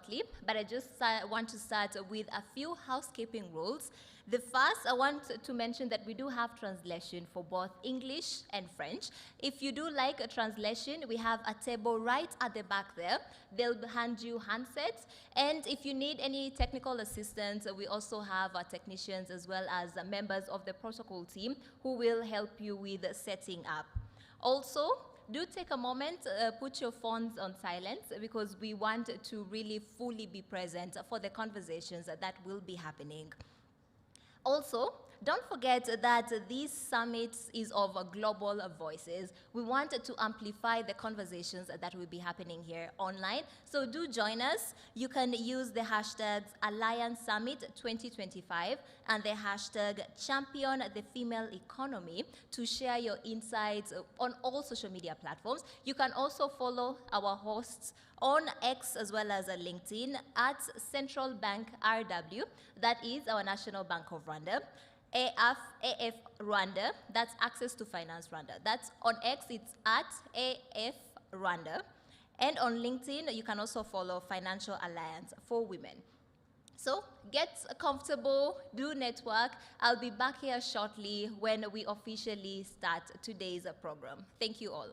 shortly, but I just want to start with a few housekeeping rules. The first, I want to mention that we do have translation for both English and French. If you do like a translation, we have a table right at the back there. They'll hand you handsets. And if you need any technical assistance, we also have technicians as well as members of the protocol team who will help you with setting up. Also, do take a moment, put your phones on silent because we want to really fully be present for the conversations that will be happening. Also, don't forget that this summit is of global voices. We want to amplify the conversations that will be happening here online. So do join us. You can use the hashtags Alliance Summit 2025 and the hashtag Champion the Female Economy to share your insights on all social media platforms. You can also follow our hosts on X as well as LinkedIn at Central Bank RW, that is our National Bank of Rwanda. AF Rwanda, that's Access to Finance Rwanda. That's on X, it's at AF Rwanda. And on LinkedIn, you can also follow Financial Alliance for Women. So get comfortable, do network. I'll be back here shortly when we officially start today's program. Thank you all.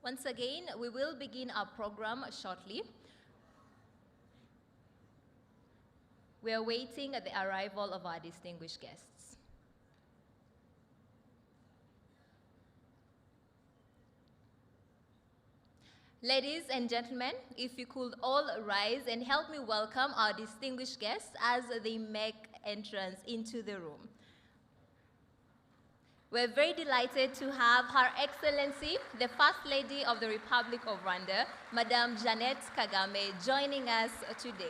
Once again, we will begin our program shortly. We are waiting the arrival of our distinguished guests. Ladies and gentlemen, if you could all rise and help me welcome our distinguished guests as they make entrance into the room. We're very delighted to have Her Excellency, the First Lady of the Republic of Rwanda, Madame Jeannette Kagame, joining us today.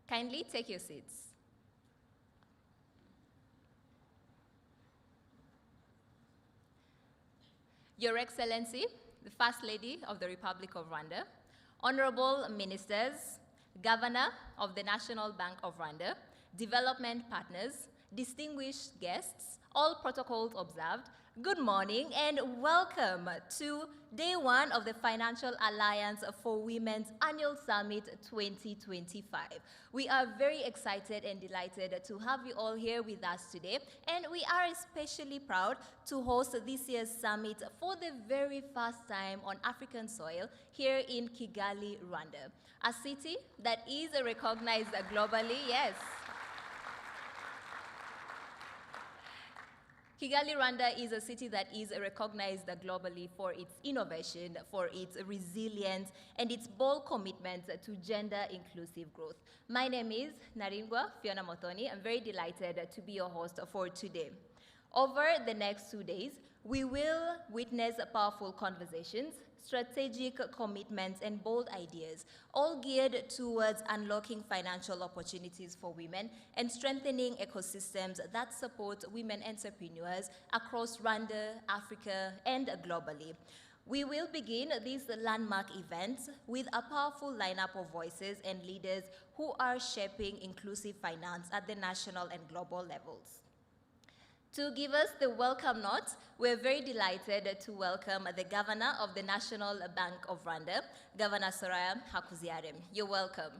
Kindly take your seats. Your Excellency, the First Lady of the Republic of Rwanda, Honorable Ministers, Governor of the National Bank of Rwanda, development partners, distinguished guests, all protocols observed, good morning and welcome to Day 1 of the Financial Alliance for Women's Annual Summit 2025. We are very excited and delighted to have you all here with us today, and we are especially proud to host this year's summit for the very first time on African soil here in Kigali, Rwanda, a city that is recognized globally, yes. Kigali, Rwanda is a city that is recognized globally for its innovation, for its resilience, and its bold commitment to gender-inclusive growth. My name is Naringwa Fiona Mothoni. I'm very delighted to be your host for today. Over the next 2 days, we will witness powerful conversations, strategic commitments, and bold ideas, all geared towards unlocking financial opportunities for women and strengthening ecosystems that support women entrepreneurs across Rwanda, Africa, and globally. We will begin this landmark event with a powerful lineup of voices and leaders who are shaping inclusive finance at the national and global levels. To give us the welcome note, we're very delighted to welcome the Governor of the National Bank of Rwanda, Governor Soraya Hakuziarem. You're welcome.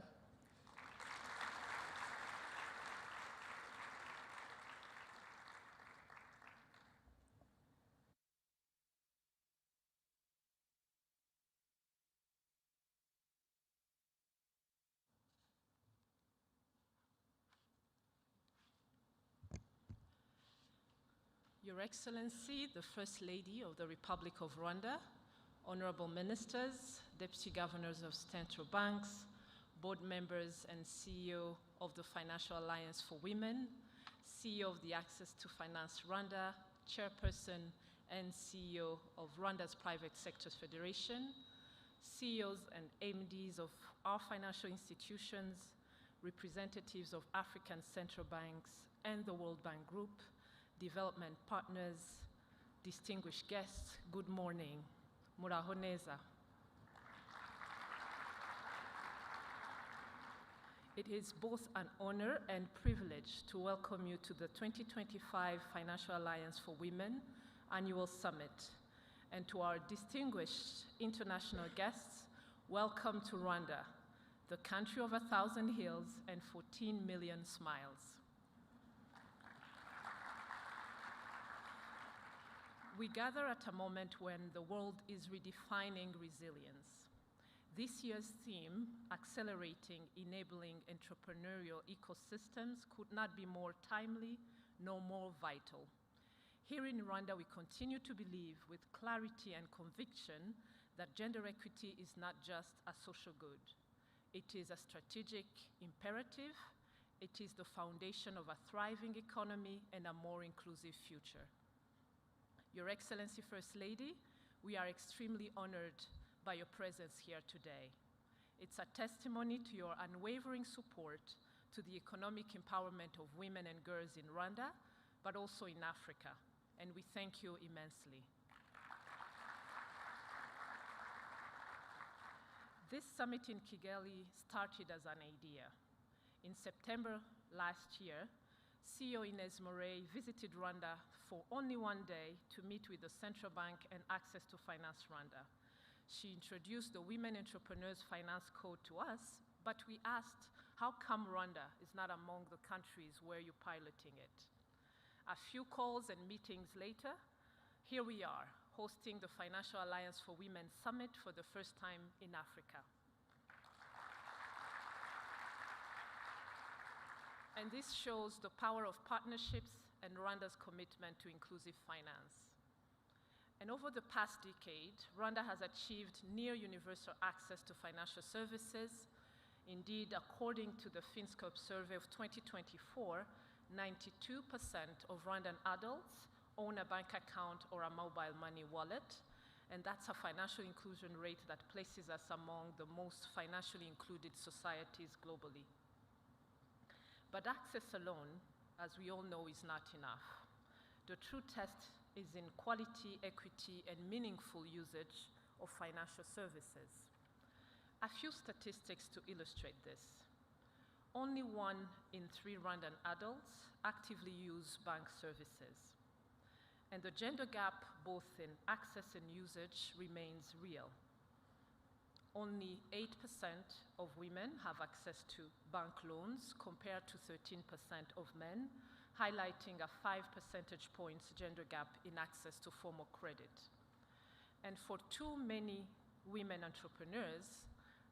Your Excellency, the First Lady of the Republic of Rwanda, Honorable Ministers, Deputy Governors of central banks, board members and CEO of the Financial Alliance for Women, CEO of the Access to Finance Rwanda, Chairperson and CEO of Rwanda's Private Sectors Federation, CEOs and MDs of our financial institutions, representatives of African central banks and the World Bank Group, development partners, distinguished guests, good morning. Muraho neza. It is both an honor and privilege to welcome you to the 2025 Financial Alliance for Women Annual Summit. And to our distinguished international guests, welcome to Rwanda, the country of 1,000 hills and 14 million smiles. We gather at a moment when the world is redefining resilience. This year's theme, Accelerating Enabling Entrepreneurial Ecosystems, could not be more timely nor more vital. Here in Rwanda, we continue to believe with clarity and conviction that gender equity is not just a social good. It is a strategic imperative. It is the foundation of a thriving economy and a more inclusive future. Your Excellency First Lady, we are extremely honored by your presence here today. It's a testimony to your unwavering support to the economic empowerment of women and girls in Rwanda, but also in Africa, and we thank you immensely. This summit in Kigali started as an idea. In September last year, CEO Ines Moray visited Rwanda for only one day to meet with the Central Bank and Access to Finance Rwanda. She introduced the Women Entrepreneurs Finance Code to us, but we asked, how come Rwanda is not among the countries where you're piloting it? A few calls and meetings later, here we are, hosting the Financial Alliance for Women Summit for the first time in Africa. And this shows the power of partnerships and Rwanda's commitment to inclusive finance. And over the past decade, Rwanda has achieved near universal access to financial services. Indeed, according to the FinScope survey of 2024, 92% of Rwandan adults own a bank account or a mobile money wallet, and that's a financial inclusion rate that places us among the most financially included societies globally. But access alone, as we all know, is not enough. The true test is in quality, equity, and meaningful usage of financial services. A few statistics to illustrate this. Only 1 in 3 Rwandan adults actively use bank services. And the gender gap, both in access and usage, remains real. Only 8% of women have access to bank loans compared to 13% of men, highlighting a 5 percentage points gender gap in access to formal credit. And for too many women entrepreneurs,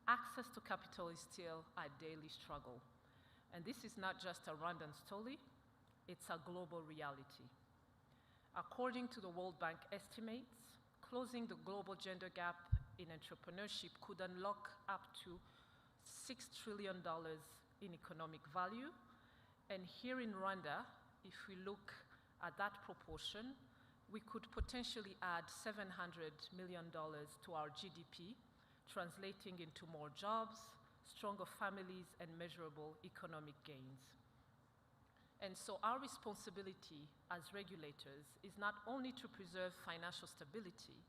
access to capital is still a daily struggle. And this is not just a Rwandan story, it's a global reality. According to the World Bank estimates, closing the global gender gap in entrepreneurship could unlock up to $6 trillion in economic value. And here in Rwanda, if we look at that proportion, we could potentially add $700 million to our GDP, translating into more jobs, stronger families, and measurable economic gains. And so our responsibility as regulators is not only to preserve financial stability,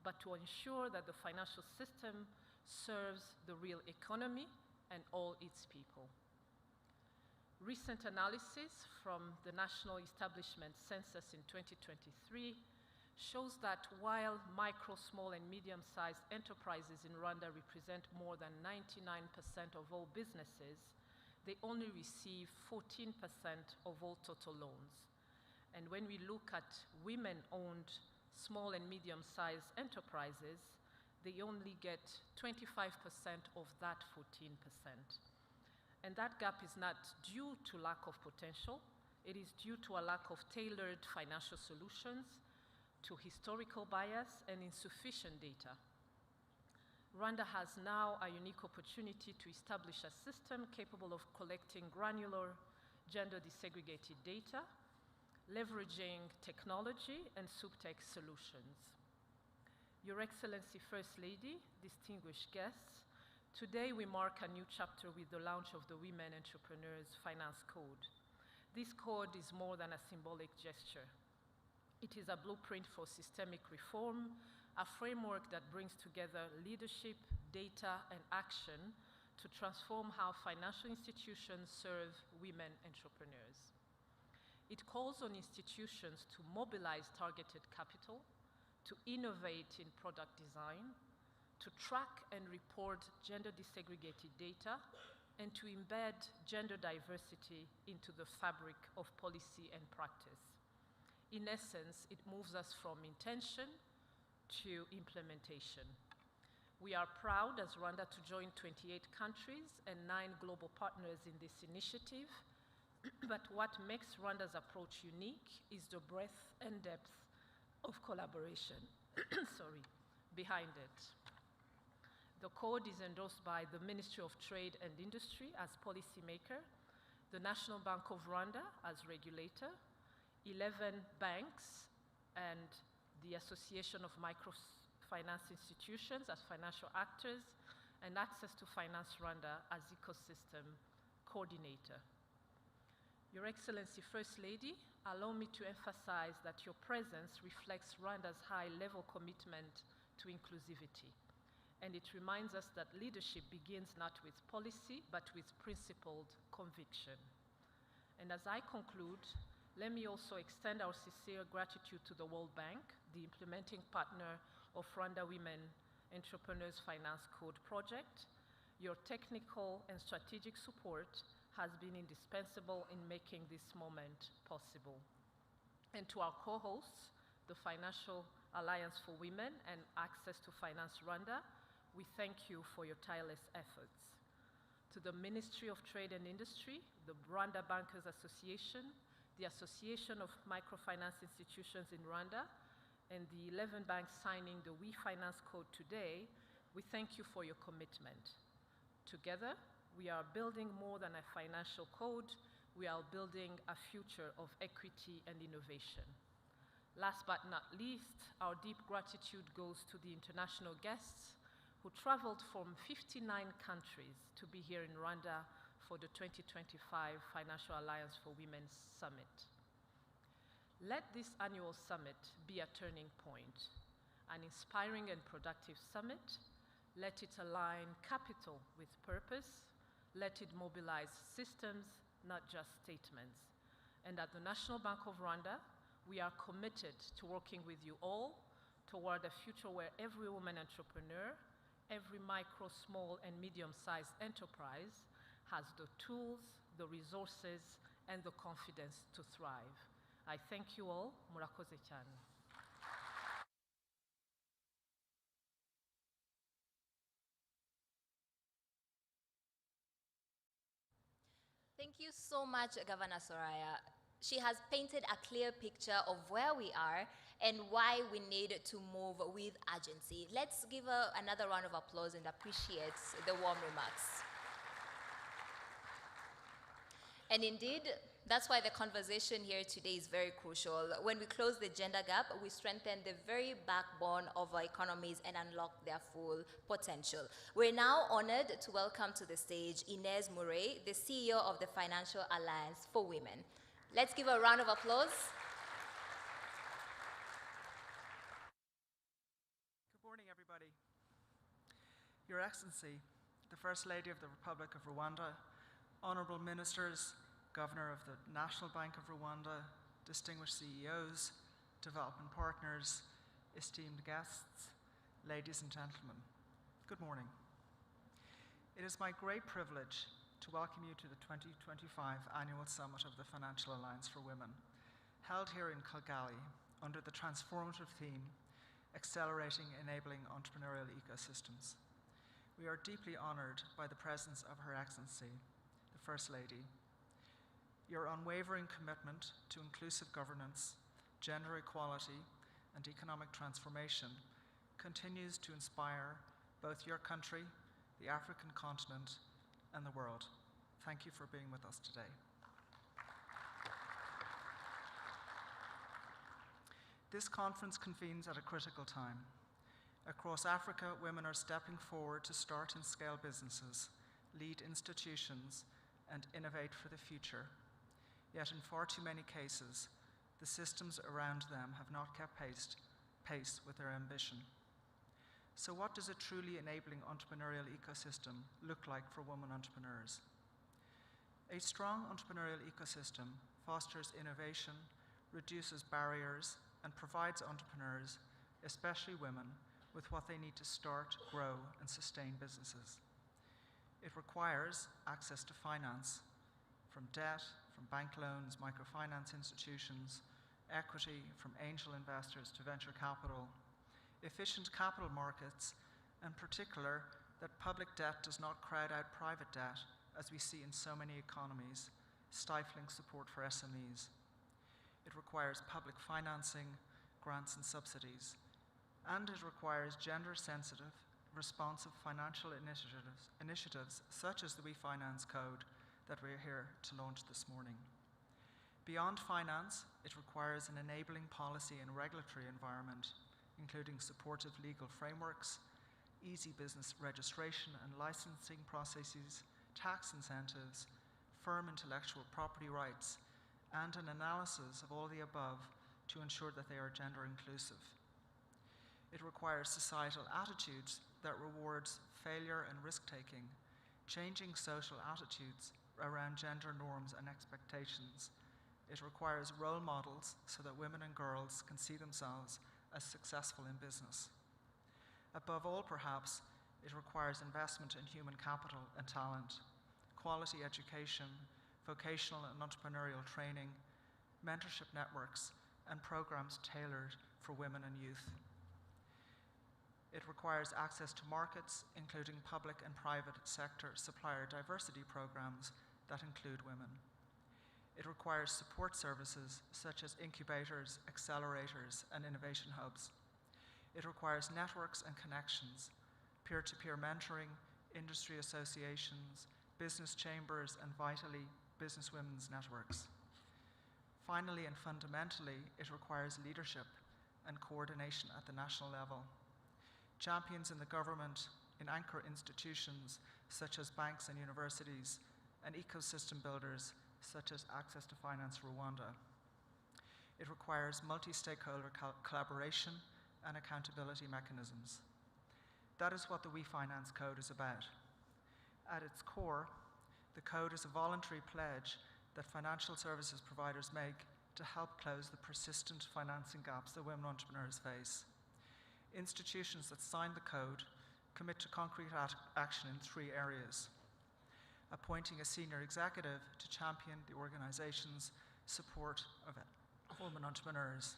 but to ensure that the financial system serves the real economy and all its people. Recent analysis from the National Establishment Census in 2023 shows that while micro, small, and medium-sized enterprises in Rwanda represent more than 99% of all businesses, they only receive 14% of all total loans. And when we look at women-owned small and medium-sized enterprises, they only get 25% of that 14%. And that gap is not due to lack of potential, it is due to a lack of tailored financial solutions, to historical bias, and insufficient data. Rwanda has now a unique opportunity to establish a system capable of collecting granular, gender desegregated data, leveraging technology and subtech solutions. Your Excellency First Lady, distinguished guests, today we mark a new chapter with the launch of the Women Entrepreneurs Finance Code. This code is more than a symbolic gesture. It is a blueprint for systemic reform, a framework that brings together leadership, data, and action to transform how financial institutions serve women entrepreneurs. It calls on institutions to mobilize targeted capital, to innovate in product design, to track and report gender desegregated data, and to embed gender diversity into the fabric of policy and practice. In essence, it moves us from intention to implementation. We are proud as Rwanda to join 28 countries and 9 global partners in this initiative. But what makes Rwanda's approach unique is the breadth and depth of collaboration behind it. The code is endorsed by the Ministry of Trade and Industry as policymaker, the National Bank of Rwanda as regulator, 11 banks, and the Association of Microfinance Institutions as financial actors, and Access to Finance Rwanda as ecosystem coordinator. Your Excellency First Lady, allow me to emphasize that your presence reflects Rwanda's high-level commitment to inclusivity. And it reminds us that leadership begins not with policy, but with principled conviction. And as I conclude, let me also extend our sincere gratitude to the World Bank, the implementing partner of Rwanda Women Entrepreneurs Finance Code project. Your technical and strategic support has been indispensable in making this moment possible. And to our co-hosts, the Financial Alliance for Women and Access to Finance Rwanda, we thank you for your tireless efforts. To the Ministry of Trade and Industry, the Rwanda Bankers Association, the Association of Microfinance Institutions in Rwanda, and the 11 banks signing the We Finance Code today, we thank you for your commitment. Together, we are building more than a financial code, we are building a future of equity and innovation. Last but not least, our deep gratitude goes to the international guests who traveled from 59 countries to be here in Rwanda for the 2025 Financial Alliance for Women Summit. Let this annual summit be a turning point, an inspiring and productive summit. Let it align capital with purpose. Let it mobilize systems, not just statements. And at the National Bank of Rwanda, we are committed to working with you all toward a future where every woman entrepreneur, every micro, small, and medium-sized enterprise has the tools, the resources, and the confidence to thrive. I thank you all. Murakoze cyane. Thank you so much, Governor Soraya. She has painted a clear picture of where we are and why we need to move with urgency. Let's give her another round of applause and appreciate the warm remarks. And indeed, that's why the conversation here today is very crucial. When we close the gender gap, we strengthen the very backbone of our economies and unlock their full potential. We're now honored to welcome to the stage Inez Murray, the CEO of the Financial Alliance for Women. Let's give her a round of applause. Good morning, everybody. Your Excellency, the First Lady of the Republic of Rwanda, Honourable Ministers, Governor of the National Bank of Rwanda, distinguished CEOs, development partners, esteemed guests, ladies and gentlemen, good morning. It is my great privilege to welcome you to the 2025 Annual Summit of the Financial Alliance for Women, held here in Kigali under the transformative theme, Accelerating Enabling Entrepreneurial Ecosystems. We are deeply honoured by the presence of Her Excellency, the First Lady. Your unwavering commitment to inclusive governance, gender equality, and economic transformation continues to inspire both your country, the African continent, and the world. Thank you for being with us today. This conference convenes at a critical time. Across Africa, women are stepping forward to start and scale businesses, lead institutions, and innovate for the future. Yet in far too many cases, the systems around them have not kept pace with their ambition. So what does a truly enabling entrepreneurial ecosystem look like for women entrepreneurs? A strong entrepreneurial ecosystem fosters innovation, reduces barriers, and provides entrepreneurs, especially women, with what they need to start, grow, and sustain businesses. It requires access to finance, from debt, from bank loans, microfinance institutions, equity, from angel investors to venture capital, efficient capital markets, and in particular, that public debt does not crowd out private debt, as we see in so many economies, stifling support for SMEs. It requires public financing, grants and subsidies, and it requires gender-sensitive, responsive financial initiatives such as the We Finance Code that we're here to launch this morning. Beyond finance, it requires an enabling policy and regulatory environment, including supportive legal frameworks, easy business registration and licensing processes, tax incentives, firm intellectual property rights, and an analysis of all the above to ensure that they are gender inclusive. It requires societal attitudes that rewards failure and risk-taking, changing social attitudes around gender norms and expectations. It requires role models so that women and girls can see themselves as successful in business. Above all, perhaps, it requires investment in human capital and talent, quality education, vocational and entrepreneurial training, mentorship networks, and programs tailored for women and youth. It requires access to markets, including public and private sector supplier diversity programs that include women. It requires support services such as incubators, accelerators, and innovation hubs. It requires networks and connections, peer-to-peer mentoring, industry associations, business chambers, and vitally, business women's networks. Finally and fundamentally, it requires leadership and coordination at the national level. Champions in the government, in anchor institutions such as banks and universities, and ecosystem builders such as Access to Finance Rwanda. It requires multi-stakeholder collaboration and accountability mechanisms. That is what the We Finance Code is about. At its core, the code is a voluntary pledge that financial services providers make to help close the persistent financing gaps that women entrepreneurs face. Institutions that sign the code commit to concrete action in 3 areas: appointing a senior executive to champion the organization's support of women entrepreneurs,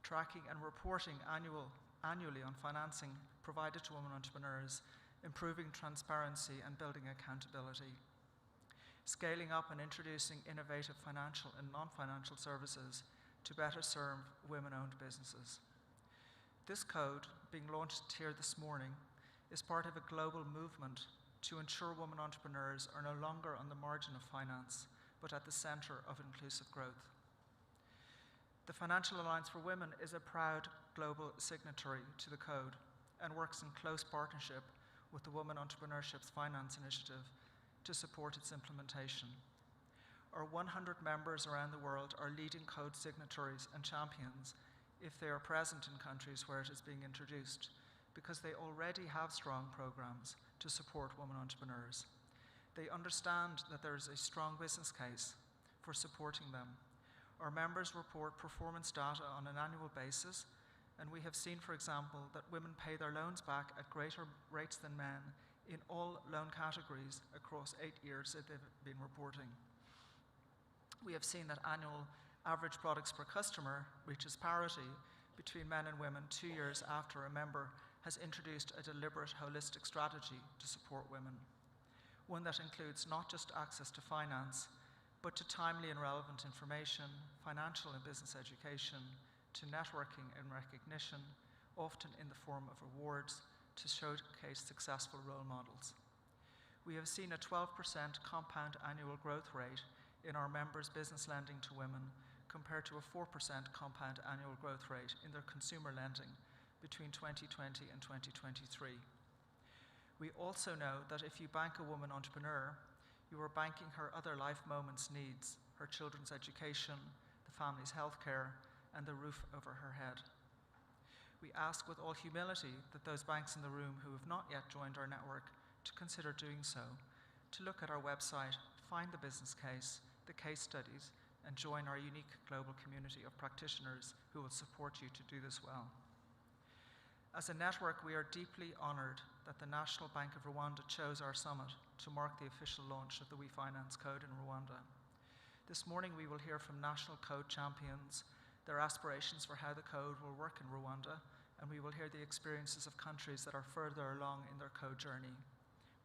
tracking and reporting annually on financing provided to women entrepreneurs, improving transparency and building accountability, scaling up and introducing innovative financial and non-financial services to better serve women-owned businesses. This code, being launched here this morning, is part of a global movement to ensure women entrepreneurs are no longer on the margin of finance, but at the center of inclusive growth. The Financial Alliance for Women is a proud global signatory to the code and works in close partnership with the Women Entrepreneurship's Finance Initiative to support its implementation. Our 100 members around the world are leading code signatories and champions if they are present in countries where it is being introduced, because they already have strong programs to support women entrepreneurs. They understand that there is a strong business case for supporting them. Our members report performance data on an annual basis, and we have seen, for example, that women pay their loans back at greater rates than men in all loan categories across 8 years that they've been reporting. We have seen that annual average products per customer reaches parity between men and women 2 years after a member has introduced a deliberate holistic strategy to support women, one that includes not just access to finance, but to timely and relevant information, financial and business education, to networking and recognition, often in the form of awards, to showcase successful role models. We have seen a 12% compound annual growth rate in our members' business lending to women, compared to a 4% compound annual growth rate in their consumer lending between 2020 and 2023. We also know that if you bank a woman entrepreneur, you are banking her other life moments needs, her children's education, the family's health care, and the roof over her head. We ask with all humility that those banks in the room who have not yet joined our network to consider doing so, to look at our website, find the business case, the case studies, and join our unique global community of practitioners who will support you to do this well. As a network, we are deeply honored that the National Bank of Rwanda chose our summit to mark the official launch of the We Finance Code in Rwanda. This morning we will hear from national code champions, their aspirations for how the code will work in Rwanda, and we will hear the experiences of countries that are further along in their code journey.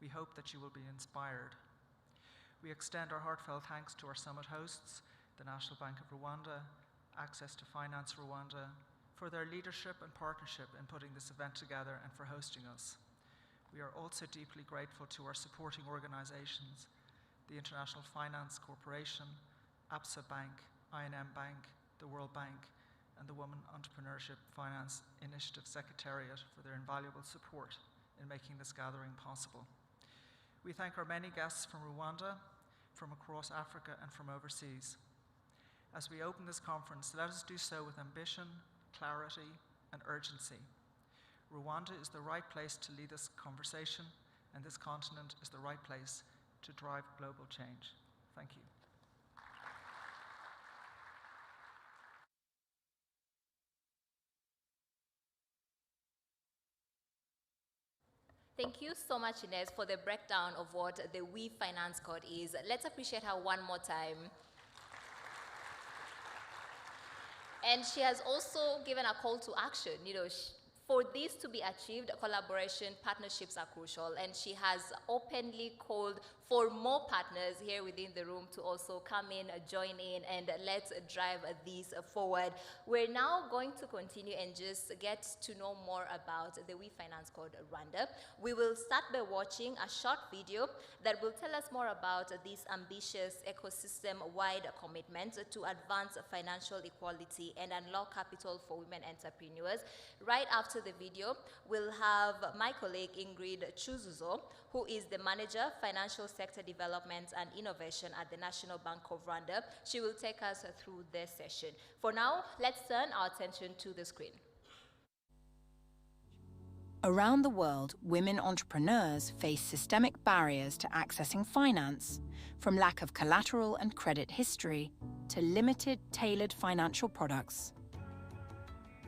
We hope that you will be inspired. We extend our heartfelt thanks to our summit hosts, the National Bank of Rwanda, Access to Finance Rwanda, for their leadership and partnership in putting this event together and for hosting us. We are also deeply grateful to our supporting organizations, the International Finance Corporation, ABSA Bank, INM Bank, the World Bank, and the Women Entrepreneurship Finance Initiative Secretariat for their invaluable support in making this gathering possible. We thank our many guests from Rwanda, from across Africa, and from overseas. As we open this conference, let us do so with ambition, clarity, and urgency. Rwanda is the right place to lead this conversation, and this continent is the right place to drive global change. Thank you. Thank you so much, Inez, for the breakdown of what the We Finance Code is. Let's appreciate her one more time. And she has also given a call to action. For this to be achieved, collaboration, partnerships are crucial, and she has openly called for more partners here within the room to also come in, join in, and let's drive this forward. We're now going to continue and just get to know more about the We Finance Code Rwanda. We will start by watching a short video that will tell us more about this ambitious ecosystem-wide commitment to advance financial equality and unlock capital for women entrepreneurs. Right after the video, we'll have my colleague Ingrid Chuzuzo, who is the Manager, Financial Sector Development and Innovation at the National Bank of Rwanda. She will take us through this session. For now, let's turn our attention to the screen. Around the world, women entrepreneurs face systemic barriers to accessing finance, from lack of collateral and credit history to limited, tailored financial products.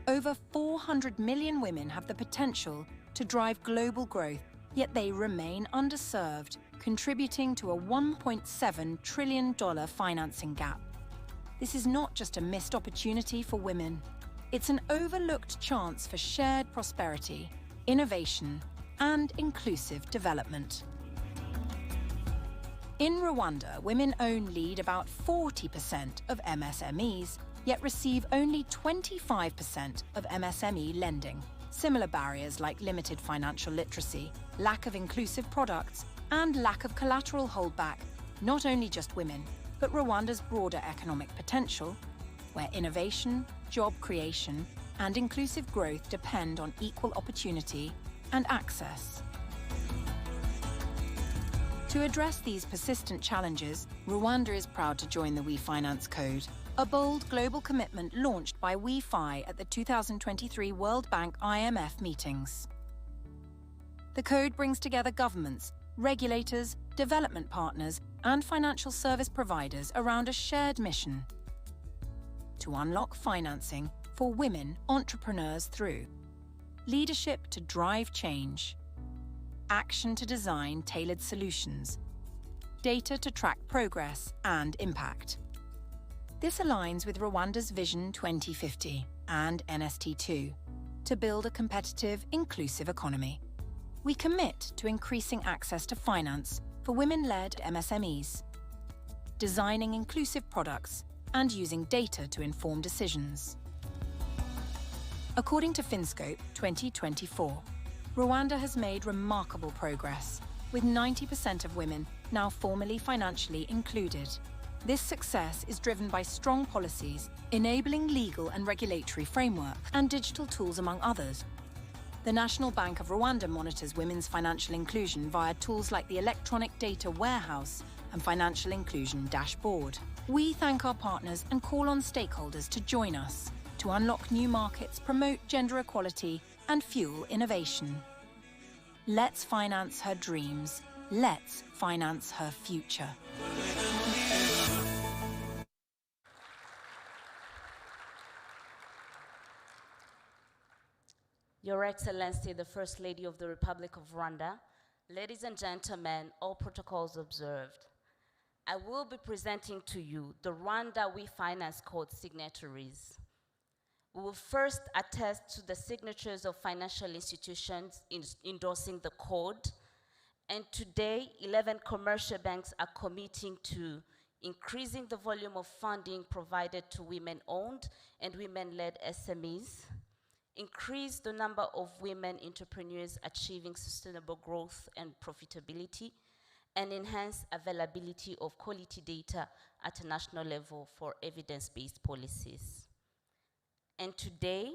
Over 400 million women have the potential to drive global growth, yet they remain underserved, contributing to a $1.7 trillion financing gap. This is not just a missed opportunity for women. It's an overlooked chance for shared prosperity, innovation, and inclusive development. In Rwanda, women-owned lead about 40% of MSMEs, yet receive only 25% of MSME lending. Similar barriers like limited financial literacy, lack of inclusive products, and lack of collateral hold back not only just women, but Rwanda's broader economic potential, where innovation, job creation, and inclusive growth depend on equal opportunity and access. To address these persistent challenges, Rwanda is proud to join the We Finance Code, a bold global commitment launched by WeFi at the 2023 World Bank IMF meetings. The code brings together governments, regulators, development partners, and financial service providers around a shared mission: to unlock financing for women entrepreneurs through leadership to drive change, action to design tailored solutions, data to track progress and impact. This aligns with Rwanda's Vision 2050 and NST2 to build a competitive, inclusive economy. We commit to increasing access to finance for women-led MSMEs, designing inclusive products, and using data to inform decisions. According to Finscope 2024, Rwanda has made remarkable progress, with 90% of women now formally financially included. This success is driven by strong policies, enabling legal and regulatory framework, and digital tools, among others. The National Bank of Rwanda monitors women's financial inclusion via tools like the Electronic Data Warehouse and Financial Inclusion Dashboard. We thank our partners and call on stakeholders to join us to unlock new markets, promote gender equality, and fuel innovation. Let's finance her dreams. Let's finance her future. Your Excellency, the First Lady of the Republic of Rwanda, ladies and gentlemen, all protocols observed. I will be presenting to you the Rwanda We Finance Code signatories. We will first attest to the signatures of financial institutions endorsing the code, and today 11 commercial banks are committing to increasing the volume of funding provided to women-owned and women-led SMEs, increase the number of women entrepreneurs achieving sustainable growth and profitability, and enhance availability of quality data at a national level for evidence-based policies. And today,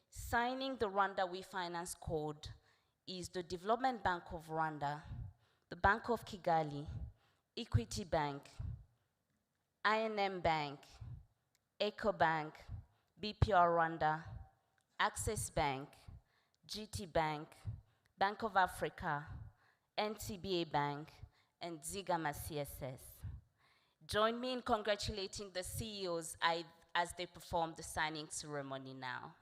signing the Rwanda We Finance Code is the Development Bank of Rwanda, the Bank of Kigali, Equity Bank, I&M Bank, EcoBank, BPR Rwanda, Access Bank, GT Bank, Bank of Africa, NCBA Bank, and Zigama CSS. Join me in congratulating the CEOs as they perform the signing ceremony now.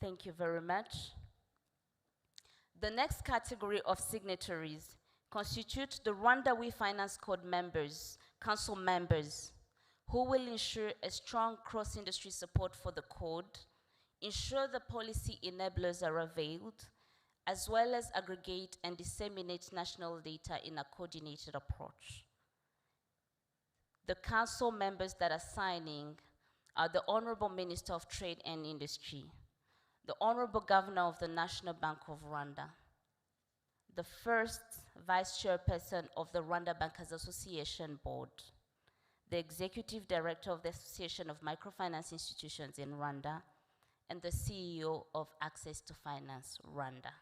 Thank you very much. The next category of signatories constitute the Rwanda We Finance Code members, council members, who will ensure a strong cross-industry support for the code, ensure the policy enablers are availed, as well as aggregate and disseminate national data in a coordinated approach. The council members that are signing are the Honorable Minister of Trade and Industry, the Honorable Governor of the National Bank of Rwanda, the first Vice Chairperson of the Rwanda Bankers Association Board, the Executive Director of the Association of Microfinance Institutions in Rwanda, and the CEO of Access to Finance Rwanda.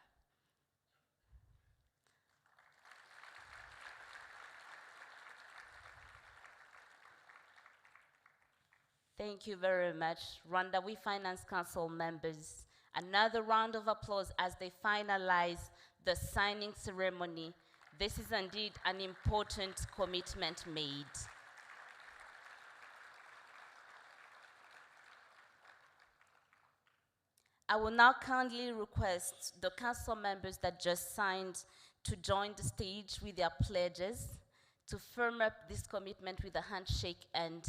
Thank you very much, Rwanda We Finance Council members. Another round of applause as they finalize the signing ceremony. This is indeed an important commitment made. I will now kindly request the council members that just signed to join the stage with their pledges to firm up this commitment with a handshake and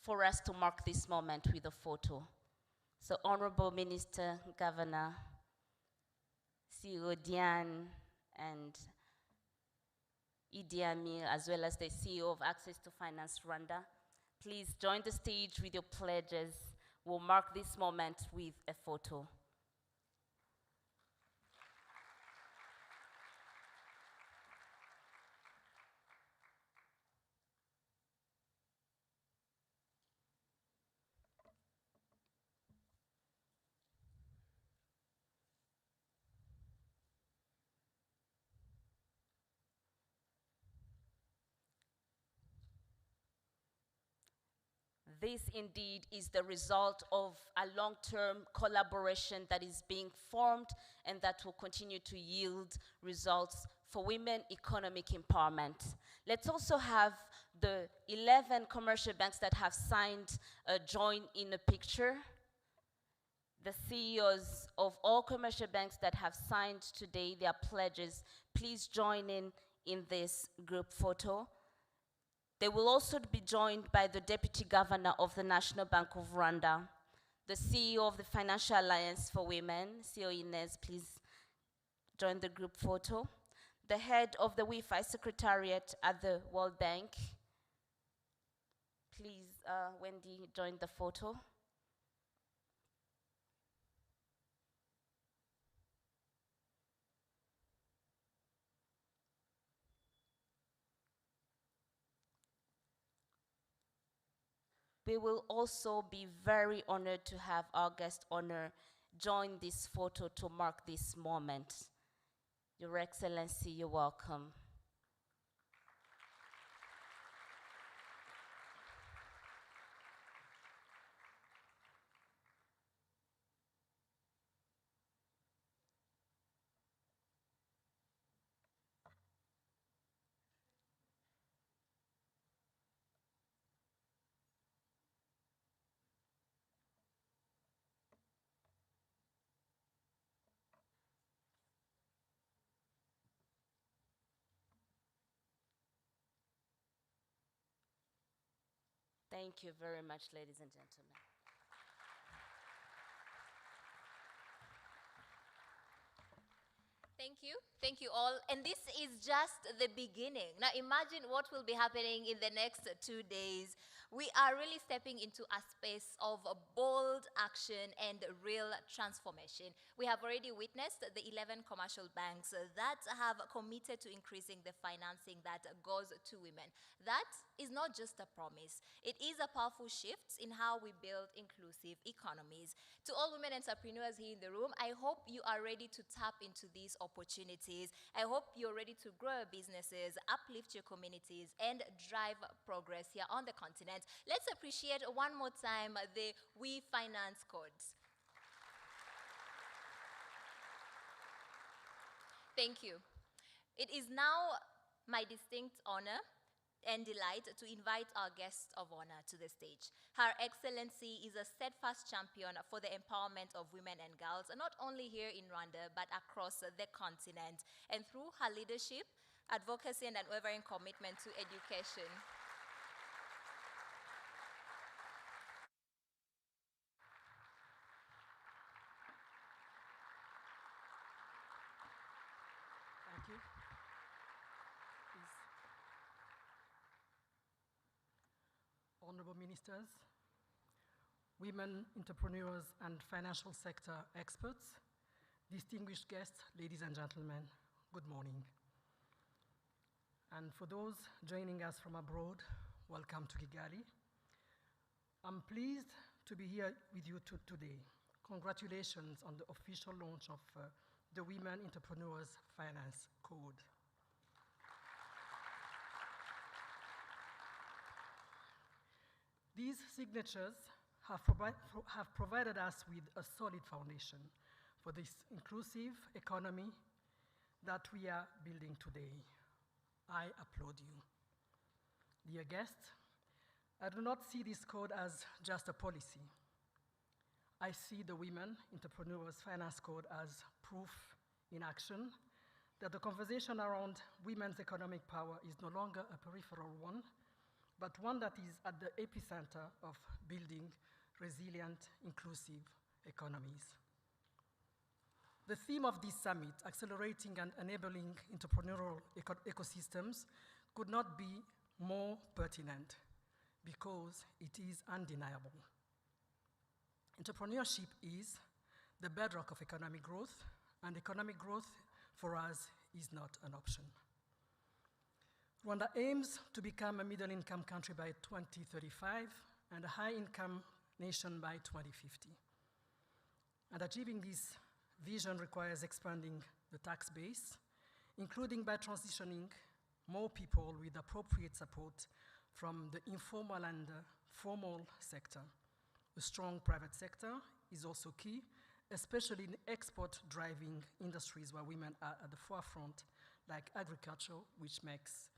for us to mark this moment with a photo. So Honorable Minister, Governor, CEO Diane, and Idi Amin, as well as the CEO of Access to Finance Rwanda, please join the stage with your pledges. We'll mark this moment with a photo. This indeed is the result of a long-term collaboration that is being formed and that will continue to yield results for women economic empowerment. Let's also have the 11 commercial banks that have signed join in a picture. The CEOs of all commercial banks that have signed today their pledges, please join in this group photo. They will also be joined by the Deputy Governor of the National Bank of Rwanda, the CEO of the Financial Alliance for Women, CEO Inez, please join the group photo. The head of the Wi-Fi Secretariat at the World Bank, please, Wendy, join the photo. We will also be very honored to have our guest honor join this photo to mark this moment. Your Excellency, you're welcome. Thank you very much, ladies and gentlemen. Thank you all. And this is just the beginning. Now imagine what will be happening in the next 2 days. We are really stepping into a space of a bold action and real transformation. We have already witnessed the 11 commercial banks that have committed to increasing the financing that goes to women. That is not just a promise. It is a powerful shift in how we build inclusive economies. To all women entrepreneurs here in the room, I hope you are ready to tap into these opportunities. I hope you're ready to grow your businesses, uplift your communities, and drive progress here on the continent. empowerment. Let's appreciate one more time the We Finance codes. Thank you. It is now my distinct honor and delight to invite our guest of honor to the stage. Her Excellency is a steadfast champion for the empowerment of women and girls, not only here in Rwanda, but across the continent. And through her leadership, advocacy, and unwavering commitment to education, Thank you. Please. Honorable ministers, women entrepreneurs and financial sector experts, distinguished guests, ladies and gentlemen, good morning. And for those joining us from abroad, welcome to Kigali. I'm pleased to be here with you today. Congratulations on the official launch of the Women Entrepreneurs Finance Code. These signatures have provided us with a solid foundation for this inclusive economy that we are building today. I applaud you. Dear guests, I do not see this code as just a policy. I see the Women Entrepreneurs Finance Code as proof in action that the conversation around women's economic power is no longer a peripheral one, but one that is at the epicenter of building resilient, inclusive economies. The theme of this summit, accelerating and enabling entrepreneurial ecosystems, could not be more pertinent because it is undeniable. Entrepreneurship is the bedrock of economic growth, and economic growth for us is not an option. Rwanda aims to become a middle-income country by 2035 and a high-income nation by 2050. And achieving this vision requires expanding the tax base, including by transitioning more people with appropriate support from the informal and formal sector. A strong private sector is also key, especially in export-driving industries where women are at the forefront, like agriculture, which makes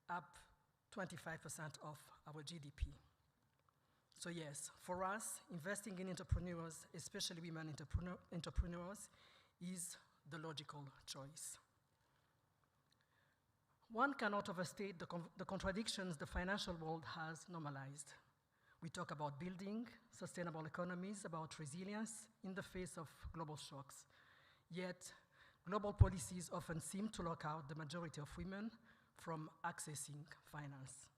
up 25% of our GDP. So yes, for us, investing in entrepreneurs, especially women entrepreneurs, is the logical choice. One cannot overstate the contradictions the financial world has normalized. We talk about building sustainable economies, about resilience in the face of global shocks. Yet, global policies often seem to lock out the majority of women from accessing finance.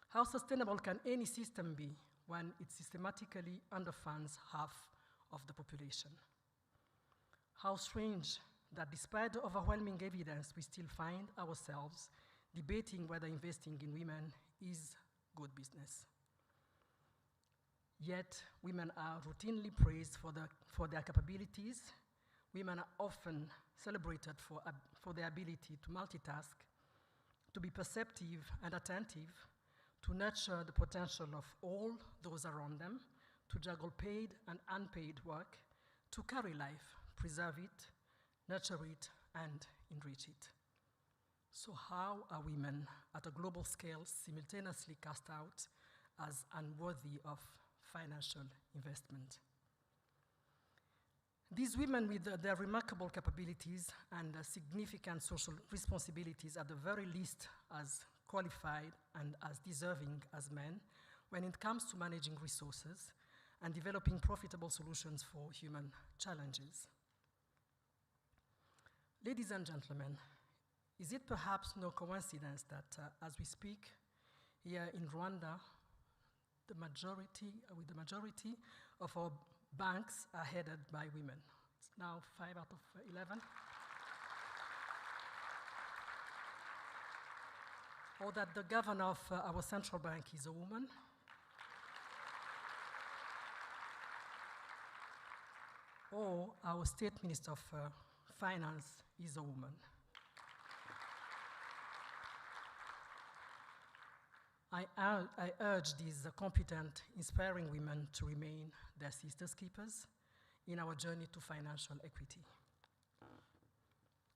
How sustainable can any system be when it systematically underfunds half of the population? How strange that despite the overwhelming evidence, we still find ourselves debating whether investing in women is good business. Yet, women are routinely praised for their capabilities. Women are often celebrated for their ability to multitask, to be perceptive and attentive, to nurture the potential of all those around them, to juggle paid and unpaid work, to carry life, preserve it, nurture it, and enrich it. So how are women at a global scale simultaneously cast out as unworthy of financial investment? These women with their remarkable capabilities and significant social responsibilities are the very least as qualified and as deserving as men when it comes to managing resources and developing profitable solutions for human challenges. Ladies and gentlemen, is it perhaps no coincidence that as we speak here in Rwanda, the majority of our banks are headed by women? It's now 5 out of 11. Or that the governor of our central bank is a woman. Or our state minister of finance is a woman. I urge these competent, inspiring women to remain their sisters keepers in our journey to financial equity.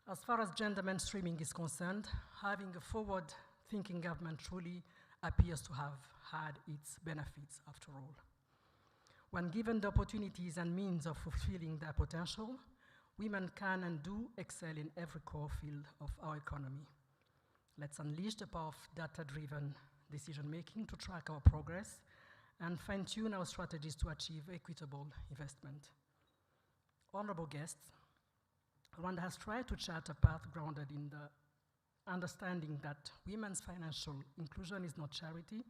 As far as gender mainstreaming is concerned, having a forward-thinking government truly appears to have had its benefits after all. When given the opportunities and means of fulfilling their potential, women can and do excel in every core field of our economy. Let's unleash the power of data-driven decision-making to track our progress and fine-tune our strategies to achieve equitable investment. Honorable guests, Rwanda has tried to chart a path grounded in the understanding that women's financial inclusion is not charity,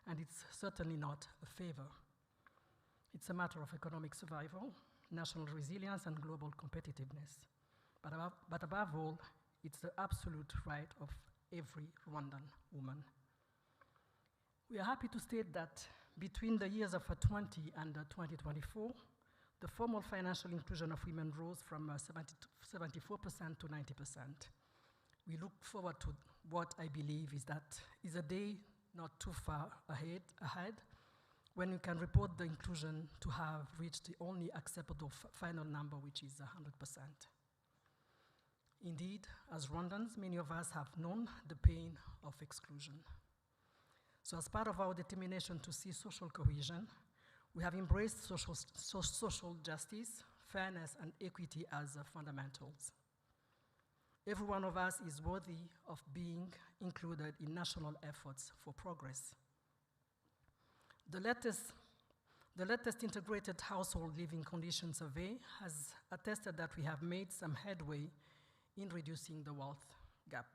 and it's certainly not a favor. It's a matter of economic survival, national resilience, and global competitiveness. But above all, it's the absolute right of every Rwandan woman. We are happy to state that between the years of 20 and 2024, the formal financial inclusion of women rose from 74% to 90%. We look forward to what I believe is a day not too far ahead when we can report the inclusion to have reached the only acceptable final number, which is 100%. Indeed, as Rwandans, many of us have known the pain of exclusion. So as part of our determination to see social cohesion, we have embraced social justice, fairness, and equity as fundamentals. Every one of us is worthy of being included in national efforts for progress. The latest integrated household living conditions survey has attested that we have made some headway in reducing the wealth gap.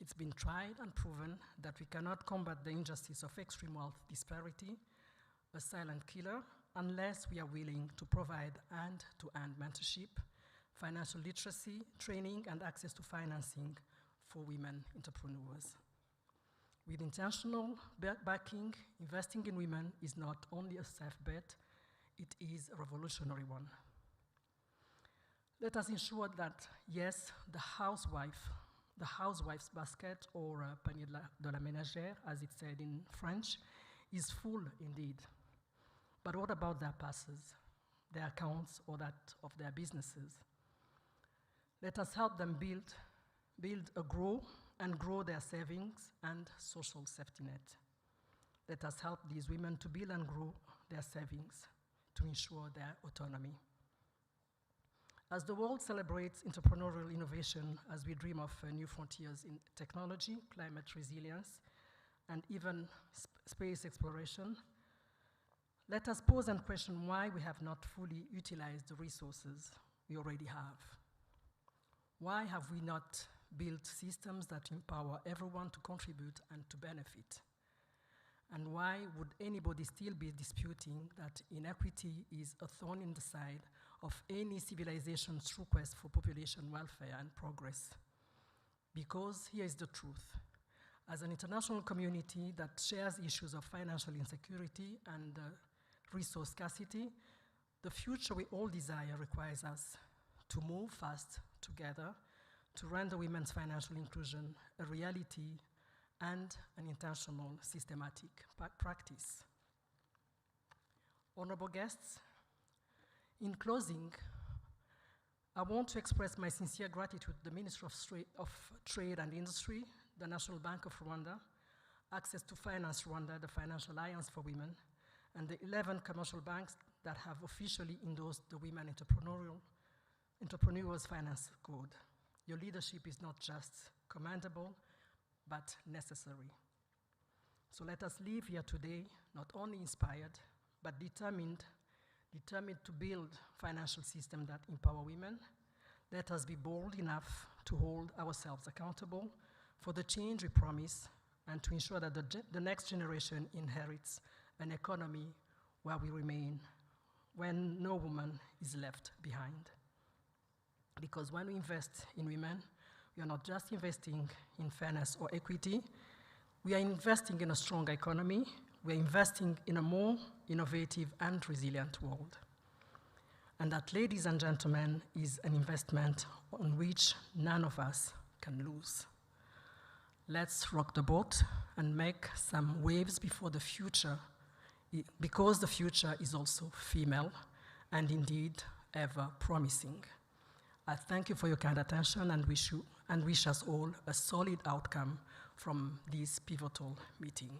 It's been tried and proven that we cannot combat the injustice of extreme wealth disparity, a silent killer, unless we are willing to provide end-to-end mentorship, financial literacy, training, and access to financing for women entrepreneurs. With intentional backing, investing in women is not only a safe bet, it is a revolutionary one. Let us ensure that, yes, the housewife's basket, or panier de la ménagère, as it's said in French, is full indeed. But what about their passes, their accounts, or that of their businesses? Let us help them grow their savings and social safety net. Let us help these women to build and grow their savings to ensure their autonomy. As the world celebrates entrepreneurial innovation, as we dream of new frontiers in technology, climate resilience, and even space exploration, let us pause and question why we have not fully utilized the resources we already have. Why have we not built systems that empower everyone to contribute and to benefit? And why would anybody still be disputing that inequity is a thorn in the side of any civilization's true quest for population welfare and progress? Because here is the truth. As an international community that shares issues of financial insecurity and resource scarcity, the future we all desire requires us to move fast together to render women's financial inclusion a reality and an intentional, systematic practice. Honorable guests, in closing, I want to express my sincere gratitude to the Ministry of Trade and Industry, the National Bank of Rwanda, Access to Finance Rwanda, the Financial Alliance for Women, and the 11 commercial banks that have officially endorsed the Women Entrepreneurs Finance Code. Your leadership is not just commendable, but necessary. So let us leave here today not only inspired, but determined to build financial systems that empower women. Let us be bold enough to hold ourselves accountable for the change we promise and to ensure that the next generation inherits an economy where we remain, when no woman is left behind. Because when we invest in women, we are not just investing in fairness or equity, we are investing in a strong economy, we are investing in a more innovative and resilient world. And that, ladies and gentlemen, is an investment on which none of us can lose. Let's rock the boat and make some waves before the future, because the future is also female and indeed ever promising. I thank you for your kind attention and wish us all a solid outcome from this pivotal meeting.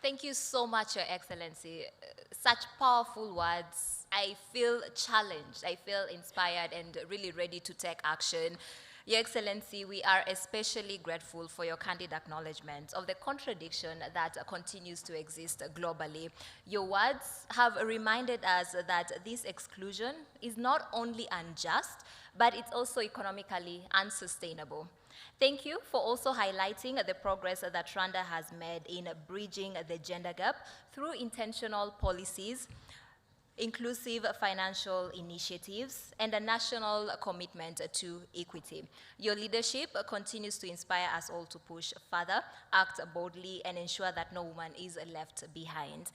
Thank you so much, Your Excellency. Such powerful words. I feel challenged, I feel inspired and really ready to take action. Your Excellency, we are especially grateful for your candid acknowledgement of the contradiction that continues to exist globally. Your words have reminded us that this exclusion is not only unjust, but it's also economically unsustainable. Thank you for also highlighting the progress that Rwanda has made in bridging the gender gap through intentional policies, inclusive financial initiatives, and a national commitment to equity. Your leadership continues to inspire us all to push further, act boldly, and ensure that no woman is left behind.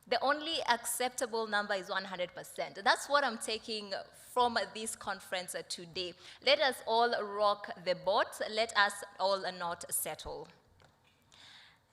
The only acceptable number is 100%. That's what I'm taking from this conference today. Let us all rock the boat. Let us all not settle.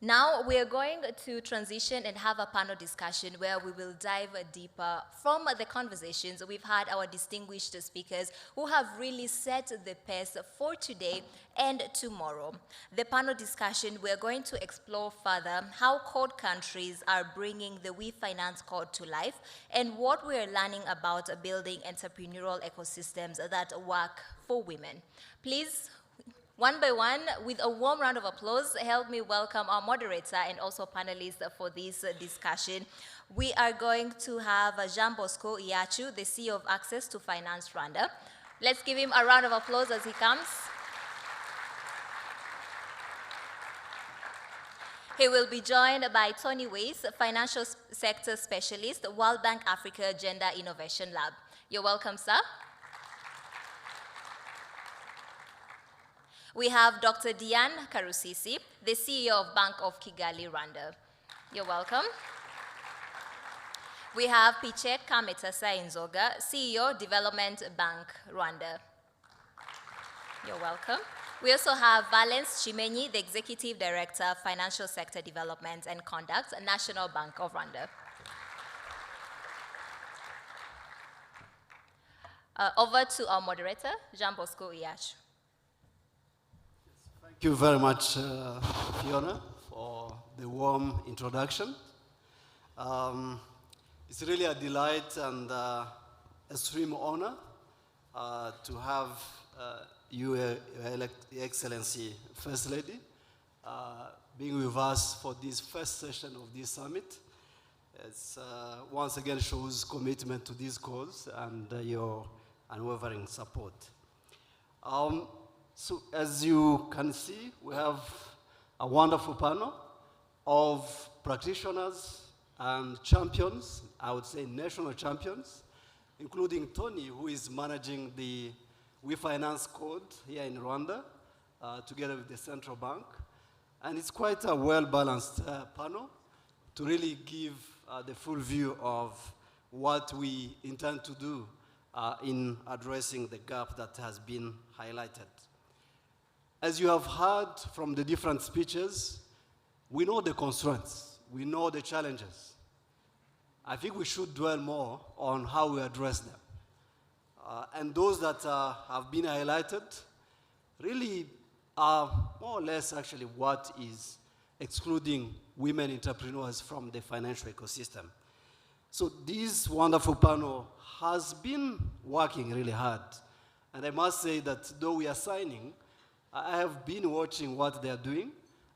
Now we are going to transition and have a panel discussion where we will dive deeper from the conversations. We've had our distinguished speakers who have really set the pace for today and tomorrow. The panel discussion, we're going to explore further how code countries are bringing the We Finance Code to life and what we're learning about building entrepreneurial ecosystems that work for women. Please, one by one, with a warm round of applause, help me welcome our moderator and also panelists for this discussion. We are going to have Jean Bosco Iachu, the CEO of Access to Finance Rwanda. Let's give him a round of applause as he comes. He will be joined by Tony Weiss, Financial Sector Specialist, World Bank Africa Gender Innovation Lab. You're welcome, sir. We have Dr. Diane Karusisi, the CEO of Bank of Kigali, Rwanda. You're welcome. We have Piche Kametasa Inzoga, CEO, Development Bank, Rwanda. You're welcome. We also have Valence Chimenyi, the Executive Director, Financial Sector Development and Conduct, National Bank of Rwanda. Over to our moderator, Jean Bosco Iachu. Thank you very much, Fiona, for the warm introduction. It's really a delight and extreme honor to have you, Your Excellency, First Lady, being with us for this first session of this summit. It once again shows commitment to this cause and your unwavering support. So as you can see, we have a wonderful panel of practitioners and champions, I would say national champions, including Tony, who is managing the We Finance Code here in Rwanda, together with the central bank. And it's quite a well-balanced panel to really give the full view of what we intend to do in addressing the gap that has been highlighted. As you have heard from the different speeches, we know the constraints, we know the challenges. I think we should dwell more on how we address them. And those that have been highlighted really are more or less actually what is excluding women entrepreneurs from the financial ecosystem. So this wonderful panel has been working really hard. And I must say that though we are signing, I have been watching what they are doing,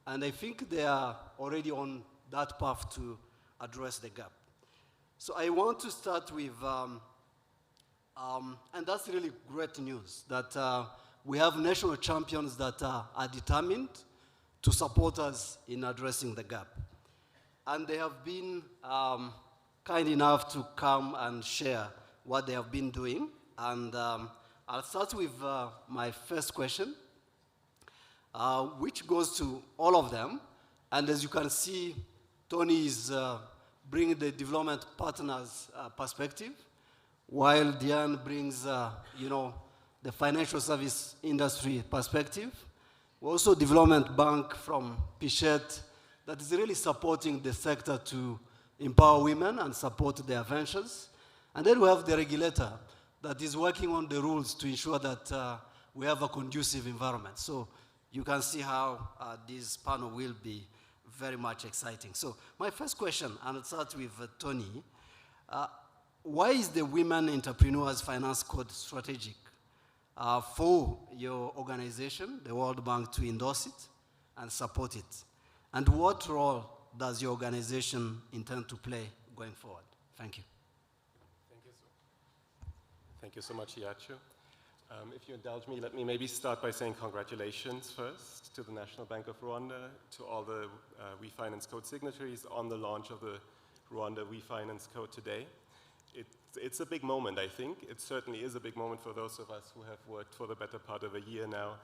and I think they are already on that path to address the gap. So I want to start with, and that's really great news, that we have national champions that are determined to support us in addressing the gap. And they have been kind enough to come and share what they have been doing. And I'll start with my first question. which goes to all of them. And as you can see, Tony is bringing the development partners perspective, while Diane brings, the financial service industry perspective. We're also development bank from Pichet that is really supporting the sector to empower women and support their ventures. And then we have the regulator that is working on the rules to ensure that we have a conducive environment. So you can see how this panel will be very much exciting. So my first question, and I'll start with Tony. Why is the Women Entrepreneurs Finance Code strategic for your organization, the World Bank, to endorse it and support it? And what role does your organization intend to play going forward? Thank you. Thank you so much, Iachu. If you indulge me, let me maybe start by saying congratulations first to the National Bank of Rwanda, to all the WeFinance Code signatories on the launch of the Rwanda WeFinance Code today. It's a big moment, I think. It certainly is a big moment for those of us who have worked for the better part of a year now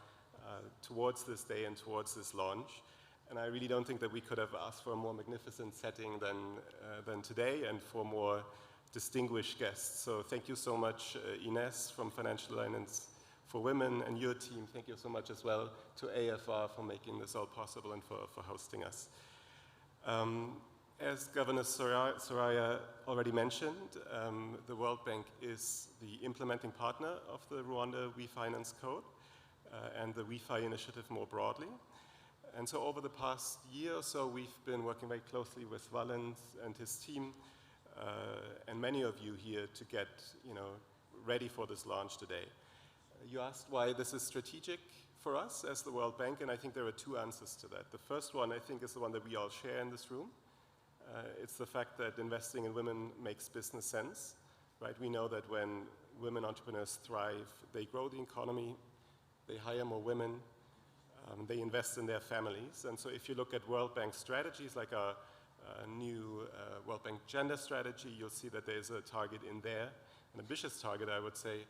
towards this day and towards this launch. And I really don't think that we could have asked for a more magnificent setting than today, and for more distinguished guests. So thank you so much, Ines from Financial Alliance for Women, and your team. Thank you so much as well to AFR for making this all possible and for hosting us. As Governor Soraya already mentioned, the World Bank is the implementing partner of the Rwanda WeFinance Code and the WeFi initiative more broadly. And so over the past year or so, we've been working very closely with Valens and his team, and many of you here, to get ready for this launch today. You asked why this is strategic for us as the World Bank, and I think there are two answers to that. The first one, I think, is the one that we all share in this room. It's the fact that investing in women makes business sense, right? We know that when women entrepreneurs thrive, they grow the economy, they hire more women, they invest in their families. And so if you look at World Bank strategies, like our new World Bank gender strategy, you'll see that there's a target in there, an ambitious target, I would say,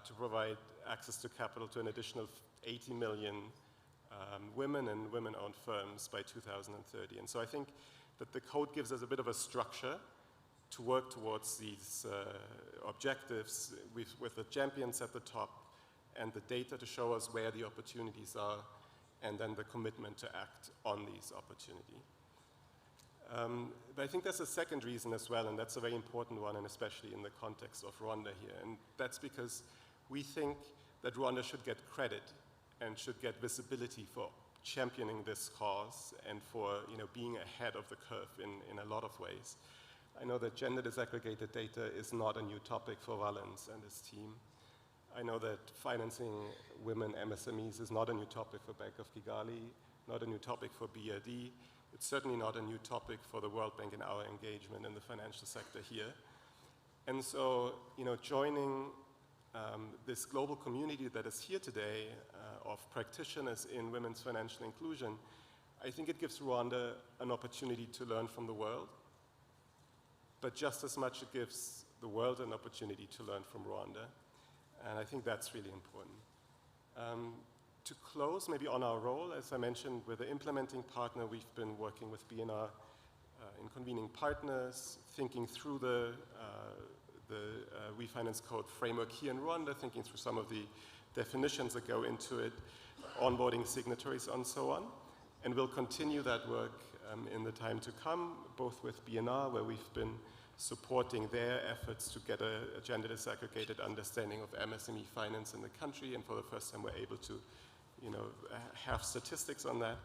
to provide access to capital to an additional 80 million women and women-owned firms by 2030. And so I think that the code gives us a bit of a structure to work towards these objectives with the champions at the top and the data to show us where the opportunities are, and then the commitment to act on these opportunities. But I think there's a second reason as well, and that's a very important one, and especially in the context of Rwanda here. And that's because we think that Rwanda should get credit and should get visibility for championing this cause and for being ahead of the curve in a lot of ways. I know that gender disaggregated data is not a new topic for Valens and his team. I know that financing women MSMEs is not a new topic for Bank of Kigali, not a new topic for BRD. It's certainly not a new topic for the World Bank in our engagement in the financial sector here. And so, joining this global community that is here today of practitioners in women's financial inclusion, I think it gives Rwanda an opportunity to learn from the world, but just as much it gives the world an opportunity to learn from Rwanda, and I think that's really important. To close, maybe on our role, as I mentioned, we're the implementing partner. We've been working with BNR in convening partners, thinking through the WeFinance Code framework here in Rwanda, thinking through some of the definitions that go into it, onboarding signatories and so on. And we'll continue that work in the time to come, both with BNR, where we've been supporting their efforts to get a gender disaggregated understanding of MSME finance in the country, and for the first time we're able to have statistics on that,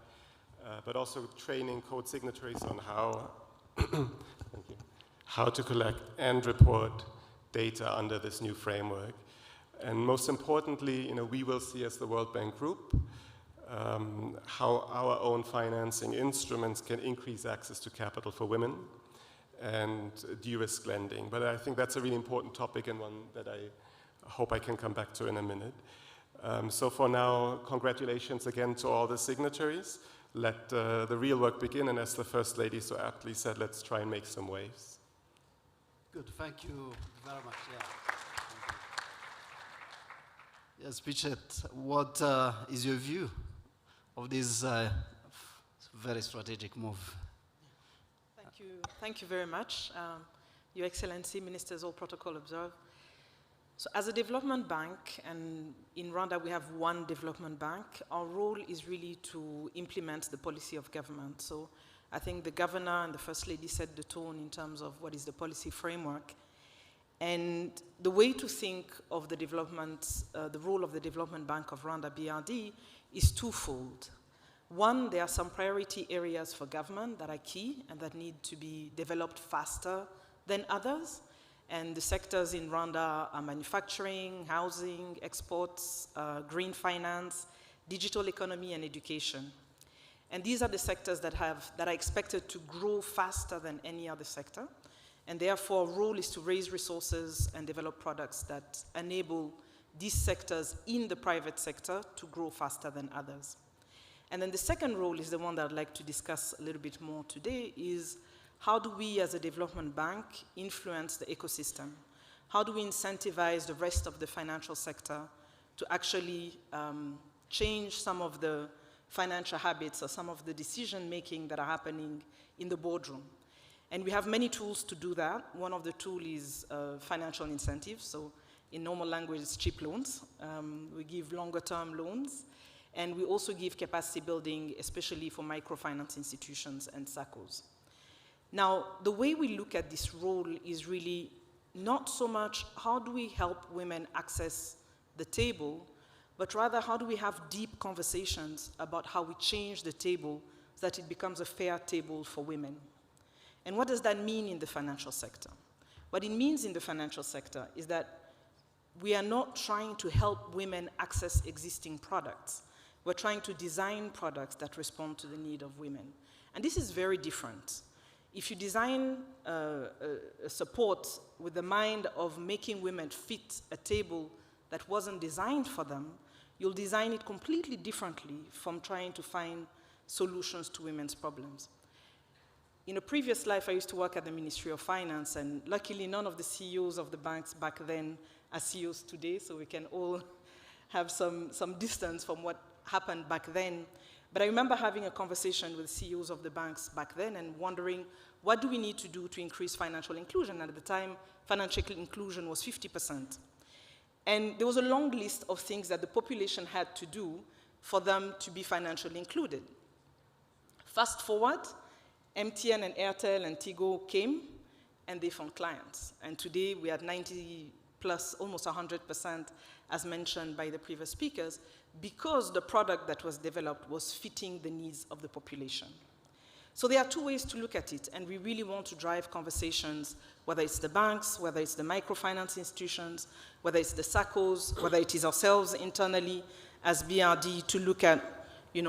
but also training code signatories on how to collect and report data under this new framework. And most importantly, we will see as the World Bank Group how our own financing instruments can increase access to capital for women and de-risk lending. But I think that's a really important topic, and one that I hope I can come back to in a minute. So for now, congratulations again to all the signatories. Let the real work begin, and as the First Lady so aptly said, let's try and make some waves. Good, thank you very much. Yeah. Yes, Pichet, what is your view of this very strategic move. Thank you. Thank you very much, Your Excellency, Ministers, all protocol observed. So as a development bank, and in Rwanda we have one development bank, our role is really to implement the policy of government. So I think the governor and the First Lady set the tone in terms of what is the policy framework. And the way to think of the development, the role of the Development Bank of Rwanda, BRD, is twofold. One, there are some priority areas for government that are key and that need to be developed faster than others. And the sectors in Rwanda are manufacturing, housing, exports, green finance, digital economy, and education. And these are the sectors that are expected to grow faster than any other sector. And therefore, our role is to raise resources and develop products that enable these sectors in the private sector to grow faster than others. And then the second role is the one that I'd like to discuss a little bit more today, is how do we as a development bank influence the ecosystem? How do we incentivize the rest of the financial sector to actually change some of the financial habits or some of the decision-making that are happening in the boardroom? And we have many tools to do that. One of the tools is financial incentives. So in normal language, it's cheap loans. We give longer-term loans. And we also give capacity building, especially for microfinance institutions and SACCOs. Now, the way we look at this role is really not so much how do we help women access the table, but rather how do we have deep conversations about how we change the table so that it becomes a fair table for women. And what does that mean in the financial sector? What it means in the financial sector is that we are not trying to help women access existing products. We're trying to design products that respond to the need of women. And this is very different. If you design a support with the mind of making women fit a table that wasn't designed for them, you'll design it completely differently from trying to find solutions to women's problems. In a previous life, I used to work at the Ministry of Finance, and luckily none of the CEOs of the banks back then are CEOs today, so we can all have some distance from what happened back then. But I remember having a conversation with CEOs of the banks back then and wondering, what do we need to do to increase financial inclusion? And at the time, financial inclusion was 50%. And there was a long list of things that the population had to do for them to be financially included. Fast forward, MTN and Airtel and Tigo came, and they found clients. And today, we are at 90 plus, almost 100%, as mentioned by the previous speakers, because the product that was developed was fitting the needs of the population. So there are two ways to look at it, and we really want to drive conversations, whether it's the banks, whether it's the microfinance institutions, whether it's the SACCOs, whether it is ourselves internally as BRD, to look at,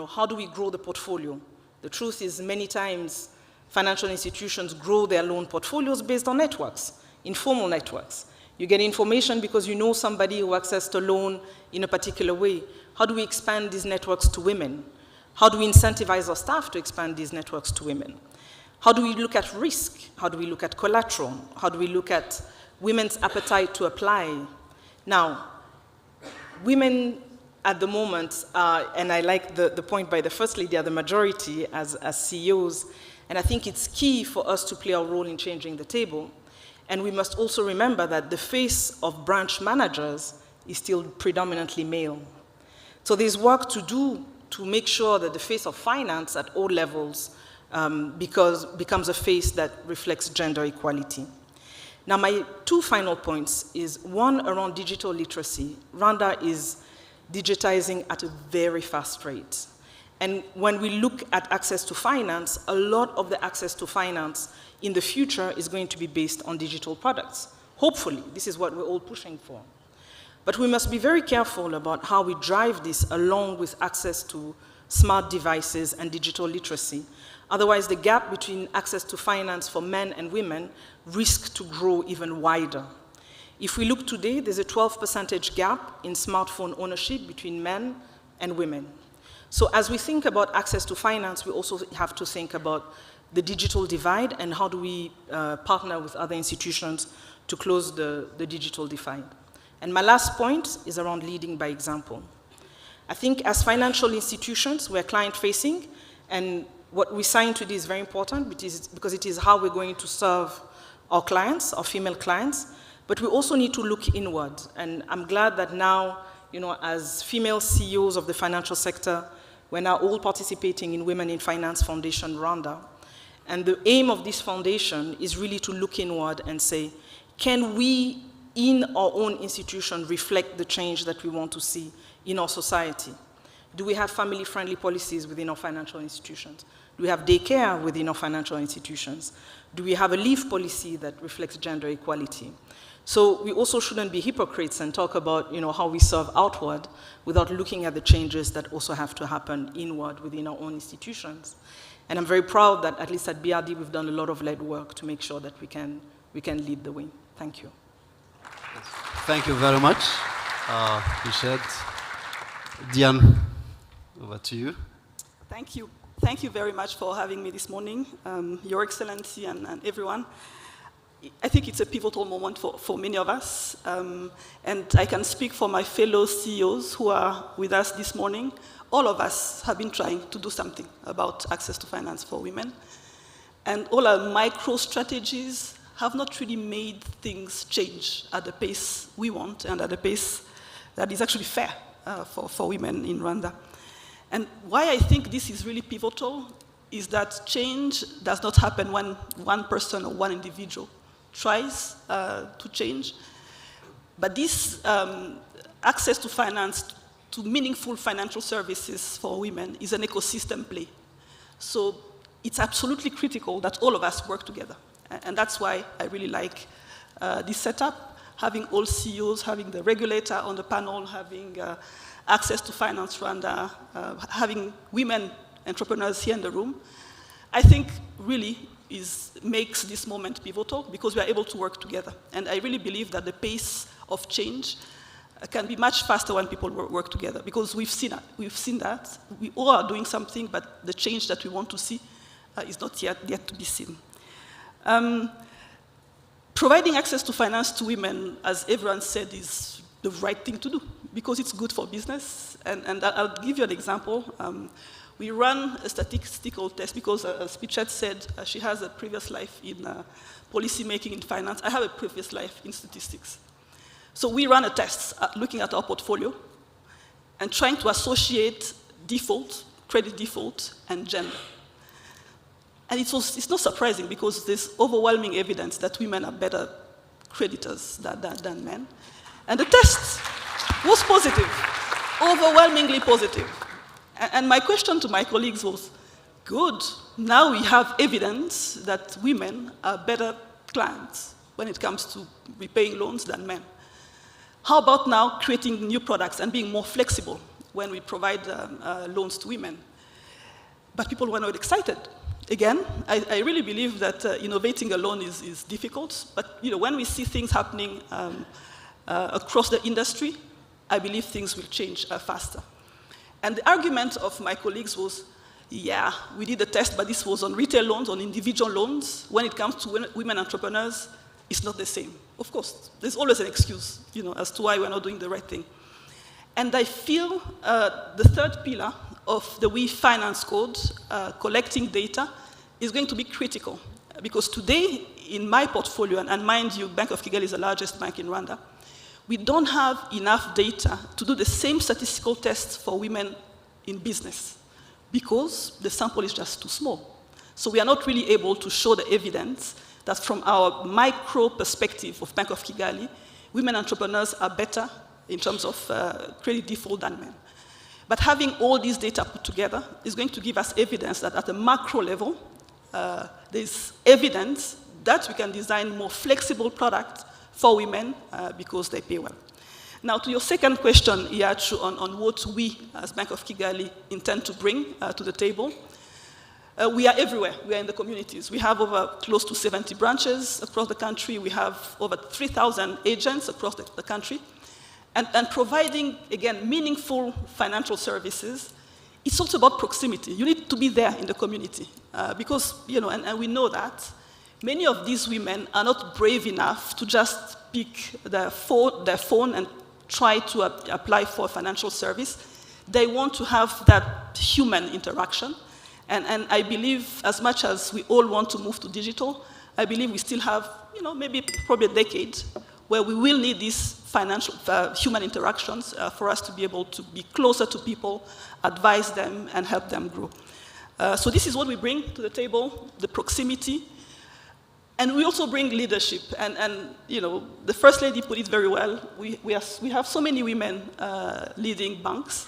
how do we grow the portfolio? The truth is, many times, financial institutions grow their loan portfolios based on networks, informal networks. You get information because you know somebody who accessed a loan in a particular way. How do we expand these networks to women? How do we incentivize our staff to expand these networks to women? How do we look at risk? How do we look at collateral? How do we look at women's appetite to apply? Now, women at the moment, and I like the point by the First Lady, are the majority as CEOs, and I think it's key for us to play our role in changing the table. And we must also remember that the face of branch managers is still predominantly male. So there's work to do to make sure that the face of finance at all levels becomes a face that reflects gender equality. Now, my two final points is, one, around digital literacy. Rwanda is digitizing at a very fast rate. And when we look at access to finance, a lot of the access to finance in the future is going to be based on digital products. Hopefully, this is what we're all pushing for. But we must be very careful about how we drive this along with access to smart devices and digital literacy. Otherwise, the gap between access to finance for men and women risks to grow even wider. If we look today, there's a 12% gap in smartphone ownership between men and women. So as we think about access to finance, we also have to think about the digital divide and how do we partner with other institutions to close the digital divide. And my last point is around leading by example. I think as financial institutions, we're client-facing, and what we sign today is very important because it is how we're going to serve our clients, our female clients, but we also need to look inward. And I'm glad that now, as female CEOs of the financial sector, we're now all participating in Women in Finance Foundation Rwanda. And the aim of this foundation is really to look inward and say, can we, in our own institution, reflect the change that we want to see in our society? Do we have family-friendly policies within our financial institutions? Do we have daycare within our financial institutions? Do we have a leave policy that reflects gender equality? So we also shouldn't be hypocrites and talk about how we serve outward without looking at the changes that also have to happen inward within our own institutions. And I'm very proud that at least at BRD we've done a lot of lead work to make sure that we can lead the way. Thank you. Thank you very much, Richard. Diane, over to you. Thank you. Thank you very much for having me this morning, Your Excellency and everyone. I think it's a pivotal moment for many of us, and I can speak for my fellow CEOs who are with us this morning. All of us have been trying to do something about access to finance for women, and all our micro strategies have not really made things change at the pace we want and at the pace that is actually fair for women in Rwanda. And why I think this is really pivotal is that change does not happen when one person or one individual tries to change. But this access to finance, to meaningful financial services for women is an ecosystem play. So it's absolutely critical that all of us work together. And that's why I really like this setup, having all CEOs, having the regulator on the panel, having access to finance Rwanda, having women entrepreneurs here in the room. I think really makes this moment pivotal because we are able to work together. And I really believe that the pace of change can be much faster when people work together because we've seen that. We all are doing something, but the change that we want to see is not yet to be seen. Providing access to finance to women, as everyone said, is the right thing to do because it's good for business. And I'll give you an example. We ran a statistical test because, as Pichet said, she has a previous life in policy making in finance. I have a previous life in statistics. So we ran a test looking at our portfolio and trying to associate default, credit default, and gender. And it's not surprising because there's overwhelming evidence that women are better creditors than men. And the test was positive, overwhelmingly positive. And my question to my colleagues was, good, now we have evidence that women are better clients when it comes to repaying loans than men. How about now creating new products and being more flexible when we provide loans to women? But people were not excited. Again, I really believe that innovating alone is difficult, but when we see things happening across the industry, I believe things will change faster. And the argument of my colleagues was, yeah, we did a test, but this was on retail loans, on individual loans. When it comes to women entrepreneurs, it's not the same. Of course, there's always an excuse, as to why we're not doing the right thing. And I feel the third pillar of the We Finance Code, collecting data, is going to be critical. Because today, in my portfolio, and mind you, Bank of Kigali is the largest bank in Rwanda, we don't have enough data to do the same statistical tests for women in business because the sample is just too small. So we are not really able to show the evidence that from our micro perspective of Bank of Kigali, women entrepreneurs are better in terms of credit default than men. But having all these data put together is going to give us evidence that at the macro level, there's evidence that we can design more flexible products for women because they pay well. Now, to your second question, Iachu, on what we, as Bank of Kigali, intend to bring to the table, we are everywhere. We are in the communities. We have over close to 70 branches across the country. We have over 3,000 agents across the country. And providing, again, meaningful financial services, it's also about proximity. You need to be there in the community because, and we know that many of these women are not brave enough to just pick their phone and try to apply for a financial service. They want to have that human interaction. And I believe, as much as we all want to move to digital, I believe we still have, maybe probably a decade where we will need these financial, human interactions for us to be able to be closer to people, advise them, and help them grow. So this is what we bring to the table, the proximity. And we also bring leadership. And the First Lady put it very well. We have so many women leading banks,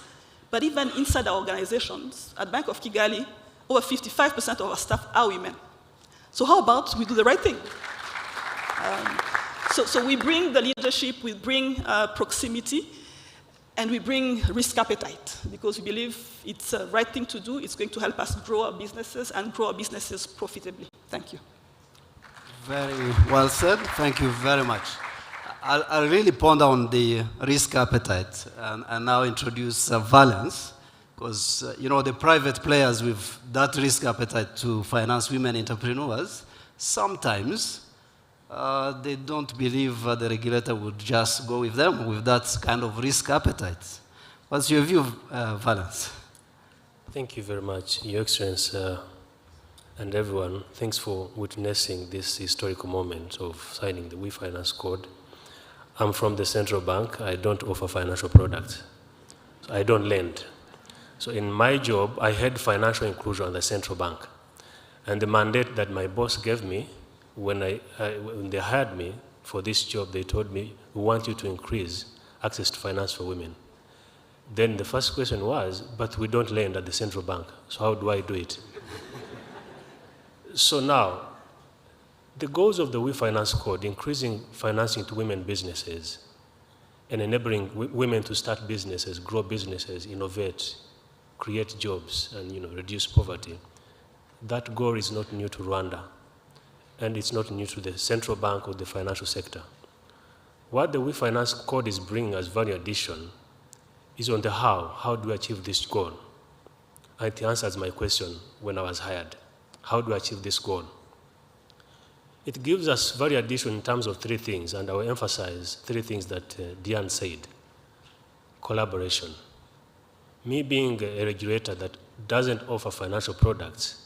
but even inside our organizations, at Bank of Kigali, over 55% of our staff are women. So how about we do the right thing? So we bring the leadership, we bring proximity, and we bring risk appetite, because we believe it's the right thing to do. It's going to help us grow our businesses and grow our businesses profitably. Thank you. Very well said. Thank you very much. I'll really ponder on the risk appetite and now introduce Valence, because the private players with that risk appetite to finance women entrepreneurs, sometimes they don't believe the regulator would just go with them with that kind of risk appetite. What's your view, Valence? Thank you very much, Your Excellency, and everyone. Thanks for witnessing this historical moment of signing the We Finance Code. I'm from the central bank. I don't offer financial products. So I don't lend. So in my job, I had financial inclusion at the central bank. And the mandate that my boss gave me, when they hired me for this job, they told me, we want you to increase access to finance for women. Then the first question was, but we don't lend at the central bank, so how do I do it? So now, the goals of the We Finance Code, increasing financing to women businesses and enabling women to start businesses, grow businesses, innovate, create jobs, and reduce poverty, that goal is not new to Rwanda, and it's not new to the central bank or the financial sector. What the We Finance Code is bringing as value addition is on the how. How do we achieve this goal? And it answers my question when I was hired. How do we achieve this goal? It gives us value addition in terms of three things, and I will emphasize three things that Diane said. Collaboration. Me being a regulator that doesn't offer financial products,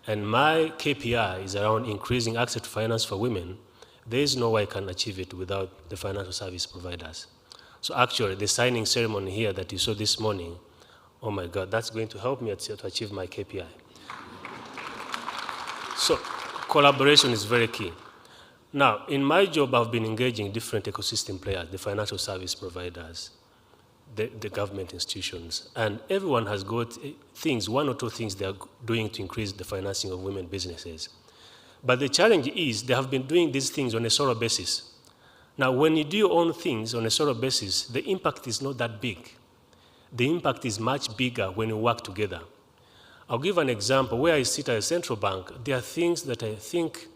and my KPI is around increasing access to finance for women, there is no way I can achieve it without the financial service providers. So actually, the signing ceremony here that you saw this morning, oh my God, that's going to help me to achieve my KPI. So collaboration is very key. Now, in my job, I've been engaging different ecosystem players, the financial service providers, the government institutions, and everyone has got things, one or two things they are doing to increase the financing of women businesses. But the challenge is they have been doing these things on a solo basis. Now, when you do your own things on a solo basis, the impact is not that big. The impact is much bigger when you work together. I'll give an example. Where I sit at a central bank, there are things that I think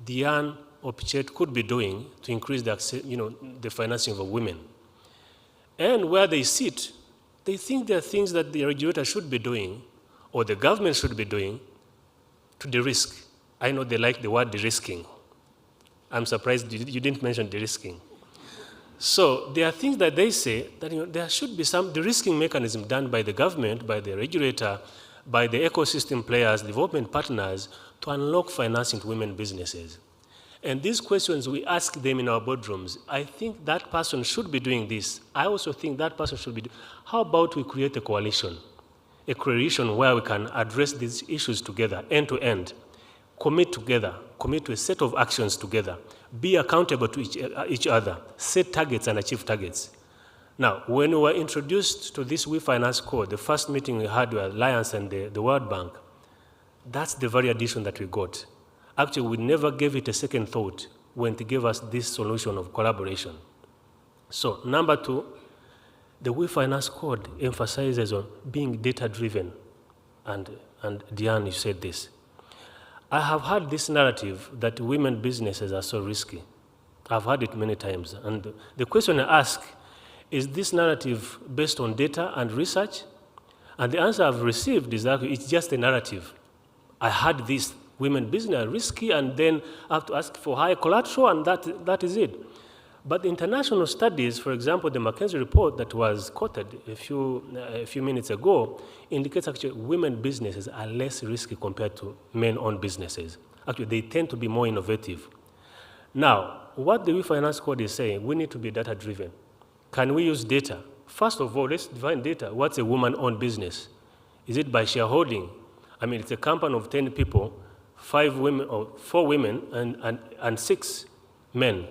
Diane or Pichet could be doing to increase the financing of women. And where they sit, they think there are things that the regulator should be doing or the government should be doing to de-risk. I know they like the word de-risking. I'm surprised you didn't mention de-risking. So there are things that they say that there should be some de-risking mechanism done by the government, by the regulator, by the ecosystem players, development partners, to unlock financing to women businesses. And these questions, we ask them in our boardrooms. I think that person should be doing this. I also think that person should be doing. How about we create a coalition where we can address these issues together, end to end, commit together, commit to a set of actions together, be accountable to each other, set targets and achieve targets. Now, when we were introduced to this We Finance Code, the first meeting we had with Alliance and the World Bank, that's the very addition that we got. Actually, we never gave it a second thought when it gave us this solution of collaboration. So, number two, the We Finance Code emphasizes on being data-driven, and Diane, you said this. I have heard this narrative that women businesses are so risky. I've heard it many times, and the question I ask, is this narrative based on data and research? And the answer I've received is that it's just a narrative. I heard this, women business are risky, and then I have to ask for high collateral, and that is it. But international studies, for example, the McKinsey report that was quoted a few minutes ago, indicates actually women businesses are less risky compared to men-owned businesses. Actually, they tend to be more innovative. Now, what the WeFinance Code is saying, we need to be data-driven. Can we use data? First of all, let's define data. What's a woman-owned business? Is it by shareholding? I mean, it's a company of 10 people, 5 women, or 4 women, and 6 men.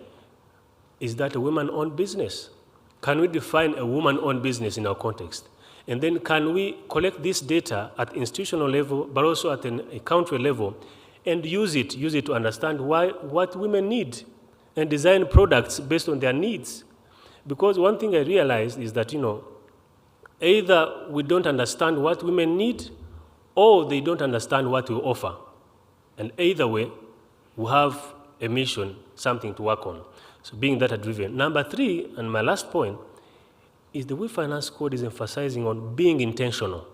Is that a woman-owned business? Can we define a woman-owned business in our context? And then can we collect this data at institutional level, but also at a country level, and use it to understand what women need and design products based on their needs? Because one thing I realized is that, either we don't understand what women need, or they don't understand what we offer. And either way, we have a mission, something to work on. So being data-driven. Number 3, and my last point, is the WeFinance Code is emphasizing on being intentional.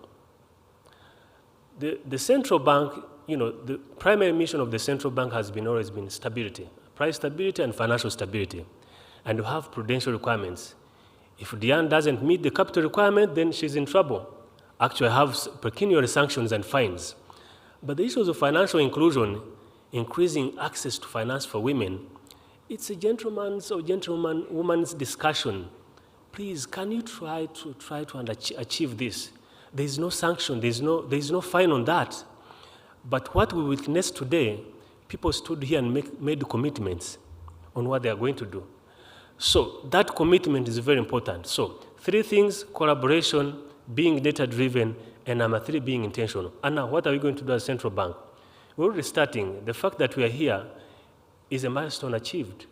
The central bank, the primary mission of the central bank has always been stability, price stability and financial stability. And you have prudential requirements. If Diane doesn't meet the capital requirement, then she's in trouble. Actually, I have pecuniary sanctions and fines. But the issues of financial inclusion, increasing access to finance for women, it's a woman's discussion. Please, can you try to achieve this? There is no sanction, there is no fine on that. But what we witnessed today, people stood here and made commitments on what they are going to do. So that commitment is very important. So 3 things: collaboration, being data-driven, and number 3, being intentional. And now, what are we going to do as central bank? We're already starting. The fact that we are here is a milestone achieved.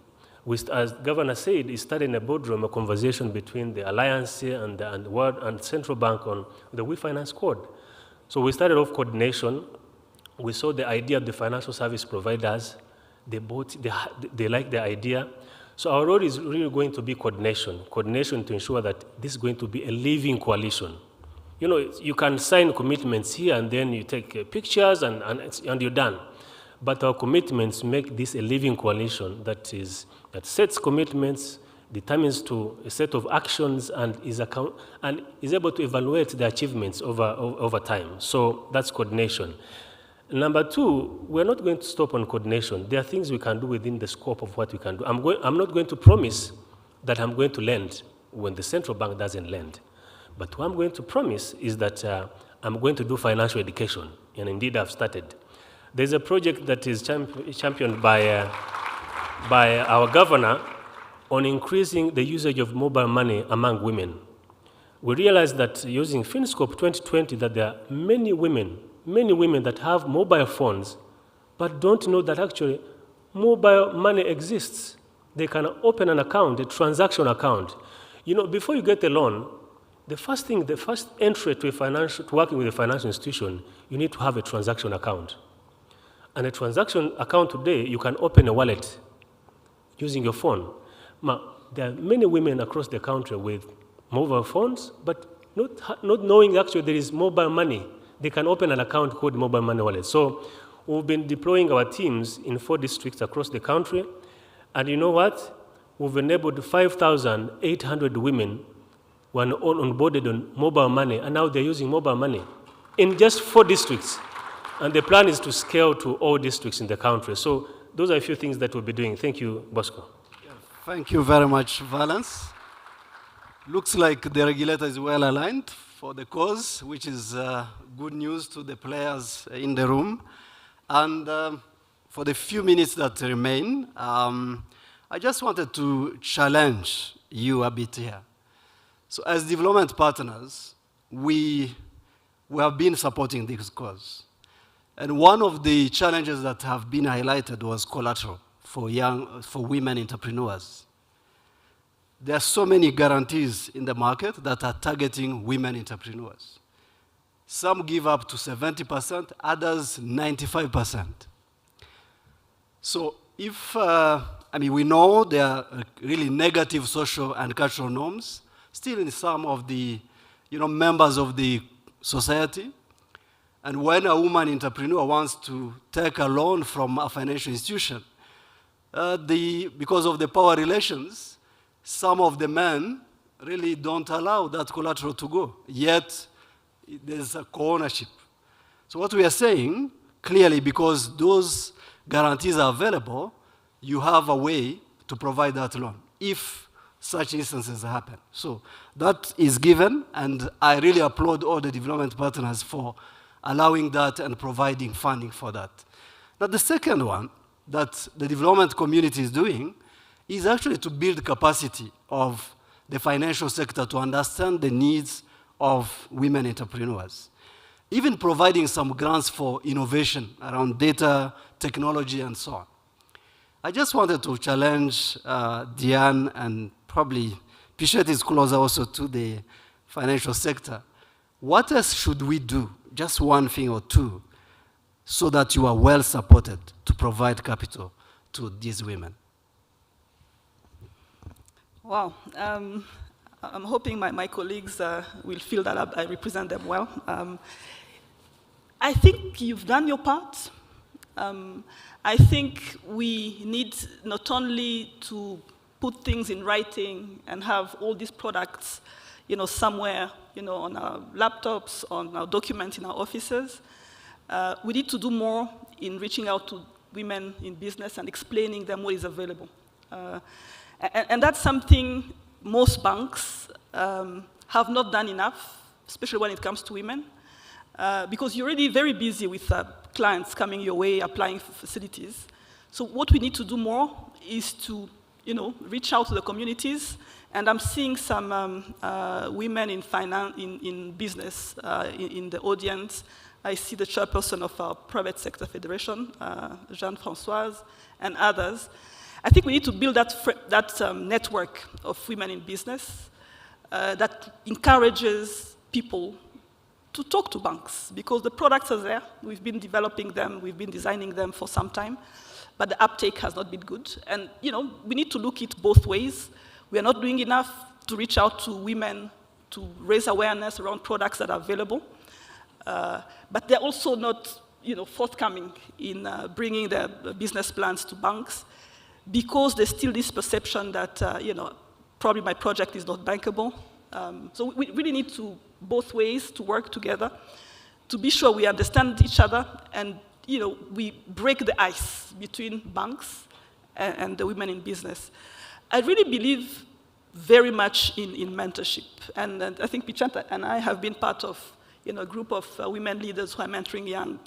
As Governor said, he started in a boardroom a conversation between the Alliance and World and Central Bank on the WeFinance Code. So we started off coordination. We saw the idea of the financial service providers. They liked the idea. So our role is really going to be coordination to ensure that this is going to be a living coalition. You can sign commitments here and then you take pictures and you're done. But our commitments make this a living coalition that sets commitments, determines a set of actions, and is able to evaluate the achievements over time. So that's coordination. Number 2, we're not going to stop on coordination. There are things we can do within the scope of what we can do. I'm not going to promise that I'm going to lend when the central bank doesn't lend. But what I'm going to promise is that I'm going to do financial education, and indeed I've started. There's a project that is championed by our governor on increasing the usage of mobile money among women. We realized that using FinScope 2020 that there are many women that have mobile phones but don't know that actually mobile money exists. They can open an account, a transaction account. Before you get a loan, the first entry to working with a financial institution, you need to have a transaction account. And a transaction account today, you can open a wallet using your phone. There are many women across the country with mobile phones, but not knowing actually there is mobile money. They can open an account called mobile money wallet. So we've been deploying our teams in 4 districts across the country. And you know what? We've enabled 5,800 women who are onboarded on mobile money, and now they're using mobile money in just 4 districts. And the plan is to scale to all districts in the country. So those are a few things that we'll be doing. Thank you, Bosco. Thank you very much, Valence. Looks like the regulator is well aligned for the cause, which is good news to the players in the room. And for the few minutes that remain, I just wanted to challenge you a bit here. So as development partners, we have been supporting this cause. And one of the challenges that have been highlighted was collateral for women entrepreneurs. There are so many guarantees in the market that are targeting women entrepreneurs. Some give up to 70%, others 95%. So we know there are really negative social and cultural norms still in some of the members of the society. And when a woman entrepreneur wants to take a loan from a financial institution, because of the power relations, some of the men really don't allow that collateral to go, yet there's a co-ownership. So what we are saying, clearly, because those guarantees are available, you have a way to provide that loan, if such instances happen. So that is given, and I really applaud all the development partners for allowing that and providing funding for that. Now, the second one that the development community is doing is actually to build capacity of the financial sector to understand the needs of women entrepreneurs. Even providing some grants for innovation around data, technology, and so on. I just wanted to challenge Diane, and probably Pichette is closer also to the financial sector. What else should we do, just one thing or two, so that you are well supported to provide capital to these women? Wow. I'm hoping my colleagues will feel that I represent them well. I think you've done your part. I think we need not only to put things in writing and have all these products, somewhere, on our laptops, on our documents in our offices. We need to do more in reaching out to women in business and explaining them what is available. And that's something most banks have not done enough, especially when it comes to women, because you're already very busy with clients coming your way, applying for facilities. So what we need to do more is to, reach out to the communities. And I'm seeing some women in finance, in business, in the audience. I see the chairperson of our private sector federation, Jeanne-Françoise, and others. I think we need to build that network of women in business that encourages people to talk to banks, because the products are there. We've been developing them, we've been designing them for some time, but the uptake has not been good. And we need to look at both ways. We are not doing enough to reach out to women to raise awareness around products that are available, but they're also not forthcoming in bringing their business plans to banks, because there's still this perception that probably my project is not bankable. So we really need to, both ways, to work together to be sure we understand each other, and we break the ice between banks and the women in business. I really believe very much in mentorship, and I think Pichette and I have been part of a group of women leaders who are mentoring young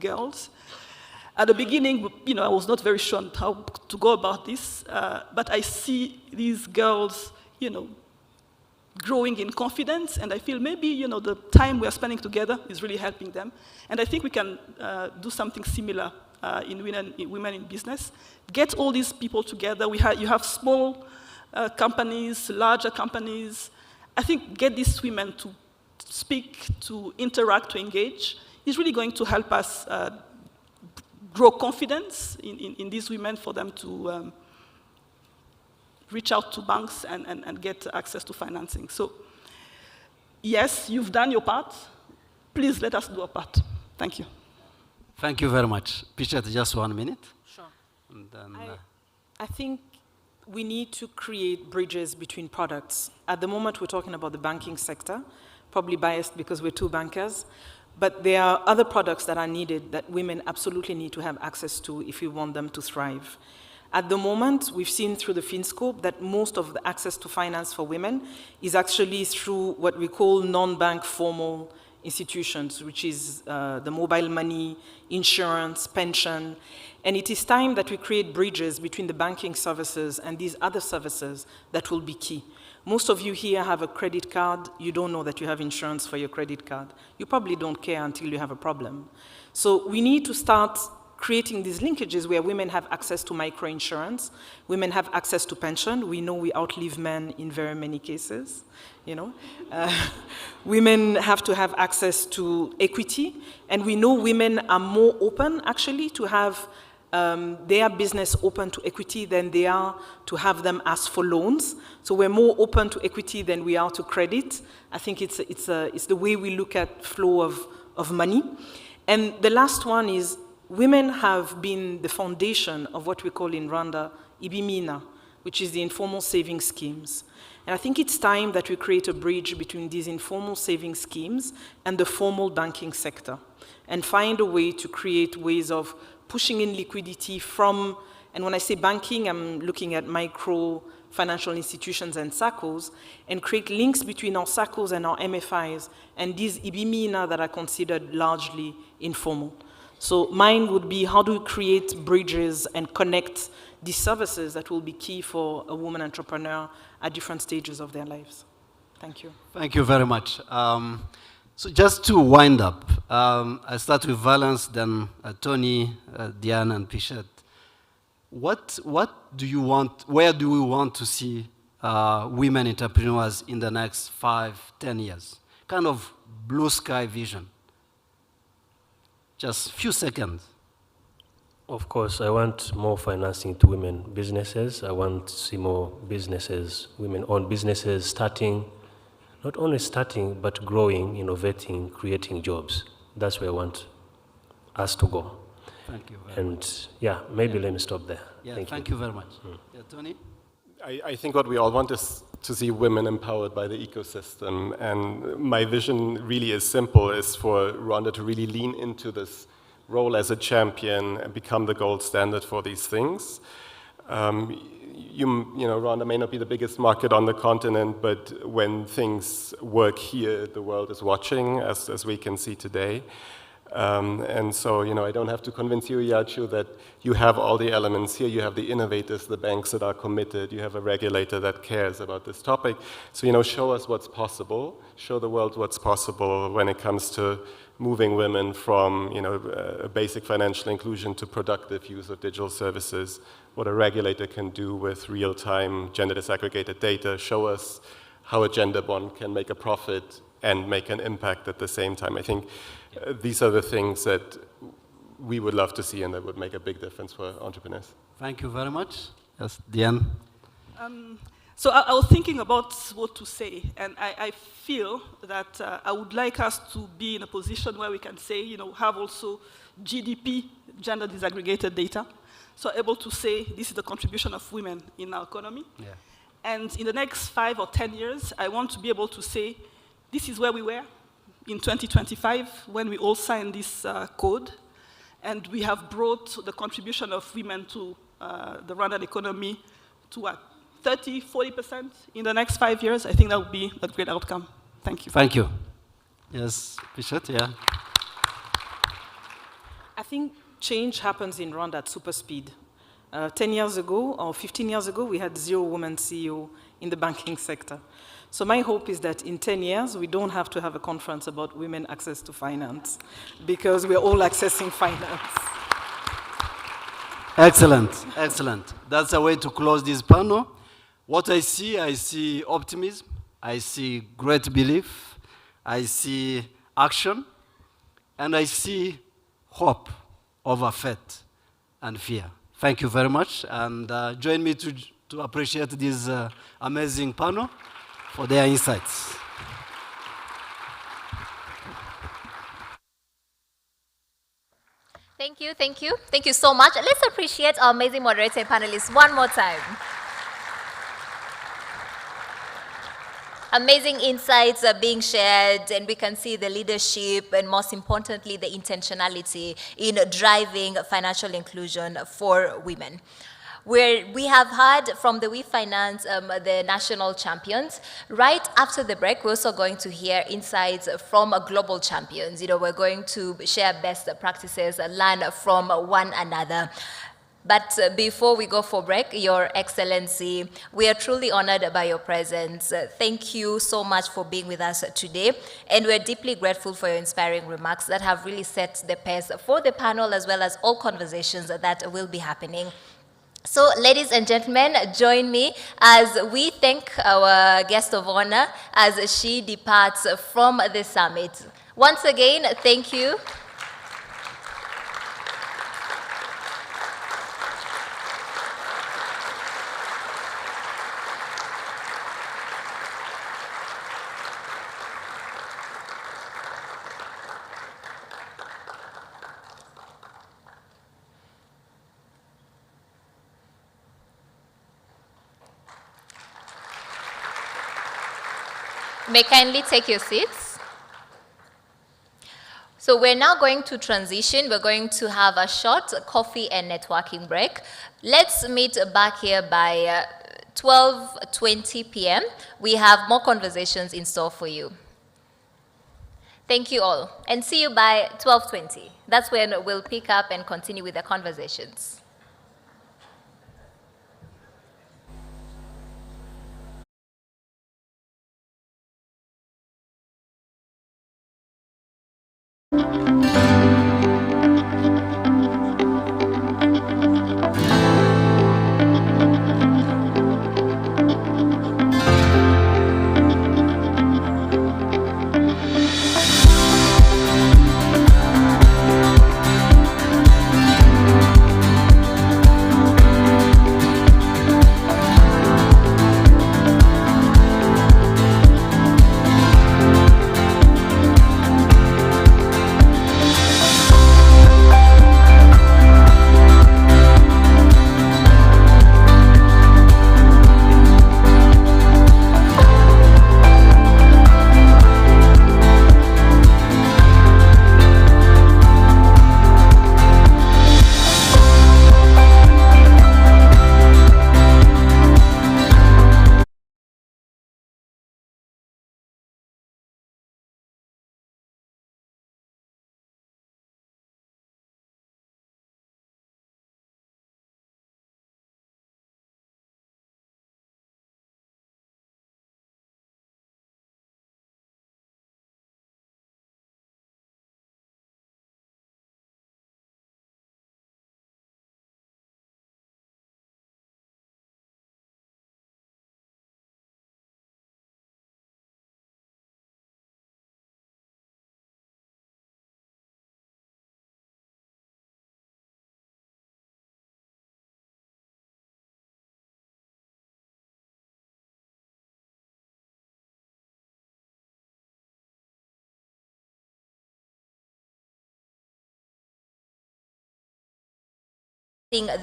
girls. At the beginning, I was not very sure on how to go about this, but I see these girls, growing in confidence, and I feel maybe, the time we're spending together is really helping them. And I think we can do something similar in women in business. Get all these people together. You have small companies, larger companies. I think get these women to speak, to interact, to engage is really going to help us grow confidence in these women, for them to reach out to banks and get access to financing. So, yes, you've done your part. Please let us do our part. Thank you. Thank you very much. Pichette, just 1 minute. Sure. And then, I think we need to create bridges between products. At the moment, we're talking about the banking sector, probably biased because we're two bankers, but there are other products that are needed that women absolutely need to have access to if we want them to thrive. At the moment, we've seen through the FinScope that most of the access to finance for women is actually through what we call non-bank formal institutions, which is the mobile money, insurance, pension. And it is time that we create bridges between the banking services and these other services that will be key. Most of you here have a credit card. You don't know that you have insurance for your credit card. You probably don't care until you have a problem. So we need to start creating these linkages where women have access to microinsurance, women have access to pension. We know we outlive men in very many cases, Women have to have access to equity, and we know women are more open, actually, to have their business open to equity than they are to have them ask for loans. So we're more open to equity than we are to credit. I think it's the way we look at flow of money. And the last one is women have been the foundation of what we call in Rwanda, ibimina, which is the informal savings schemes. And I think it's time that we create a bridge between these informal savings schemes and the formal banking sector, and find a way to create ways of pushing in liquidity from, and when I say banking, I'm looking at micro financial institutions and SACCOs, and create links between our SACCOs and our MFIs, and these IBIMINA that are considered largely informal. So mine would be, how do we create bridges and connect these services that will be key for a woman entrepreneur at different stages of their lives? Thank you. Thank you very much. So just to wind up, I start with Valence, then Tony, Diane, and Pichette. What do you want, where do we want to see women entrepreneurs in the next 5, 10 years? Kind of blue sky vision. Just a few seconds. Of course, I want more financing to women businesses. I want to see more businesses, women-owned businesses starting, not only starting, but growing, innovating, creating jobs. That's where I want us to go. Thank you. And yeah, maybe let me stop there. Yeah, thank you very much. Yeah, Tony? I think what we all want is to see women empowered by the ecosystem. And my vision really is simple, is for Rwanda to really lean into this role as a champion and become the gold standard for these things. You know, Rwanda may not be the biggest market on the continent, but when things work here, the world is watching, as we can see today. And so, you know, I don't have to convince you, Yachu, that you have all the elements here. You have the innovators, the banks that are committed. You have a regulator that cares about this topic. So, you know, show us what's possible. Show the world what's possible when it comes to moving women from, you know, basic financial inclusion to productive use of digital services, what a regulator can do with real-time gender disaggregated data. Show us how a gender bond can make a profit and make an impact at the same time. I think these are the things that we would love to see and that would make a big difference for entrepreneurs. Thank you very much. Yes, Diane. So I was thinking about what to say, and I feel that I would like us to be in a position where we can say, you know, have also GDP, gender disaggregated data, so able to say this is the contribution of women in our economy. Yeah. And in the next 5 or 10 years, I want to be able to say this is where we were in 2025 when we all signed this code, and we have brought the contribution of women to the Rwandan economy to what? 30, 40% in the next 5 years. I think that would be a great outcome. Thank you. Thank you. Yes, Pichette, yeah. I think change happens in Rwanda at super speed. 10 years ago or 15 years ago, we had 0 women CEO in the banking sector. So my hope is that in 10 years, we don't have to have a conference about women access to finance, because we're all accessing finance. Excellent, excellent. That's a way to close this panel. What I see optimism, I see great belief, I see action, and I see hope over faith and fear. Thank you very much, and join me to appreciate this amazing panel for their insights. Thank you, thank you. Thank you so much. Let's appreciate our amazing moderator and panelists one more time. Amazing insights are being shared, and we can see the leadership and, most importantly, the intentionality in driving financial inclusion for women. We have heard from the We Finance, the national champions. Right after the break, we're also going to hear insights from global champions. You know, we're going to share best practices, learn from one another. But before we go for break, Your Excellency, we are truly honored by your presence. Thank you so much for being with us today. And we're deeply grateful for your inspiring remarks that have really set the pace for the panel, as well as all conversations that will be happening. So, ladies and gentlemen, join me as we thank our guest of honor as she departs from the summit. Once again, thank you. may kindly take your seats. So we're now going to transition. We're going to have a short coffee and networking break. Let's meet back here by 12:20 p.m. We have more conversations in store for you. Thank you all, and see you by 12:20. That's when we'll pick up and continue with the conversations.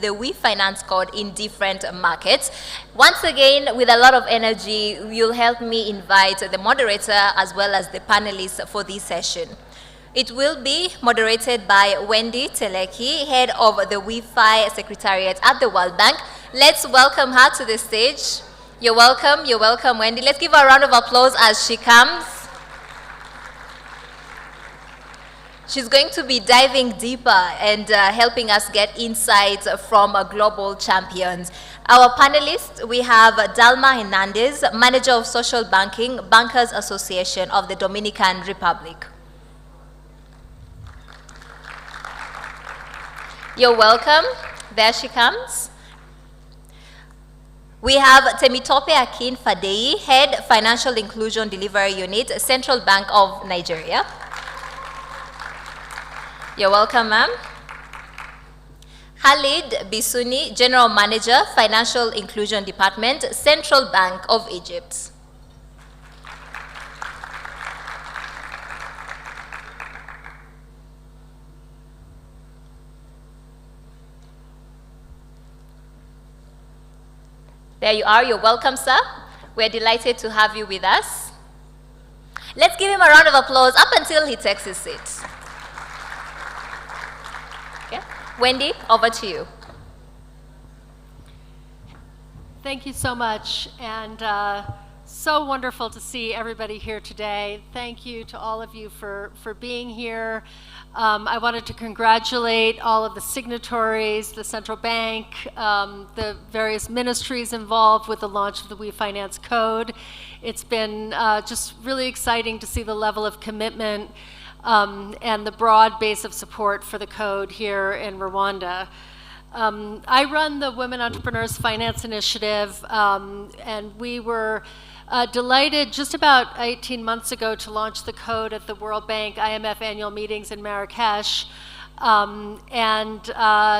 The We Finance Code in different markets. Once again, with a lot of energy, you'll help me invite the moderator as well as the panelists for this session. It will be moderated by Wendy Teleki, head of the WeFi Secretariat at the World Bank. Let's welcome her to the stage. You're welcome, Wendy. Let's give her a round of applause as she comes. She's going to be diving deeper and helping us get insights from global champions. Our panelists, we have Dalma Hernandez, Manager of Social Banking, Bankers Association of the Dominican Republic. You're welcome. There she comes. We have Temitope Akin Fadei, Head Financial Inclusion Delivery Unit, Central Bank of Nigeria. You're welcome, ma'am. Khalid Bisuni, General Manager, Financial Inclusion Department, Central Bank of Egypt. There you are. You're welcome, sir. We're delighted to have you with us. Let's give him a round of applause up until he takes his seat. Wendy, over to you. Thank you so much, and so wonderful to see everybody here today. Thank you to all of you for being here. I wanted to congratulate all of the signatories, the central bank, the various ministries involved with the launch of the We Finance Code. It's been just really exciting to see the level of commitment and the broad base of support for the code here in Rwanda. I run the Women Entrepreneurs Finance Initiative, and we were delighted just about 18 months ago to launch the code at the World Bank IMF annual meetings in Marrakesh.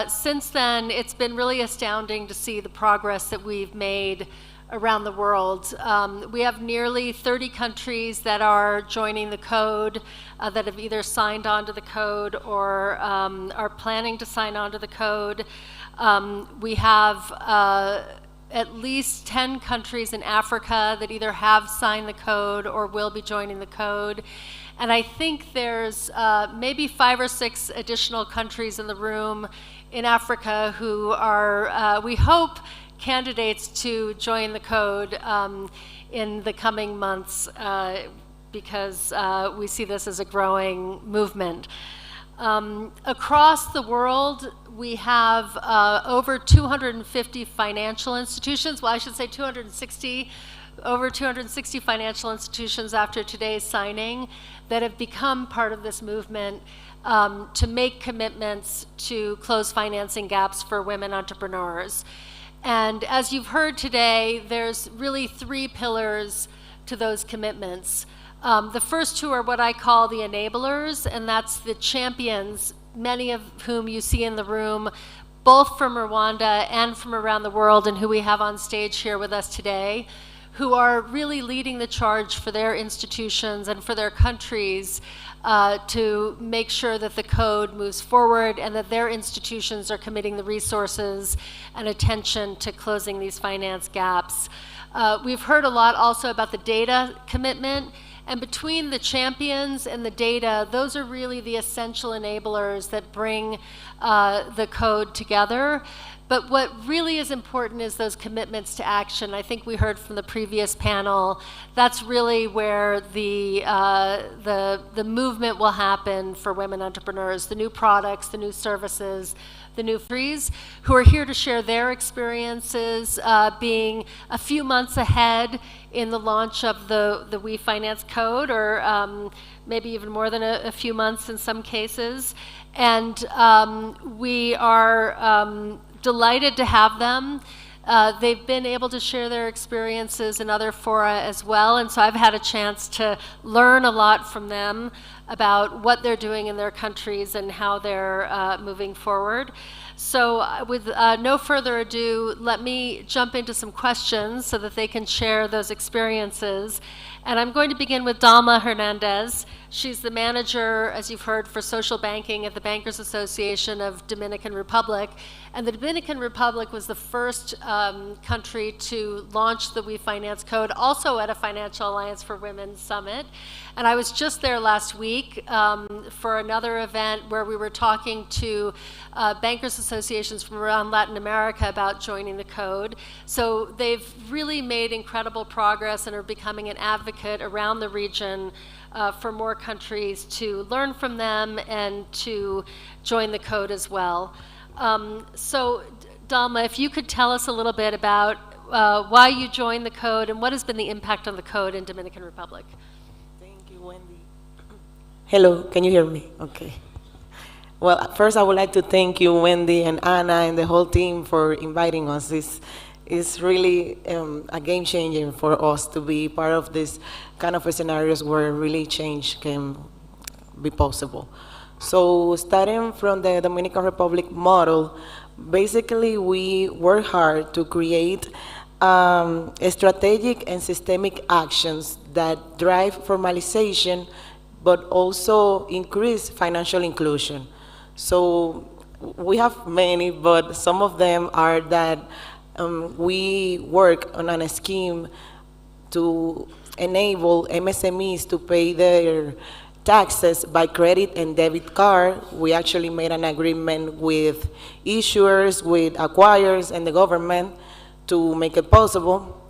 Since then, it's been really astounding to see the progress that we've made around the world. We have nearly 30 countries that are joining the code, that have either signed on to the code or are planning to sign on to the code. We have at least 10 countries in Africa that either have signed the code or will be joining the code. And I think there's maybe 5 or 6 additional countries in the room in Africa who are, we hope, candidates to join the code in the coming months because we see this as a growing movement. Across the world, we have over 250 financial institutions, well, I should say 260, over 260 financial institutions after today's signing that have become part of this movement to make commitments to close financing gaps for women entrepreneurs. And as you've heard today, there's really 3 pillars to those commitments. The first 2 are what I call the enablers, and that's the champions, many of whom you see in the room, both from Rwanda and from around the world, and who we have on stage here with us today, who are really leading the charge for their institutions and for their countries to make sure that the code moves forward and that their institutions are committing the resources and attention to closing these finance gaps. We've heard a lot also about the data commitment, and between the champions and the data, those are really the essential enablers that bring the code together. But what really is important is those commitments to action. I think we heard from the previous panel, that's really where the movement will happen for women entrepreneurs, the new products, the new services, the new frees, who are here to share their experiences, being a few months ahead in the launch of the We Finance Code, or maybe even more than a few months in some cases. And we are delighted to have them. They've been able to share their experiences in other fora as well, and so I've had a chance to learn a lot from them about what they're doing in their countries and how they're moving forward. So with no further ado, let me jump into some questions so that they can share those experiences. And I'm going to begin with Dalma Hernandez. She's the manager, as you've heard, for social banking at the Bankers Association of Dominican Republic. And the Dominican Republic was the first country to launch the We Finance Code, also at a Financial Alliance for Women Summit. And I was just there last week for another event where we were talking to bankers associations from around Latin America about joining the code. So they've really made incredible progress and are becoming an advocate around the region for more countries to learn from them and to join the code as well. So Dalma, if you could tell us a little bit about why you joined the code and what has been the impact on the code in Dominican Republic. Thank you, Wendy. Hello, can you hear me? Okay. Well, first I would like to thank you, Wendy and Anna and the whole team for inviting us. It's really a game changer for us to be part of this kind of scenarios where really change can be possible. So starting from the Dominican Republic model, basically we work hard to create strategic and systemic actions that drive formalization but also increase financial inclusion. So we have many, but some of them are that we work on a scheme to enable MSMEs to pay their taxes by credit and debit card. We actually made an agreement with issuers, with acquirers, and the government to make it possible.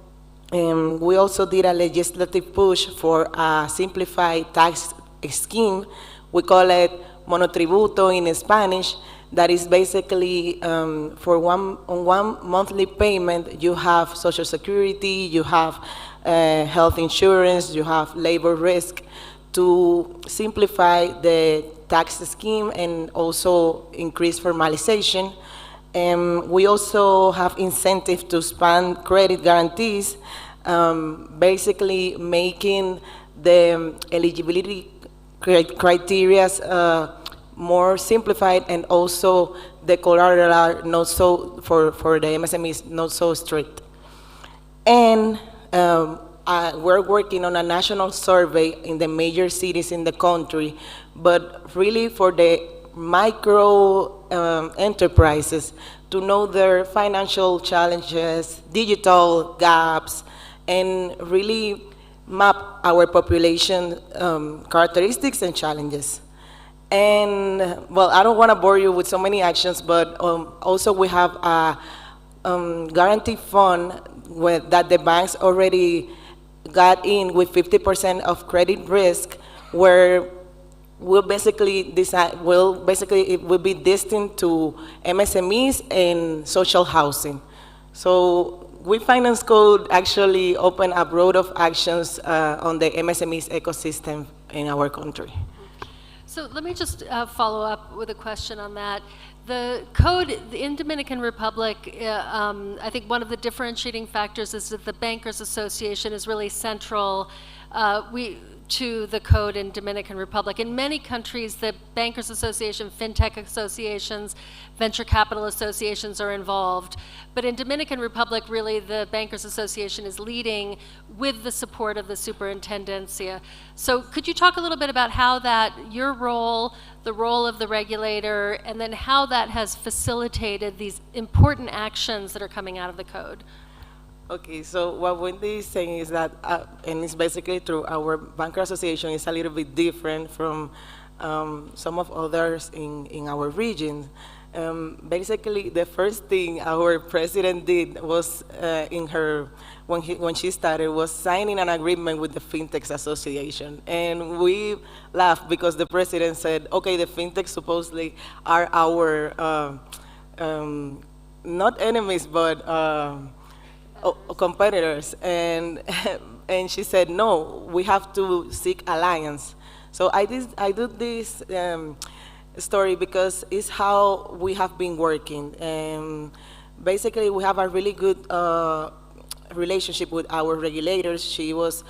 We also did a legislative push for a simplified tax scheme. We call it monotributo in Spanish. That is basically for one monthly payment, you have Social Security, you have health insurance, you have labor risk, to simplify the tax scheme and also increase formalization. We also have incentive to expand credit guarantees, basically making the eligibility criteria more simplified, and also the collateral are not so, for the MSMEs, not so strict. And we're working on a national survey in the major cities in the country, but really for the micro enterprises to know their financial challenges, digital gaps, and really map our population characteristics and challenges. And, well, I don't want to bore you with so many actions, but also we have a guarantee fund that the banks already got in with 50% of credit risk, where we'll basically decide, it will be destined to MSMEs and social housing. So We Finance Code actually opened a broad of actions on the MSMEs ecosystem in our country. So let me just follow up with a question on that. The code in Dominican Republic, I think one of the differentiating factors is that the Bankers Association is really central to the code in Dominican Republic. In many countries, the Bankers Association, fintech associations, venture capital associations are involved. But in Dominican Republic, really, the Bankers Association is leading with the support of the superintendencia. So could you talk a little bit about how that, your role, the role of the regulator, and then how that has facilitated these important actions that are coming out of the code? Okay, so what Wendy is saying is that, and it's basically true, our Banker Association is a little bit different from some of others in our region. Basically, the first thing our president did was, when she started, was signing an agreement with the Fintechs Association. And we laughed because the president said, okay, the Fintechs supposedly are our, not enemies, but competitors, and she said, no, we have to seek alliance. So I do this story because it's how we have been working. Basically, we have a really good relationship with our regulators. She was,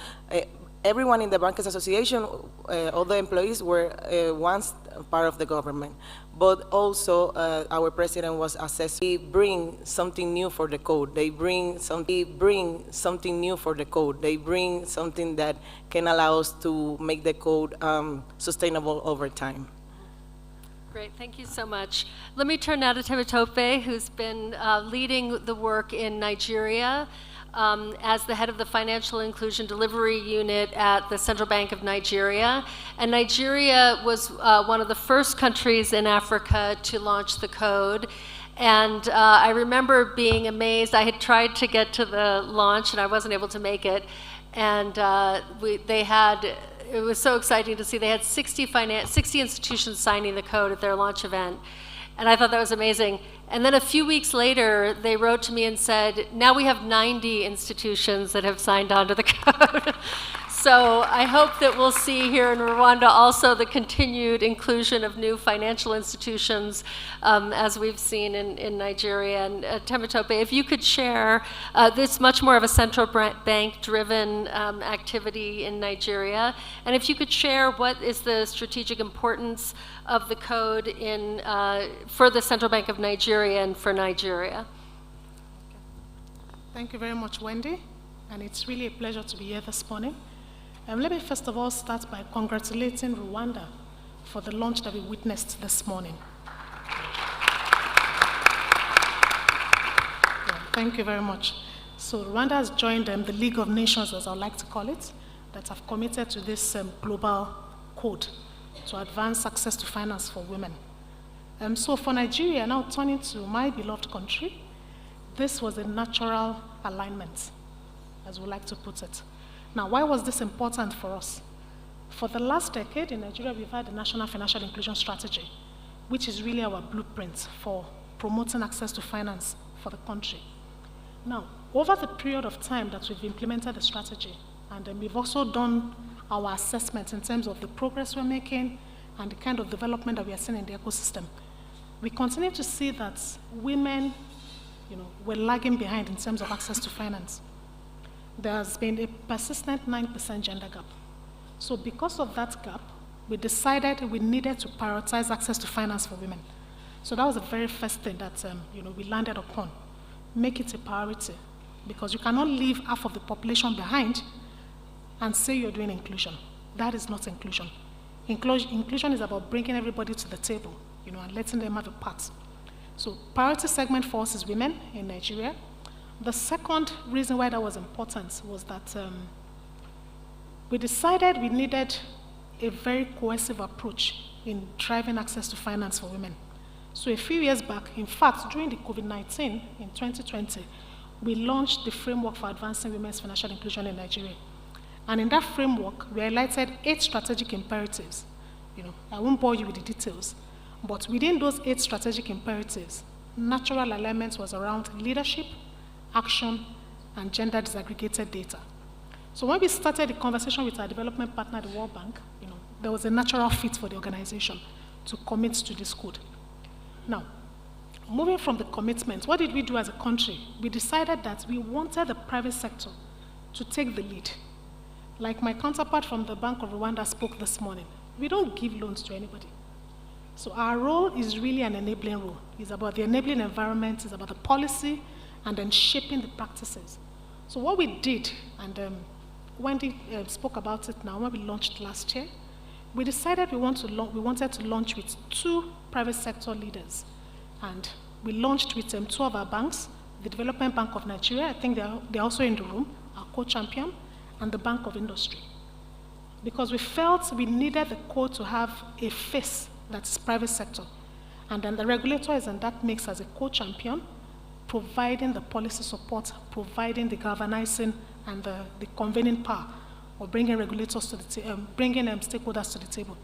everyone in the Bankers Association, all the employees were once part of the government. But also, our president was assessed. They bring something new for the code. They bring something new for the code. They bring something that can allow us to make the code sustainable over time. Great, thank you so much. Let me turn now to Temitope, who's been leading the work in Nigeria as the head of the Financial Inclusion Delivery Unit at the Central Bank of Nigeria. And Nigeria was one of the first countries in Africa to launch the code. And I remember being amazed. I had tried to get to the launch, and I wasn't able to make it. And it was so exciting to see. They had 60 institutions signing the code at their launch event. And I thought that was amazing. And then a few weeks later, they wrote to me and said, now we have 90 institutions that have signed on to the code. So I hope that we'll see here in Rwanda also the continued inclusion of new financial institutions as we've seen in Nigeria. And Temitope, if you could share, this much more of a central bank-driven activity in Nigeria. And if you could share what is the strategic importance of the code for the Central Bank of Nigeria and for Nigeria. Thank you very much, Wendy. And it's really a pleasure to be here this morning. Let me first of all start by congratulating Rwanda for the launch that we witnessed this morning. Yeah, thank you very much. So Rwanda has joined the League of Nations, as I like to call it, that have committed to this global code to advance access to finance for women. So for Nigeria, now turning to my beloved country, this was a natural alignment, as we like to put it. Now, why was this important for us? For the last decade in Nigeria, we've had the National Financial Inclusion Strategy, which is really our blueprint for promoting access to finance for the country. Now, over the period of time that we've implemented the strategy, and we've also done our assessment in terms of the progress we're making and the kind of development that we are seeing in the ecosystem, we continue to see that women, were lagging behind in terms of access to finance. There has been a persistent 9% gender gap. So because of that gap, we decided we needed to prioritize access to finance for women. So that was the very first thing that we landed upon. Make it a priority, because you cannot leave half of the population behind and say you're doing inclusion. That is not inclusion. inclusion is about bringing everybody to the table, and letting them have a part. So priority segment for us is women in Nigeria. The second reason why that was important was that we decided we needed a very cohesive approach in driving access to finance for women. So a few years back, in fact, during the COVID-19 in 2020, we launched the framework for advancing women's financial inclusion in Nigeria. And in that framework, we highlighted 8 strategic imperatives. I won't bore you with the details, but within those 8 strategic imperatives, natural alignment was around leadership, action, and gender disaggregated data. So when we started the conversation with our development partner, the World Bank, there was a natural fit for the organization to commit to this code. Now, moving from the commitment, what did we do as a country? We decided that we wanted the private sector to take the lead. Like my counterpart from the Bank of Rwanda spoke this morning, we don't give loans to anybody. So our role is really an enabling role. It's about the enabling environment, it's about the policy, and then shaping the practices. So what we did, and Wendy spoke about it now when we launched last year, we decided we wanted to launch with 2 private sector leaders. And we launched with 2 of our banks, the Development Bank of Nigeria, I think they're also in the room, our co-champion, and the Bank of Industry. Because we felt we needed the code to have a face that's private sector. And then the regulator is in that mix as a co-champion, providing the policy support, providing the galvanizing and the convening power, or bringing regulators to the bringing stakeholders to the table.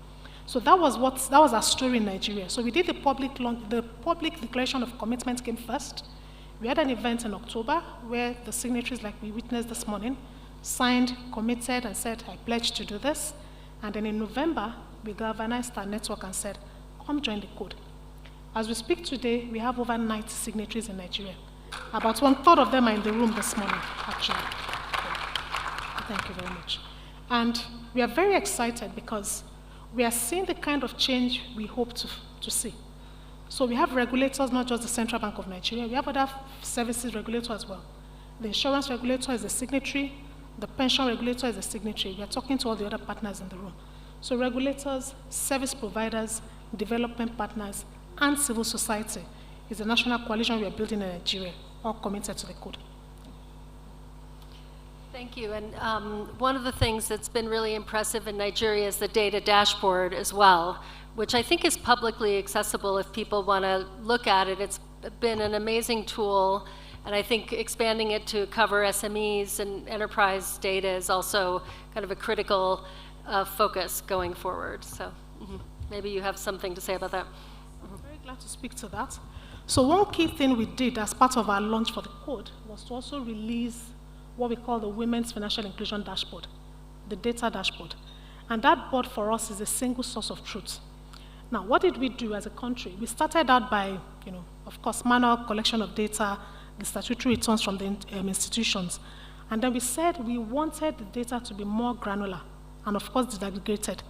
So that was our story in Nigeria. So we did the public declaration of commitment came first. We had an event in October where the signatories, like we witnessed this morning, signed, committed, and said, I pledge to do this. And then in November, we galvanized our network and said, come join the code. As we speak today, we have over 90 signatories in Nigeria. About 1/3 of them are in the room this morning, actually. Thank you very much. And we are very excited because we are seeing the kind of change we hope to see. So we have regulators, not just the Central Bank of Nigeria, we have other services regulator as well. The insurance regulator is a signatory, the pension regulator is a signatory. We are talking to all the other partners in the room. So regulators, service providers, development partners, and civil society is a national coalition we are building in Nigeria, all committed to the code. Thank you. And one of the things that's been really impressive in Nigeria is the data dashboard as well, which I think is publicly accessible if people want to look at it. It's been an amazing tool, and I think expanding it to cover SMEs and enterprise data is also kind of a critical focus going forward. So maybe you have something to say about that. I'm very glad to speak to that. So one key thing we did as part of our launch for the code was to also release what we call the Women's Financial Inclusion Dashboard, the data dashboard. And that board for us is a single source of truth. Now, what did we do as a country? We started out by, of course, manual collection of data, the statutory returns from the institutions. And then we said we wanted the data to be more granular and, of course, disaggregated.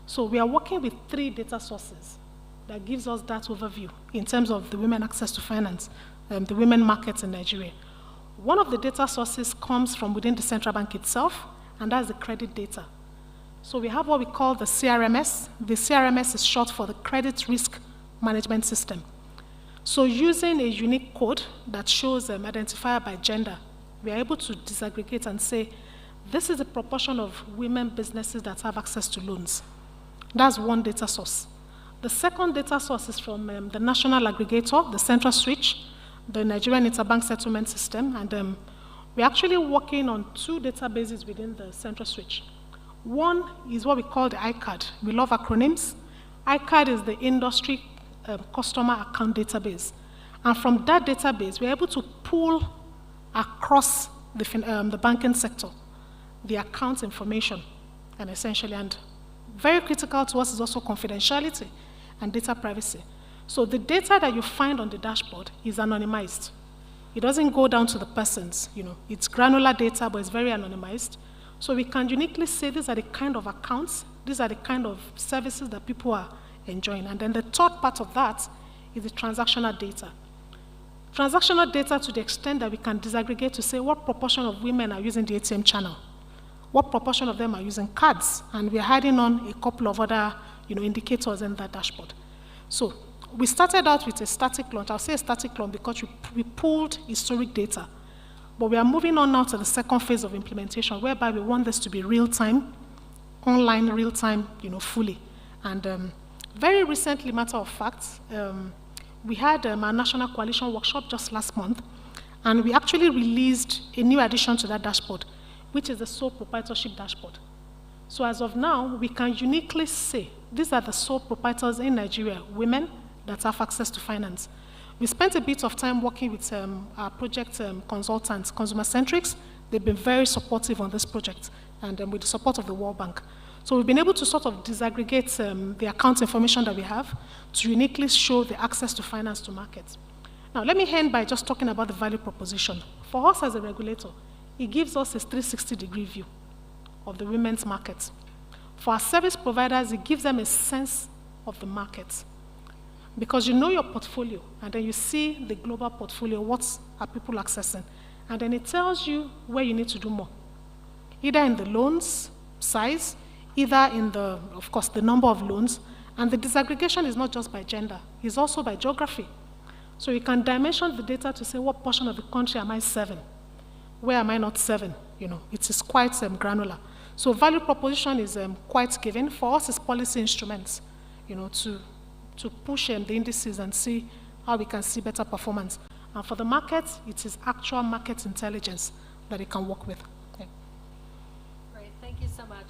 So we are working with 3 data sources that gives us that overview in terms of the women access to finance, the women markets in Nigeria. One of the data sources comes from within the central bank itself, and that's the credit data. So we have what we call the CRMS. The CRMS is short for the Credit Risk Management System. So using a unique code that shows identifier by gender, we are able to disaggregate and say, this is the proportion of women businesses that have access to loans. That's one data source. The second data source is from the national aggregator, the central switch, the Nigerian Interbank Settlement System, and we're actually working on 2 databases within the central switch. One is what we call the ICAD. We love acronyms. ICAD is the industry customer account database. And from that database, we're able to pull across the banking sector, the account information, and essentially, and very critical to us is also confidentiality and data privacy. So the data that you find on the dashboard is anonymized. It doesn't go down to the persons, It's granular data, but it's very anonymized. So we can uniquely say these are the kind of accounts, these are the kind of services that people are enjoying. And then the third part of that is the transactional data. Transactional data to the extent that we can disaggregate to say what proportion of women are using the ATM channel, what proportion of them are using cards, and we're adding on a couple of other indicators in that dashboard. So we started out with a static launch. I'll say a static launch because we pulled historic data. But we are moving on now to the second phase of implementation, whereby we want this to be real-time, online real-time, fully. And very recently, matter of fact, we had our National Coalition Workshop just last month, and we actually released a new addition to that dashboard, which is the sole proprietorship dashboard. So as of now, we can uniquely say, these are the sole proprietors in Nigeria, women that have access to finance. We spent a bit of time working with our project consultants, Consumer Centrics. They've been very supportive on this project, and with the support of the World Bank. So we've been able to sort of disaggregate the account information that we have to uniquely show the access to finance to markets. Now, let me end by just talking about the value proposition. For us as a regulator, it gives us a 360-degree view of the women's market. For our service providers, it gives them a sense of the market. Because you know your portfolio, and then you see the global portfolio, what are people accessing, and then it tells you where you need to do more. Either in the loans size, either in the, of course, the number of loans, and the disaggregation is not just by gender, it's also by geography. So you can dimension the data to say what portion of the country am I serving, where am I not serving, it is quite granular. So value proposition is quite given. For us, it's policy instruments, to push the indices and see how we can see better performance. And for the market, it is actual market intelligence that it can work with. Yeah. Great, thank you so much.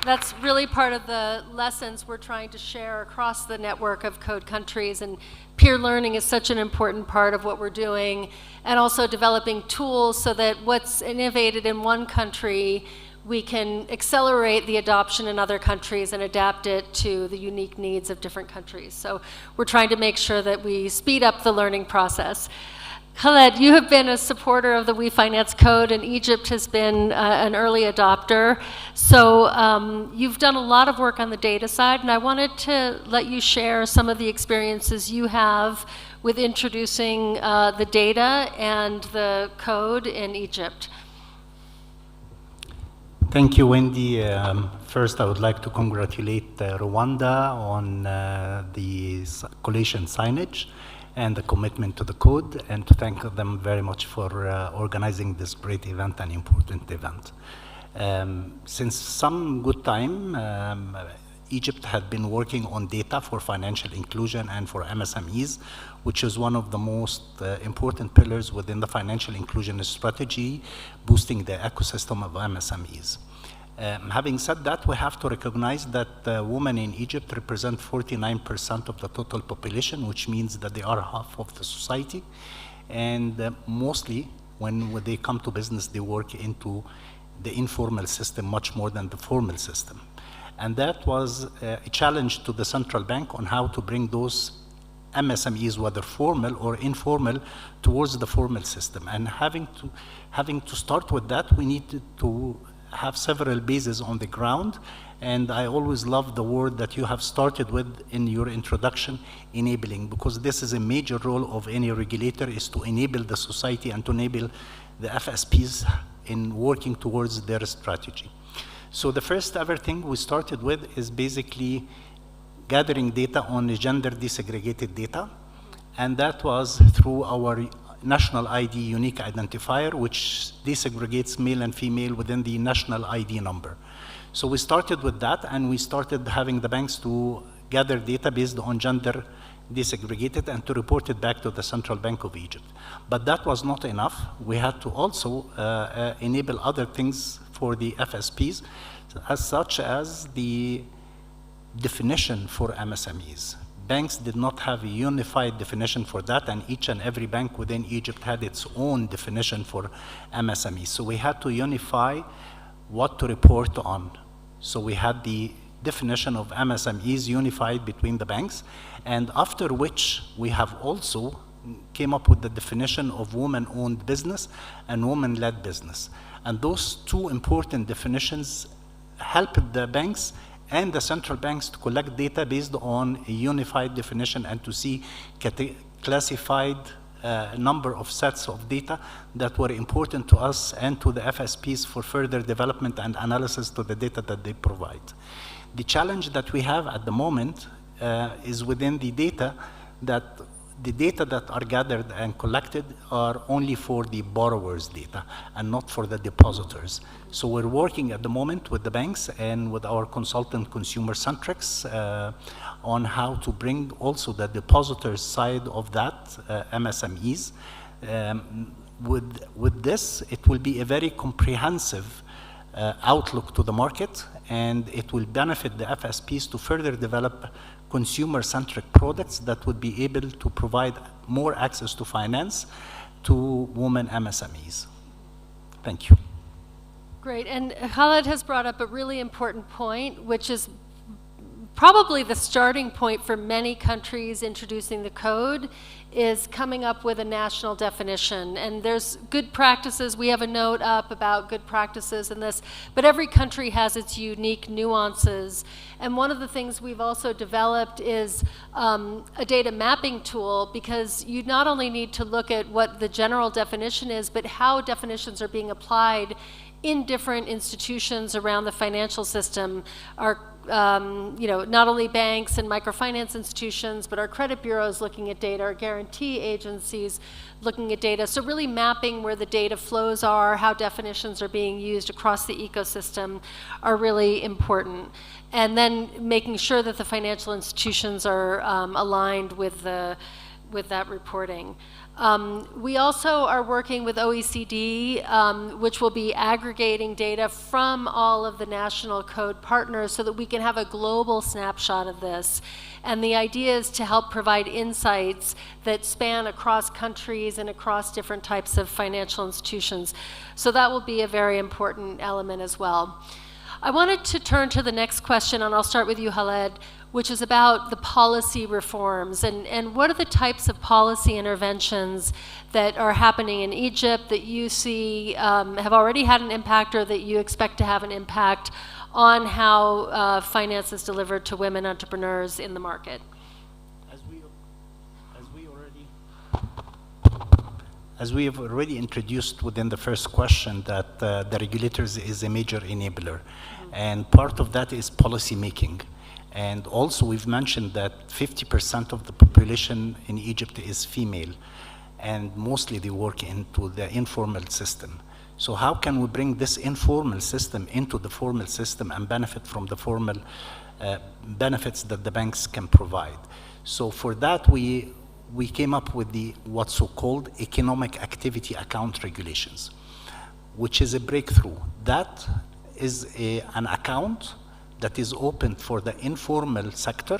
That's really part of the lessons we're trying to share across the network of code countries, and peer learning is such an important part of what we're doing, and also developing tools so that what's innovated in one country, we can accelerate the adoption in other countries and adapt it to the unique needs of different countries. So we're trying to make sure that we speed up the learning process. Khaled, you have been a supporter of the We Finance Code, and Egypt has been an early adopter. So you've done a lot of work on the data side, and I wanted to let you share some of the experiences you have with introducing the data and the code in Egypt. Thank you, Wendy. First, I would like to congratulate Rwanda on the coalition signage and the commitment to the code, and to thank them very much for organizing this great event and important event. Since some good time, Egypt had been working on data for financial inclusion and for MSMEs, which is one of the most important pillars within the financial inclusion strategy, boosting the ecosystem of MSMEs. Having said that, we have to recognize that women in Egypt represent 49% of the total population, which means that they are half of the society. And mostly, when they come to business, they work into the informal system much more than the formal system. And that was a challenge to the central bank on how to bring those MSMEs, whether formal or informal, towards the formal system. And having to start with that, we needed to have several bases on the ground. And I always love the word that you have started with in your introduction, enabling, because this is a major role of any regulator, is to enable the society and to enable the FSPs in working towards their strategy. So the first ever thing we started with is basically gathering data on gender desegregated data, and that was through our national ID unique identifier, which desegregates male and female within the national ID number. So we started with that, and we started having the banks to gather data based on gender desegregated and to report it back to the Central Bank of Egypt. But that was not enough. We had to also enable other things for the FSPs, as such as the definition for MSMEs. Banks did not have a unified definition for that, and each and every bank within Egypt had its own definition for MSMEs. So we had to unify what to report on. So we had the definition of MSMEs unified between the banks, and after which we have also came up with the definition of woman-owned business and woman-led business. And those two important definitions helped the banks and the central banks to collect data based on a unified definition and to see classified a number of sets of data that were important to us and to the FSPs for further development and analysis to the data that they provide. The challenge that we have at the moment is within the data that are gathered and collected are only for the borrowers' data and not for the depositors. So we're working at the moment with the banks and with our consultant Consumer Centrics on how to bring also the depositors' side of that, MSMEs. With this, it will be a very comprehensive outlook to the market, and it will benefit the FSPs to further develop consumer-centric products that would be able to provide more access to finance to women MSMEs. Thank you. Great, and Khaled has brought up a really important point, which is probably the starting point for many countries introducing the code, is coming up with a national definition. And there's good practices. We have a note up about good practices in this, but every country has its unique nuances. And one of the things we've also developed is a data mapping tool, because you not only need to look at what the general definition is, but how definitions are being applied in different institutions around the financial system. Our not only banks and microfinance institutions, but our credit bureaus looking at data, our guarantee agencies looking at data. So really mapping where the data flows are, how definitions are being used across the ecosystem are really important. And then making sure that the financial institutions are aligned with that reporting. We also are working with OECD, which will be aggregating data from all of the national code partners so that we can have a global snapshot of this. And the idea is to help provide insights that span across countries and across different types of financial institutions. So that will be a very important element as well. I wanted to turn to the next question, and I'll start with you, Khaled, which is about the policy reforms, and what are the types of policy interventions that are happening in Egypt that you see have already had an impact, or that you expect to have an impact on how finance is delivered to women entrepreneurs in the market? As we have already introduced within the first question, that the regulators is a major enabler, and part of that is policy making. And also we've mentioned that 50% of the population in Egypt is female, and mostly they work into the informal system. So how can we bring this informal system into the formal system and benefit from the formal benefits that the banks can provide? So for that, we came up with the what's so-called economic activity account regulations, which is a breakthrough. That is an account that is open for the informal sector,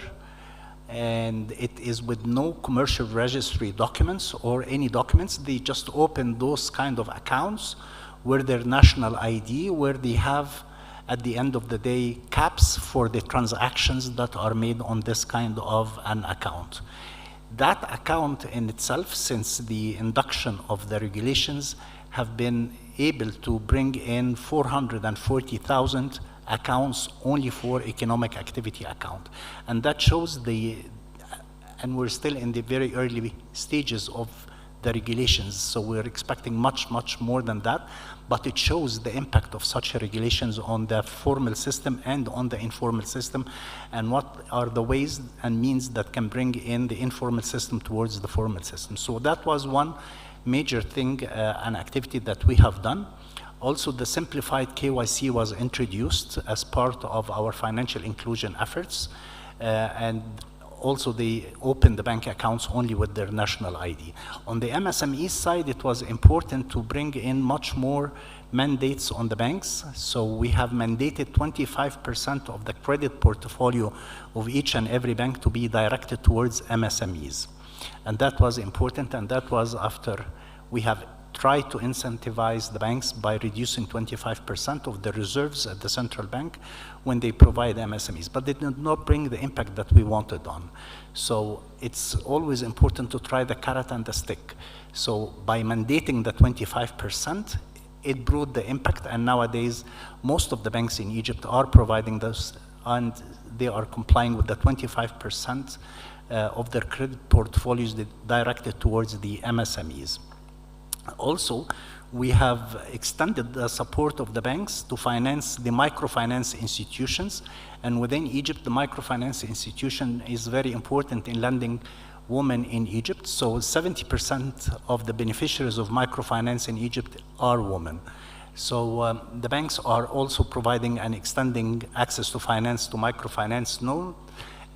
and it is with no commercial registry documents or any documents. They just open those kind of accounts where their national ID, where they have, at the end of the day, caps for the transactions that are made on this kind of an account. That account in itself, since the induction of the regulations, have been able to bring in 440,000 accounts only for economic activity account. And that shows and we're still in the very early stages of the regulations, so we're expecting much, much more than that, but it shows the impact of such regulations on the formal system and on the informal system, and what are the ways and means that can bring in the informal system towards the formal system. So that was one major thing, an activity that we have done. Also, the simplified KYC was introduced as part of our financial inclusion efforts, and also they opened the bank accounts only with their national ID. On the MSME side, it was important to bring in much more mandates on the banks. So we have mandated 25% of the credit portfolio of each and every bank to be directed towards MSMEs. And that was important, and that was after we have tried to incentivize the banks by reducing 25% of the reserves at the central bank when they provide MSMEs, but they did not bring the impact that we wanted on. So it's always important to try the carrot and the stick. So by mandating the 25%, it brought the impact, and nowadays most of the banks in Egypt are providing those, and they are complying with the 25% of their credit portfolios directed towards the MSMEs. Also, we have extended the support of the banks to finance the microfinance institutions. And within Egypt, the microfinance institution is very important in lending women in Egypt. So 70% of the beneficiaries of microfinance in Egypt are women. So the banks are also providing and extending access to finance to microfinance loan,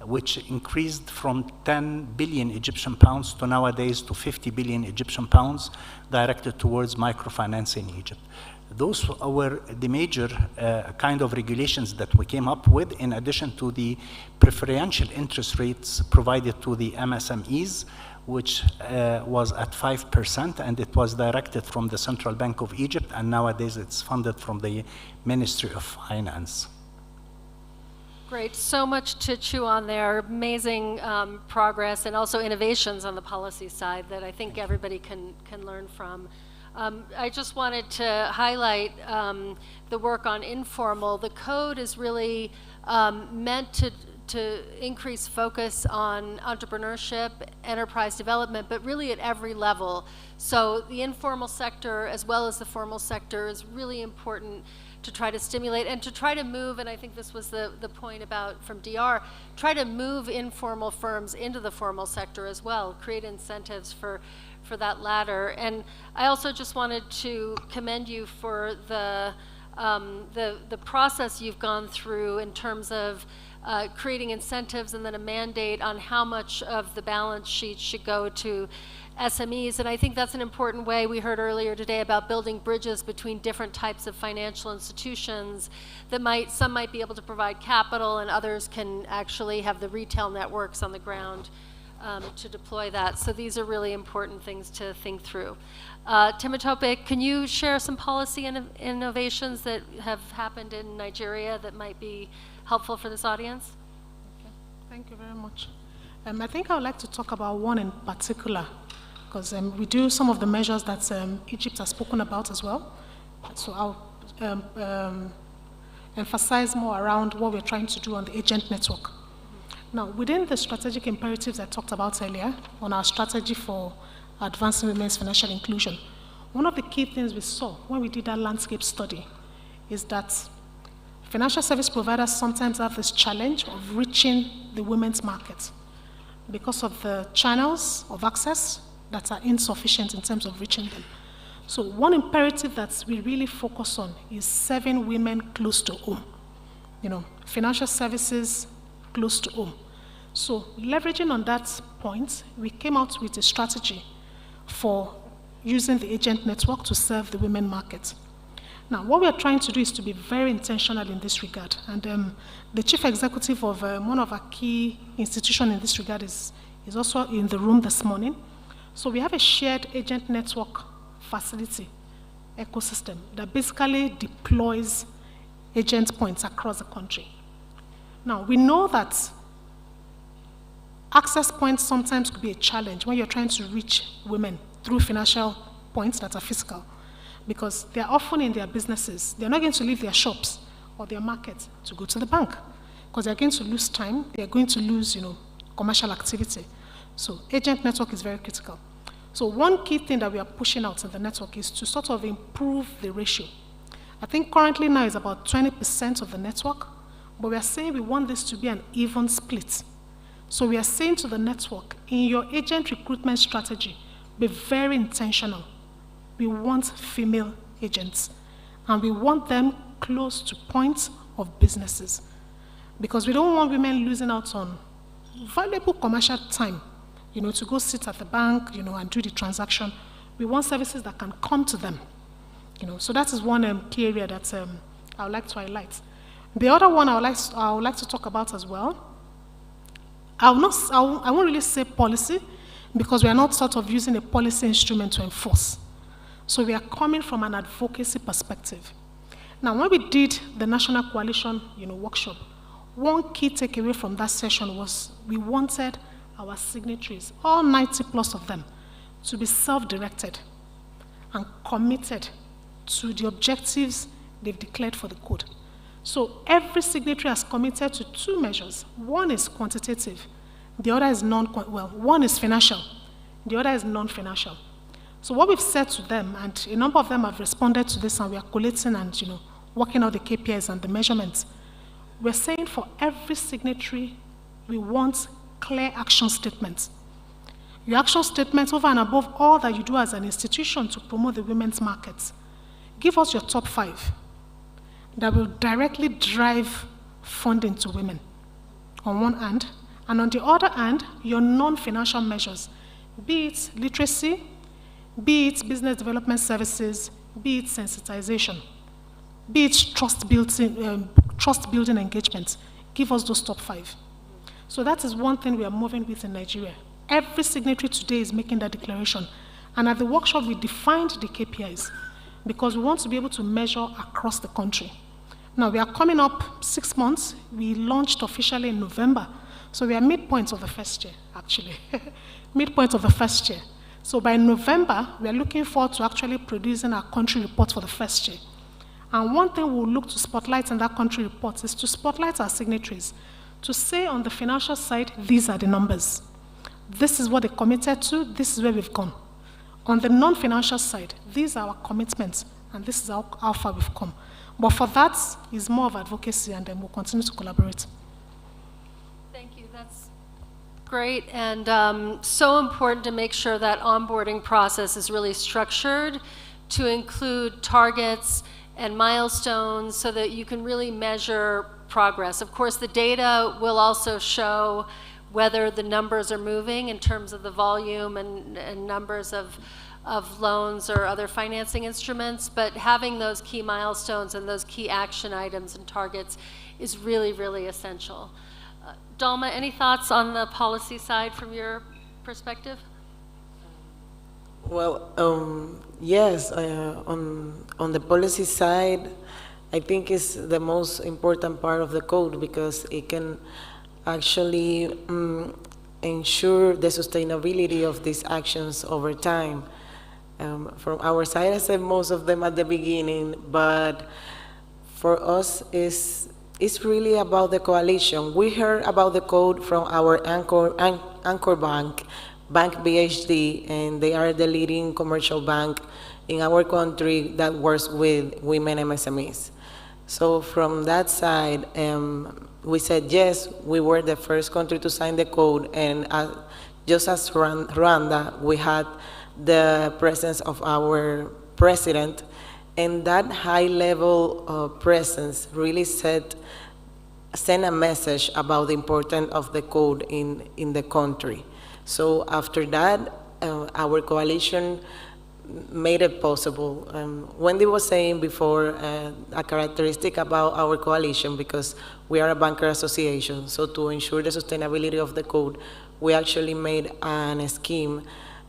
which increased from 10 billion Egyptian pounds to nowadays to 50 billion Egyptian pounds directed towards microfinance in Egypt. Those were the major kind of regulations that we came up with, in addition to the preferential interest rates provided to the MSMEs, which was at 5%, and it was directed from the Central Bank of Egypt, and nowadays it's funded from the Ministry of Finance. Great, so much to chew on there. Amazing progress and also innovations on the policy side that I think everybody can learn from. I just wanted to highlight the work on informal. The code is really meant to increase focus on entrepreneurship, enterprise development, but really at every level. So the informal sector as well as the formal sector is really important to try to stimulate and to try to move, and I think this was the point about from DR, try to move informal firms into the formal sector as well, create incentives for that latter. And I also just wanted to commend you for the process you've gone through in terms of creating incentives and then a mandate on how much of the balance sheet should go to SMEs, and I think that's an important way. We heard earlier today about building bridges between different types of financial institutions that some might be able to provide capital and others can actually have the retail networks on the ground to deploy that. So these are really important things to think through. Timotopik, can you share some policy innovations that have happened in Nigeria that might be helpful for this audience? Okay. Thank you very much. I think I would like to talk about one in particular, because we do some of the measures that Egypt has spoken about as well. So I'll emphasize more around what we're trying to do on the agent network. Now, within the strategic imperatives I talked about earlier on our strategy for advancing women's financial inclusion, one of the key things we saw when we did that landscape study is that financial service providers sometimes have this challenge of reaching the women's market because of the channels of access that are insufficient in terms of reaching them. So one imperative that we really focus on is serving women close to home. Financial services close to home. So leveraging on that point, we came out with a strategy for using the agent network to serve the women market. Now, what we are trying to do is to be very intentional in this regard. And the chief executive of one of our key institutions in this regard is also in the room this morning. So we have a shared agent network facility ecosystem that basically deploys agent points across the country. Now, we know that access points sometimes could be a challenge when you're trying to reach women through financial points that are physical, because they're often in their businesses. They're not going to leave their shops or their market to go to the bank, because they're going to lose time, they're going to lose, commercial activity. So agent network is very critical. So one key thing that we are pushing out in the network is to sort of improve the ratio. I think currently now is about 20% of the network, but we are saying we want this to be an even split. So we are saying to the network, in your agent recruitment strategy, be very intentional. We want female agents, and we want them close to points of businesses, because we don't want women losing out on valuable commercial time, to go sit at the bank, and do the transaction. We want services that can come to them, So that is one key area that I would like to highlight. The other one I would like to talk about as well, I won't really say policy, because we are not sort of using a policy instrument to enforce. So we are coming from an advocacy perspective. Now, when we did the National Coalition, workshop, one key takeaway from that session was we wanted our signatories, all 90 plus of them, to be self-directed and committed to the objectives they've declared for the code. So every signatory has committed to two measures. One is quantitative, The other is one is financial, the other is non-financial. So what we've said to them, and a number of them have responded to this, and we are collating and working out the KPIs and the measurements. We're saying for every signatory, we want clear action statements. Your action statements over and above all that you do as an institution to promote the women's markets. Give us your top 5 that will directly drive funding to women on one hand, and on the other hand, your non-financial measures, be it literacy, be it business development services, be it sensitization, be it trust building engagement. Give us those top 5. So that is one thing we are moving with in Nigeria. Every signatory today is making that declaration. And at the workshop, we defined the KPIs because we want to be able to measure across the country. Now, we are coming up 6 months. We launched officially in November. So we are midpoint of the first year, actually. Midpoint of the first year. So by November, we are looking forward to actually producing our country report for the first year. And one thing we'll look to spotlight in that country report is to spotlight our signatories, to say on the financial side, these are the numbers. This is what they committed to, this is where we've gone. On the non-financial side, these are our commitments, and this is how far we've come. But for that, is more of advocacy, and then we'll continue to collaborate. Thank you, that's great, and so important to make sure that onboarding process is really structured to include targets and milestones so that you can really measure progress. Of course, the data will also show whether the numbers are moving in terms of the volume and numbers of loans or other financing instruments, but having those key milestones and those key action items and targets is really, really essential. Dalma, any thoughts on the policy side from your perspective? Well, yes, on the policy side, I think it's the most important part of the code because it can actually ensure the sustainability of these actions over time. From our side, I said most of them at the beginning, but for us, it's really about the coalition. We heard about the code from our anchor bank, Bank BHD, and they are the leading commercial bank in our country that works with women MSMEs. So from that side, we said yes, we were the first country to sign the code, and just as Rwanda, we had the presence of our president, and that high-level presence really sent a message about the importance of the code in the country. So after that, our coalition made it possible. Wendy was saying before a characteristic about our coalition, because we are a banker association, so to ensure the sustainability of the code, we actually made a scheme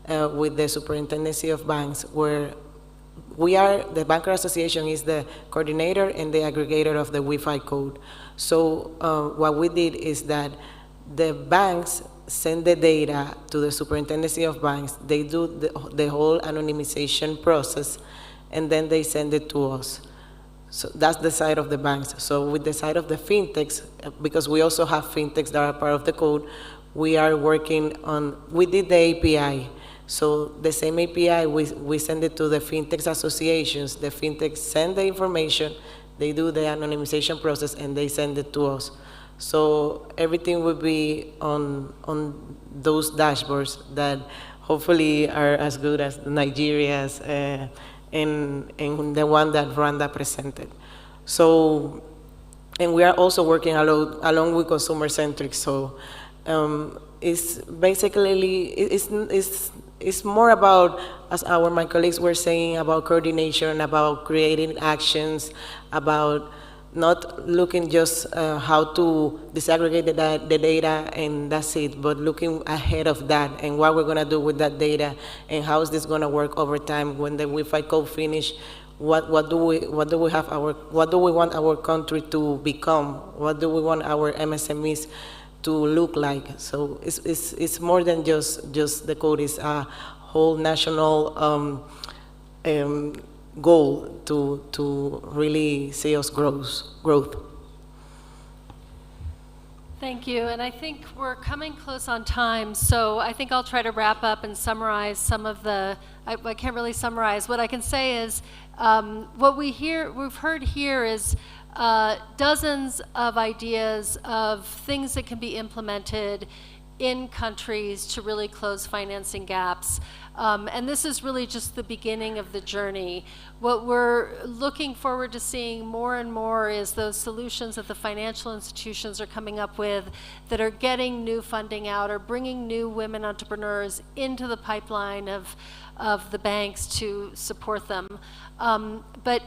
with the Superintendency of Banks where the Banker Association is the coordinator and the aggregator of the Wi-Fi code. So what we did is that the banks send the data to the Superintendency of Banks. They do the whole anonymization process, and then they send it to us. So that's the side of the banks. So with the side of the fintechs, because we also have fintechs that are part of the code, we are working on, we did the API. So the same API, we send it to the fintechs associations. The fintechs send the information, they do the anonymization process, and they send it to us. So everything will be on those dashboards that hopefully are as good as Nigeria's and the one that Rwanda presented. So, and we are also working along with consumer-centric. So it's basically, it's more about, as my colleagues were saying, about coordination, about creating actions, about not looking just how to disaggregate the data and that's it, but looking ahead of that and what we're going to do with that data and how is this going to work over time when the Wi-Fi code finish. What do we want our country to become? What do we want our MSMEs to look like? So it's more than just the code. It's a whole national goal to really see us growth. Thank you, and I think we're coming close on time, so I think I'll try to wrap up and summarize some of the, I can't really summarize. What I can say is, what we've heard here is dozens of ideas of things that can be implemented in countries to really close financing gaps. And this is really just the beginning of the journey. What we're looking forward to seeing more and more is those solutions that the financial institutions are coming up with that are getting new funding out or bringing new women entrepreneurs into the pipeline of the banks to support them. But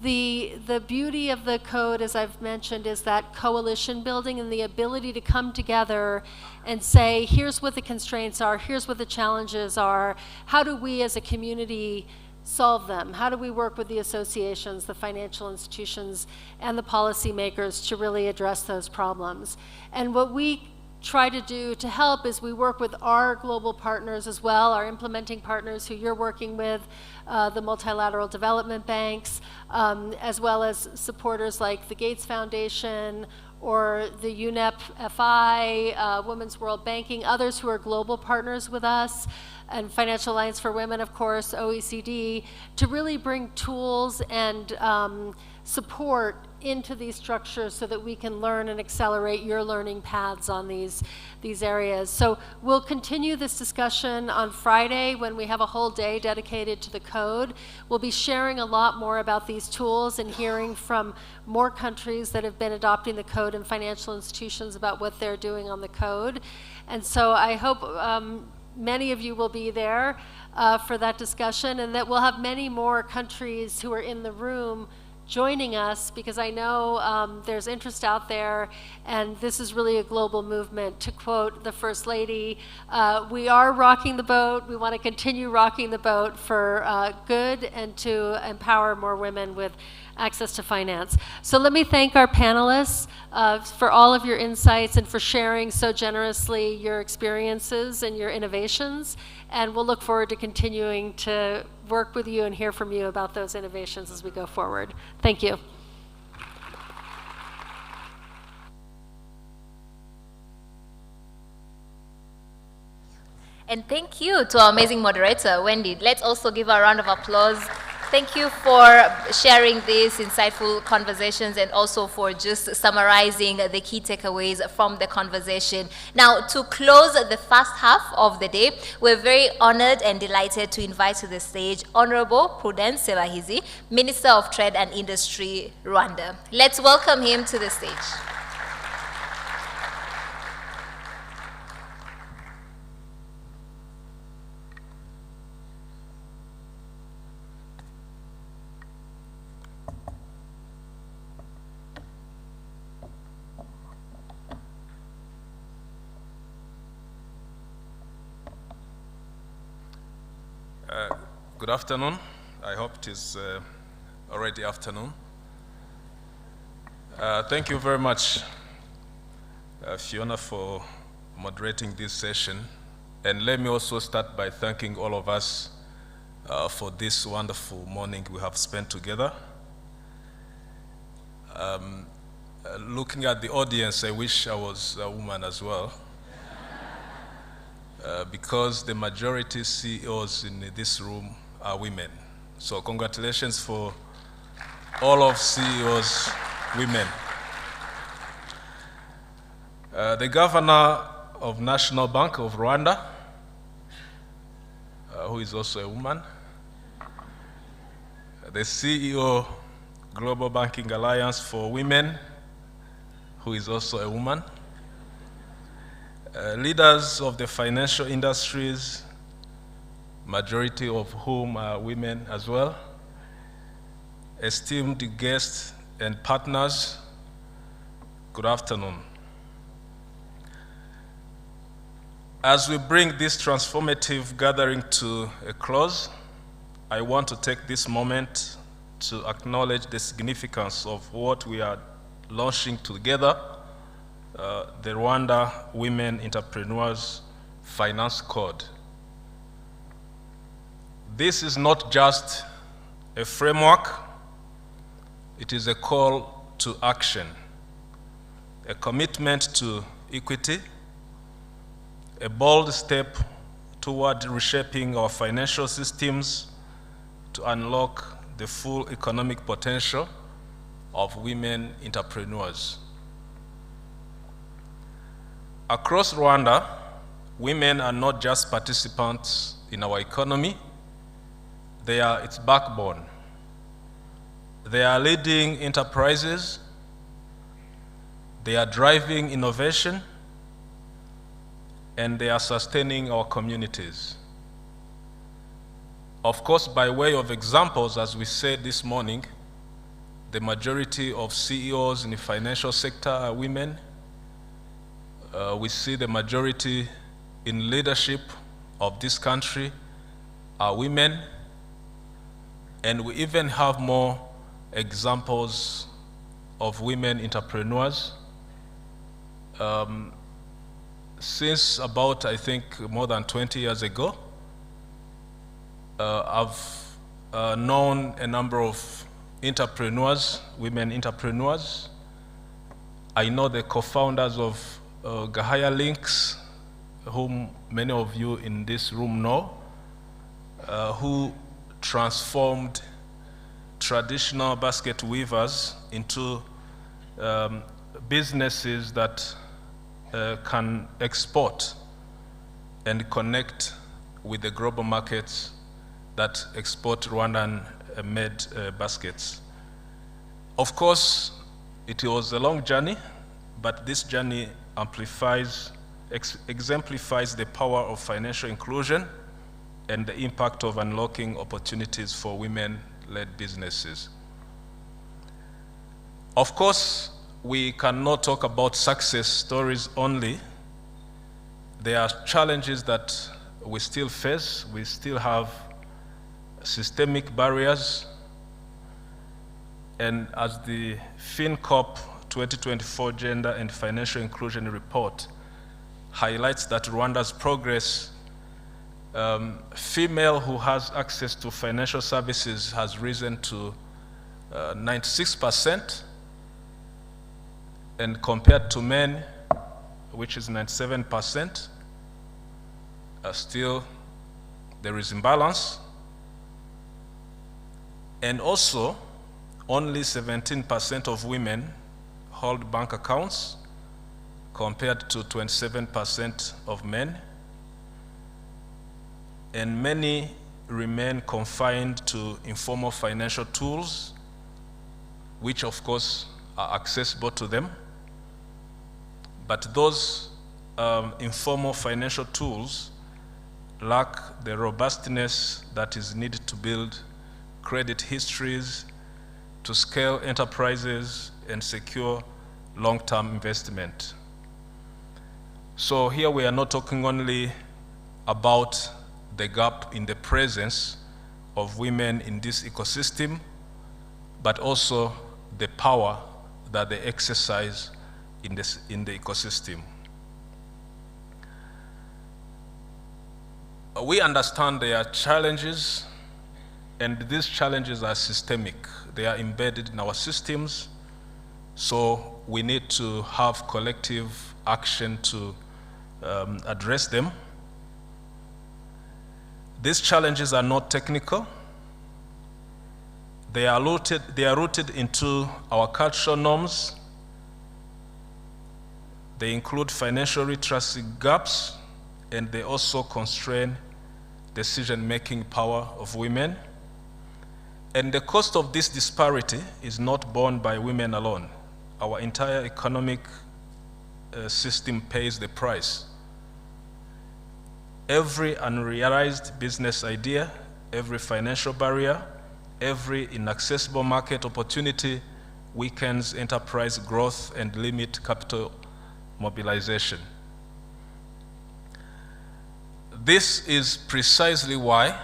the beauty of the code, as I've mentioned, is that coalition building and the ability to come together and say, here's what the constraints are, here's what the challenges are, how do we as a community solve them? How do we work with the associations, the financial institutions, and the policymakers to really address those problems? And what we try to do to help is we work with our global partners as well, our implementing partners who you're working with, the multilateral development banks, as well as supporters like the Gates Foundation or the UNEP FI, Women's World Banking, others who are global partners with us, and Financial Alliance for Women, of course, OECD, to really bring tools and support into these structures so that we can learn and accelerate your learning paths on these areas. So we'll continue this discussion on Friday when we have a whole day dedicated to the code. We'll be sharing a lot more about these tools and hearing from more countries that have been adopting the code and financial institutions about what they're doing on the code. And so I hope many of you will be there for that discussion, and that we'll have many more countries who are in the room joining us, because I know there's interest out there, and this is really a global movement. To quote the First Lady, we are rocking the boat. We want to continue rocking the boat for good and to empower more women with access to finance. So let me thank our panelists for all of your insights and for sharing so generously your experiences and your innovations. And we'll look forward to continuing to work with you and hear from you about those innovations as we go forward. Thank you. And thank you to our amazing moderator, Wendy. Let's also give her a round of applause. Thank you for sharing these insightful conversations and also for just summarizing the key takeaways from the conversation. Now, to close the first half of the day, we're very honored and delighted to invite to the stage Honorable Prudence Sebahizi, Minister of Trade and Industry, Rwanda. Let's welcome him to the stage. Good afternoon. I hope it is already afternoon. Thank you very much, Fiona, for moderating this session. And let me also start by thanking all of us for this wonderful morning we have spent together. Looking at the audience, I wish I was a woman as well. Because the majority CEOs in this room are women. So congratulations for all of CEOs, women. The governor of National Bank of Rwanda, who is also a woman. The CEO, Global Banking Alliance for Women, who is also a woman. Leaders of the financial industries, majority of whom are women as well. Esteemed guests and partners, good afternoon. As we bring this transformative gathering to a close, I want to take this moment to acknowledge the significance of what we are launching together, the Rwanda Women Entrepreneurs Finance Code. This is not just a framework, it is a call to action, a commitment to equity, a bold step toward reshaping our financial systems to unlock the full economic potential of women entrepreneurs. Across Rwanda, women are not just participants in our economy, they are its backbone. They are leading enterprises, they are driving innovation, and they are sustaining our communities. Of course, by way of examples, as we said this morning, the majority of CEOs in the financial sector are women. We see the majority in leadership of this country are women, and we even have more examples of women entrepreneurs. Since about, I think, more than 20 years ago, I've known a number of entrepreneurs, women entrepreneurs. I know the co-founders of Gahaya Links, whom many of you in this room know, who transformed traditional basket weavers into businesses that can export and connect with the global markets that export Rwandan-made baskets. Of course, it was a long journey, but this journey exemplifies the power of financial inclusion and the impact of unlocking opportunities for women-led businesses. Of course, we cannot talk about success stories only. There are challenges that we still face. We still have systemic barriers. And as the FinCorp 2024 Gender and Financial Inclusion Report highlights that Rwanda's progress, female who has access to financial services has risen to 96%, and compared to men, which is 97%, still there is imbalance. And also, only 17% of women hold bank accounts, compared to 27% of men. And many remain confined to informal financial tools, which of course are accessible to them. But those informal financial tools lack the robustness that is needed to build credit histories, to scale enterprises, and secure long-term investment. So here we are not talking only about the gap in the presence of women in this ecosystem, but also the power that they exercise in the ecosystem. We understand there are challenges, and these challenges are systemic. They are embedded in our systems, so we need to have collective action to address them. These challenges are not technical. They are rooted into our cultural norms. They include financial literacy gaps, and they also constrain decision-making power of women. And the cost of this disparity is not borne by women alone. Our entire economic system pays the price. Every unrealized business idea, every financial barrier, every inaccessible market opportunity weakens enterprise growth and limit capital mobilization. This is precisely why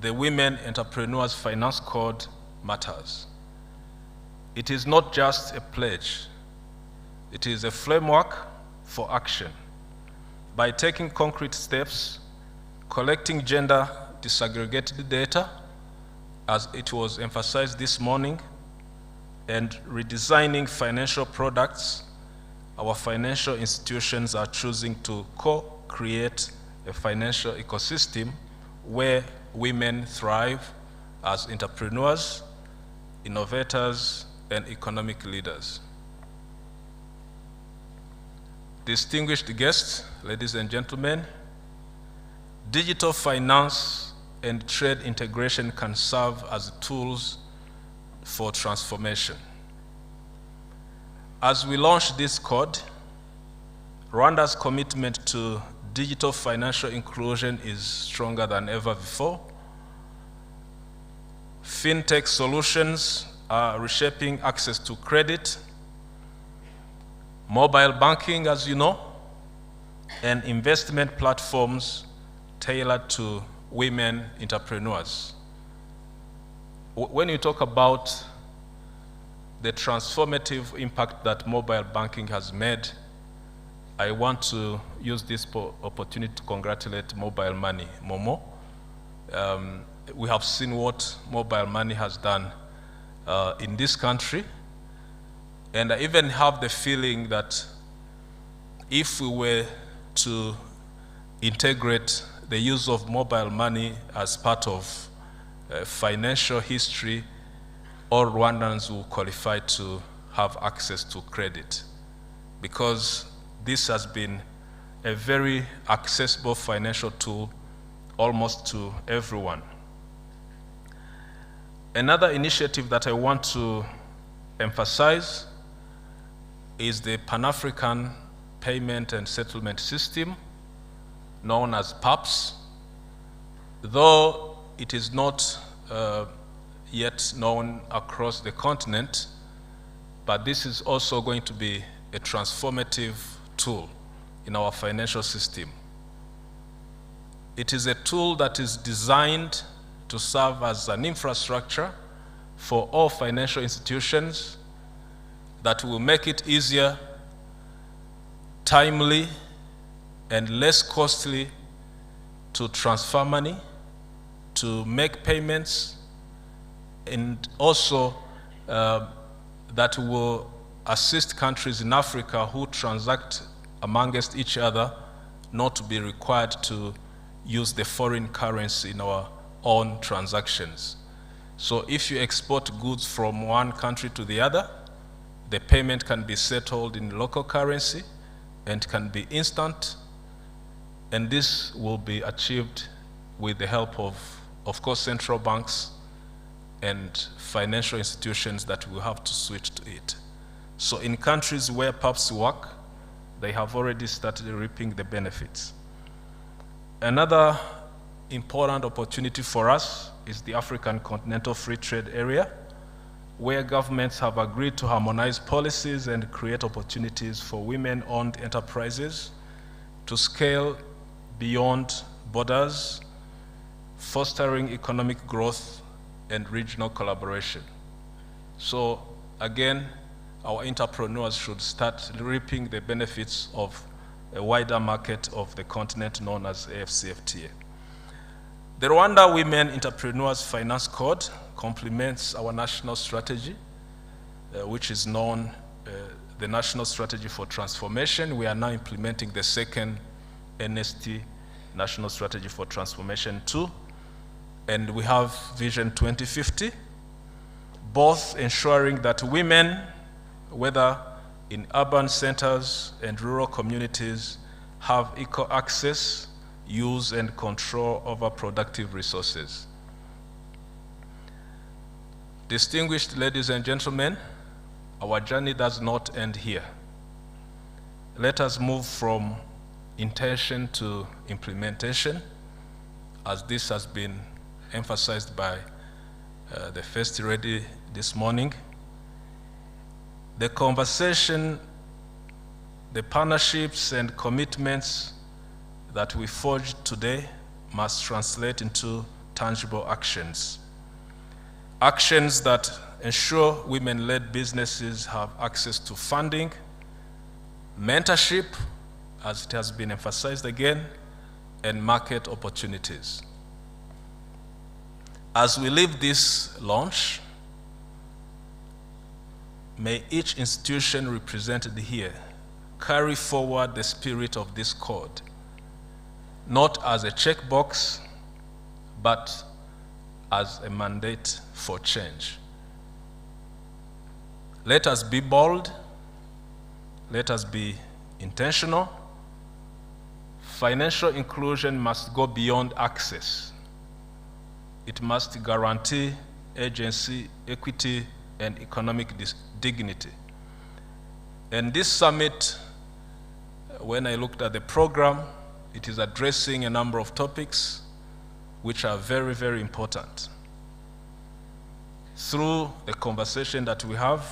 the Women Entrepreneurs Finance Code matters. It is not just a pledge, it is a framework for action. By taking concrete steps, collecting gender disaggregated data, as it was emphasized this morning, and redesigning financial products our financial institutions are choosing to co-create a financial ecosystem where women thrive as entrepreneurs, innovators, and economic leaders. Distinguished guests, ladies and gentlemen, digital finance and trade integration can serve as tools for transformation. As we launch this code, Rwanda's commitment to digital financial inclusion is stronger than ever before. Fintech solutions are reshaping access to credit, mobile banking, as you know, and investment platforms tailored to women entrepreneurs. When you talk about the transformative impact that mobile banking has made, I want to use this opportunity to congratulate mobile money, Momo. We have seen what mobile money has done in this country, and I even have the feeling that if we were to integrate the use of mobile money as part of financial history, all Rwandans will qualify to have access to credit, because this has been a very accessible financial tool almost to everyone. Another initiative that I want to emphasize is the Pan-African Payment and Settlement System, known as PAPS. Though it is not yet known across the continent, but this is also going to be a transformative tool in our financial system. It is a tool that is designed to serve as an infrastructure for all financial institutions that will make it easier, timely, and less costly to transfer money, to make payments, and also that will assist countries in Africa who transact amongst each other not to be required to use the foreign currency in our own transactions. So if you export goods from one country to the other, the payment can be settled in local currency and can be instant, and this will be achieved with the help of course, central banks and financial institutions that will have to switch to it. So in countries where PAPs work, they have already started reaping the benefits. Another important opportunity for us is the African Continental Free Trade Area, where governments have agreed to harmonize policies and create opportunities for women-owned enterprises to scale beyond borders, fostering economic growth and regional collaboration. So again, our entrepreneurs should start reaping the benefits of a wider market of the continent known as AFCFTA. The Rwanda Women Entrepreneurs Finance Code complements our national strategy, which is known the National Strategy for Transformation. We are now implementing the second NST, National Strategy for Transformation 2, and we have Vision 2050, both ensuring that women, whether in urban centers and rural communities, have equal access, use, and control over productive resources. Distinguished ladies and gentlemen, our journey does not end here. Let us move from intention to implementation, as this has been emphasized by the first lady this morning. The conversation, the partnerships and commitments that we forged today must translate into tangible actions. Actions that ensure women-led businesses have access to funding, mentorship, as it has been emphasized again, and market opportunities. As we leave this launch, may each institution represented here carry forward the spirit of this code, not as a checkbox, but as a mandate for change. Let us be bold, let us be intentional. Financial inclusion must go beyond access. It must guarantee agency, equity, and economic dignity. And this summit, when I looked at the program, it is addressing a number of topics which are very, very important. Through the conversation that we have,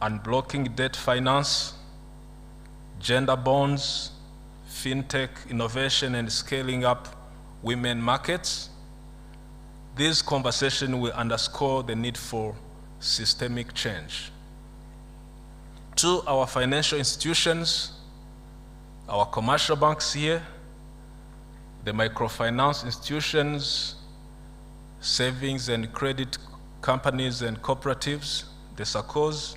unblocking debt finance, gender bonds, fintech innovation, and scaling up women markets, this conversation will underscore the need for systemic change. To our financial institutions, our commercial banks here, the microfinance institutions, savings and credit companies and cooperatives, the SACCOs,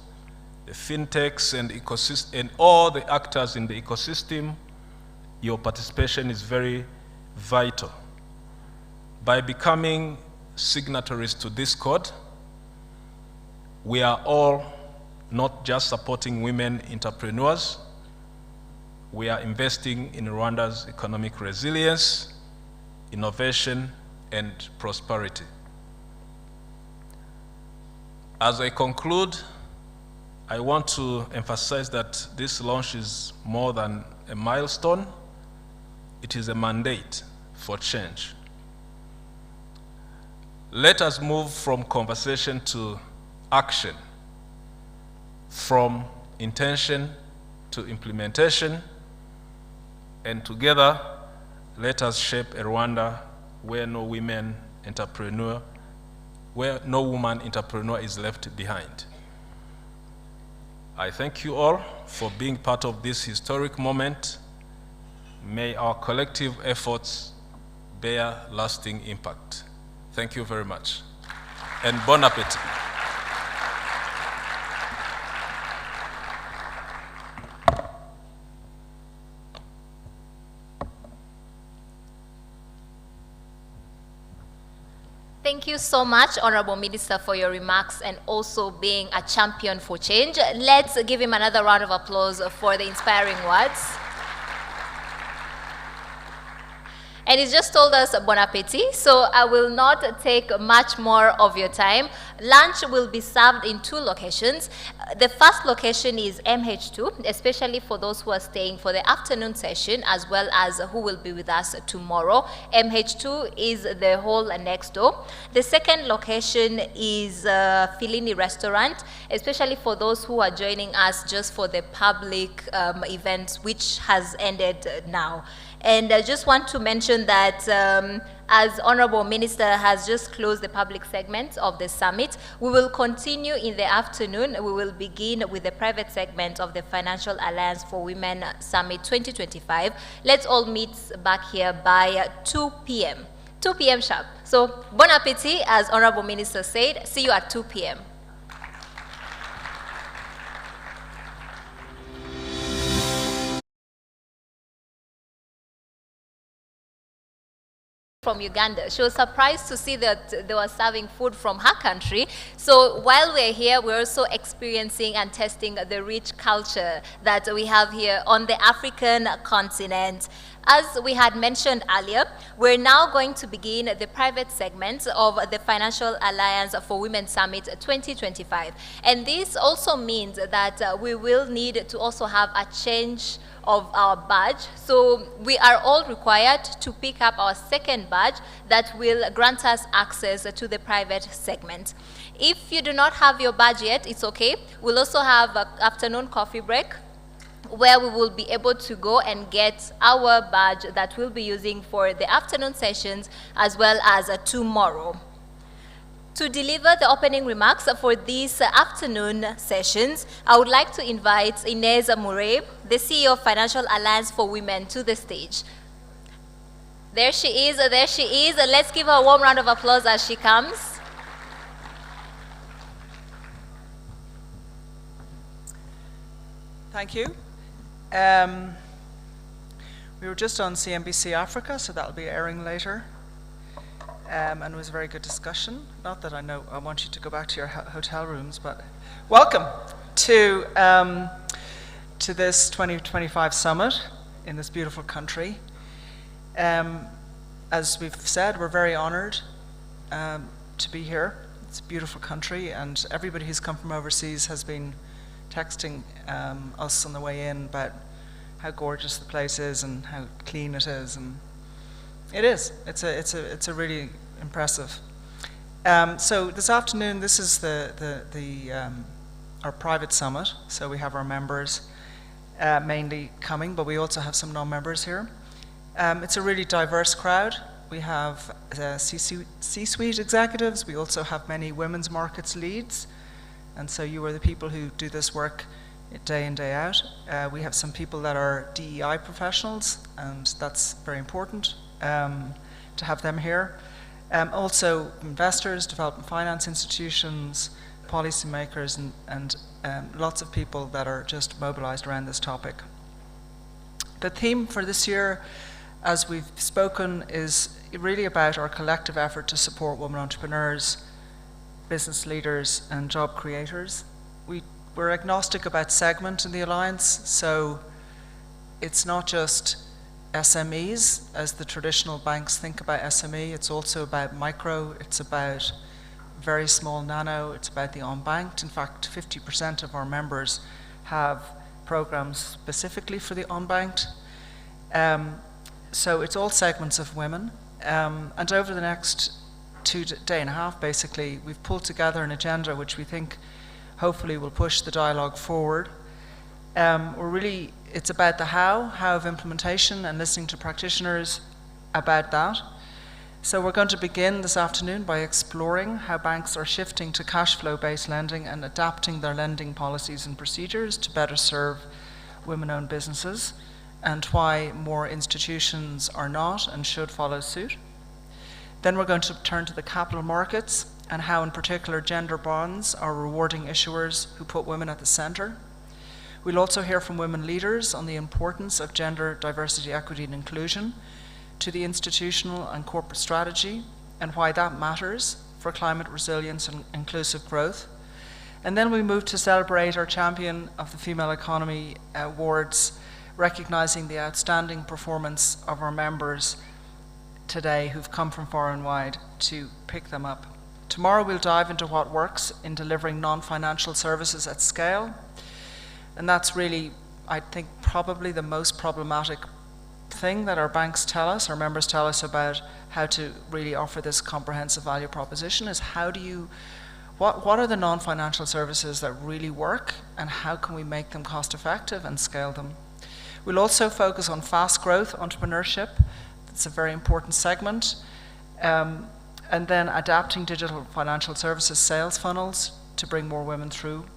the fintechs and ecosystem, and all the actors in the ecosystem, your participation is very vital. By becoming signatories to this code, we are all not just supporting women entrepreneurs, we are investing in Rwanda's economic resilience, innovation, and prosperity. As I conclude, I want to emphasize that this launch is more than a milestone, it is a mandate for change. Let us move from conversation to action, from intention to implementation, and together, let us shape a Rwanda where no woman entrepreneur is left behind. I thank you all for being part of this historic moment. May our collective efforts bear lasting impact. Thank you very much, and bon appetit. Thank you so much, Honorable Minister, for your remarks and also being a champion for change. Let's give him another round of applause for the inspiring words. And he's just told us bon appetit, so I will not take much more of your time. Lunch will be served in 2 locations. The first location is MH2, especially for those who are staying for the afternoon session, as well as who will be with us tomorrow. MH2 is the hall next door. The second location is Filini Restaurant, especially for those who are joining us just for the public event, which has ended now. And I just want to mention that as Honorable Minister has just closed the public segment of the summit, we will continue in the afternoon. We will begin with the private segment of the Financial Alliance for Women Summit 2025. Let's all meet back here by 2 p.m. 2 p.m. sharp. So bon appetit, as Honorable Minister said. See you at 2 p.m. From Uganda. She was surprised to see that they were serving food from her country. So while we're here, we're also experiencing and testing the rich culture that we have here on the African continent. As we had mentioned earlier, we're now going to begin the private segment of the Financial Alliance for Women Summit 2025. And this also means that we will need to also have a change of our badge. So we are all required to pick up our second badge that will grant us access to the private segment. If you do not have your badge yet, it's okay. We'll also have an afternoon coffee break where we will be able to go and get our badge that we'll be using for the afternoon sessions as well as tomorrow. To deliver the opening remarks for these afternoon sessions, I would like to invite Inez Mureb, the CEO of Financial Alliance for Women, to the stage. There she is, there she is. Let's give her a warm round of applause as she comes. Thank you. We were just on CNBC Africa, so that'll be airing later. And it was a very good discussion. Not that I want you to go back to your hotel rooms, but welcome to this 2025 summit in this beautiful country. As we've said, we're very honored to be here. It's a beautiful country, and everybody who's come from overseas has been texting us on the way in about how gorgeous the place is and how clean it is, and it is. It's a really impressive. So this afternoon, this is our private summit. So we have our members mainly coming, but we also have some non-members here. It's a really diverse crowd. We have C-suite executives. We also have many women's markets leads, and so you are the people who do this work day in, day out. We have some people that are DEI professionals, and that's very important to have them here. Also investors, development finance institutions, policymakers, and lots of people that are just mobilized around this topic. The theme for this year, as we've spoken, is really about our collective effort to support women entrepreneurs, business leaders, and job creators. We're agnostic about segment in the Alliance, so it's not just SMEs, as the traditional banks think about SME. It's also about micro, it's about very small nano, it's about the unbanked. In fact, 50% of our members have programs specifically for the unbanked. So it's all segments of women. And over the next day and a half, basically, we've pulled together an agenda which we think hopefully will push the dialogue forward. It's about the how of implementation and listening to practitioners about that. So we're going to begin this afternoon by exploring how banks are shifting to cash flow-based lending and adapting their lending policies and procedures to better serve women-owned businesses, and why more institutions are not and should follow suit. Then we're going to turn to the capital markets and how, in particular, gender bonds are rewarding issuers who put women at the center. We'll also hear from women leaders on the importance of gender diversity, equity, and inclusion to the institutional and corporate strategy and why that matters for climate resilience and inclusive growth. And then we move to celebrate our Champion of the Female Economy Awards, recognizing the outstanding performance of our members today who've come from far and wide to pick them up. Tomorrow we'll dive into what works in delivering non-financial services at scale. And that's really, I think, probably the most problematic thing that our banks tell us, our members tell us about how to really offer this comprehensive value proposition is what are the non-financial services that really work and how can we make them cost effective and scale them? We'll also focus on fast growth entrepreneurship. That's a very important segment. And then adapting digital financial services sales funnels to bring more women through.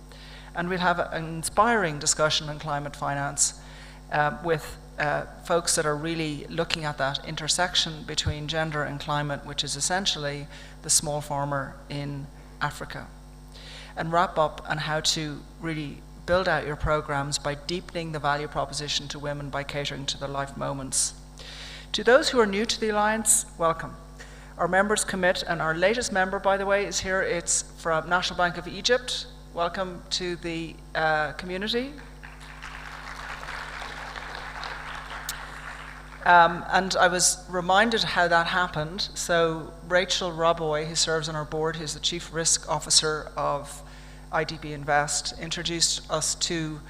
And we'll have an inspiring discussion on climate finance with folks that are really looking at that intersection between gender and climate, which is essentially the small farmer in Africa. And wrap up on how to really build out your programs by deepening the value proposition to women by catering to their life moments. To those who are new to the Alliance, welcome. Our members commit, and our latest member, by the way, is here. It's from National Bank of Egypt. Welcome to the community. And I was reminded how that happened. So Rachel Roboy, who serves on our board, who's the Chief Risk Officer of IDB Invest, introduced us to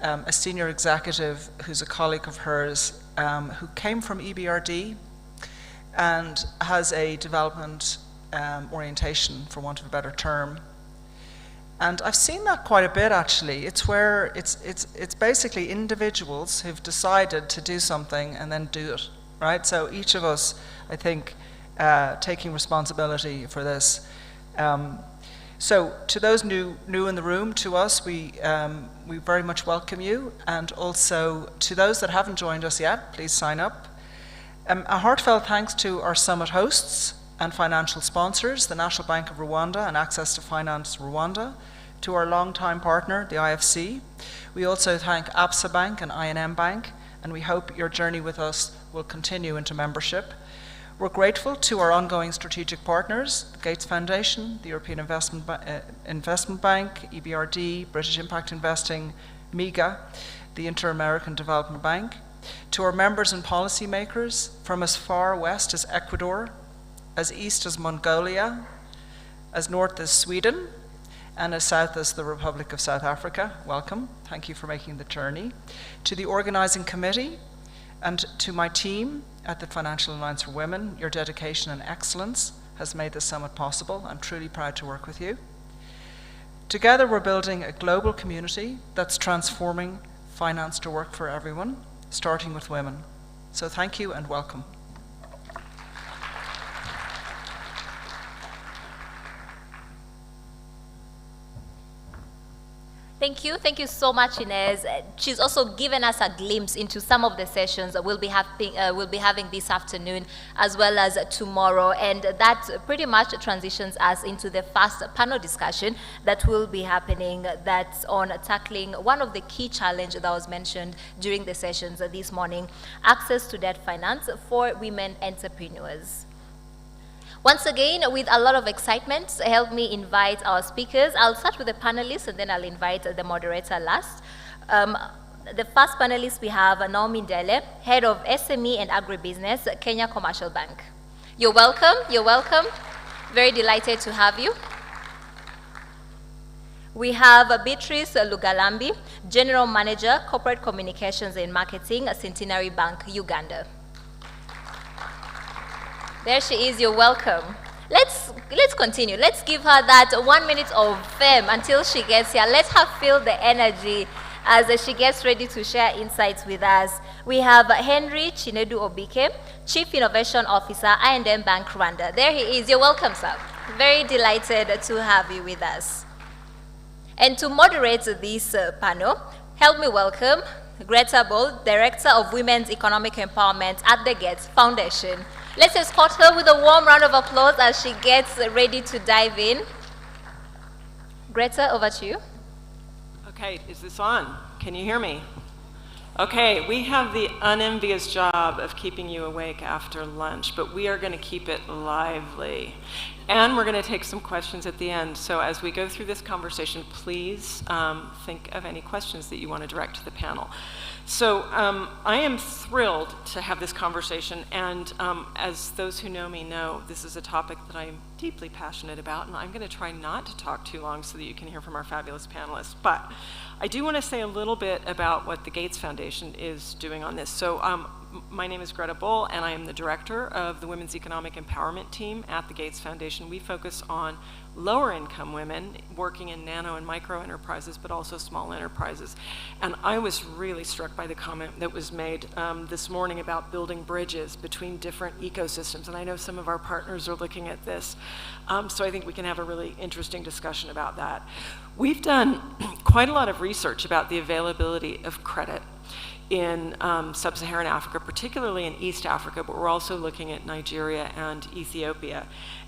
a senior executive who's a colleague of hers who came from EBRD and has a development orientation, for want of a better term. And I've seen that quite a bit, actually. It's where it's basically individuals who've decided to do something and then do it, right? So each of us, I think, taking responsibility for this. So to those new in the room, to us, we very much welcome you. And also to those that haven't joined us yet, please sign up. A heartfelt thanks to our summit hosts and financial sponsors, the National Bank of Rwanda and Access to Finance Rwanda, to our longtime partner, the IFC. We also thank ABSA Bank and INM Bank, and we hope your journey with us will continue into membership. We're grateful to our ongoing strategic partners, the Gates Foundation, the European Investment Bank, EBRD, British Impact Investing, MEGA, the Inter-American Development Bank, to our members and policymakers from as far west as Ecuador, as east as Mongolia, as north as Sweden, and as south as the Republic of South Africa. Welcome. Thank you for making the journey. To the organizing committee and to my team at the Financial Alliance for Women, your dedication and excellence has made this summit possible. I'm truly proud to work with you. Together, we're building a global community that's transforming finance to work for everyone, starting with women. So thank you and welcome. Thank you so much, Inez. She's also given us a glimpse into some of the sessions that we'll be having this afternoon as well as tomorrow, and that pretty much transitions us into the first panel discussion that will be happening, that's on tackling one of the key challenges that was mentioned during the sessions this morning, access to debt finance for women entrepreneurs. Once again, with a lot of excitement, help me invite our speakers. I'll start with the panelists and then I'll invite the moderator last. The first panelist we have Naomi Ndele, Head of SME and Agribusiness, Kenya Commercial Bank. You're welcome, you're welcome. Very delighted to have you. We have Beatrice Lugalambi, General Manager, Corporate Communications and Marketing at Centenary Bank, Uganda. There she is, you're welcome. Let's continue. Let's give her that 1 minute of fame until she gets here. Let her feel the energy as she gets ready to share insights with us. We have Henry Chinedu Obike, Chief Innovation Officer, I&M Bank Rwanda. There he is, you're welcome, sir. Very delighted to have you with us. And to moderate this panel, help me welcome Greta Boll, Director of Women's Economic Empowerment at the Gates Foundation. Let's escort her with a warm round of applause as she gets ready to dive in. Greta, over to you. Okay, is this on? Can you hear me? Okay, we have the unenvious job of keeping you awake after lunch, but we are going to keep it lively. And we're going to take some questions at the end. So as we go through this conversation, please think of any questions that you want to direct to the panel. So I am thrilled to have this conversation, and as those who know me know, this is a topic that I'm deeply passionate about, and I'm going to try not to talk too long so that you can hear from our fabulous panelists. But I do want to say a little bit about what the Gates Foundation is doing on this. So my name is Greta Boll, and I am the director of the Women's Economic Empowerment Team at the Gates Foundation. We focus on lower-income women working in nano and micro enterprises, but also small enterprises. And I was really struck by the comment that was made this morning about building bridges between different ecosystems. And I know some of our partners are looking at this. So I think we can have a really interesting discussion about that. We've done quite a lot of research about the availability of credit in sub-Saharan Africa, particularly in East Africa, but we're also looking at Nigeria and Ethiopia.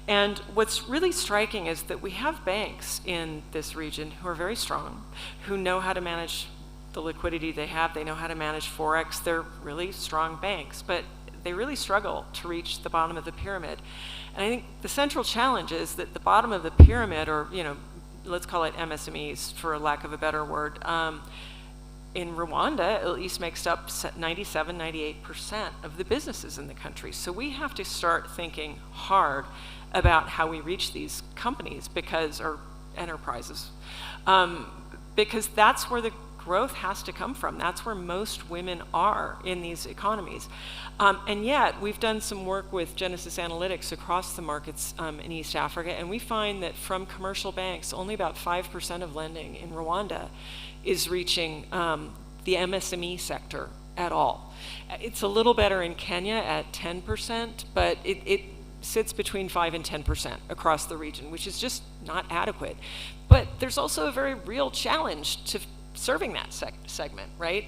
And what's really striking is that we have banks in this region who are very strong, who know how to manage the liquidity they have. They know how to manage Forex. They're really strong banks, but they really struggle to reach the bottom of the pyramid. And I think the central challenge is that the bottom of the pyramid, or let's call it MSMEs for lack of a better word, in Rwanda, at least makes up 97, 98% of the businesses in the country. So we have to start thinking hard about how we reach these companies or enterprises, because that's where the growth has to come from. That's where most women are in these economies. And yet, we've done some work with Genesis Analytics across the markets in East Africa, and we find that from commercial banks, only about 5% of lending in Rwanda is reaching the MSME sector at all. It's a little better in Kenya at 10%, but it sits between 5 and 10% across the region, which is just not adequate. But there's also a very real challenge to serving that segment, right?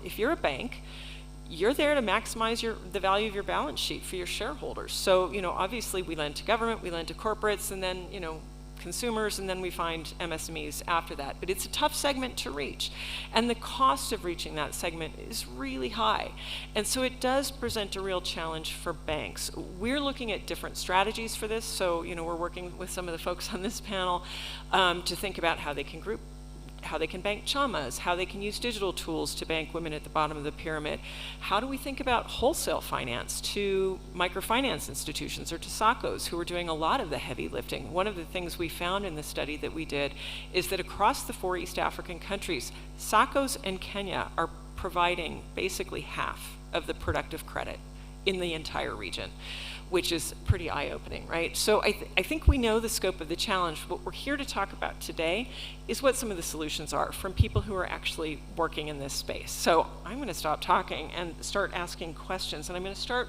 If you're a bank, you're there to maximize the value of your balance sheet for your shareholders. So, obviously we lend to government, we lend to corporates, and then, consumers, and then we find MSMEs after that. But it's a tough segment to reach. And the cost of reaching that segment is really high. And so it does present a real challenge for banks. We're looking at different strategies for this. So, you know, we're working with some of the folks on this panel to think about how they can group, how they can bank chamas, how they can use digital tools to bank women at the bottom of the pyramid. How do we think about wholesale finance to microfinance institutions or to SACCOs who are doing a lot of the heavy lifting? One of the things we found in the study that we did is that across the 4 East African countries, SACCOs in Kenya are providing basically half of the productive credit in the entire region, which is pretty eye-opening, right? So I think we know the scope of the challenge. What we're here to talk about today is what some of the solutions are from people who are actually working in this space. So I'm going to stop talking and start asking questions, and I'm going to start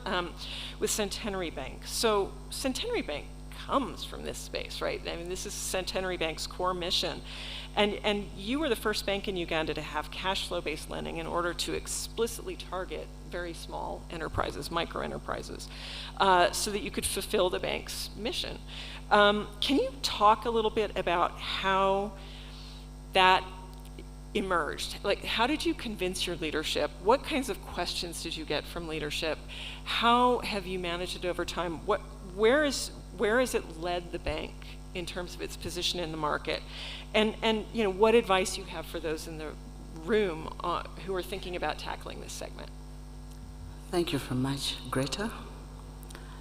with Centenary Bank. So Centenary Bank comes from this space, right? I mean, this is Centenary Bank's core mission. And you were the first bank in Uganda to have cash flow-based lending in order to explicitly target very small enterprises, micro enterprises, so that you could fulfill the bank's mission. Can you talk a little bit about how that emerged? Like, how did you convince your leadership? What kinds of questions did you get from leadership? How have you managed it over time? Where has it led the bank in terms of its position in the market? And you know, what advice you have for those in the room who are thinking about tackling this segment? Thank you very much, Greta.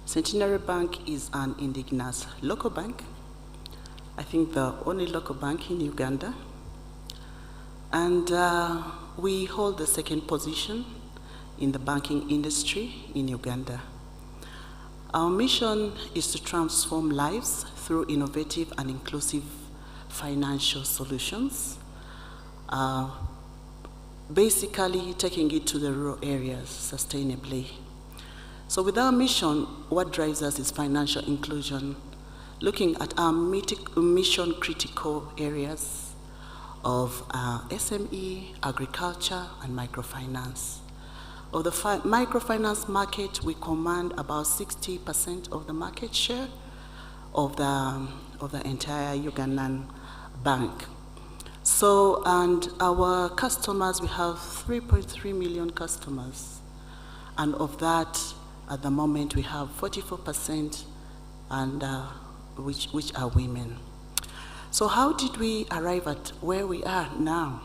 Centenary Bank is an indigenous local bank. I think the only local bank in Uganda. And we hold the second position in the banking industry in Uganda. Our mission is to transform lives through innovative and inclusive financial solutions, basically taking it to the rural areas sustainably. So with our mission, what drives us is financial inclusion, looking at our mission critical areas of SME, agriculture, and microfinance. Of the microfinance market, we command about 60% of the market share of the entire Ugandan bank. So, and our customers, we have 3.3 million customers. And of that, at the moment, we have 44%, and which are women. So how did we arrive at where we are now?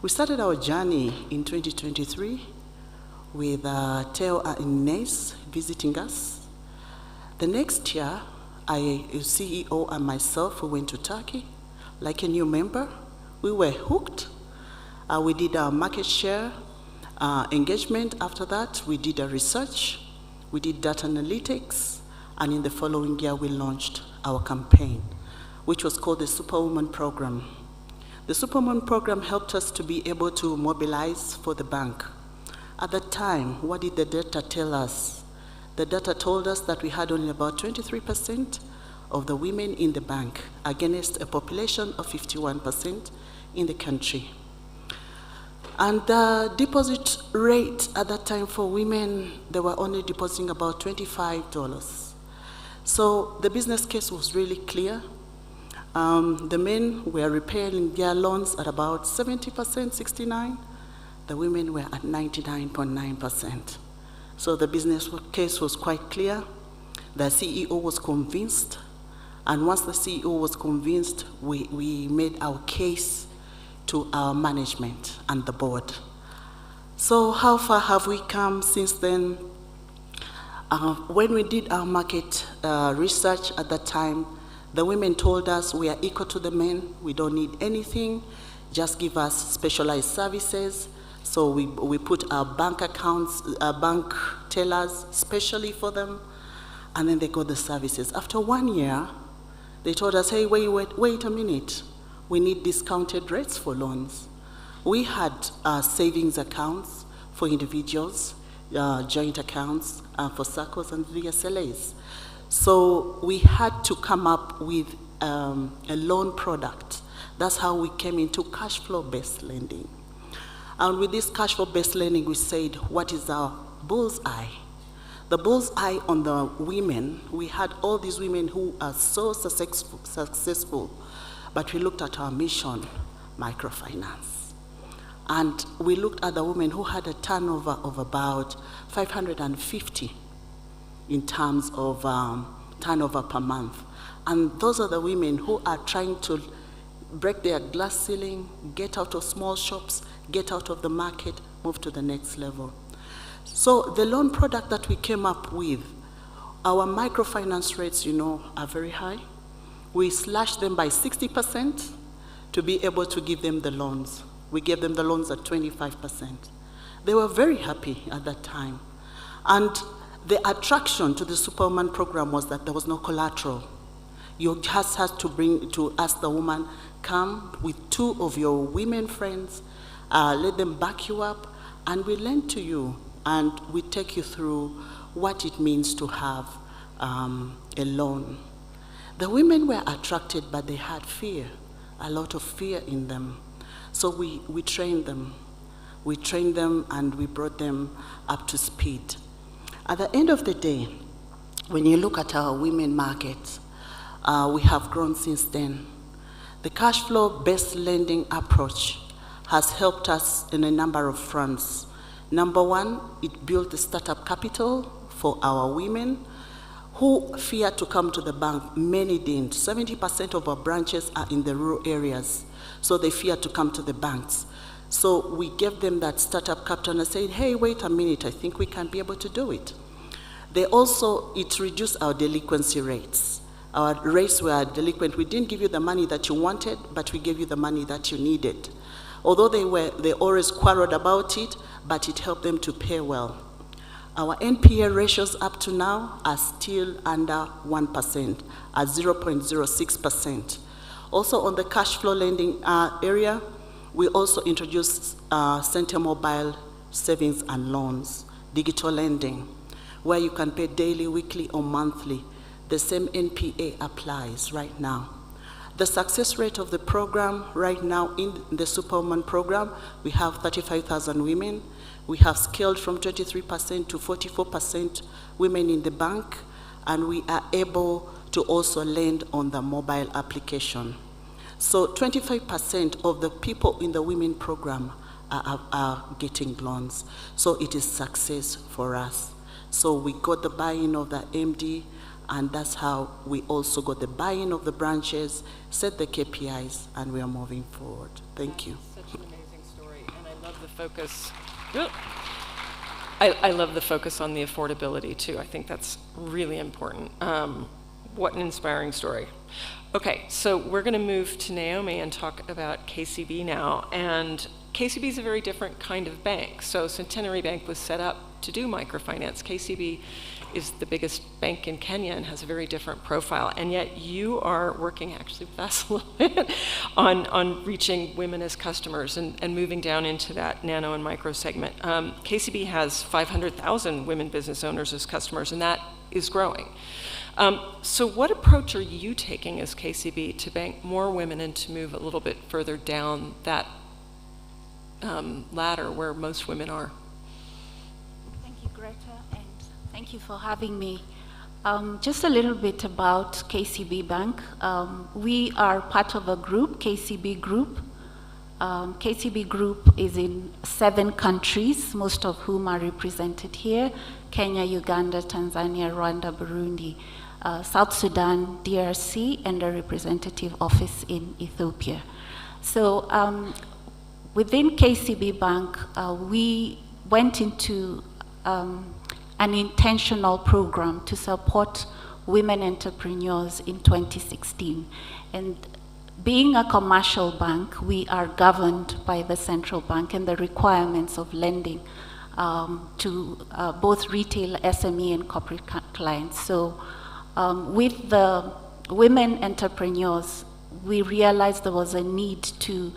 We started our journey in 2023 with Theo and Ines visiting us. The next year, CEO and myself, we went to Turkey. Like a new member, we were hooked. We did our market share engagement. After that, we did a research, we did data analytics, and in the following year, we launched our campaign, which was called the Superwoman Program. The Superwoman Program helped us to be able to mobilize for the bank. At that time, what did the data tell us? The data told us that we had only about 23% of the women in the bank against a population of 51% in the country. And the deposit rate at that time for women, they were only depositing about $25. So the business case was really clear. The men were repaying their loans at about 70%, 69%. The women were at 99.9%. So the business case was quite clear. The CEO was convinced. And once the CEO was convinced, we made our case to our management and the board. So how far have we come since then? When we did our market research at that time, the women told us we are equal to the men, we don't need anything, just give us specialized services. So we put our bank accounts, bank tellers specially for them, and then they got the services. After 1 year, they told us, hey, wait a minute. We need discounted rates for loans. We had savings accounts for individuals, joint accounts for SACCOs and VSLAs. So we had to come up with a loan product. That's how we came into cash flow-based lending. And with this cash flow-based lending, we said, what is our bullseye? The bull's eye on the women, we had all these women who are so successful, but we looked at our mission, microfinance. And we looked at the women who had a turnover of about 550 in terms of turnover per month. And those are the women who are trying to break their glass ceiling, get out of small shops, get out of the market, move to the next level. So the loan product that we came up with, our microfinance rates, you know, are very high. We slashed them by 60% to be able to give them the loans. We gave them the loans at 25%. They were very happy at that time. And the attraction to the Superwoman program was that there was no collateral. You just had to ask the woman, come with 2 of your women friends, let them back you up, and we lend to you, and we take you through what it means to have a loan. The women were attracted, but they had fear, a lot of fear in them. So we trained them. We trained them and we brought them up to speed. At the end of the day, when you look at our women markets, we have grown since then. The cash flow-based lending approach has helped us in a number of fronts. Number one, it built the startup capital for our women who fear to come to the bank. Many didn't. 70% of our branches are in the rural areas, so they fear to come to the banks. So we gave them that startup capital and said, hey, wait a minute, I think we can be able to do it. It reduced our delinquency rates. Our rates were delinquent. We didn't give you the money that you wanted, but we gave you the money that you needed. Although they always quarreled about it, but it helped them to pay well. Our NPA ratios up to now are still under 1%, at 0.06%. Also on the cash flow lending area, we also introduced Center Mobile Savings and Loans, digital lending, where you can pay daily, weekly, or monthly. The same NPA applies right now. The success rate of the program right now in the Superwoman program, we have 35,000 women. We have scaled from 23% to 44% women in the bank, and we are able to also lend on the mobile application. So 25% of the people in the women program are getting loans. So it is success for us. So we got the buy-in of the MD, and that's how we also got the buy-in of the branches, set the KPIs, and we are moving forward. Thank you. Such an amazing story, and I love the focus. I love the focus on the affordability too. I think that's really important. What an inspiring story. Okay, so we're going to move to Naomi and talk about KCB now. And KCB is a very different kind of bank. So Centenary Bank was set up to do microfinance. KCB is the biggest bank in Kenya and has a very different profile. And yet you are working actually with us a little bit on reaching women as customers and moving down into that nano and micro segment. KCB has 500,000 women business owners as customers, and that is growing. So what approach are you taking as KCB to bank more women and to move a little bit further down that ladder where most women are? Thank you, Greta, and thank you for having me. Just a little bit about KCB Bank. We are part of a group, KCB Group. KCB Group is in 7 countries, most of whom are represented here: Kenya, Uganda, Tanzania, Rwanda, Burundi, South Sudan, DRC, and a representative office in Ethiopia. So within KCB Bank, we went into an intentional program to support women entrepreneurs in 2016. And being a commercial bank, we are governed by the central bank and the requirements of lending to both retail, SME, and corporate clients. So with the women entrepreneurs, we realized there was a need to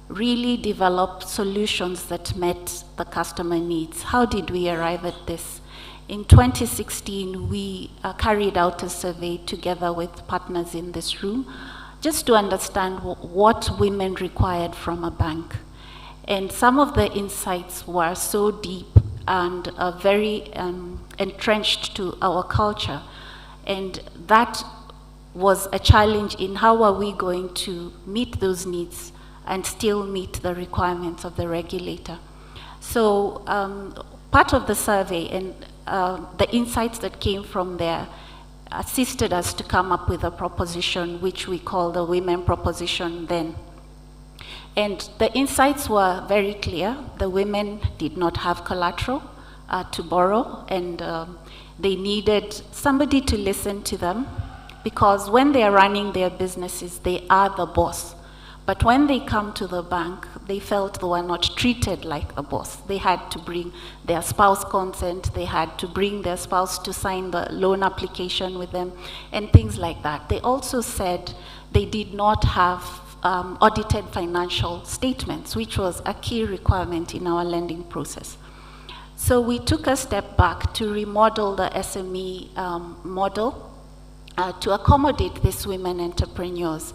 really develop solutions that met the customer needs. How did we arrive at this? In 2016, we carried out a survey together with partners in this room, just to understand what women required from a bank. And some of the insights were so deep and very entrenched to our culture. And that was a challenge in how are we going to meet those needs and still meet the requirements of the regulator. So part of the survey and the insights that came from there assisted us to come up with a proposition which we call the Women Proposition then. And the insights were very clear. The women did not have collateral to borrow, and they needed somebody to listen to them, because when they are running their businesses, they are the boss. But when they come to the bank, they felt they were not treated like a boss. They had to bring their spouse consent, they had to bring their spouse to sign the loan application with them, and things like that. They also said they did not have audited financial statements, which was a key requirement in our lending process. So we took a step back to remodel the SME model to accommodate these women entrepreneurs.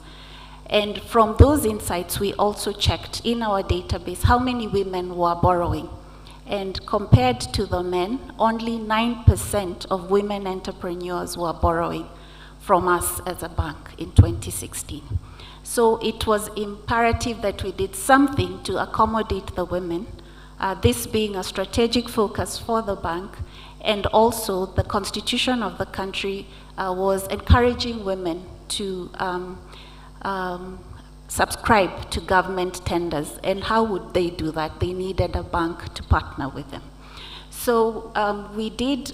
And from those insights, we also checked in our database how many women were borrowing. And compared to the men, only 9% of women entrepreneurs were borrowing from us as a bank in 2016. So it was imperative that we did something to accommodate the women, this being a strategic focus for the bank, and also the constitution of the country was encouraging women to subscribe to government tenders. And how would they do that? They needed a bank to partner with them. So we did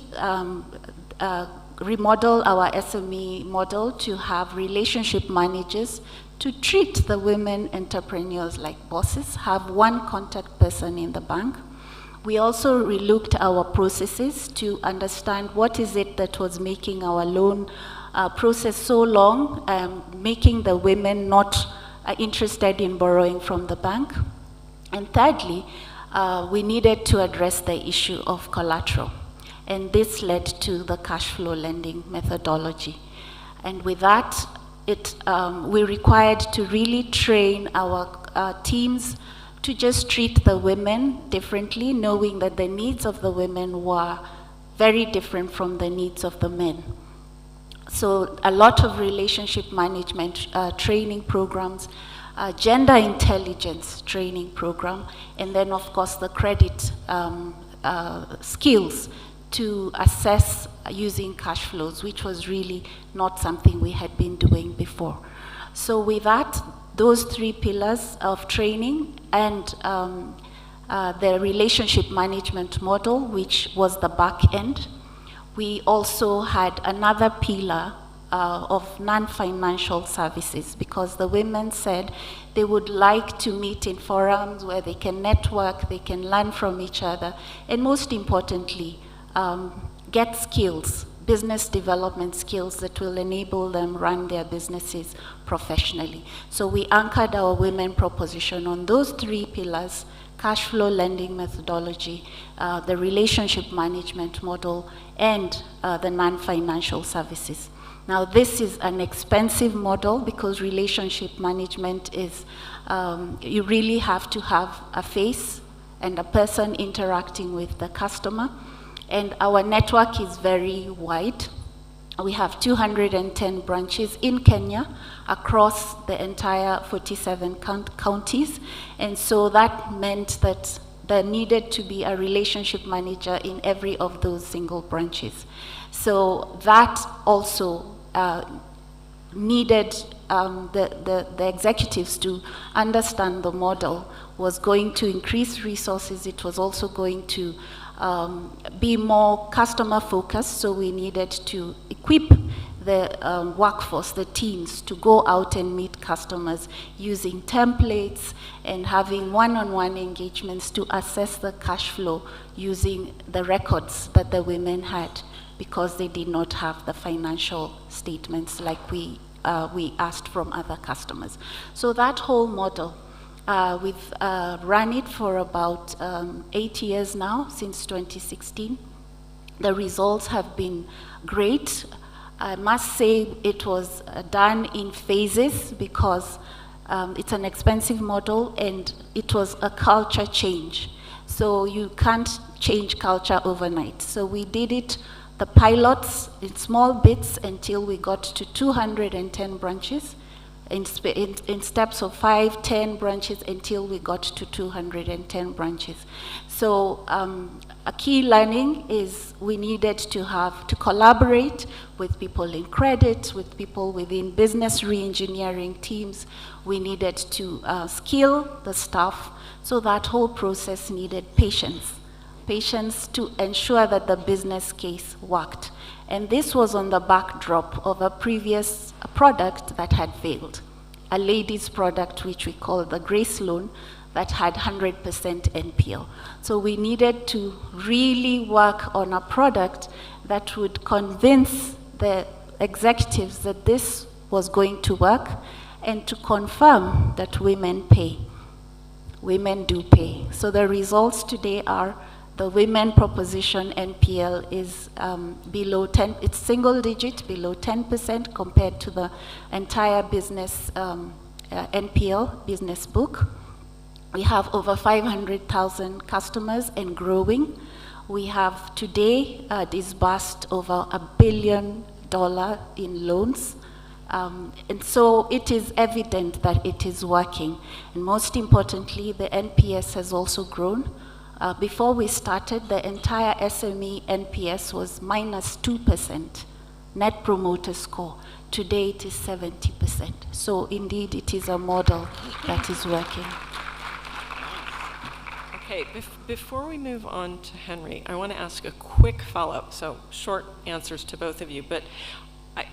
remodel our SME model to have relationship managers to treat the women entrepreneurs like bosses, have one contact person in the bank. We also relooked our processes to understand what is it that was making our loan process so long, making the women not interested in borrowing from the bank. And thirdly, we needed to address the issue of collateral. And this led to the cash flow lending methodology. And with that, we required to really train our teams to just treat the women differently, knowing that the needs of the women were very different from the needs of the men. So a lot of relationship management training programs, gender intelligence training program, and then of course the credit skills to assess using cash flows, which was really not something we had been doing before. So with that, those three pillars of training and the relationship management model, which was the back end, we also had another pillar of non-financial services, because the women said they would like to meet in forums where they can network, they can learn from each other, and most importantly, get skills, business development skills that will enable them run their businesses professionally. So we anchored our women proposition on those three pillars: cash flow lending methodology, the relationship management model, and the non-financial services. Now this is an expensive model because relationship management is, you really have to have a face and a person interacting with the customer. And our network is very wide. We have 210 branches in Kenya across the entire 47 counties. And so that meant that there needed to be a relationship manager in every of those single branches. So that also needed the executives to understand the model was going to increase resources. It was also going to be more customer focused, so we needed to equip the workforce, the teams, to go out and meet customers using templates and having one-on-one engagements to assess the cash flow using the records that the women had, because they did not have the financial statements like we asked from other customers. So that whole model, we've run it for about 8 years now, since 2016. The results have been great. I must say it was done in phases because it's an expensive model and it was a culture change. So you can't change culture overnight. So we did it, the pilots, in small bits until we got to 210 branches, in steps of 5, 10 branches until we got to 210 branches. So a key learning is we needed to have to collaborate with people in credit, with people within business re-engineering teams. We needed to skill the staff. So that whole process needed patience to ensure that the business case worked. And this was on the backdrop of a previous product that had failed, a ladies' product which we call the Grace Loan that had 100% NPL. So we needed to really work on a product that would convince the executives that this was going to work and to confirm that women pay. Women do pay. So the results today are the women proposition NPL is below 10, it's single digit, below 10% compared to the entire business NPL, business book. We have over 500,000 customers and growing. We have today disbursed over $1 billion in loans. And so it is evident that it is working. And most importantly, the NPS has also grown. Before we started, the entire SME NPS was -2%, Net Promoter Score. Today it is 70%. So indeed, it is a model that is working. Okay, before we move on to Henry, I want to ask a quick follow-up, so short answers to both of you, but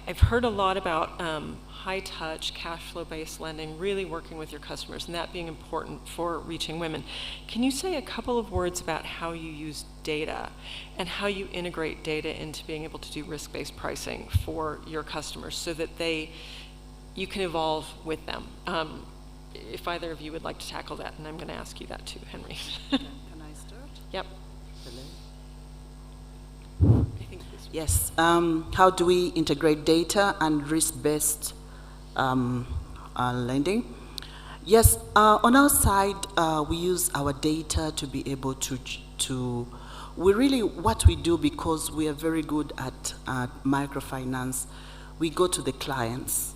I've heard a lot about high-touch, cash flow-based lending, really working with your customers, and that being important for reaching women. Can you say a couple of words about how you use data and how you integrate data into being able to do risk-based pricing for your customers so that you can evolve with them? If either of you would like to tackle that, and I'm going to ask you that too, Henry. Can I start? Yep. Yes. How do we integrate data and risk-based lending? Yes. On our side, we use our data to be able to what we do, because we are very good at microfinance, we go to the clients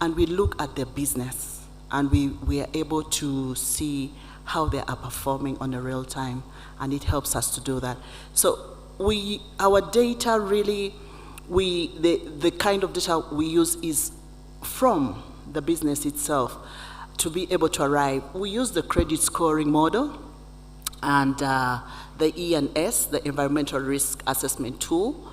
and we look at their business. And we are able to see how they are performing on a real time, and it helps us to do that. So our data really, the kind of data we use is from the business itself to be able to arrive. We use the credit scoring model and the E&S, the Environmental Risk Assessment tool,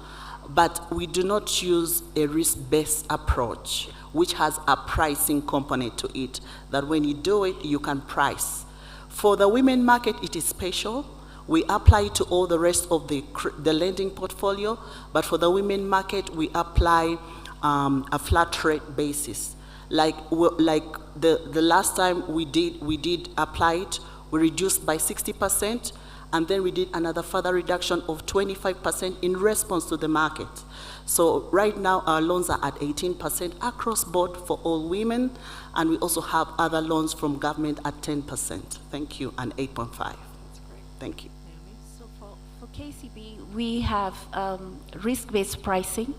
but we do not use a risk-based approach, which has a pricing component to it, that when you do it, you can price. For the women market, it is special. We apply it to all the rest of the lending portfolio, but for the women market, we apply a flat rate basis. Like the last time we did apply it, we reduced by 60%, and then we did another further reduction of 25% in response to the market. So right now, our loans are at 18% across board for all women, and we also have other loans from government at 10%. Thank you, and 8.5. Thank you. So for KCB, we have risk-based pricing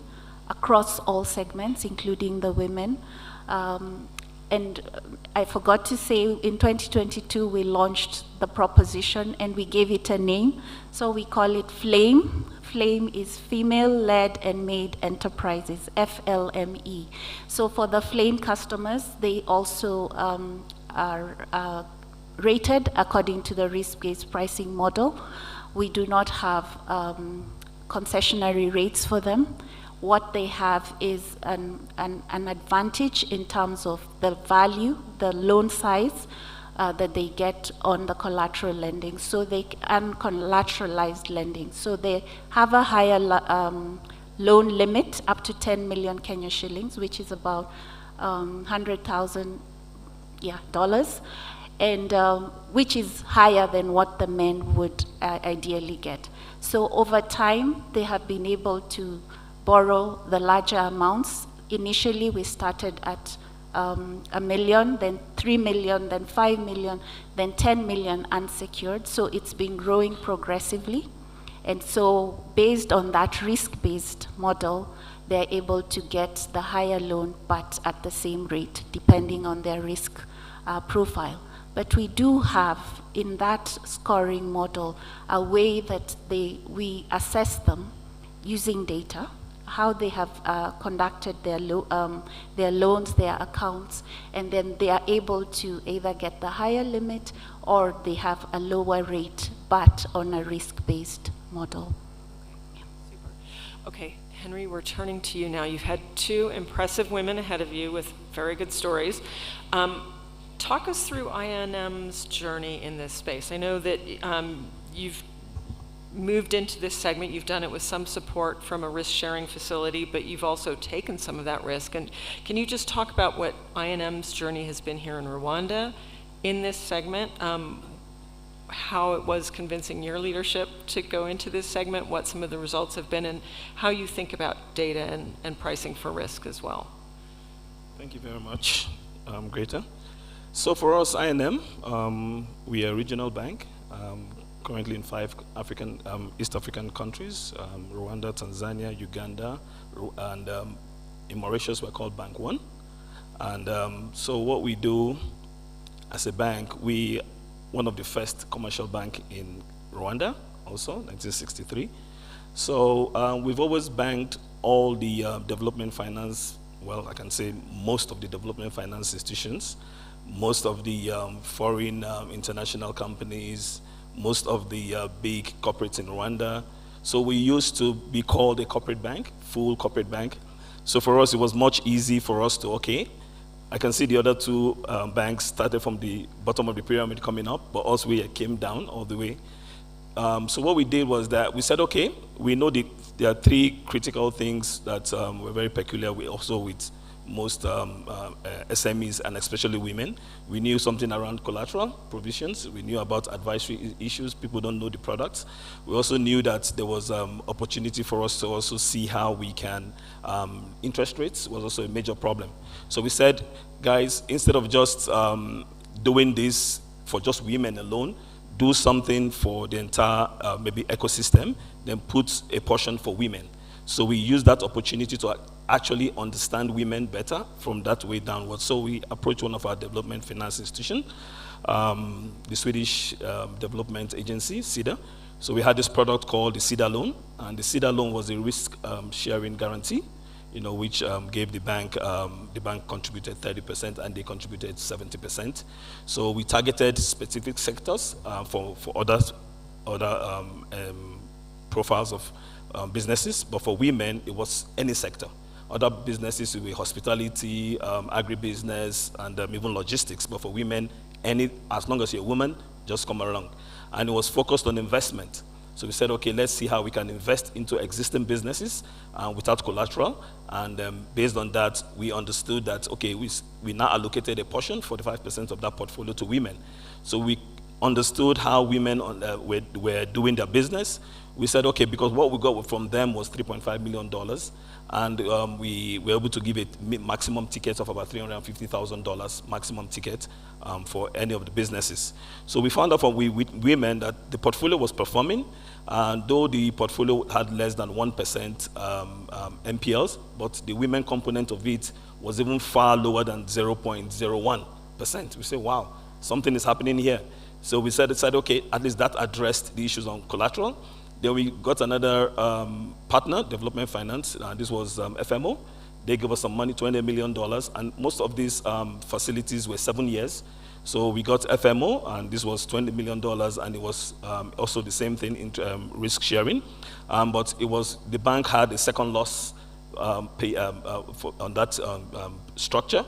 across all segments, including the women. And I forgot to say, in 2022, we launched the proposition, and we gave it a name. So we call it FLAME. FLAME is Female-Led and Made Enterprises, FLME. So for the FLAME customers, they also are rated according to the risk-based pricing model. We do not have concessionary rates for them. What they have is an advantage in terms of the value, the loan size that they get on the collateral lending, so they uncollateralized lending. So they have a higher loan limit up to 10 million Kenya shillings, which is about $100,000 dollars, and which is higher than what the men would ideally get. So over time, they have been able to borrow the larger amounts. Initially, we started at 1 million, then 3 million, then 5 million, then 10 million unsecured. So it's been growing progressively. And so based on that risk-based model, they're able to get the higher loan, but at the same rate, depending on their risk profile. But we do have, in that scoring model, a way that we assess them using data, how they have conducted their loans, their accounts, and then they are able to either get the higher limit or they have a lower rate, but on a risk-based model. Okay, Henry, we're turning to you now. You've had two impressive women ahead of you with very good stories. Talk us through I&M's journey in this space. I know that you've moved into this segment. You've done it with some support from a risk-sharing facility, but you've also taken some of that risk. And can you just talk about what I&M's journey has been here in Rwanda in this segment, how it was convincing your leadership to go into this segment, what some of the results have been, and how you think about data and pricing for risk as well? Thank you very much, Greta. So for us, I&M, we are a regional bank, currently in 5 East African countries, Rwanda, Tanzania, Uganda, and in Mauritius we're called Bank One. And so what we do as a bank, we one of the first commercial bank in Rwanda, also, 1963. So we've always banked all the development finance, well, I can say most of the development finance institutions, most of the foreign international companies, most of the big corporates in Rwanda. So we used to be called a corporate bank, full corporate bank. So for us, it was much easy for us to, okay, I can see the other two banks started from the bottom of the pyramid coming up, but us, we came down all the way. So what we did was that we said, okay, we know there are 3 critical things that were very peculiar also with most SMEs and especially women. We knew something around collateral provisions. We knew about advisory issues. People don't know the products. We also knew that there was opportunity for us to also see how we can, interest rates was also a major problem. So we said, guys, instead of just doing this for just women alone, do something for the entire maybe ecosystem, then put a portion for women. So we used that opportunity to actually understand women better from that way downwards. So we approached one of our development finance institutions, the Swedish Development Agency, SIDA. So we had this product called the SIDA loan, and the SIDA loan was a risk sharing guarantee, which gave the bank contributed 30% and they contributed 70%. So we targeted specific sectors for other profiles of businesses, but for women, it was any sector. Other businesses will be hospitality, agribusiness, and even logistics. But for women, as long as you're a woman, just come along. And it was focused on investment. So we said, okay, let's see how we can invest into existing businesses without collateral. And based on that, we understood that, okay, we now allocated a portion, 45% of that portfolio to women. So we understood how women were doing their business. We said, okay, because what we got from them was $3.5 million. And we were able to give a maximum ticket of about $350,000 maximum ticket for any of the businesses. So we found out from women that the portfolio was performing, and though the portfolio had less than 1% NPLs, but the women component of it was even far lower than 0.01%. We say, wow, something is happening here. So we decided, okay, at least that addressed the issues on collateral. Then we got another partner, development finance. This was FMO. They gave us some money, $20 million, and most of these facilities were 7 years. So we got FMO, and this was $20 million, and it was also the same thing in risk sharing. But it was, the bank had a second loss on that structure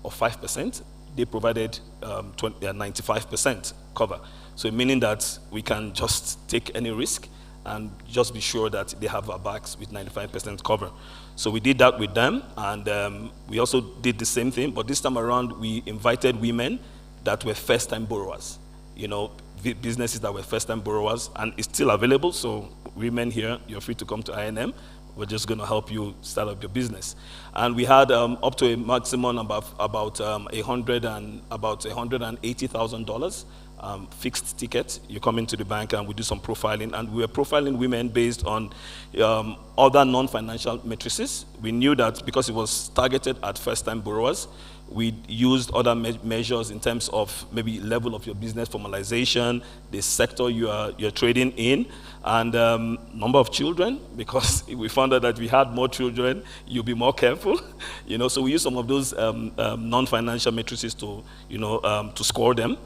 of 5%. They provided 95% cover. So meaning that we can just take any risk and just be sure that they have our backs with 95% cover. So we did that with them, and we also did the same thing, but this time around we invited women that were first-time borrowers, businesses that were first-time borrowers, and it's still available, so women here, you're free to come to I&M. We're just going to help you start up your business. And we had up to a maximum about $180,000 fixed ticket. You come into the bank and we do some profiling, and we were profiling women based on other non-financial matrices. We knew that because it was targeted at first-time borrowers, we used other measures in terms of maybe level of your business formalization, the sector you're trading in, and number of children, because we found out that we had more children, you'll be more careful. So we used some of those non-financial matrices to, to score them.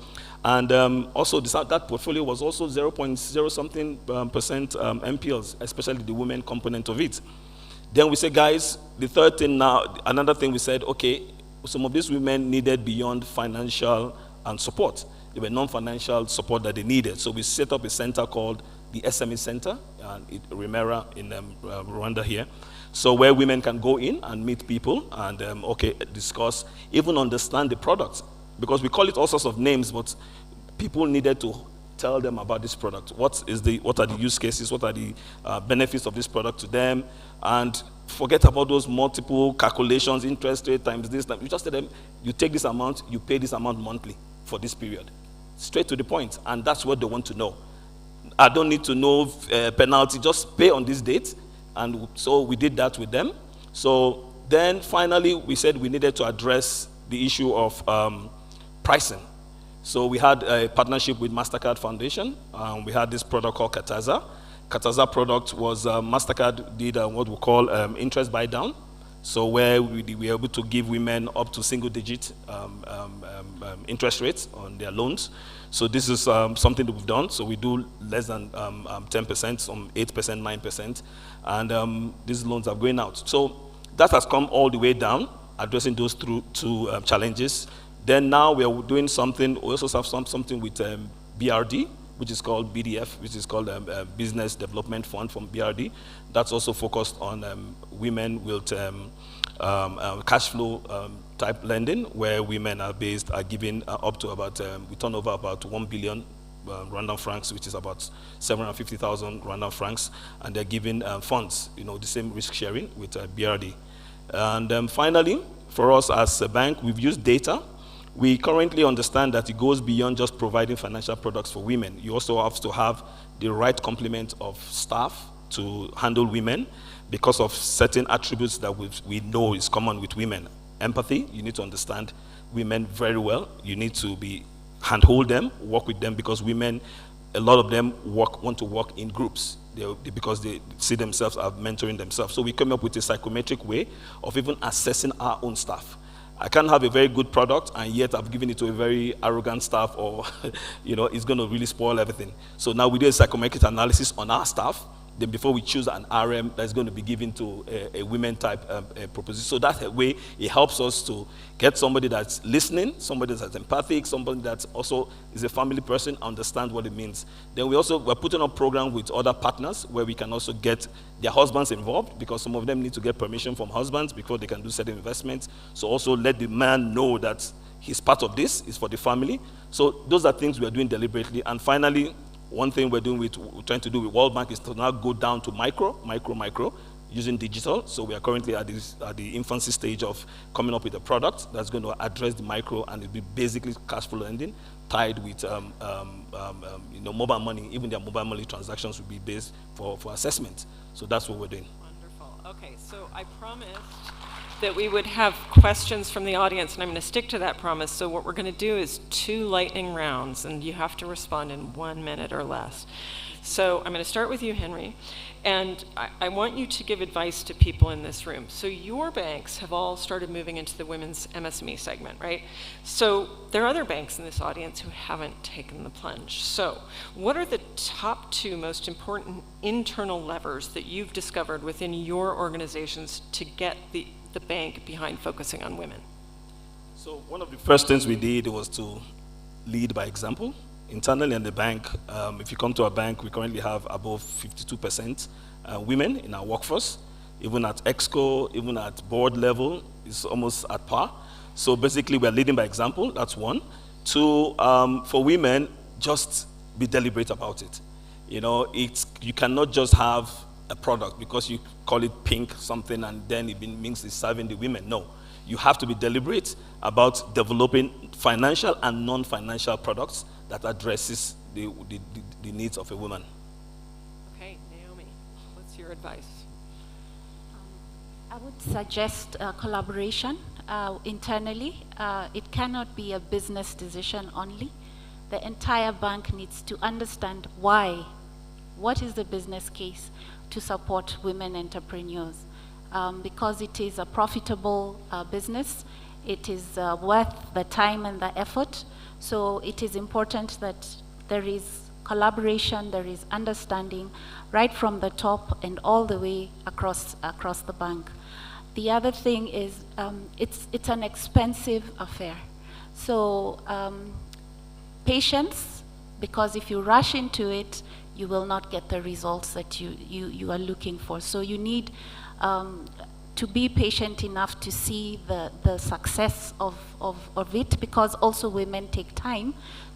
And also that portfolio was also 0.0 something percent MPLs, especially the women component of it. Then we said, guys, the third thing now, another thing we said, okay, some of these women needed beyond financial and support. There were non-financial support that they needed. So we set up a center called the SME Center in Remera in Rwanda here. So where women can go in and meet people and, discuss, even understand the products. Because we call it all sorts of names, but people needed to tell them about this product. What are the use cases? What are the benefits of this product to them? And forget about those multiple calculations, interest rate times this time. You just tell them, you take this amount, you pay this amount monthly for this period. Straight to the point, and that's what they want to know. I don't need to know penalty, just pay on this date. And so we did that with them. So then finally, we said we needed to address the issue of pricing. So we had a partnership with MasterCard Foundation. We had this product called Kataza. Kataza product was MasterCard did what we call interest buy down. So where we were able to give women up to single-digit interest rates on their loans. So this is something that we've done. So we do less than 10%, some 8%, 9%. And these loans are going out. So that has come all the way down, addressing those two challenges. Then now we are doing something, we also have something with BRD, which is called BDF, which is called Business Development Fund from BRD. That's also focused on women with cash flow type lending, where women are giving up to about, we turn over about 1 billion Rwandan francs, which is about 750,000 Rwandan francs, and they're giving funds, the same risk sharing with BRD. And finally, for us as a bank, we've used data. We currently understand that it goes beyond just providing financial products for women. You also have to have the right complement of staff to handle women because of certain attributes that we know is common with women. Empathy, you need to understand women very well. You need to handhold them, work with them, because women, a lot of them want to work in groups because they see themselves as mentoring themselves. So we came up with a psychometric way of even assessing our own staff. I can't have a very good product and yet I've given it to a very arrogant staff, or it's going to really spoil everything. So now we do a psychometric analysis on our staff. Then before we choose an RM that's going to be given to a women type proposition. So that way it helps us to get somebody that's listening, somebody that's empathic, somebody that also is a family person, understand what it means. Then we're putting on a program with other partners where we can also get their husbands involved, because some of them need to get permission from husbands before they can do certain investments. So also let the man know that he's part of this, it's for the family. So those are things we are doing deliberately. And finally, one thing we're trying to do with World Bank is to now go down to micro, using digital. So we are currently at the infancy stage of coming up with a product that's going to address the micro, and it'll be basically cash flow lending tied with mobile money. Even their mobile money transactions will be based for assessment. So that's what we're doing. Wonderful. Okay, so I promised that we would have questions from the audience, and I'm going to stick to that promise. So what we're going to do is 2 lightning rounds, and you have to respond in 1 minute or less. So I'm going to start with you, Henry, and I want you to give advice to people in this room. So your banks have all started moving into the women's MSME segment, right? So there are other banks in this audience who haven't taken the plunge. So what are the top 2 most important internal levers that you've discovered within your organizations to get the bank behind focusing on women? So one of the first things we did was to lead by example. Internally in the bank, if you come to our bank, we currently have above 52% women in our workforce. Even at EXCO, even at board level, it's almost at par. So basically, we're leading by example. That's one. 2, for women, just be deliberate about it. You cannot just have a product because you call it pink something and then it means it's serving the women. No, you have to be deliberate about developing financial and non-financial products that addresses the needs of a woman. Okay, Naomi, what's your advice? I would suggest collaboration internally. It cannot be a business decision only. The entire bank needs to understand why. What is the business case to support women entrepreneurs? Because it is a profitable business, it is worth the time and the effort. So it is important that there is collaboration, there is understanding right from the top and all the way across the bank. The other thing is it's an expensive affair. So patience, because if you rush into it, you will not get the results that you are looking for. So you need to be patient enough to see the success of it, because also women take time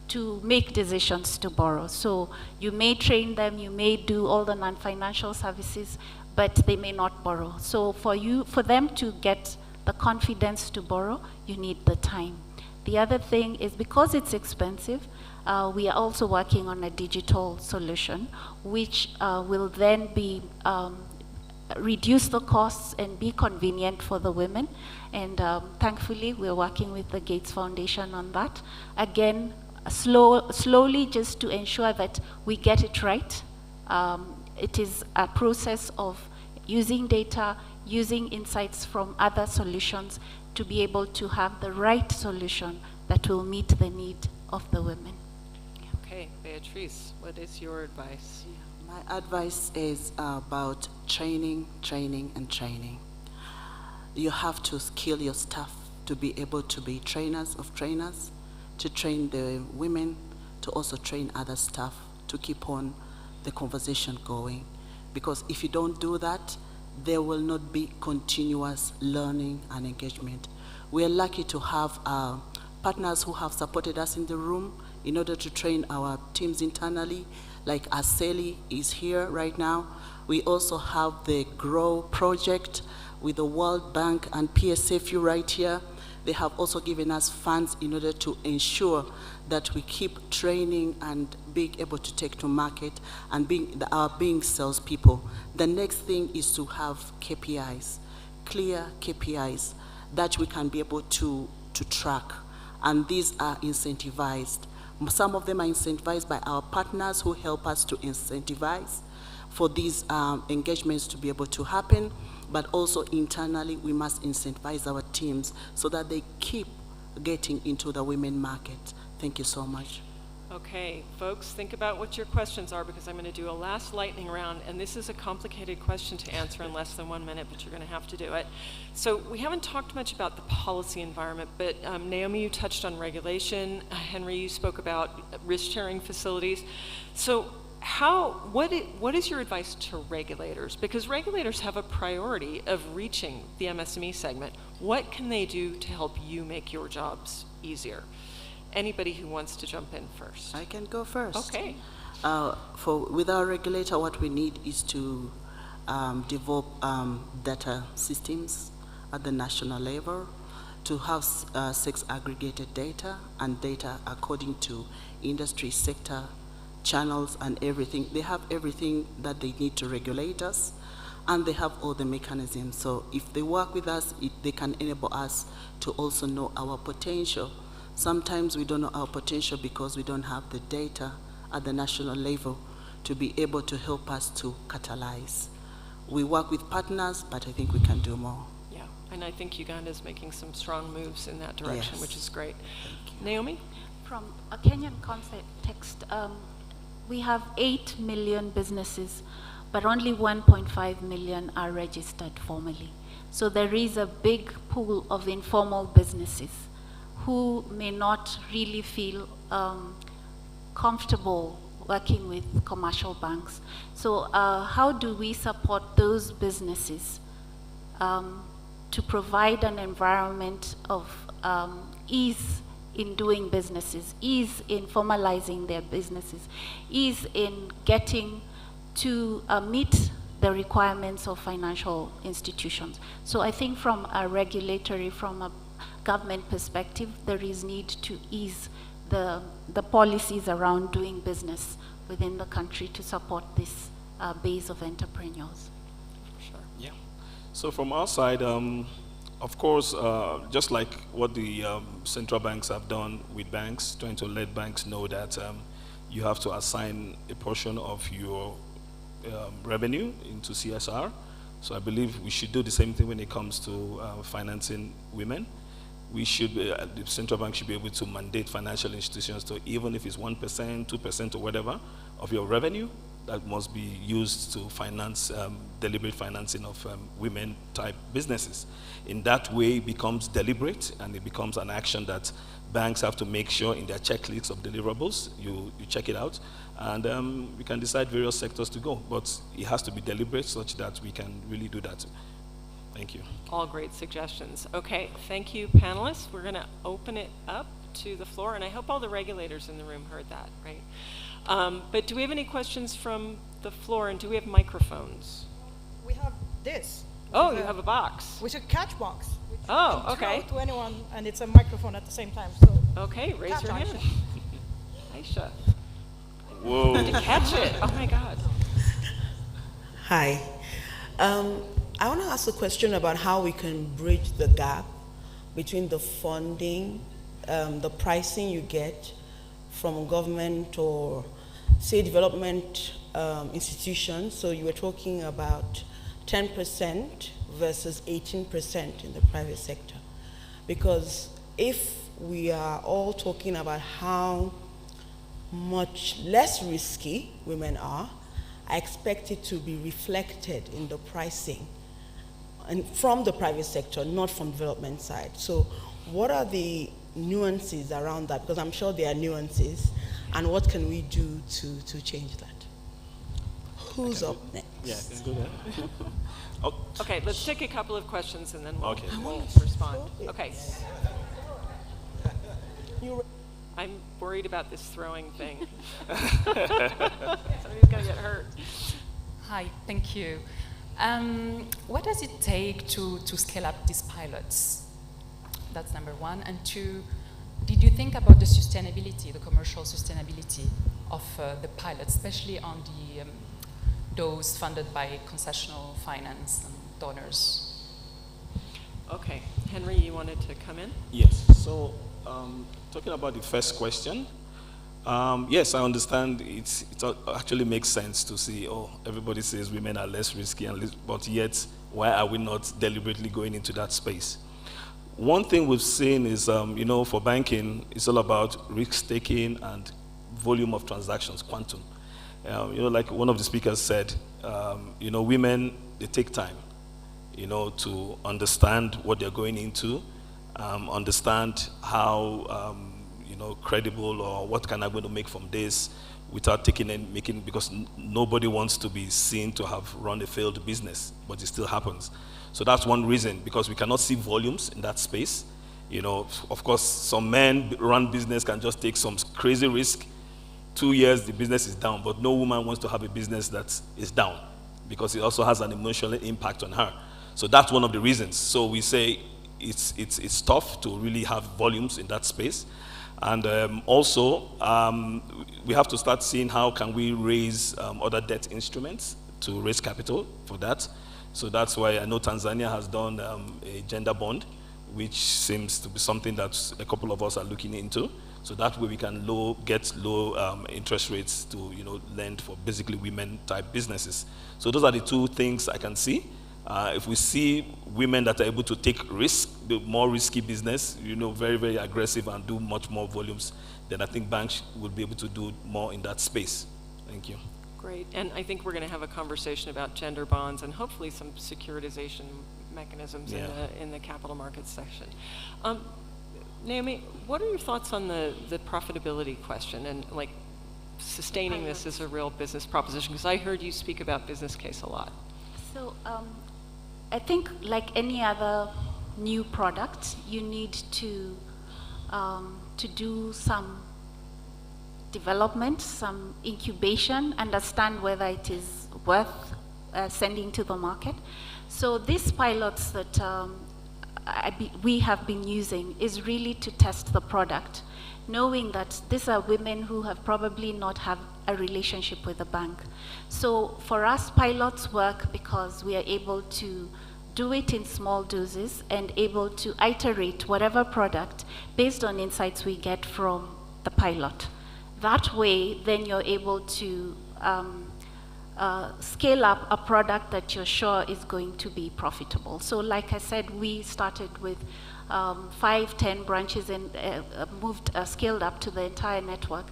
to make decisions to borrow. So you may train them, you may do all the non-financial services, but they may not borrow. So for them to get the confidence to borrow, you need the time. The other thing is, because it's expensive, we are also working on a digital solution, which will then be reduce the costs and be convenient for the women. And thankfully, we're working with the Gates Foundation on that. Again, slowly, just to ensure that we get it right. It is a process of using data, using insights from other solutions to be able to have the right solution that will meet the need of the women. Okay, Beatrice, what is your advice? My advice is about training, training, and training. You have to skill your staff to be able to be trainers of trainers, to train the women, to also train other staff, to keep on the conversation going. Because if you don't do that, there will not be continuous learning and engagement. We are lucky to have partners who have supported us in the room in order to train our teams internally, like Aseli is here right now. We also have the GROW project with the World Bank and PSFU right here. They have also given us funds in order to ensure that we keep training and being able to take to market and being salespeople. The next thing is to have KPIs, clear KPIs that we can be able to track. And these are incentivized. Some of them are incentivized by our partners who help us to incentivize for these engagements to be able to happen. But also internally, we must incentivize our teams so that they keep getting into the women market. Thank you so much. Okay, folks, think about what your questions are, because I'm going to do a last lightning round, and this is a complicated question to answer in less than 1 minute, but you're going to have to do it. So we haven't talked much about the policy environment, but Naomi, you touched on regulation. Henry, you spoke about risk-sharing facilities. So what is your advice to regulators? Because regulators have a priority of reaching the MSME segment. What can they do to help you make your jobs easier? Anybody who wants to jump in first? I can go first. Okay. With our regulator, what we need is to develop data systems at the national level, to have sex aggregated data and data according to industry sector channels and everything. They have everything that they need to regulate us, and they have all the mechanisms. So if they work with us, they can enable us to also know our potential. Sometimes we don't know our potential because we don't have the data at the national level to be able to help us to catalyze. We work with partners, but I think we can do more. Yeah, and I think Uganda is making some strong moves in that direction, Yes. which is great. Naomi? From a Kenyan context, we have 8 million businesses, but only 1.5 million are registered formally. So there is a big pool of informal businesses who may not really feel comfortable working with commercial banks. So how do we support those businesses to provide an environment of ease in doing businesses, ease in formalizing their businesses, ease in getting to meet the requirements of financial institutions. So I think from a regulatory, from a government perspective, there is need to ease the policies around doing business within the country to support this base of entrepreneurs. Sure. Yeah. So from our side, of course, just like what the central banks have done with banks, trying to let banks know that you have to assign a portion of your revenue into CSR. So I believe we should do the same thing when it comes to financing women. We should, the central bank should be able to mandate financial institutions to, even if it's 1%, 2% or whatever of your revenue, that must be used to finance deliberate financing of women type businesses. In that way, it becomes deliberate and it becomes an action that banks have to make sure in their checklist of deliverables, you check it out, and we can decide various sectors to go, but it has to be deliberate such that we can really do that. Thank you. All great suggestions. Okay, thank you, panelists. We're going to open it up to the floor, and I hope all the regulators in the room heard that, right? But do we have any questions from the floor, and do we have microphones? We have this. Oh, you have a box. Which is a catch box. Oh, okay. To anyone, and it's a microphone at the same time. So okay, raise your hand. Aisha. Whoa. To catch it. Oh my God. Hi. I want to ask a question about how we can bridge the gap between the funding, the pricing you get from government or, say, development institutions. So you were talking about 10% versus 18% in the private sector. Because if we are all talking about how much less risky women are, I expect it to be reflected in the pricing and from the private sector, not from development side. So what are the nuances around that? Because I'm sure there are nuances, and what can we do to change that? Who's up next? Yeah, can do that. Oh. Okay, let's take a couple of questions and then we'll respond. Okay. I'm worried about this throwing thing. Somebody's going to get hurt. Hi, thank you. What does it take to scale up these pilots? That's number one. And two, did you think about the sustainability, the commercial sustainability of the pilots, especially on the those funded by concessional finance and donors? Okay, Henry, you wanted to come in? Yes, so talking about the first question, yes, I understand it actually makes sense to see, oh, everybody says women are less risky, but yet, why are we not deliberately going into that space? One thing we've seen is, you know, for banking, it's all about risk-taking and volume of transactions, quantum. You know, like one of the speakers said, you know, women, they take time, you know, to understand what they're going into, understand how, you know, credible or what can I going to make from this without taking and making, because nobody wants to be seen to have run a failed business, but it still happens. So that's one reason, because we cannot see volumes in that space. You know, of course, some men run business can just take some crazy risk. 2 years, the business is down, but no woman wants to have a business that is down because it also has an emotional impact on her. So that's one of the reasons. So we say it's tough to really have volumes in that space. And also, we have to start seeing how can we raise other debt instruments to raise capital for that. So that's why I know Tanzania has done a gender bond, which seems to be something that a couple of us are looking into. So that way we can get low interest rates to, you know, lend for basically women type businesses. So those are the two things I can see. If we see women that are able to take risk, the more risky business, you know, very, very aggressive and do much more volumes, then I think banks will be able to do more in that space. Thank you. Great, and I think we're going to have a conversation about gender bonds and hopefully some securitization mechanisms in the capital markets section. Naomi, what are your thoughts on the profitability question and like sustaining this as a real business proposition? Because I heard you speak about business case a lot. So I think like any other new product, you need to do some development, some incubation, understand whether it is worth sending to the market. So these pilots that we have been using is really to test the product, knowing that these are women who have probably not have a relationship with the bank. So for us, pilots work because we are able to do it in small doses and able to iterate whatever product based on insights we get from the pilot. That way, then you're able to scale up a product that you're sure is going to be profitable. So like I said, we started with 5, 10 branches and scaled up to the entire network.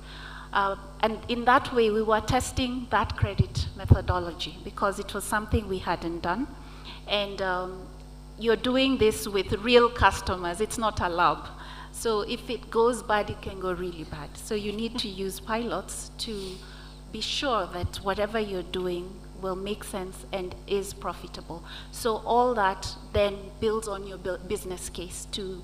And in that way, we were testing that credit methodology because it was something we hadn't done. And you're doing this with real customers. It's not a lab. So if it goes bad, it can go really bad. So you need to use pilots to be sure that whatever you're doing will make sense and is profitable. So all that then builds on your business case to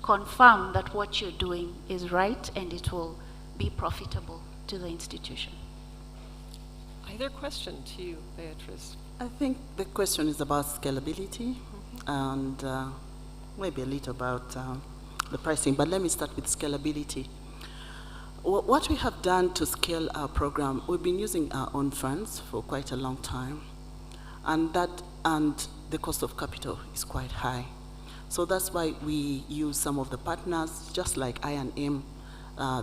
confirm that what you're doing is right and it will be profitable to the institution. Either question to you, Beatrice? I think the question is about scalability and maybe a little about the pricing, but let me start with scalability. What we have done to scale our program, we've been using our own funds for quite a long time, and the cost of capital is quite high. So that's why we use some of the partners, just like I&M.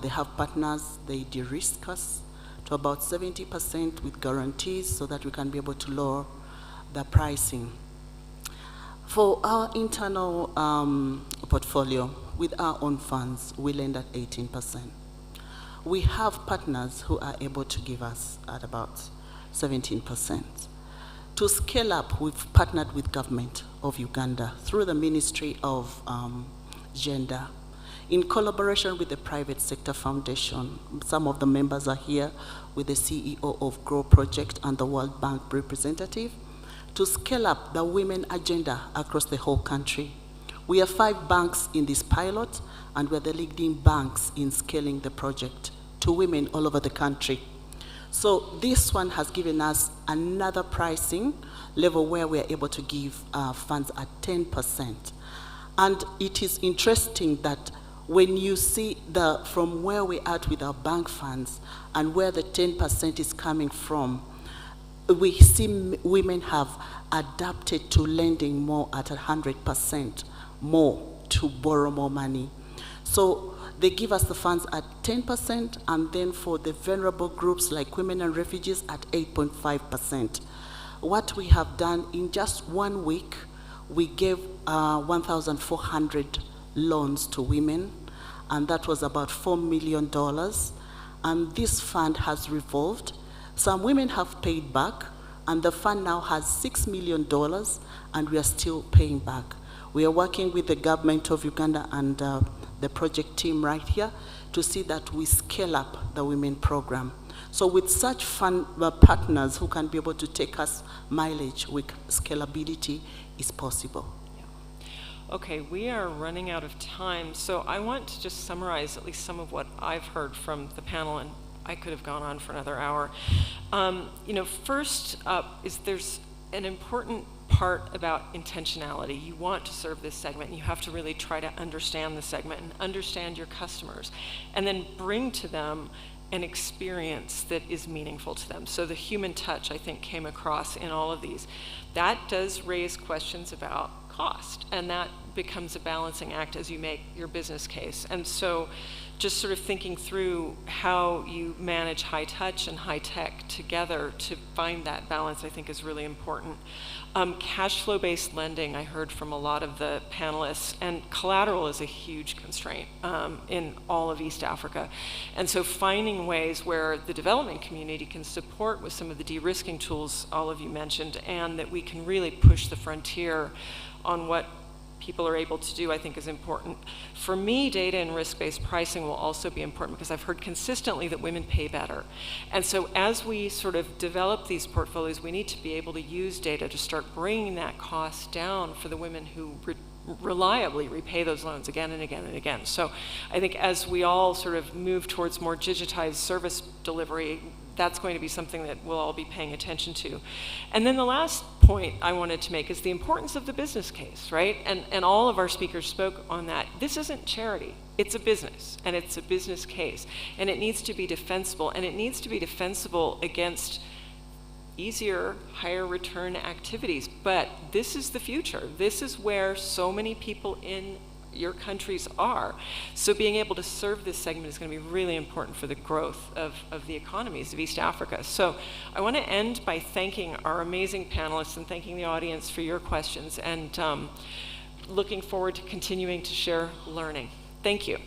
They have partners, they de-risk us to about 70% with guarantees so that we can be able to lower the pricing. For our internal portfolio, with our own funds, we lend at 18%. We have partners who are able to give us at about 17%. To scale up, we've partnered with government of Uganda through the Ministry of Gender, in collaboration with the Private Sector Foundation. Some of the members are here with the CEO of Grow Project and the World Bank representative to scale up the women agenda across the whole country. We have 5 banks in this pilot, and we're the leading banks in scaling the project to women all over the country. So this one has given us another pricing level where we're able to give funds at 10%. And it is interesting that when you see from where we're at with our bank funds and where the 10% is coming from, we see women have adapted to lending more at 100% more to borrow more money. So they give us the funds at 10%, and then for the vulnerable groups like women and refugees at 8.5%. What we have done in just 1 week, we gave 1,400 loans to women, and that was about $4 million. And this fund has revolved. Some women have paid back, and the fund now has $6 million, and we are still paying back. We are working with the government of Uganda and the project team right here to see that we scale up the women program. So with such fund partners who can be able to take us mileage, with scalability is possible. Okay, we are running out of time, so I want to just summarize at least some of what I've heard from the panel, and I could have gone on for another hour. First up is there's an important part about intentionality. You want to serve this segment, and you have to really try to understand the segment and understand your customers, and then bring to them an experience that is meaningful to them. So the human touch, I think, came across in all of these. That does raise questions about cost, and that becomes a balancing act as you make your business case. And so just sort of thinking through how you manage high touch and high tech together to find that balance, I think, is really important. Cash flow based lending, I heard from a lot of the panelists, and collateral is a huge constraint in all of East Africa. And so finding ways where the development community can support with some of the de-risking tools all of you mentioned, and that we can really push the frontier on what people are able to do, I think, is important. For me, data and risk-based pricing will also be important because I've heard consistently that women pay better. And so as we sort of develop these portfolios, we need to be able to use data to start bringing that cost down for the women who reliably repay those loans again and again and again. So I think as we all sort of move towards more digitized service delivery, that's going to be something that we'll all be paying attention to. And then the last point I wanted to make is the importance of the business case, right? And all of our speakers spoke on that. This isn't charity. It's a business, and it's a business case. And it needs to be defensible, and it needs to be defensible against easier, higher return activities. But this is the future. This is where so many people in your countries are. So being able to serve this segment is going to be really important for the growth of the economies of East Africa. So I want to end by thanking our amazing panelists and thanking the audience for your questions, and looking forward to continuing to share learning. Thank you.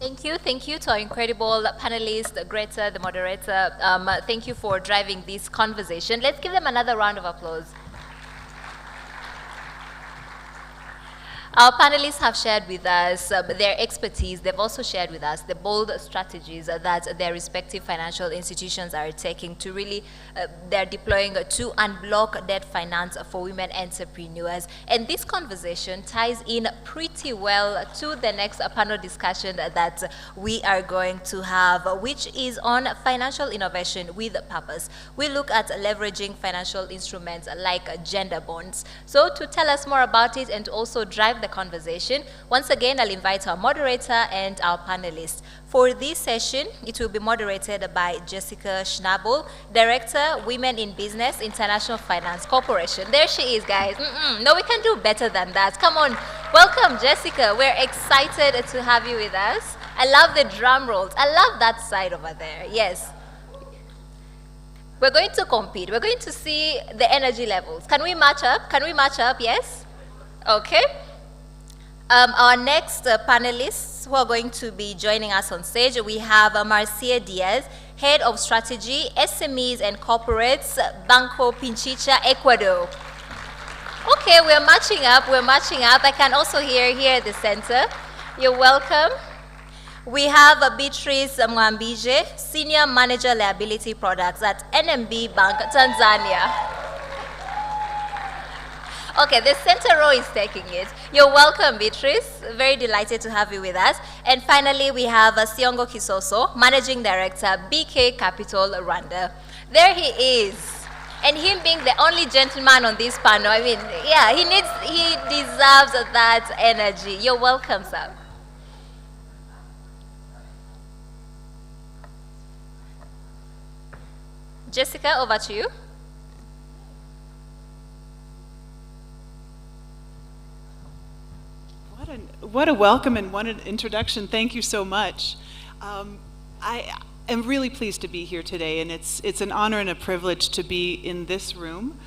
Thank you to our incredible panelists, Greta, the moderator. Thank you for driving this conversation. Let's give them another round of applause. Our panelists have shared with us their expertise. They've also shared with us the bold strategies that their respective financial institutions are taking to really, they're deploying to unblock debt finance for women entrepreneurs. And this conversation ties in pretty well to the next panel discussion that we are going to have, which is on financial innovation with purpose. We look at leveraging financial instruments like gender bonds. So to tell us more about it and also drive the conversation, once again, I'll invite our moderator and our panelists. For this session, it will be moderated by Jessica Schnabel, Director, Women in Business, International Finance Corporation. There she is, guys. No, we can do better than that. Come on. Welcome, Jessica. We're excited to have you with us. I love the drum rolls. I love that side over there. Yes. We're going to compete. We're going to see the energy levels. Can we match up? Can we match up? Yes? Okay. Our next panelists who are going to be joining us on stage, we have Marcia Diaz, Head of Strategy, SMEs and Corporates, Banco Pinchicha, Ecuador. Okay, we're matching up. I can also hear here at the center. You're welcome. We have Beatrice Mwambije, Senior Manager Liability Products at NMB Bank, Tanzania. Okay, the center row is taking it. You're welcome, Beatrice. Very delighted to have you with us. And finally, we have Siongo Kisoso, Managing Director, BK Capital, Rwanda. There he is. And him being the only gentleman on this panel, I mean, yeah, he deserves that energy. You're welcome, sir. Jessica, over to you. What a welcome and what an introduction. Thank you so much. I am really pleased to be here today, and it's an honor and a privilege to be in this room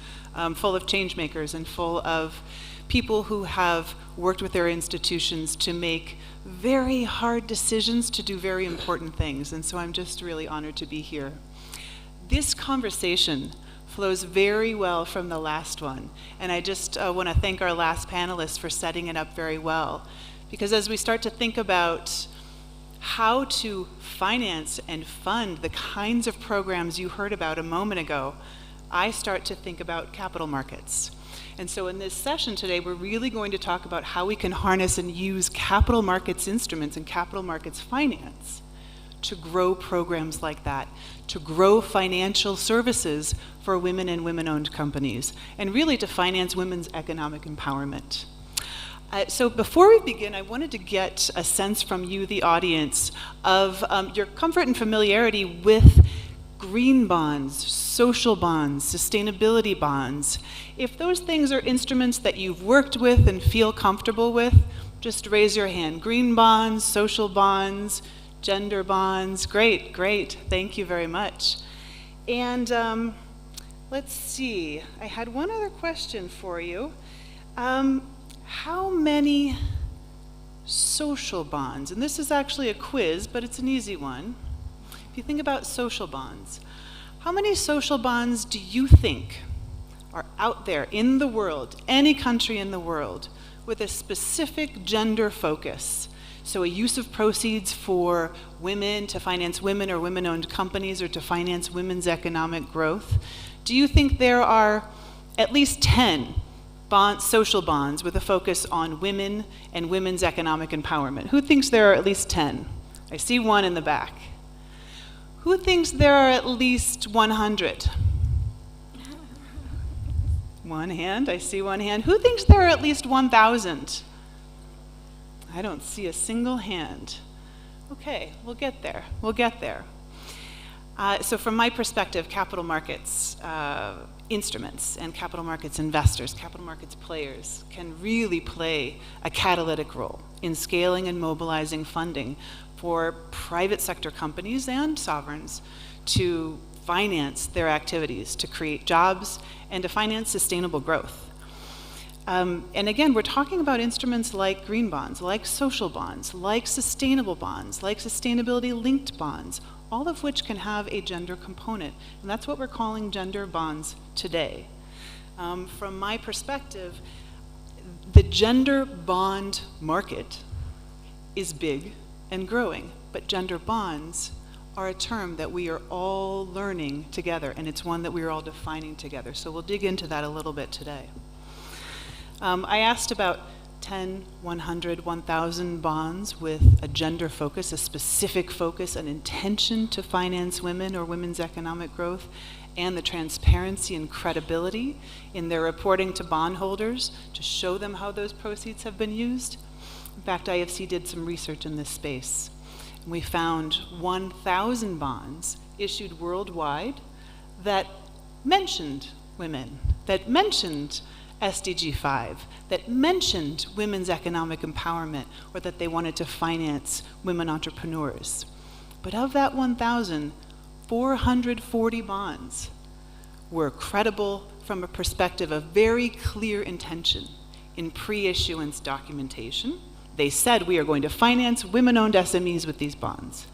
full of change makers and full of people who have worked with their institutions to make very hard decisions to do very important things. And so I'm just really honored to be here. This conversation flows very well from the last one. And I just want to thank our last panelists for setting it up very well. Because as we start to think about how to finance and fund the kinds of programs you heard about a moment ago, I start to think about capital markets. And so in this session today, we're really going to talk about how we can harness and use capital markets instruments and capital markets finance to grow programs like that, to grow financial services for women and women-owned companies, and really to finance women's economic empowerment. So before we begin, I wanted to get a sense from you, the audience, of your comfort and familiarity with green bonds, social bonds, sustainability bonds. If those things are instruments that you've worked with and feel comfortable with, just raise your hand. Green bonds, social bonds, gender bonds. Great, great. Thank you very much. And let's see. I had one other question for you. How many social bonds, and this is actually a quiz, but it's an easy one. If you think about social bonds, how many social bonds do you think are out there in the world, any country in the world, with a specific gender focus? So a use of proceeds for women to finance women or women-owned companies or to finance women's economic growth. Do you think there are at least 10 social bonds with a focus on women and women's economic empowerment. Who thinks there are at least 10? I see one in the back. Who thinks there are at least 100? One hand, I see one hand. Who thinks there are at least 1,000? I don't see a single hand. Okay, we'll get there, we'll get there. So from my perspective, capital markets instruments and capital markets investors, capital markets players can really play a catalytic role in scaling and mobilizing funding for private sector companies and sovereigns to finance their activities, to create jobs, and to finance sustainable growth. And again, we're talking about instruments like green bonds, like social bonds, like sustainable bonds, like sustainability-linked bonds, all of which can have a gender component. And that's what we're calling gender bonds today. From my perspective, the gender bond market is big and growing, but gender bonds are a term that we are all learning together, and it's one that we are all defining together. So we'll dig into that a little bit today. I asked about 10, 100, 1,000 bonds with a gender focus, a specific focus, an intention to finance women or women's economic growth, and the transparency and credibility in their reporting to bondholders to show them how those proceeds have been used. In fact, IFC did some research in this space. We found 1,000 bonds issued worldwide that mentioned women, that mentioned SDG 5, that mentioned women's economic empowerment, or that they wanted to finance women entrepreneurs. But of that 1,000, 440 bonds were credible from a perspective of very clear intention in pre-issuance documentation. They said, we are going to finance women-owned SMEs with these bonds.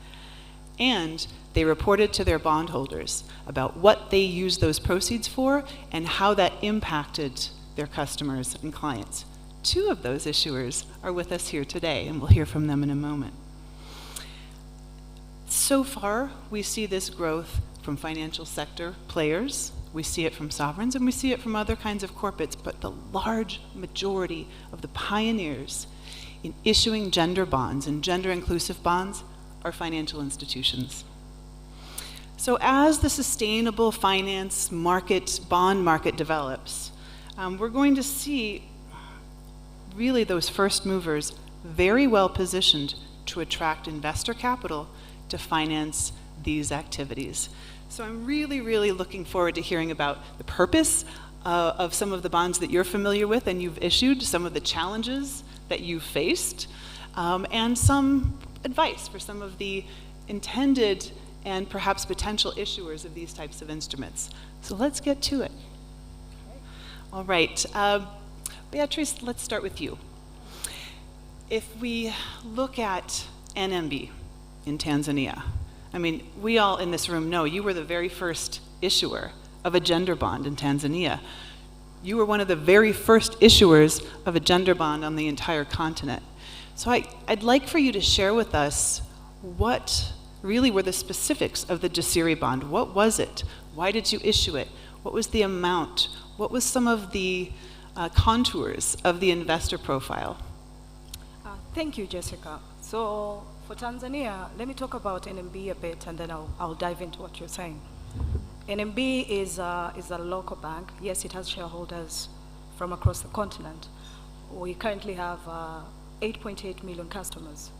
And they reported to their bondholders about what they used those proceeds for and how that impacted their customers and clients. 2 of those issuers are with us here today, and we'll hear from them in a moment. So far, we see this growth from financial sector players, we see it from sovereigns, and we see it from other kinds of corporates, but the large majority of the pioneers in issuing gender bonds and gender-inclusive bonds are financial institutions. So as the sustainable finance market, bond market develops, we're going to see really those first movers very well positioned to attract investor capital to finance these activities. So I'm really, really looking forward to hearing about the purpose of some of the bonds that you're familiar with and you've issued, some of the challenges that you've faced, and some advice for some of the intended and perhaps potential issuers of these types of instruments. So let's get to it. All right, Beatrice, let's start with you. If we look at NMB in Tanzania, I mean, we all in this room know you were the very first issuer of a gender bond in Tanzania. You were one of the very first issuers of a gender bond on the entire continent. So I'd like for you to share with us what really were the specifics of the Jasiri bond. What was it? Why did you issue it? What was the amount? What was some of the contours of the investor profile? Thank you, Jessica. So for Tanzania, let me talk about NMB a bit, and then I'll dive into what you're saying. NMB is a local bank. Yes, it has shareholders from across the continent. We currently have 8.8 million customers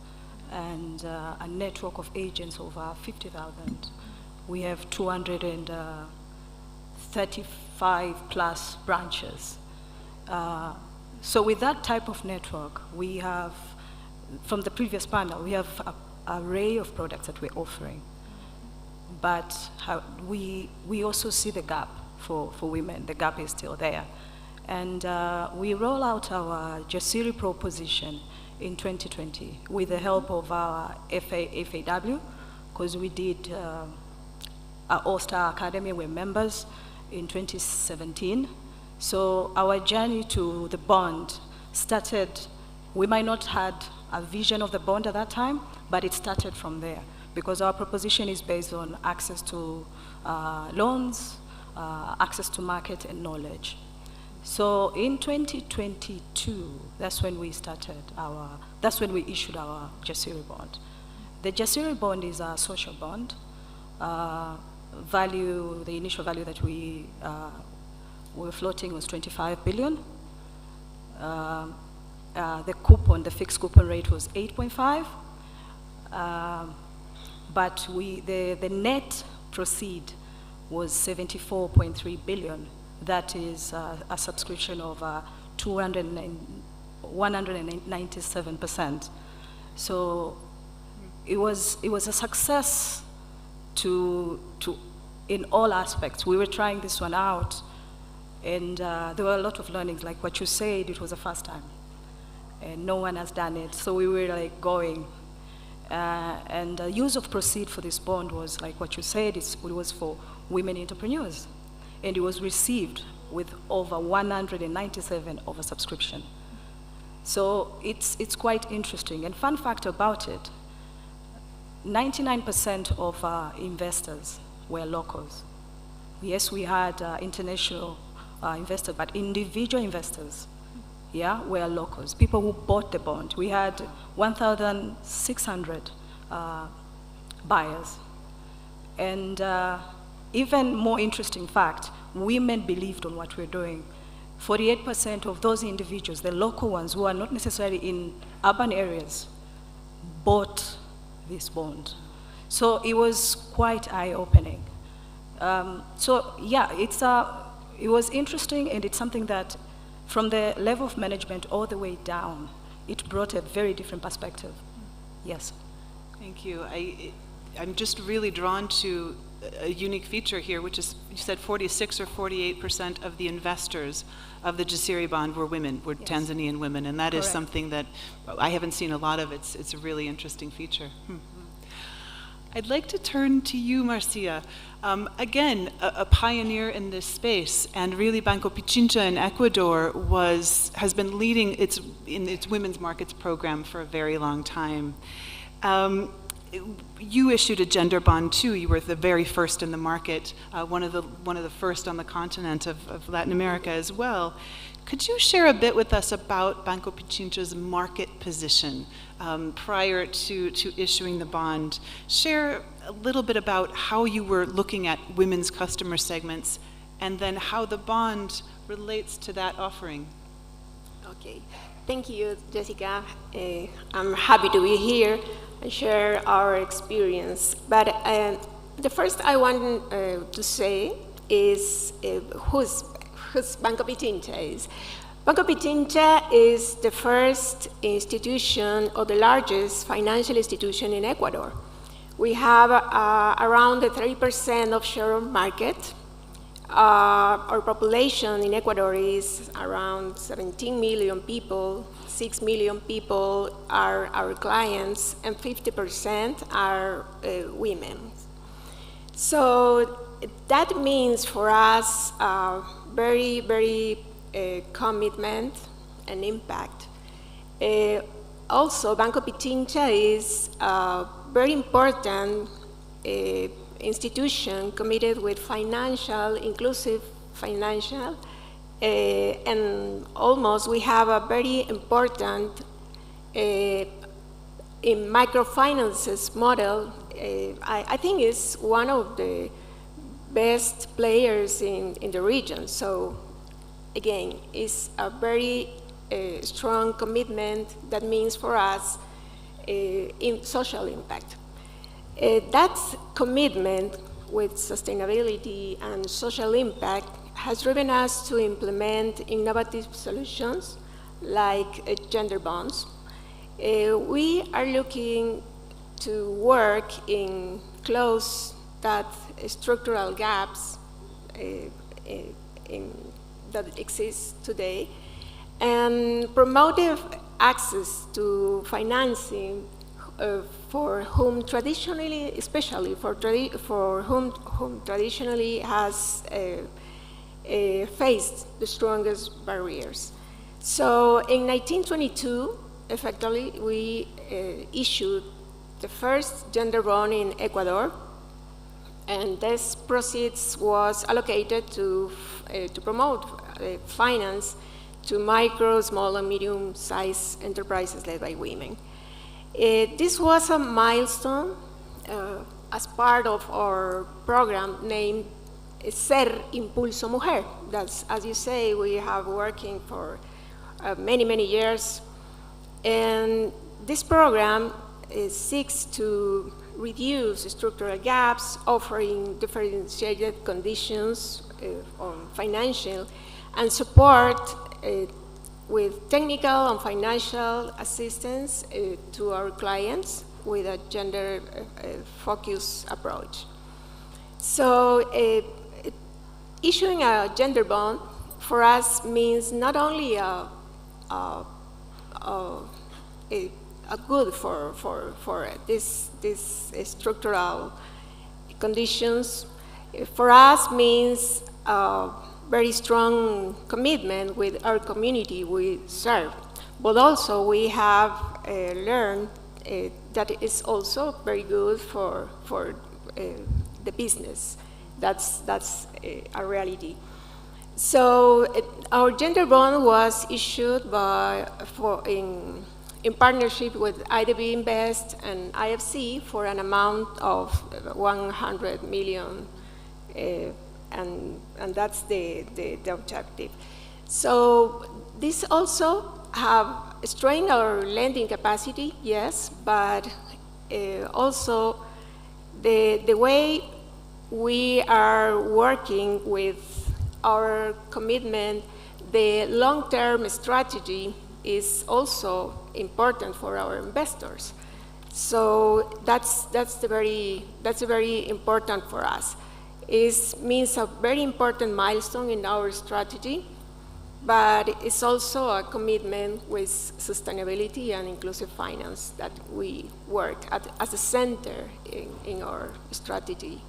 and a network of agents over 50,000. We have 235 plus branches. So with that type of network, we have, from the previous panel, we have an array of products that we're offering. But we also see the gap for women. The gap is still there. And we roll out our Jasiri proposition in 2020 with the help of our FAW, because we did our All-Star Academy, we're members in 2017. So our journey to the bond started, we might not had a vision of the bond at that time, but it started from there, because our proposition is based on access to loans, access to market, and knowledge. So in 2022, that's when we issued our Jasiri bond. The Jasiri bond is a social bond. The initial value that we were floating was 25 billion. The fixed coupon rate was 8.5. But the net proceed was 74.3 billion. That is a subscription of 197%. So it was a success in all aspects. We were trying this one out, and there were a lot of learnings. Like what you said, it was the first time, and no one has done it. So we were like going. And the use of proceed for this bond was like what you said, it was for women entrepreneurs. And it was received with over 197 oversubscription. So it's quite interesting. And fun fact about it, 99% of our investors were locals. Yes, we had international investors, but individual investors, were locals, people who bought the bond. We had 1,600 buyers. And even more interesting fact, women believed on what we're doing. 48% of those individuals, the local ones who are not necessarily in urban areas, bought this bond. So it was quite eye-opening. It was interesting, and it's something that from the level of management all the way down, it brought a very different perspective. Yes. Thank you. I'm just really drawn to a unique feature here, which is, you said 46 or 48% of the investors of the Jasiri bond were women, were yes. Tanzanian women, and that Correct. Is something that I haven't seen a lot of. It's a really interesting feature. I'd like to turn to you, Marcia. Again, a pioneer in this space, and really Banco Pichincha in Ecuador has been leading its women's markets program for a very long time. You issued a gender bond too. You were the very first in the market, one of the first on the continent of Latin America as well. Could you share a bit with us about Banco Pichincha's market position prior to issuing the bond? Share a little bit about how you were looking at women's customer segments, and then how the bond relates to that offering. Okay, thank you, Jessica. I'm happy to be here and share our experience. But the first I want to say is who's Banco Pichincha is. Banco Pichincha is the first institution or the largest financial institution in Ecuador. We have around 30% of share of market. Our population in Ecuador is around 17 million people. 6 million people are our clients, and 50% are women. So that means for us very, very commitment and impact. Also, Banco Pichincha is a very important institution committed with inclusive financial, and almost we have a very important in microfinances model. I think it's one of the best players in the region. So again, it's a very strong commitment that means for us in social impact. That commitment with sustainability and social impact has driven us to implement innovative solutions like gender bonds. We are looking to work in close that structural gaps that exist today, and promotive access to financing for whom traditionally, especially for whom traditionally has faced the strongest barriers. So in 1922, effectively, we issued the first gender bond in Ecuador, and this proceeds was allocated to promote finance to micro, small, and medium-sized enterprises led by women. This was a milestone as part of our program named Ser Impulso Mujer. That's, as you say, we have working for many, many years. And this program seeks to reduce structural gaps, offering differentiated conditions on financial and support with technical and financial assistance to our clients with a gender-focused approach. So issuing a gender bond for us means not only a good for this structural conditions. For us means a very strong commitment with our community we serve. But also we have learned that it's also very good for the business. That's a reality. So our gender bond was issued in partnership with IDB Invest and IFC for an amount of 100 million, and that's the objective. So this also have strengthened our lending capacity, yes, but also the way we are working with our commitment, the long-term strategy is also important for our investors. So that's very important for us. It means a very important milestone in our strategy, but it's also a commitment with sustainability and inclusive finance that we work as a center in our strategy.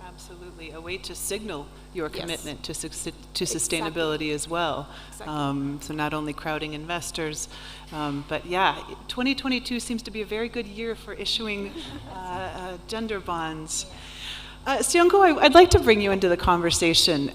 Absolutely, a way to signal your commitment to sustainability as well. Exactly. So not only crowding investors, but yeah, 2022 seems to be a very good year for issuing gender bonds. Siongo, I'd like to bring you into the conversation.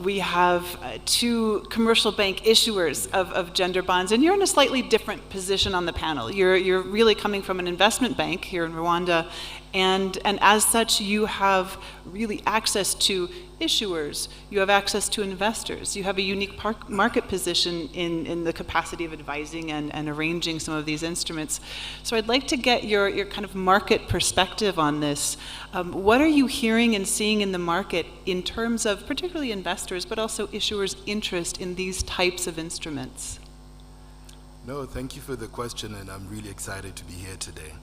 We have two commercial bank issuers of gender bonds, and you're in a slightly different position on the panel. You're really coming from an investment bank here in Rwanda, and as such, you have really access to issuers, you have access to investors, you have a unique market position in the capacity of advising and arranging some of these instruments. So I'd like to get your kind of market perspective on this. What are you hearing and seeing in the market in terms of particularly investors, but also issuers' interest in these types of instruments? No, thank you for the question, and I'm really excited to be here today.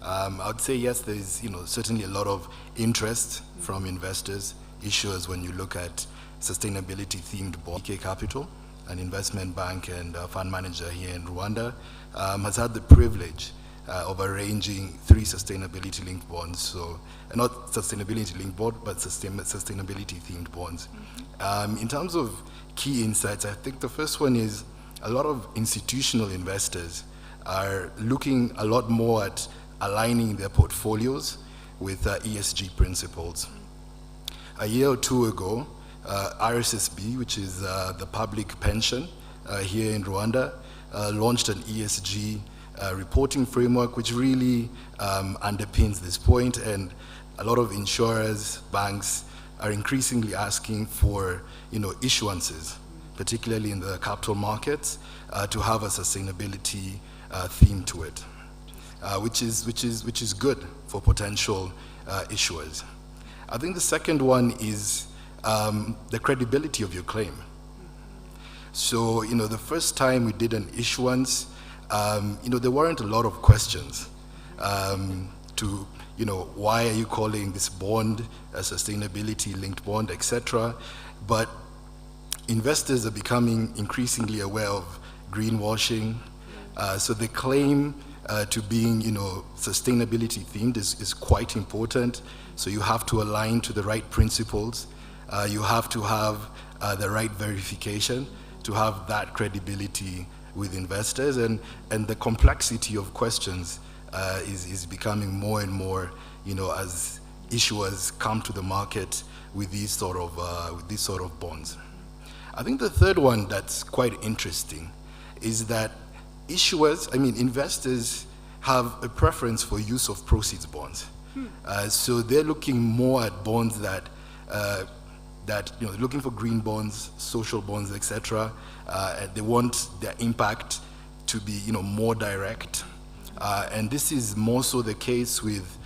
I would say yes, there's certainly a lot of interest from investors, issuers when you look at sustainability-themed bond. BK Capital, an investment bank and fund manager here in Rwanda, has had the privilege of arranging 3 sustainability-linked bonds. So not sustainability-linked bond, but sustainability-themed bonds. In terms of key insights, I think the first one is a lot of institutional investors are looking a lot more at aligning their portfolios with ESG principles. A year or 2 ago, RSSB, which is the public pension here in Rwanda, launched an ESG reporting framework which really underpins this point, and a lot of insurers, banks are increasingly asking for issuances, particularly in the capital markets, to have a sustainability theme to it, which is good for potential issuers. I think the second one is the credibility of your claim. So, the first time we did an issuance, there weren't a lot of questions to, why are you calling this bond a sustainability-linked bond, etc. But investors are becoming increasingly aware of greenwashing. So the claim to being, sustainability themed is quite important. So you have to align to the right principles. You have to have the right verification to have that credibility with investors, and the complexity of questions is becoming more and more, as issuers come to the market with these sort of bonds. I think the third one that's quite interesting is that investors have a preference for use of proceeds bonds. So they're looking more at bonds that looking for green bonds, social bonds, etc. They want their impact to be, more direct. And this is more so the case with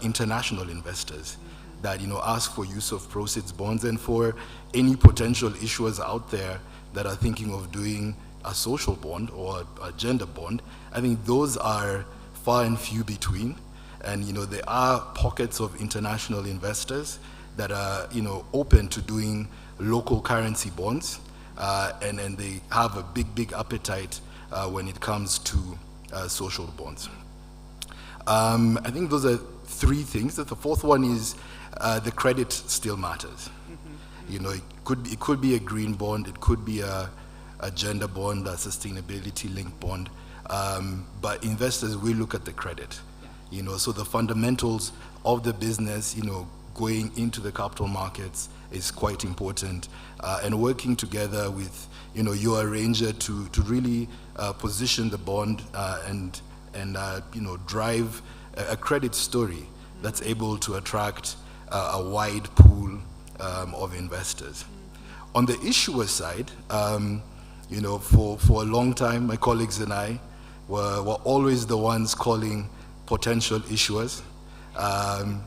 international investors that, ask for use of proceeds bonds. And for any potential issuers out there that are thinking of doing a social bond or a gender bond, I think those are far and few between. And, there are pockets of international investors that are, open to doing local currency bonds, and they have a big appetite when it comes to social bonds. I think those are three things. The fourth one is the credit still matters. It could be a green bond, it could be a gender bond, a sustainability-linked bond, but investors will look at the credit. So the fundamentals of the business, going into the capital markets is quite important, and working together with, your arranger to really position the bond and drive a credit story that's able to attract a wide pool of investors. On the issuer side, for a long time, my colleagues and I were always the ones calling potential issuers.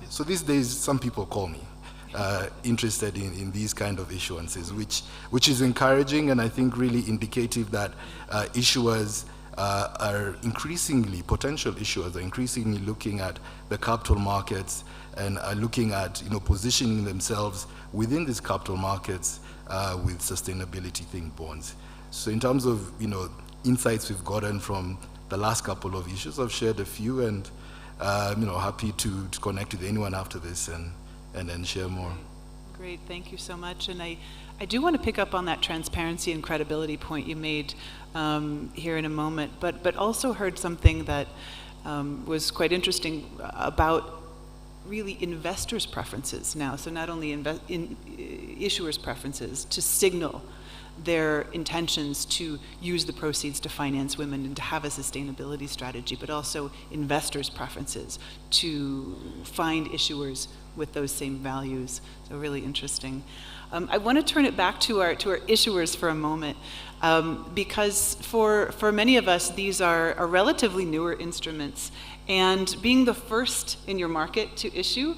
So these days, some people call me interested in these kind of issuances, which is encouraging, and I think really indicative that potential issuers are increasingly looking at the capital markets and are looking at positioning themselves within these capital markets with sustainability-linked bonds. So in terms of insights we've gotten from the last couple of issues, I've shared a few, and happy to connect with anyone after this and then share more. Great, thank you so much. And I do want to pick up on that transparency and credibility point you made here in a moment, but also heard something that was quite interesting about really investors' preferences now. So not only issuers' preferences to signal their intentions to use the proceeds to finance women and to have a sustainability strategy, but also investors' preferences to find issuers with those same values. So really interesting. I want to turn it back to our issuers for a moment, because for many of us, these are relatively newer instruments, and being the first in your market to issue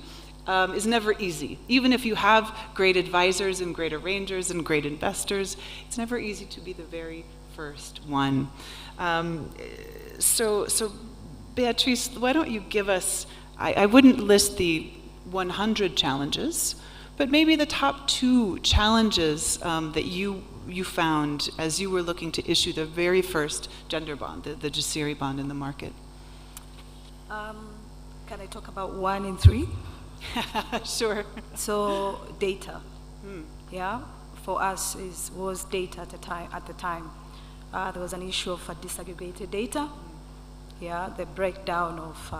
is never easy. Even if you have great advisors and great arrangers and great investors, it's never easy to be the very first one. So Beatrice, why don't you give us, I wouldn't list the 100 challenges, but maybe the top 2 challenges that you found as you were looking to issue the very first gender bond, the Jasiri bond in the market. Can I talk about 1 and 3? Sure. So data, yeah, for us was data at the time. There was an issue of disaggregated data, yeah, the breakdown of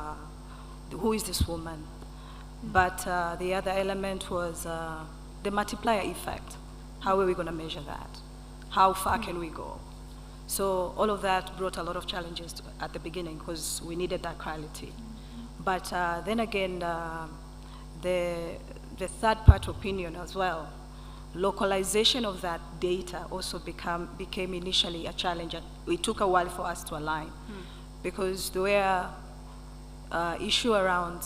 who is this woman. But the other element was the multiplier effect. How are we going to measure that? How far can we go? So all of that brought a lot of challenges at the beginning because we needed that clarity. But then again, the third-party opinion as well. Localization of that data also became initially a challenge. It took a while for us to align because there were issues around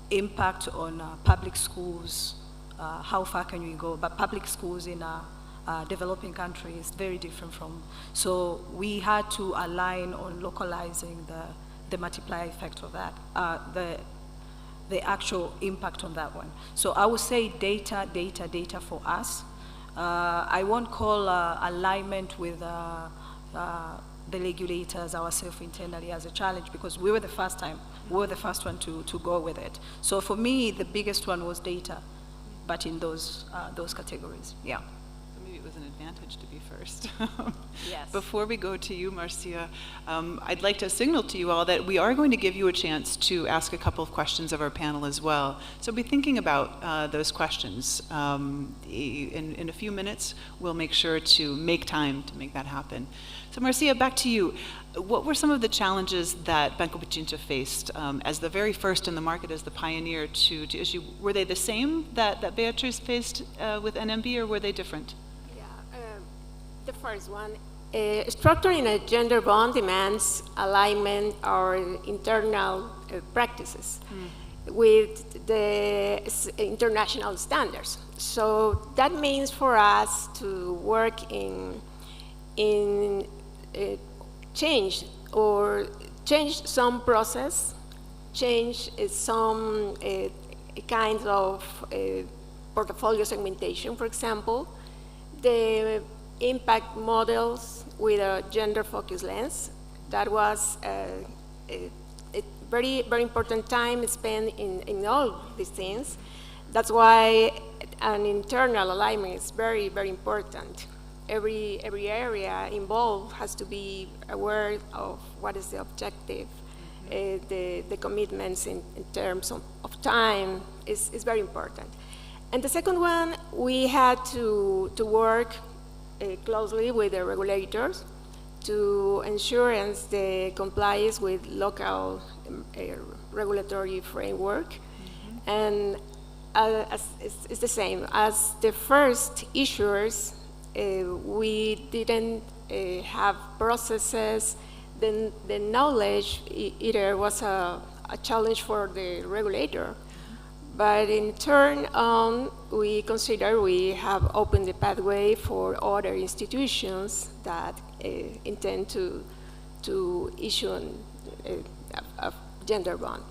impact on public schools, how far can we go? But public schools in developing countries is very different from. So we had to align on localizing the multiplier effect of that, the actual impact on that one. So I would say data for us. I won't call alignment with the regulators, ourselves internally as a challenge because we were the first one to go with it. So for me, the biggest one was data, but in those categories, yeah. So maybe it was an advantage to be first. Yes. Before we go to you, Marcia, I'd like to signal to you all that we are going to give you a chance to ask a couple of questions of our panel as well. So be thinking about those questions. In a few minutes, we'll make sure to make time to make that happen. So Marcia, back to you. What were some of the challenges that Banco Pichincha faced as the very first in the market, as the pioneer to issue? Were they the same that Beatriz faced with NMB, or were they different? The first one, structuring a gender bond demands alignment or internal practices with the international standards. So that means for us to work in change some process, change some kinds of portfolio segmentation, for example, the impact models with a gender-focused lens. That was a very, very important time spent in all these things. That's why an internal alignment is very, very important. Every area involved has to be aware of what is the objective, the commitments in terms of time is very important. And the second one, we had to work closely with the regulators to ensure the compliance with local regulatory framework. And it's the same. As the first issuers, we didn't have processes, then the knowledge either was a challenge for the regulator. But in turn, we consider we have opened the pathway for other institutions that intend to issue a gender bond.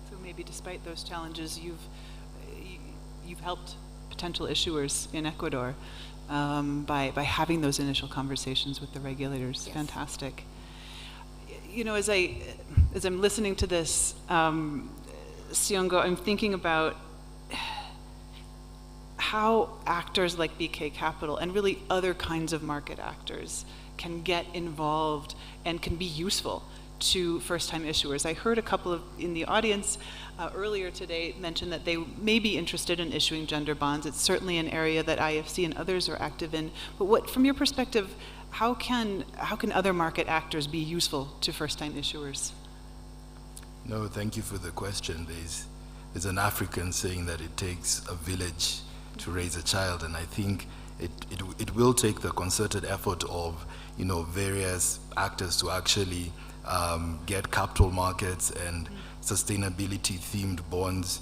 So maybe despite those challenges, you've helped potential issuers in Ecuador by having those initial conversations with the regulators. Yes. Fantastic. You know, as I'm listening to this, Siongo, I'm thinking about how actors like BK Capital and really other kinds of market actors can get involved and can be useful to first-time issuers. I heard a couple in the audience earlier today mention that they may be interested in issuing gender bonds. It's certainly an area that IFC and others are active in. But from your perspective, how can other market actors be useful to first-time issuers? No, thank you for the question. There's an African saying that it takes a village to raise a child, and I think it will take the concerted effort of various actors to actually get capital markets and sustainability-themed bonds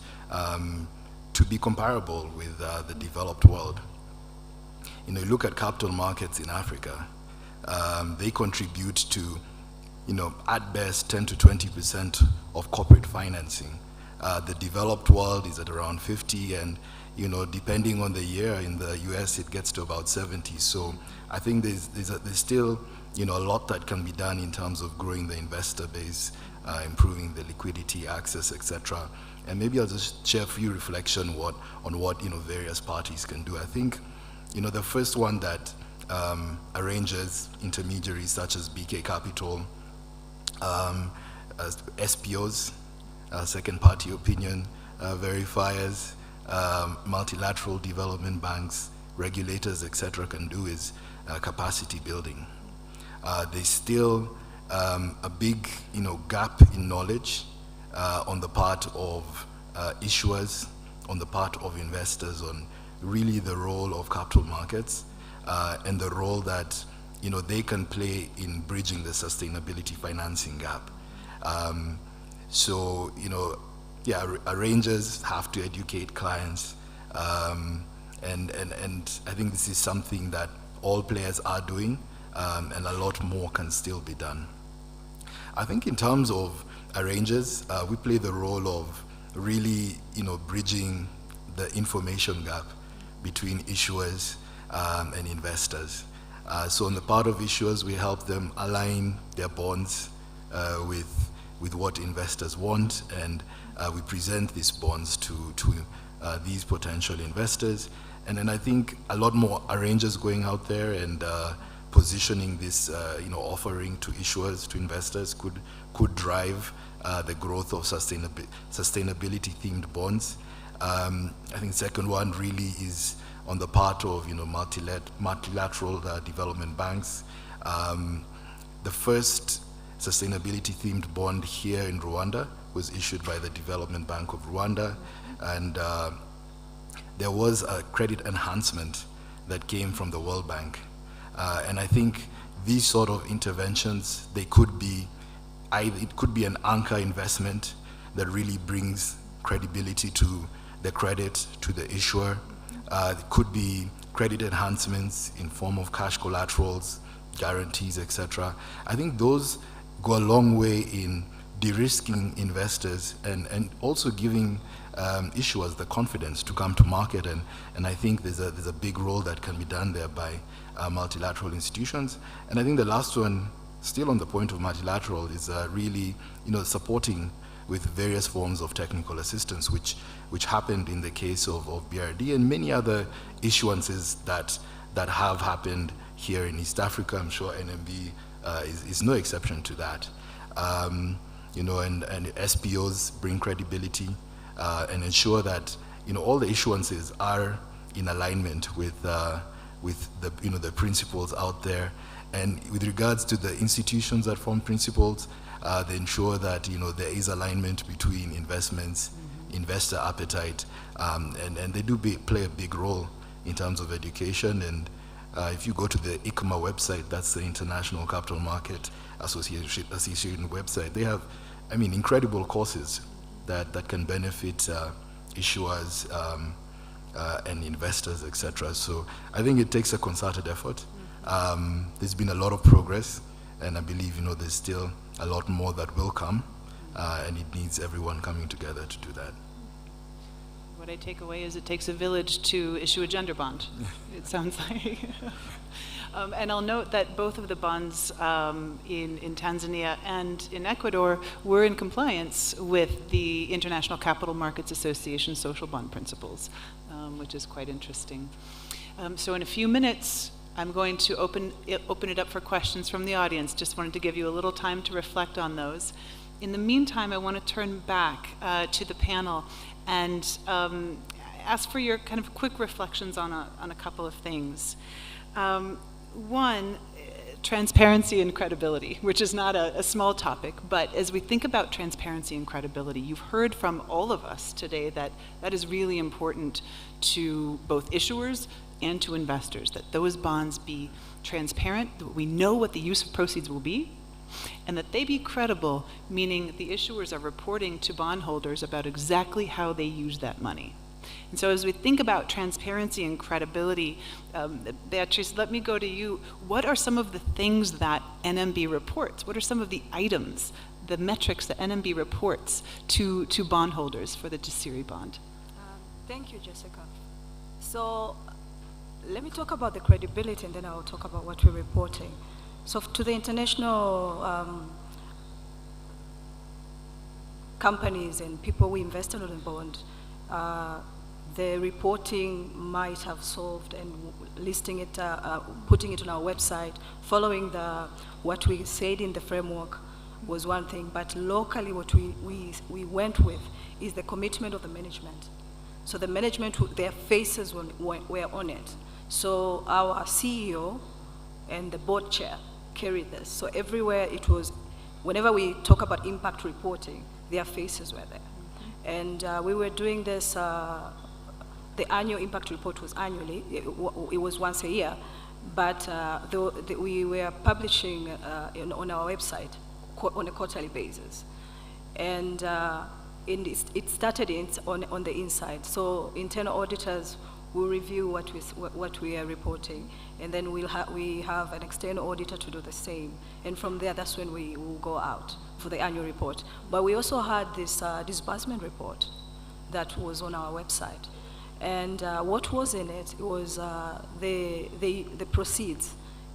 to be comparable with the developed world. You look at capital markets in Africa, they contribute to at best 10 to 20% of corporate financing. The developed world is at around 50, and depending on the year, in the US it gets to about 70. So I think there's still a lot that can be done in terms of growing the investor base, improving the liquidity access, etc. And maybe I'll just share a few reflections on what various parties can do. I think the first one that arranges intermediaries such as BK Capital, SPOs, second party opinion verifiers, multilateral development banks, regulators, etc. can do is capacity building. There's still a big gap in knowledge on the part of issuers, on the part of investors, on really the role of capital markets and the role that they can play in bridging the sustainability financing gap. Arrangers have to educate clients, and I think this is something that all players are doing, and a lot more can still be done. I think in terms of arrangers, we play the role of really bridging the information gap between issuers and investors. So on the part of issuers, we help them align their bonds with what investors want, and we present these bonds to these potential investors. And then I think a lot more arrangers going out there and positioning this offering to issuers, to investors could drive the growth of sustainability themed bonds. I think second one really is on the part of multilateral development banks. The first sustainability themed bond here in Rwanda was issued by the Development Bank of Rwanda, and there was a credit enhancement that came from the World Bank. And I think these sort of interventions, it could be an anchor investment that really brings credibility to the credit, to the issuer. It could be credit enhancements in form of cash collaterals, guarantees, etc. I think those go a long way in de-risking investors and also giving issuers the confidence to come to market, and I think there's a big role that can be done there by multilateral institutions. And I think the last one, still on the point of multilateral, is really supporting with various forms of technical assistance, which happened in the case of BRD and many other issuances that have happened here in East Africa. I'm sure NMB is no exception to that. And SPOs bring credibility and ensure that all the issuances are in alignment with the principles out there. And with regards to the institutions that form principles, they ensure that there is alignment between investments, investor appetite, and they do play a big role in terms of education. And if you go to the ICMA website, that's the International Capital Market Association website, they have, incredible courses that can benefit issuers and investors, etc. So I think it takes a concerted effort. There's been a lot of progress, and I believe there's still a lot more that will come, and it needs everyone coming together to do that. What I take away is it takes a village to issue a gender bond, it sounds like. And I'll note that both of the bonds in Tanzania and in Ecuador were in compliance with the International Capital Markets Association social bond principles, which is quite interesting. So in a few minutes, I'm going to open it up for questions from the audience. Just wanted to give you a little time to reflect on those. In the meantime, I want to turn back to the panel and ask for your kind of quick reflections on a couple of things. One, transparency and credibility, which is not a small topic, but as we think about transparency and credibility, you've heard from all of us today that is really important to both issuers and to investors, that those bonds be transparent, that we know what the use of proceeds will be, and that they be credible, meaning the issuers are reporting to bondholders about exactly how they use that money. And so as we think about transparency and credibility, Beatrice, let me go to you. What are some of the things that NMB reports? What are some of the items, the metrics that NMB reports to bondholders for the Jasiri bond? Thank you, Jessica. So let me talk about the credibility, and then I will talk about what we're reporting. So to the international companies and people we invested on the bond, the reporting might have solved, and listing it, putting it on our website, following what we said in the framework was one thing, but locally what we went with is the commitment of the management. So the management, their faces were on it. So our CEO and the board chair carried this. So everywhere it was, whenever we talk about impact reporting, their faces were there. And we were doing this, the annual impact report was annually, it was once a year, but we were publishing on our website on a quarterly basis. And it started on the inside. So internal auditors will review what we are reporting, and then we have an external auditor to do the same. And from there, that's when we will go out for the annual report. But we also had this disbursement report that was on our website. And what was in it was the proceeds,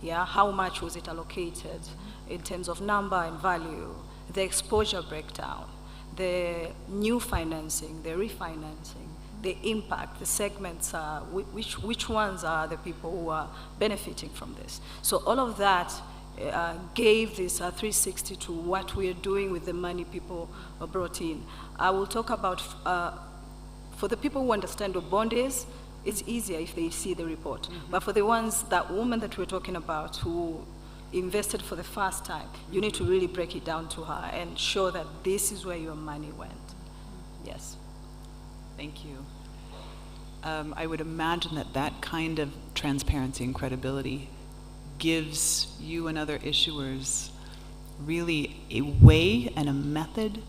how much was it allocated in terms of number and value, the exposure breakdown, the new financing, the refinancing, the impact, the segments, which ones are the people who are benefiting from this. So all of that gave this 360 to what we are doing with the money people brought in. I will talk about, for the people who understand what bond is, it's easier if they see the report. Mm-hmm. But for the ones, that woman that we're talking about who invested for the first time, you need to really break it down to her and show that this is where your money went. Yes. Thank you. I would imagine that that kind of transparency and credibility gives you and other issuers really a way and a method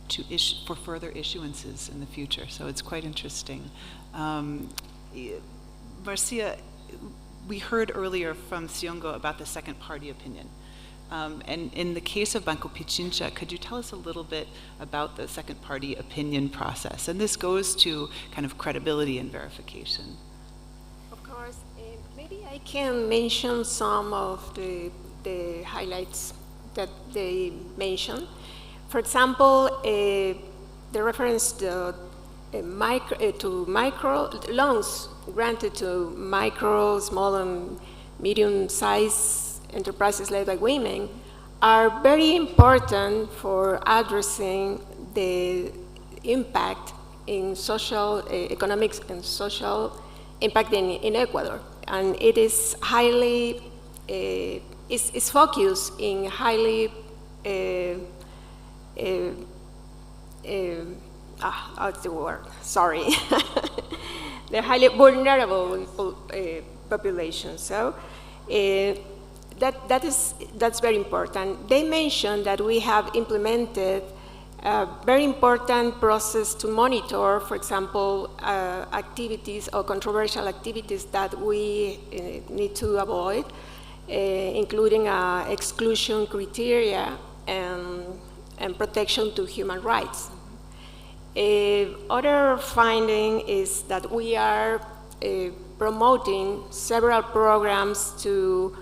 to for further issuances in the future. So it's quite interesting. Marcia, we heard earlier from Siongo about the second party opinion. And in the case of Banco Pichincha, could you tell us a little bit about the second party opinion process? And this goes to kind of credibility and verification. Of course, maybe I can mention some of the highlights that they mentioned. For example, the reference to micro loans granted to micro, small, and medium-sized enterprises led by women are very important for addressing the impact in social, economics and social impact in Ecuador. And it is highly, it's focused in highly, what's the word? Sorry. The highly vulnerable population. So that's very important. They mentioned that we have implemented a very important process to monitor, for example, activities or controversial activities that we need to avoid, including exclusion criteria and protection to human rights. Other finding is that we are promoting several programs to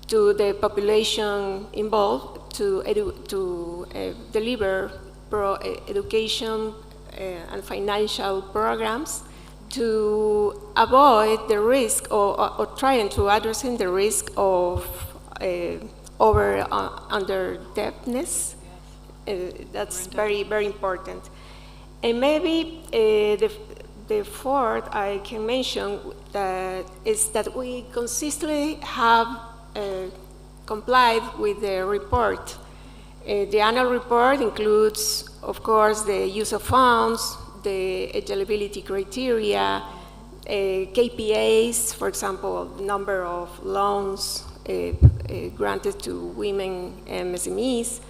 the population involved to deliver education and financial programs to avoid the risk or trying to addressing the risk of under-indebtedness. That's very, very important. And maybe the fourth I can mention is that we consistently have complied with the report. The annual report includes, of course, the use of funds, the eligibility criteria, KPIs, for example, number of loans granted to women and SMEs.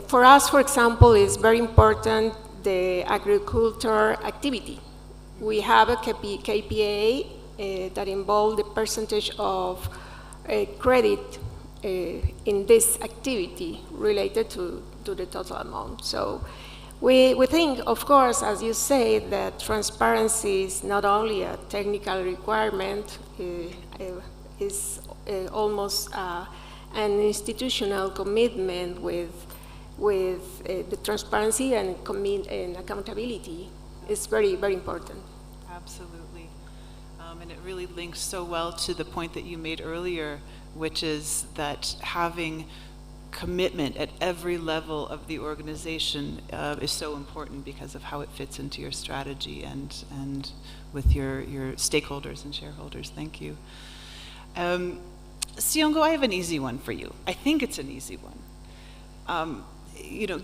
For us, for example, it's very important the agriculture activity. We have a KPI that involves the percentage of credit in this activity related to the total amount. So we think, of course, as you say, that transparency is not only a technical requirement, it's almost an institutional commitment with the transparency and accountability. Is very, very important. Absolutely. And it really links so well to the point that you made earlier, which is that having commitment at every level of the organization is so important because of how it fits into your strategy and with your stakeholders and shareholders. Thank you. Siongo, I have an easy one for you. I think it's an easy one.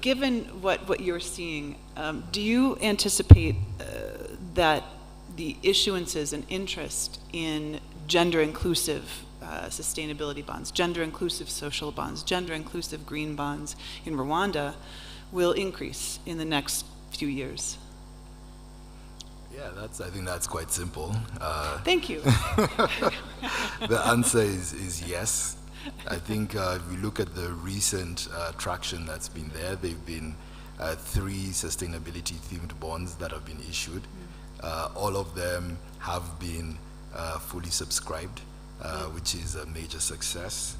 Given what you're seeing, do you anticipate that the issuances and interest in gender-inclusive sustainability bonds, gender-inclusive social bonds, gender-inclusive green bonds in Rwanda will increase in the next few years? Yeah, I think that's quite simple. Thank you. The answer is yes. I think if we look at the recent traction that's been there, there have been 3 sustainability-themed bonds that have been issued. All of them have been fully subscribed, which is a major success.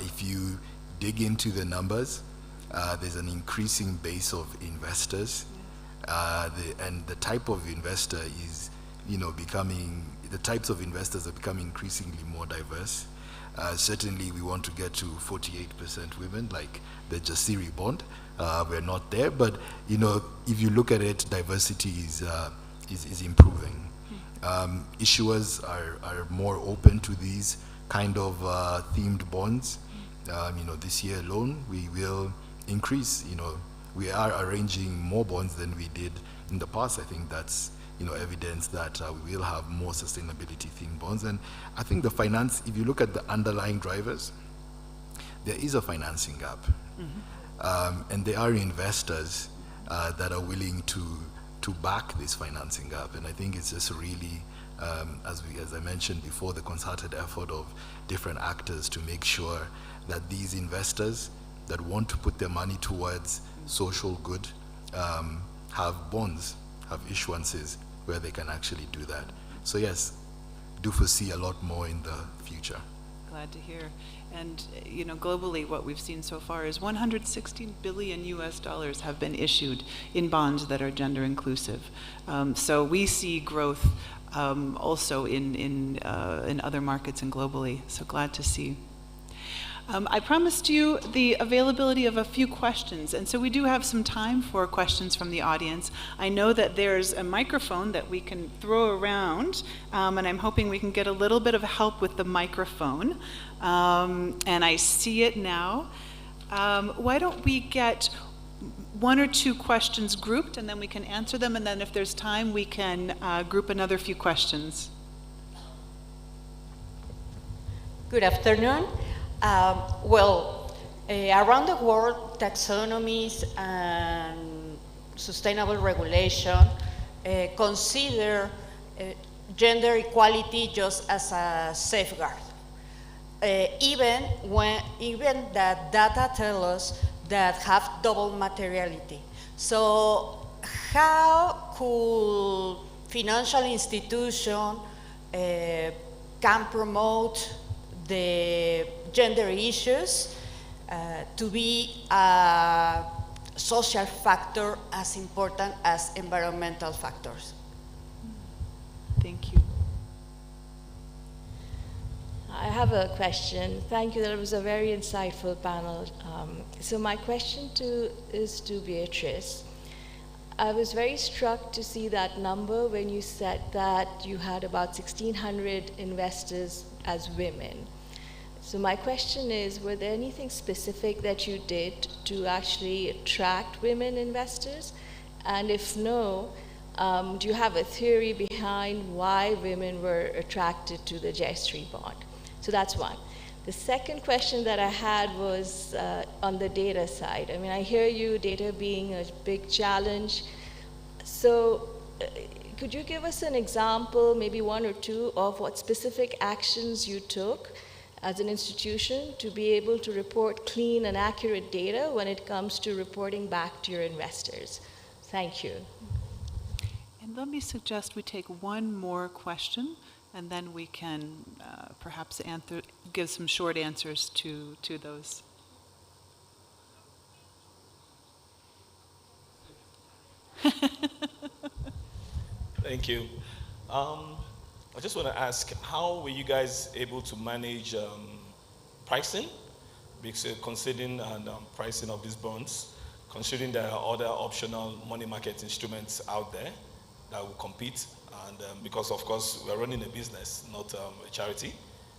If you dig into the numbers, there's an increasing base of investors And the type of investor is, the types of investors are becoming increasingly more diverse. Certainly we want to get to 48% women, like the Jasiri bond. We're not there, but if you look at it, diversity is improving. Issuers are more open to these kind of themed bonds. This year alone, we will increase, we are arranging more bonds than we did in the past. I think that's evidence that we will have more sustainability themed bonds. And I think the finance, if you look at the underlying drivers, there is a financing gap. And there are investors that are willing to back this financing gap. And I think it's just really, as I mentioned before, the concerted effort of different actors to make sure that these investors that want to put their money towards social good have bonds, have issuances where they can actually do that. So yes, do foresee a lot more in the future. Glad to hear. And globally, what we've seen so far is $116 billion have been issued in bonds that are gender inclusive. So we see growth also in other markets and globally. So glad to see. I promised you the availability of a few questions, and so we do have some time for questions from the audience. I know that there's a microphone that we can throw around, and I'm hoping we can get a little bit of help with the microphone. And I see it now. Why don't we get one or two questions grouped, and then we can answer them, and then if there's time, we can group another few questions. Good afternoon. Around the world, taxonomies and sustainable regulation consider gender equality just as a safeguard. Even that data tell us that have double materiality. So how could financial institution can promote the gender issues to be a social factor as important as environmental factors? Thank you. I have a question. Thank you. That was a very insightful panel. So my question is to Beatrice. I was very struck to see that number when you said that you had about 1,600 investors as women. So my question is, were there anything specific that you did to actually attract women investors? And if no, do you have a theory behind why women were attracted to the J3 bond? So that's one. The second question that I had was on the data side. I mean, I hear you, data being a big challenge. So could you give us an example, maybe one or two, of what specific actions you took as an institution to be able to report clean and accurate data when it comes to reporting back to your investors? Thank you. And let me suggest we take one more question, and then we can perhaps give some short answers to those. Thank you. I just want to ask, how were you guys able to manage pricing? Because considering pricing of these bonds, considering there are other optional money market instruments out there that will compete, and because of course we're running a business, not a charity.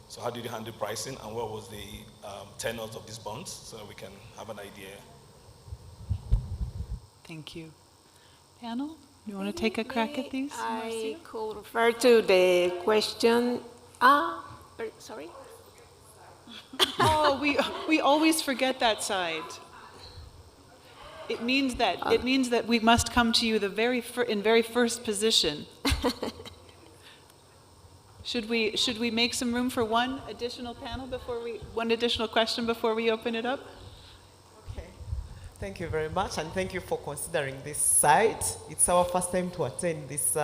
So how did you handle pricing, and what was the tenors of these bonds, so we can have an idea? Thank you. Panel, you want to take a crack at these? I could refer to the question. Sorry. Oh, we always forget that side. It means that we must come to you in very first position. Should we make some room for one additional question before we open it up? Okay. Thank you very much, and thank you for considering this site. It's our first time to attend this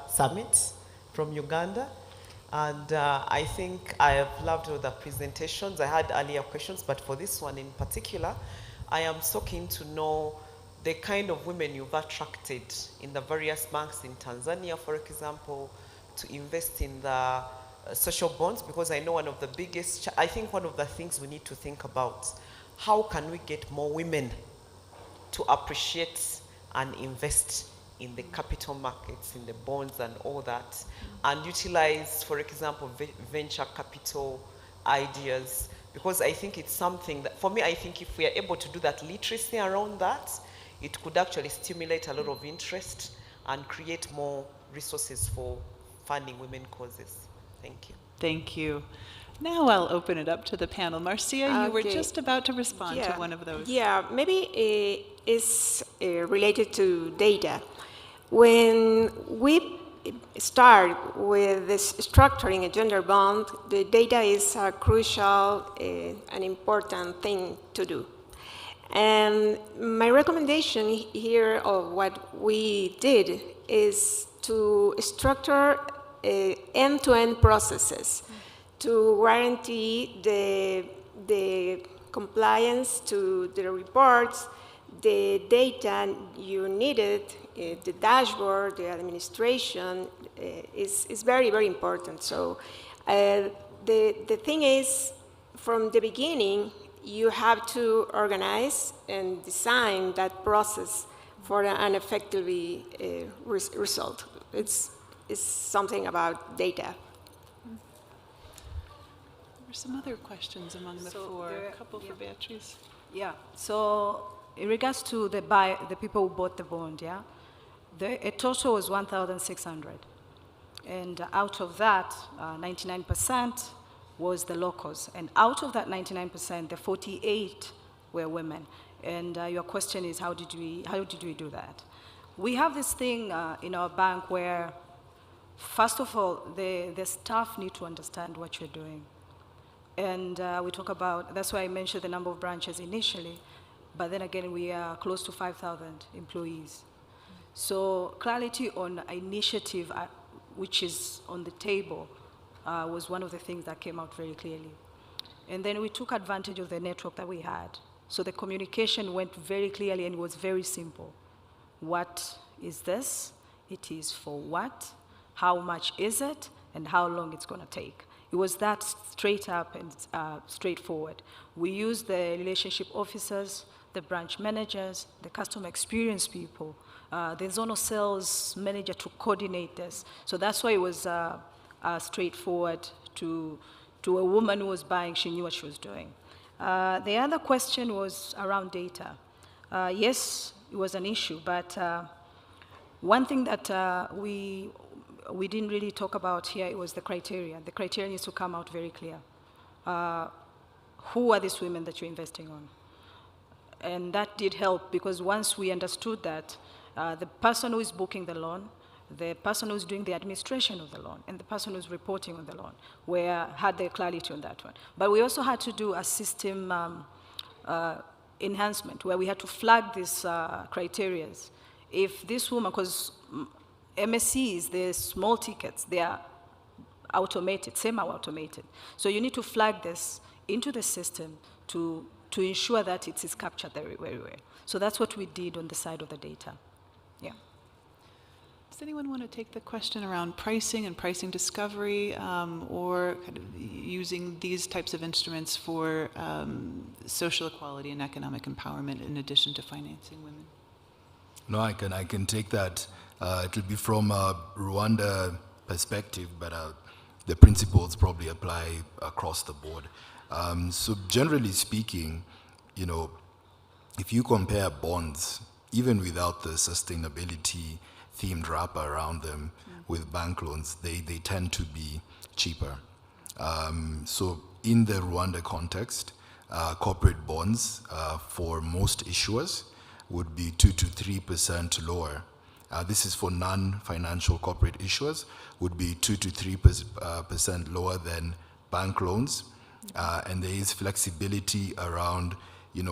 summit from Uganda. And I think I have loved all the presentations. I had earlier questions, but for this one in particular, I am so keen to know the kind of women you've attracted in the various banks in Tanzania, for example, to invest in the social bonds, because I know one of the biggest, I think one of the things we need to think about, how can we get more women to appreciate and invest in the capital markets, in the bonds and all that, and utilize, for example, venture capital ideas, because I think it's something that, for me, I think if we are able to do that literacy around that, it could actually stimulate a lot of interest and create more resources for funding women causes. Thank you. Thank you. Now I'll open it up to the panel. Marcia, you were Okay. just about to respond to one of those. Yeah, maybe it's related to data. When we start with this structuring a gender bond, the data is a crucial and important thing to do. And my recommendation here of what we did is to structure end-to-end processes to guarantee the compliance to the reports, the data you needed, the dashboard, the administration is very, very important. So the thing is, from the beginning, you have to organize and design that process for an effective result. It's something about data. There were some other questions among the floor. A couple for Beatrice. Yeah. So in regards to the people who bought the bond, a total was 1,600, and out of that, 99% was the locals, and out of that 99%, the 48 were women. And your question is, how did we do that? We have this thing in our bank where, first of all, the staff need to understand what you're doing. And we talk about, that's why I mentioned the number of branches initially, but then again, we are close to 5,000 employees. So clarity on initiative, which is on the table, was one of the things that came out very clearly. And then we took advantage of the network that we had. So the communication went very clearly and it was very simple. What is this? It is for what? How much is it? And how long it's going to take? It was that straight up and straightforward. We used the relationship officers, the branch managers, the customer experience people, the zonal sales manager to coordinate this. So that's why it was straightforward to a woman who was buying. She knew what she was doing. The other question was around data. Yes, it was an issue, but one thing that we didn't really talk about here, it was the criteria. The criteria needs to come out very clear. Who are these women that you're investing on? And that did help, because once we understood that, the person who is booking the loan, the person who's doing the administration of the loan, and the person who's reporting on the loan had the clarity on that one. But we also had to do a system enhancement, where we had to flag these criteria. If this woman, because MSCs, the small tickets, they are automated, semi-automated. So you need to flag this into the system to ensure that it is captured very, very well. So that's what we did on the side of the data. Yeah. Does anyone want to take the question around pricing and pricing discovery, or kind of using these types of instruments for social equality and economic empowerment in addition to financing women? No, I can take that. It will be from a Rwanda perspective, but the principles probably apply across the board. So generally speaking, if you compare bonds, even without the sustainability themed wrapper around them, with bank loans, they tend to be cheaper. So in the Rwanda context, corporate bonds for most issuers would be 2 to 3% lower. This is for non-financial corporate issuers, would be 2 to 3% lower than bank loans. And there is flexibility around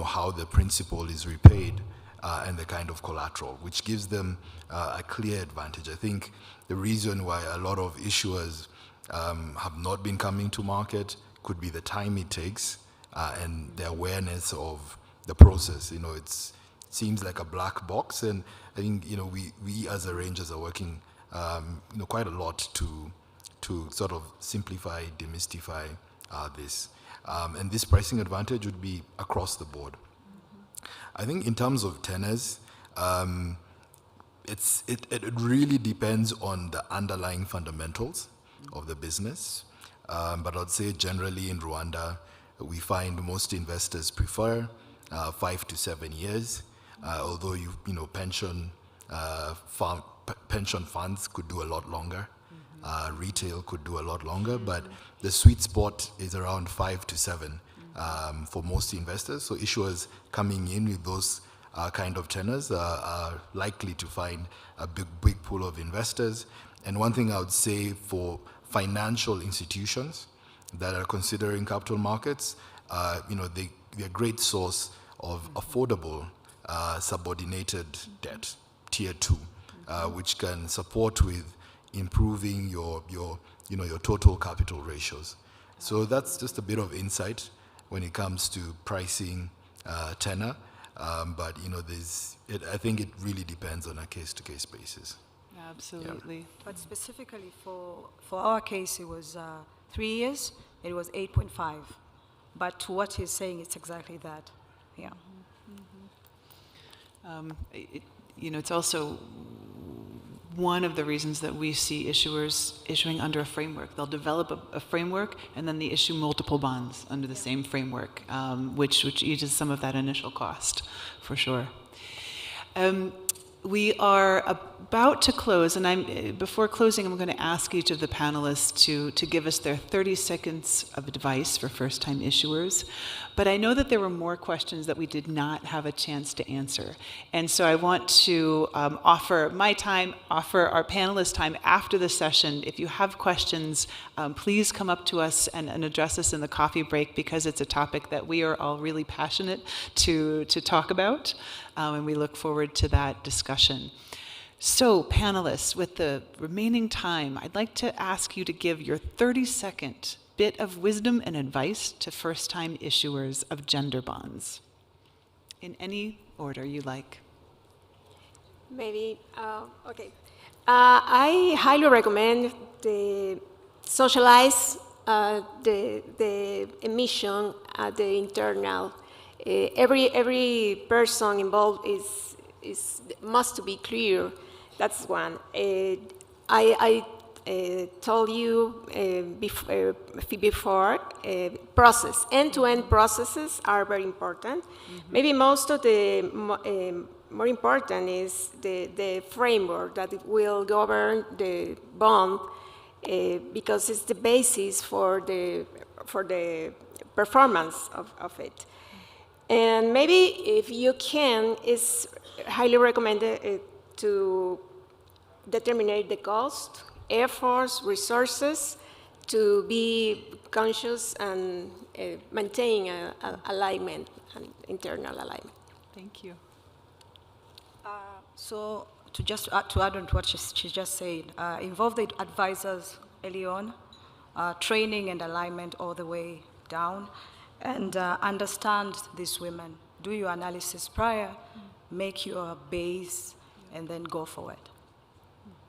how the principal is repaid and the kind of collateral, which gives them a clear advantage. I think the reason why a lot of issuers have not been coming to market could be the time it takes and the awareness of the process. It's seems like a black box, and I think we as arrangers are working quite a lot to sort of simplify, demystify this, and this pricing advantage would be across the board. I think in terms of tenors, it really depends on the underlying fundamentals of the business. But I'd say generally in Rwanda, we find most investors prefer 5 to 7 years, although pension funds could do a lot longer. Retail could do a lot longer, but the sweet spot is around 5 to 7 for most investors. So issuers coming in with those kind of tenors are likely to find a big pool of investors. And one thing I would say for financial institutions that are considering capital markets, they're a great source of affordable subordinated debt, tier 2, which can support with improving your total capital ratios. So that's just a bit of insight when it comes to pricing tenor. But I think it really depends on a case-to-case basis. Absolutely. Yeah. But specifically for our case, it was 3 years. It was 8.5. But to what he's saying, it's exactly that. Yeah. It's also one of the reasons that we see issuers issuing under a framework. They'll develop a framework, and then they issue multiple bonds under the same framework, which eases some of that initial cost, for sure. We are about to close, and before closing, I'm going to ask each of the panelists to give us their 30 seconds of advice for first-time issuers. But I know that there were more questions that we did not have a chance to answer. And so I want to offer my time, offer our panelists time after the session. If you have questions, please come up to us and address us in the coffee break, because it's a topic that we are all really passionate to talk about. And we look forward to that discussion. So, panelists, with the remaining time, I'd like to ask you to give your 30-second bit of wisdom and advice to first-time issuers of gender bonds, in any order you like. Maybe, okay. I highly recommend the socialize the emission at the internal. Every person involved must be clear. That's one. I told you before, process, end-to-end processes are very important. Maybe most of the more important is the framework that will govern the bond, because it's the basis for the performance of it. And maybe if you can, it's highly recommended to determine the cost, efforts, resources, to be conscious and maintain alignment, an internal alignment. Thank you. So to add on to what she just said, involve the advisors early on, training and alignment all the way down, and understand these women. Do your analysis prior, make your base, and then go forward.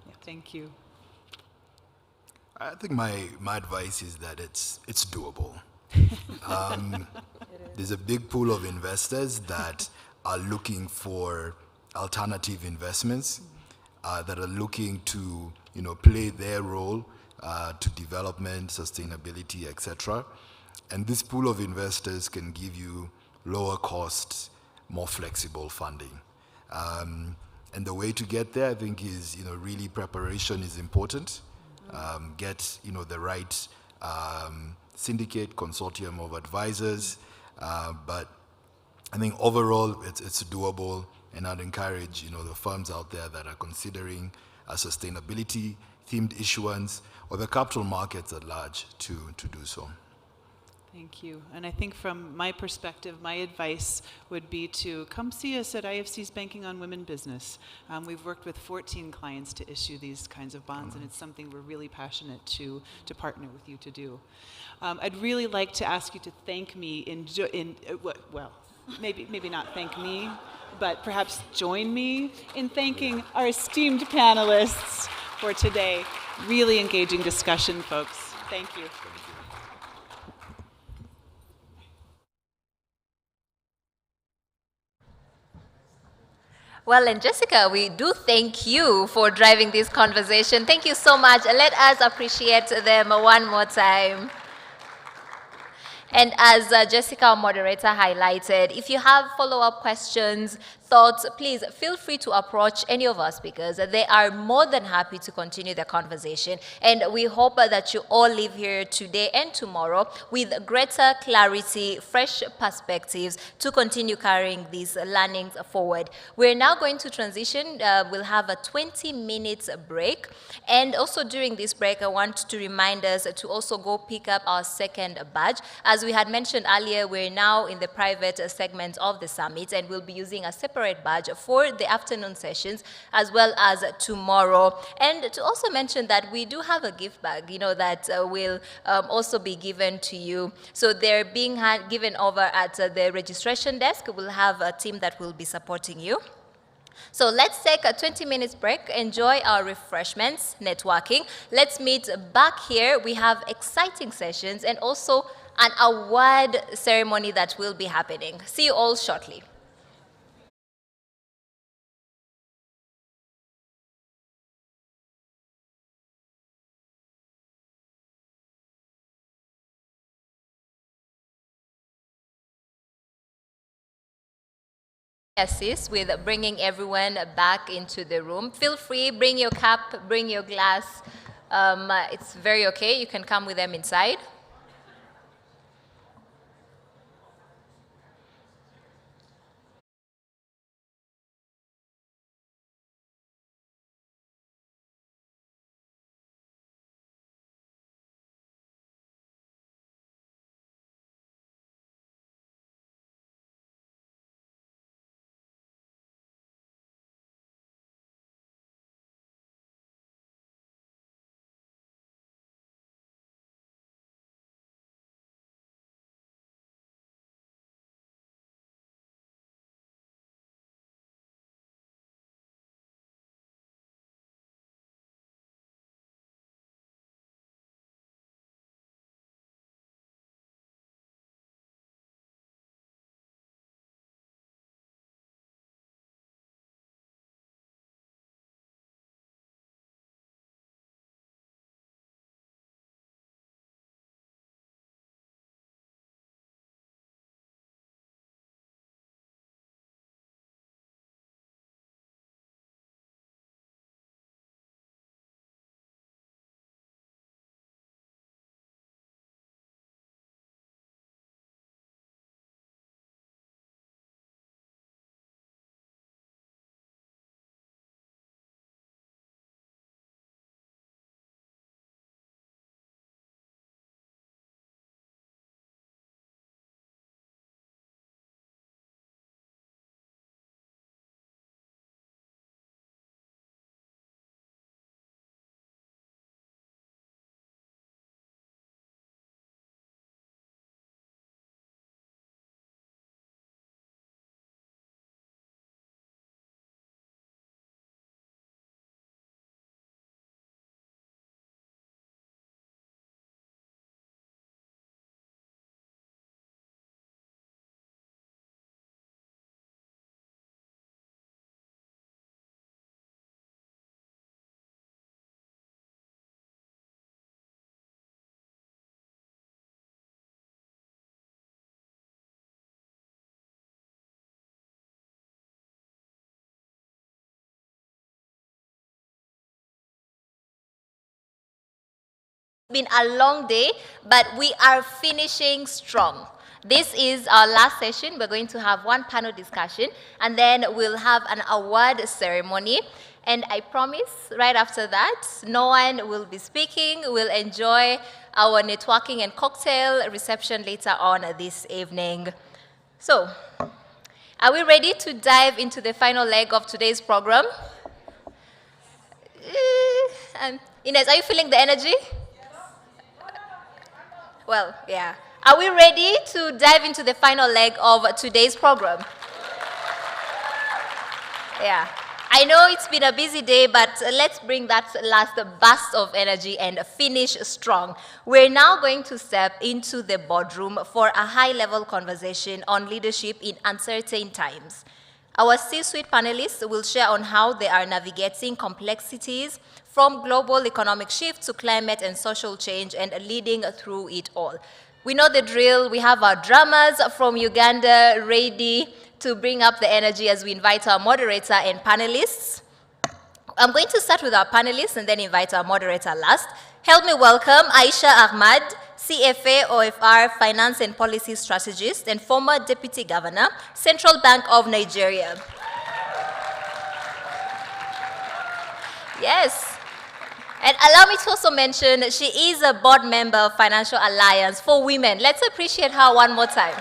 Yeah. Thank you. I think my advice is that it's doable. There's a big pool of investors that are looking for alternative investments, that are looking to play their role to development, sustainability, etc. And this pool of investors can give you lower costs, more flexible funding. And the way to get there, I think, is really preparation is important. Get the right syndicate, consortium of advisors. But I think overall it's doable, and I'd encourage the firms out there that are considering a sustainability themed issuance, or the capital markets at large, to do so. Thank you. And I think from my perspective, my advice would be to come see us at IFC's Banking on Women Business. We've worked with 14 clients to issue these kinds of bonds, and it's something we're really passionate to partner with you to do. I'd really like to ask you to thank me maybe not thank me, but perhaps join me in thanking our esteemed panelists for today. Really engaging discussion, folks. Thank you. Well, and Jessica, we do thank you for driving this conversation. Thank you so much. Let us appreciate them one more time. And as Jessica, our moderator, highlighted, if you have follow-up questions, thoughts, please feel free to approach any of us because they are more than happy to continue the conversation. And we hope that you all leave here today and tomorrow with greater clarity, fresh perspectives to continue carrying these learnings forward. We're now going to transition. We'll have a 20-minute break. And also during this break, I want to remind us to also go pick up our second badge. As we had mentioned earlier, we're now in the private segment of the summit, and we'll be using a separate badge for the afternoon sessions as well as tomorrow. And to also mention that we do have a gift bag, that will also be given to you. So they're being given over at the registration desk. We'll have a team that will be supporting you. So let's take a 20-minute break, enjoy our refreshments, networking. Let's meet back here. We have exciting sessions and also an award ceremony that will be happening. See you all shortly. Assist with bringing everyone back into the room. Feel free, bring your cup, bring your glass. It's very okay. You can come with them inside. Been a long day, but we are finishing strong. This is our last session. We're going to have one panel discussion, and then we'll have an award ceremony. And I promise, right after that, no one will be speaking. We'll enjoy our networking and cocktail reception later on this evening. So, are we ready to dive into the final leg of today's program? Ines, are you feeling the energy? Well, yeah. Are we ready to dive into the final leg of today's program? Yeah. I know it's been a busy day, but let's bring that last burst of energy and finish strong. We're now going to step into the boardroom for a high-level conversation on leadership in uncertain times. Our C-suite panelists will share on how they are navigating complexities from global economic shift to climate and social change and leading through it all. We know the drill. We have our drummers from Uganda ready to bring up the energy as we invite our moderator and panelists. I'm going to start with our panelists and then invite our moderator last. Help me welcome Aisha Ahmad, CFA OFR Finance and Policy Strategist and former Deputy Governor, Central Bank of Nigeria. Yes. And allow me to also mention that she is a board member of Financial Alliance for Women. Let's appreciate her one more time.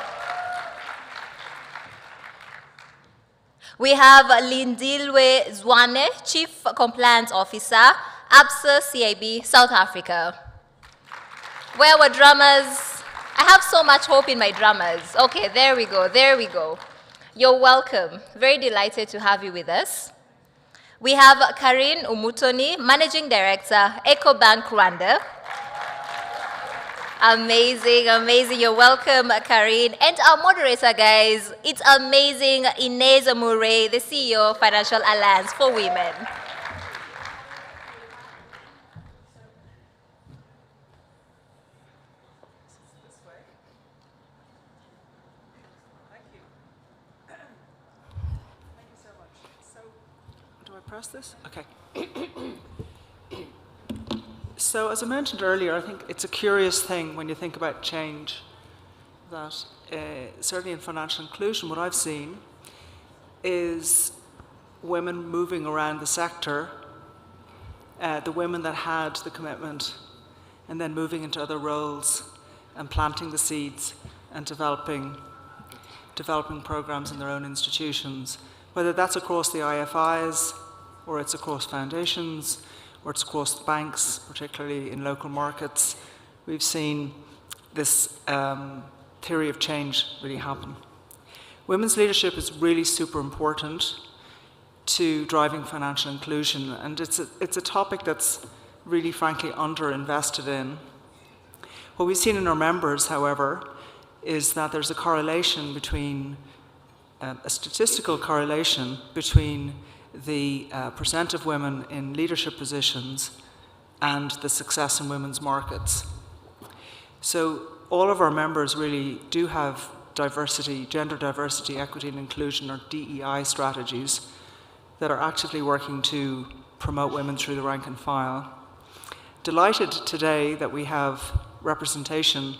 We have Lindilwe Zwane, Chief Compliance Officer, ABSA CIB, South Africa. Where were drummers? I have so much hope in my drummers. Okay, there we go, there we go. You're welcome. Very delighted to have you with us. We have Karine Umutoni, Managing Director, EcoBank Rwanda. Amazing, amazing. You're welcome, Karine. And our moderator, guys, it's amazing, Inez Murray, the CEO of Financial Alliance for Women. Press this? Okay. So as I mentioned earlier, I think it's a curious thing when you think about change that certainly in financial inclusion, what I've seen is women moving around the sector, the women that had the commitment and then moving into other roles and planting the seeds and developing programs in their own institutions, whether that's across the IFIs, or it's across foundations, or it's across banks, particularly in local markets. We've seen this theory of change really happen. Women's leadership is really super important to driving financial inclusion, and it's a topic that's really, frankly, underinvested in. What we've seen in our members, however, is that there's a correlation between, a statistical correlation between the percent of women in leadership positions and the success in women's markets. So all of our members really do have diversity, gender diversity, equity and inclusion, or DEI strategies that are actively working to promote women through the rank and file. Delighted today that we have representation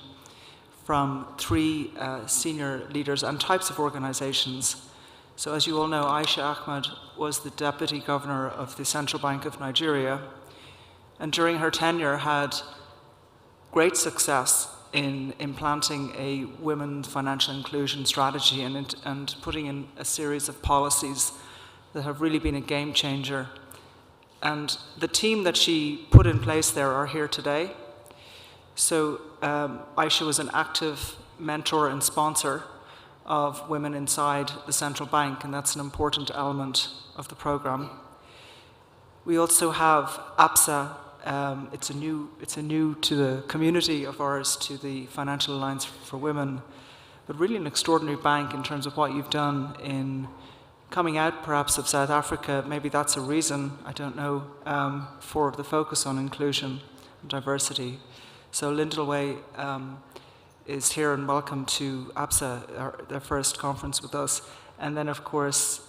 from 3 senior leaders and types of organizations. So as you all know, Aisha Ahmed was the Deputy Governor of the Central Bank of Nigeria, and during her tenure had great success in implanting a women's financial inclusion strategy and putting in a series of policies that have really been a game changer. And the team that she put in place there are here today. So Aisha was an active mentor and sponsor of women inside the central bank, and that's an important element of the program. We also have ABSA. It's a new to the community of ours, to the Financial Alliance for Women, but really an extraordinary bank in terms of what you've done in coming out perhaps of South Africa. Maybe that's a reason, I don't know, for the focus on inclusion and diversity. So Lindilwe is here, and welcome to ABSA, their first conference with us. And then, of course,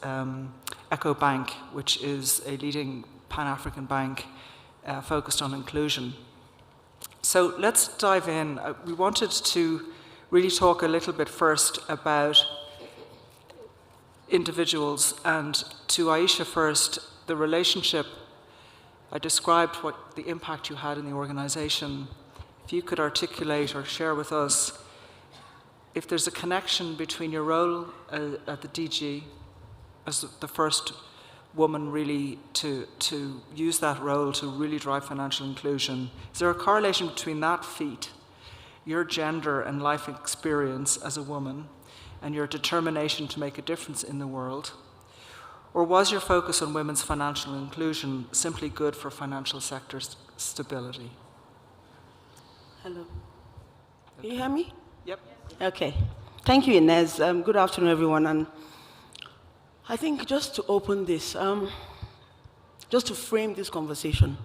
EcoBank, which is a leading Pan-African bank focused on inclusion. So let's dive in. We wanted to really talk a little bit first about individuals, and to Aisha first, the relationship. I described what the impact you had in the organization. If you could articulate or share with us if there's a connection between your role at the DG as the first woman really to use that role to really drive financial inclusion. Is there a correlation between that feat your gender and life experience as a woman and your determination to make a difference in the world? Or was your focus on women's financial inclusion simply good for financial sector stability? Hello. Can you hear me? Yep. Okay. Thank you, Inez. Good afternoon, everyone. And I think just to open this, just to frame this conversation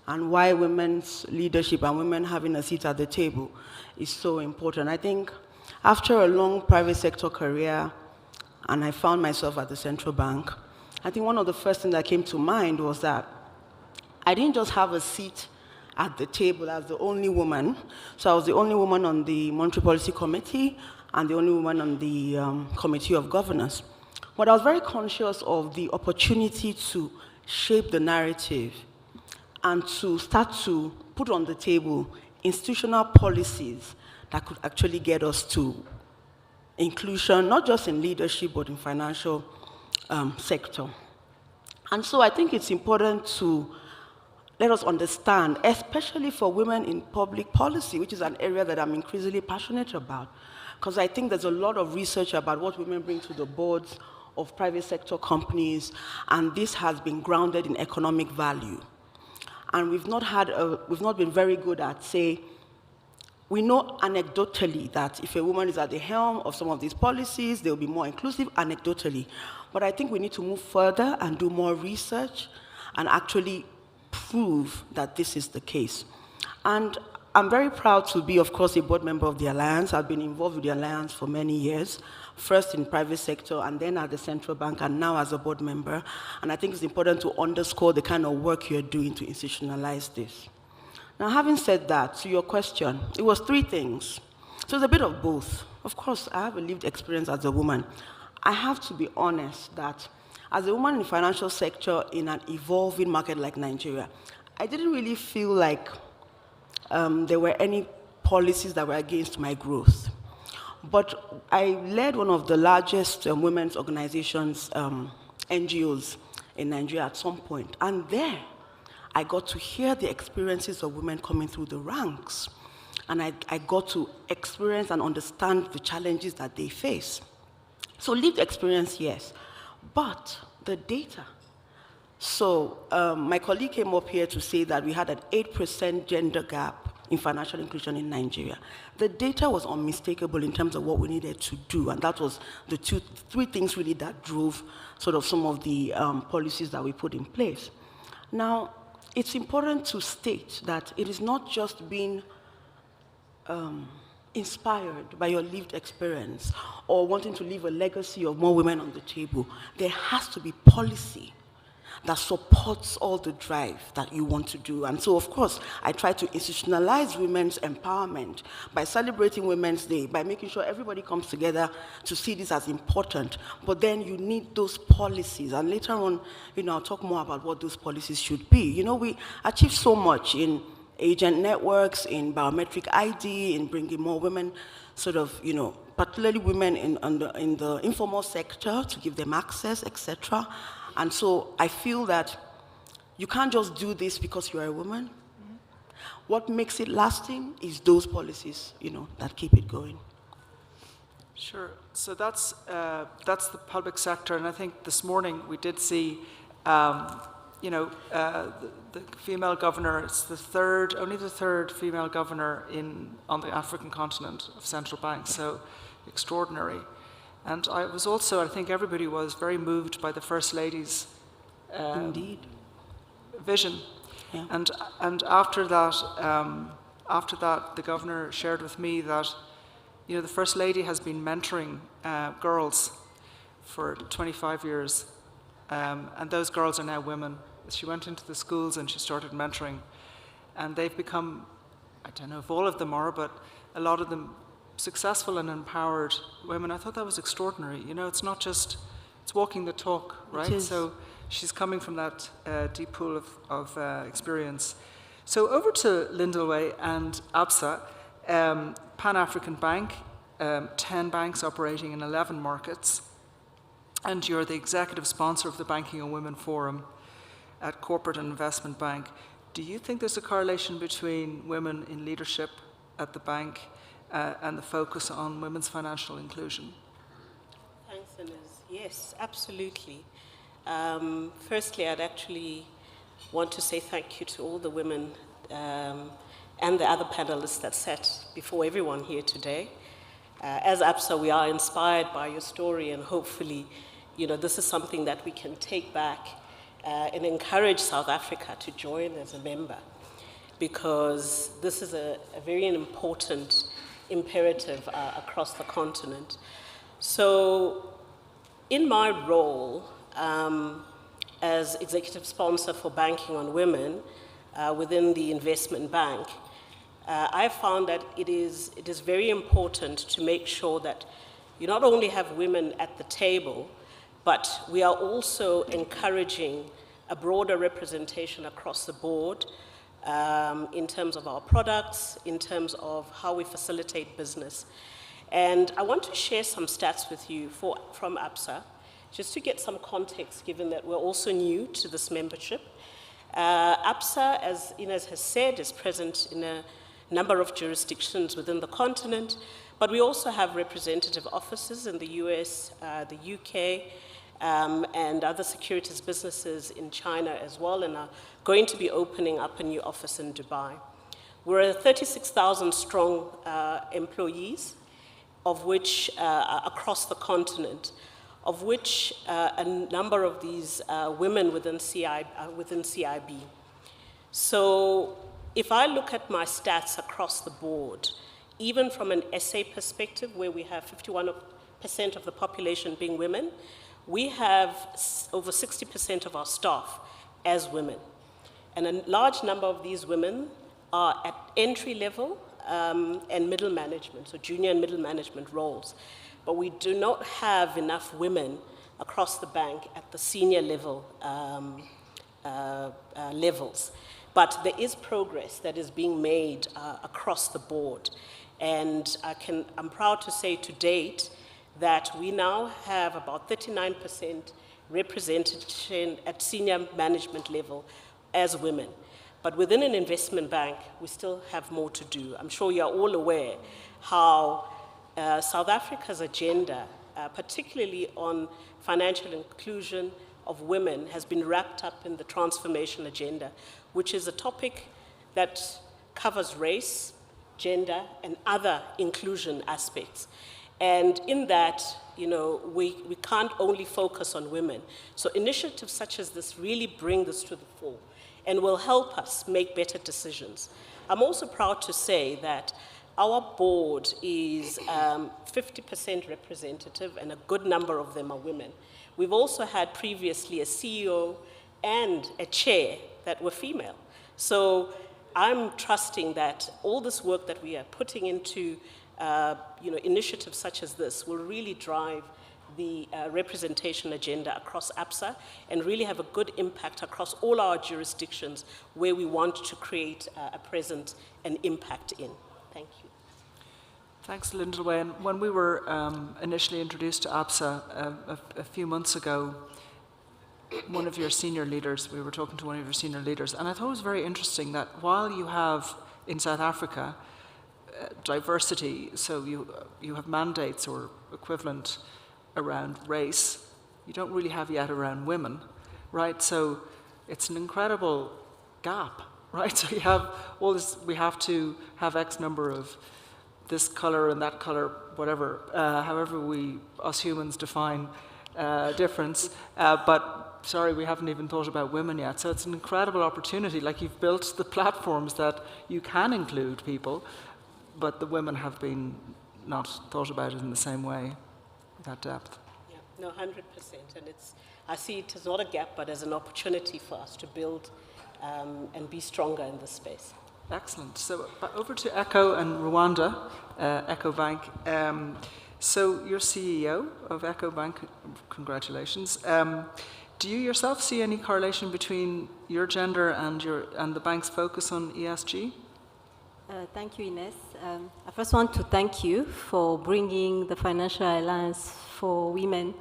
and why women's leadership and women having a seat at the table is so important. I think after a long private sector career, and I found myself at the central bank, I think one of the first things that came to mind was that I didn't just have a seat at the table as the only woman. So I was the only woman on the Monetary Policy Committee and the only woman on the Committee of Governors. But I was very conscious of the opportunity to shape the narrative and to start to put on the table institutional policies that could actually get us to inclusion, not just in leadership, but in financial sector. And so I think it's important to let us understand, especially for women in public policy, which is an area that I'm increasingly passionate about, because I think there's a lot of research about what women bring to the boards of private sector companies, and this has been grounded in economic value. And we've not been very good at, say, we know anecdotally that if a woman is at the helm of some of these policies, they'll be more inclusive anecdotally. But I think we need to move further and do more research and actually prove that this is the case. And I'm very proud to be, of course, a board member of the Alliance. I've been involved with the Alliance for many years, first in private sector and then at the central bank and now as a board member. And I think it's important to underscore the kind of work you're doing to institutionalize this. Now, having said that, to your question, it was three things. So it's a bit of both. Of course, I have a lived experience as a woman. I have to be honest that as a woman in the financial sector in an evolving market like Nigeria, I didn't really feel like there were any policies that were against my growth. But I led one of the largest women's organizations, NGOs in Nigeria at some point, and there I got to hear the experiences of women coming through the ranks, and I got to experience and understand the challenges that they face. So lived experience, yes, but the data. So my colleague came up here to say that we had an 8% gender gap in financial inclusion in Nigeria. The data was unmistakable in terms of what we needed to do, and that was the three things really that drove sort of some of the policies that we put in place. Now, it's important to state that it is not just being inspired by your lived experience or wanting to leave a legacy of more women on the table. There has to be policy that supports all the drive that you want to do. And so, of course, I try to institutionalize women's empowerment by celebrating Women's Day, by making sure everybody comes together to see this as important. But then you need those policies. And later on, I'll talk more about what those policies should be. We achieved so much in agent networks, in biometric ID, in bringing more women, sort of, particularly women in the informal sector to give them access, etc. And so I feel that you can't just do this because you're a woman. Mm-hmm. What makes it lasting is those policies, that keep it going. Sure. So that's the public sector, and I think this morning we did see, the female governor. It's only the third female governor on the African continent of central banks. So extraordinary. And I think everybody was very moved by the First Lady's vision. Yeah. And after that, the governor shared with me that, the First Lady has been mentoring girls for 25 years, and those girls are now women. She went into the schools and she started mentoring, and they've become, I don't know if all of them are, but a lot of them successful and empowered women. I thought that was extraordinary. It's not just, it's walking the talk, right? So she's coming from that deep pool of experience. So over to Lindalway and ABSA, Pan-African Bank, 10 banks operating in 11 markets, and you're the executive sponsor of the Banking on Women Forum at Corporate and Investment Bank. Do you think there's a correlation between women in leadership at the bank and the focus on women's financial inclusion? Thanks, Inez. Yes, absolutely. Firstly, I'd actually want to say thank you to all the women and the other panelists that sat before everyone here today. As ABSA, we are inspired by your story, and hopefully, this is something that we can take back and encourage South Africa to join as a member, because this is a very important imperative across the continent. So, in my role as executive sponsor for Banking on Women within the investment bank, I found that it is very important to make sure that you not only have women at the table, but we are also encouraging a broader representation across the board in terms of our products, in terms of how we facilitate business. And I want to share some stats with you from ABSA, just to get some context, given that we're also new to this membership. ABSA, as Inez has said, is present in a number of jurisdictions within the continent, but we also have representative offices in the US, the UK, and other securities businesses in China as well, and are going to be opening up a new office in Dubai. We're 36,000 strong employees, of which across the continent, of which a number of these women within CIB. So if I look at my stats across the board, even from an SA perspective, where we have 51% of the population being women, we have over 60% of our staff as women. And a large number of these women are at entry level and middle management, so junior and middle management roles. But we do not have enough women across the bank at the senior level levels. But there is progress that is being made across the board. And I'm proud to say to date that we now have about 39% representation at senior management level as women. But within an investment bank, we still have more to do. I'm sure you're all aware how South Africa's agenda, particularly on financial inclusion of women, has been wrapped up in the transformation agenda, which is a topic that covers race, gender, and other inclusion aspects. And in that, we can't only focus on women. So initiatives such as this really bring this to the fore and will help us make better decisions. I'm also proud to say that our board is 50% representative, and a good number of them are women. We've also had previously a CEO and a chair that were female. So I'm trusting that all this work that we are putting into initiatives such as this will really drive the representation agenda across ABSA and really have a good impact across all our jurisdictions where we want to create a presence and impact in. Thank you. Thanks, Lindelway. And when we were initially introduced to ABSA a few months ago, one of your senior leaders, we were talking to one of your senior leaders, and I thought it was very interesting that while you have in South Africa diversity, so you have mandates or equivalent around race, you don't really have yet around women, right? So it's an incredible gap, right? So you have all this, we have to have X number of this color and that color, whatever, however we, us humans, define difference. But sorry, we haven't even thought about women yet. So it's an incredible opportunity. Like, you've built the platforms that you can include people, but the women have been not thought about it in the same way, that depth. Yeah, no, 100%. And I see it as not a gap, but as an opportunity for us to build and be stronger in this space. Excellent. So over to Echo and Rwanda, Echo Bank. So you're CEO of Echo Bank. Congratulations. Do you yourself see any correlation between your gender and the bank's focus on ESG? Thank you, Ines. I first want to thank you for bringing the Financial Alliance for Women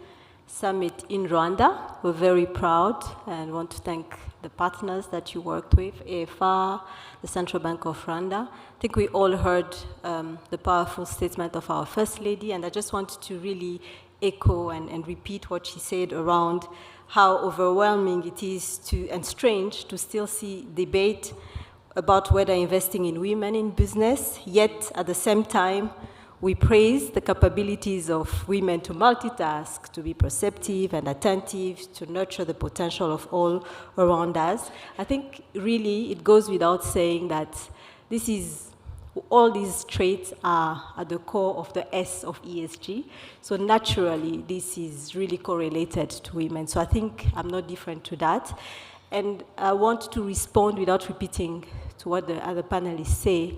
summit in Rwanda. We're very proud and want to thank the partners that you worked with, AFR, the Central Bank of Rwanda. I think we all heard the powerful statement of our First Lady, and I just wanted to really echo and repeat what she said around how overwhelming it is and strange to still see debate about whether investing in women in business, yet at the same time, we praise the capabilities of women to multitask, to be perceptive and attentive, to nurture the potential of all around us. I think really it goes without saying that all these traits are at the core of the S of ESG. So naturally, this is really correlated to women. So I think I'm not different to that. And I want to respond without repeating to what the other panelists say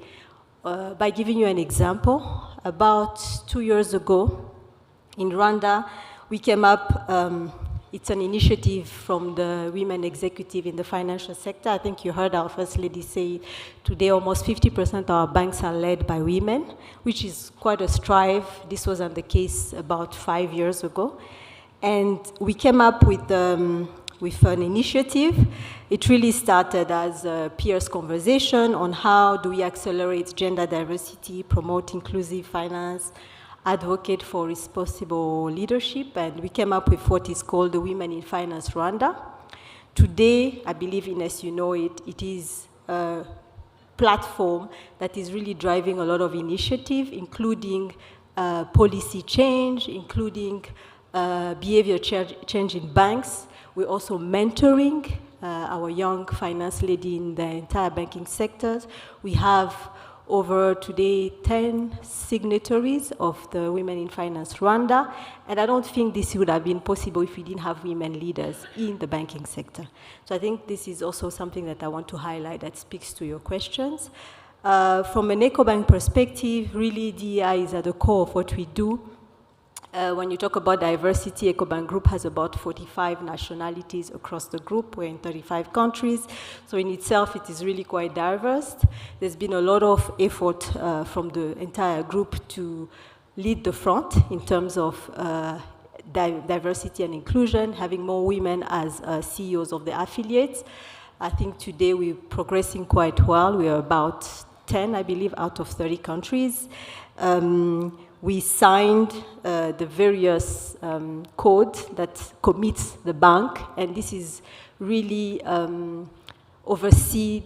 by giving you an example. About 2 years ago in Rwanda, we came up, it's an initiative from the women executive in the financial sector. I think you heard our First Lady say today almost 50% of our banks are led by women, which is quite a strive. This wasn't the case about 5 years ago. And we came up with an initiative. It really started as a peers conversation on how do we accelerate gender diversity, promote inclusive finance, advocate for responsible leadership, and we came up with what is called the Women in Finance Rwanda. Today, I believe, Ines, you know it, it is a platform that is really driving a lot of initiative, including policy change, including behavior change in banks. We're also mentoring our young finance lady in the entire banking sectors. We have over today 10 signatories of the Women in Finance Rwanda, and I don't think this would have been possible if we didn't have women leaders in the banking sector. So I think this is also something that I want to highlight that speaks to your questions. From an EcoBank perspective, really DEI is at the core of what we do. When you talk about diversity, EcoBank Group has about 45 nationalities across the group. We're in 35 countries. So in itself, it is really quite diverse. There's been a lot of effort from the entire group to lead the front in terms of diversity and inclusion, having more women as CEOs of the affiliates. I think today we're progressing quite well. We are about 10, I believe, out of 30 countries. We signed the various code that commits the bank, and this is really overseen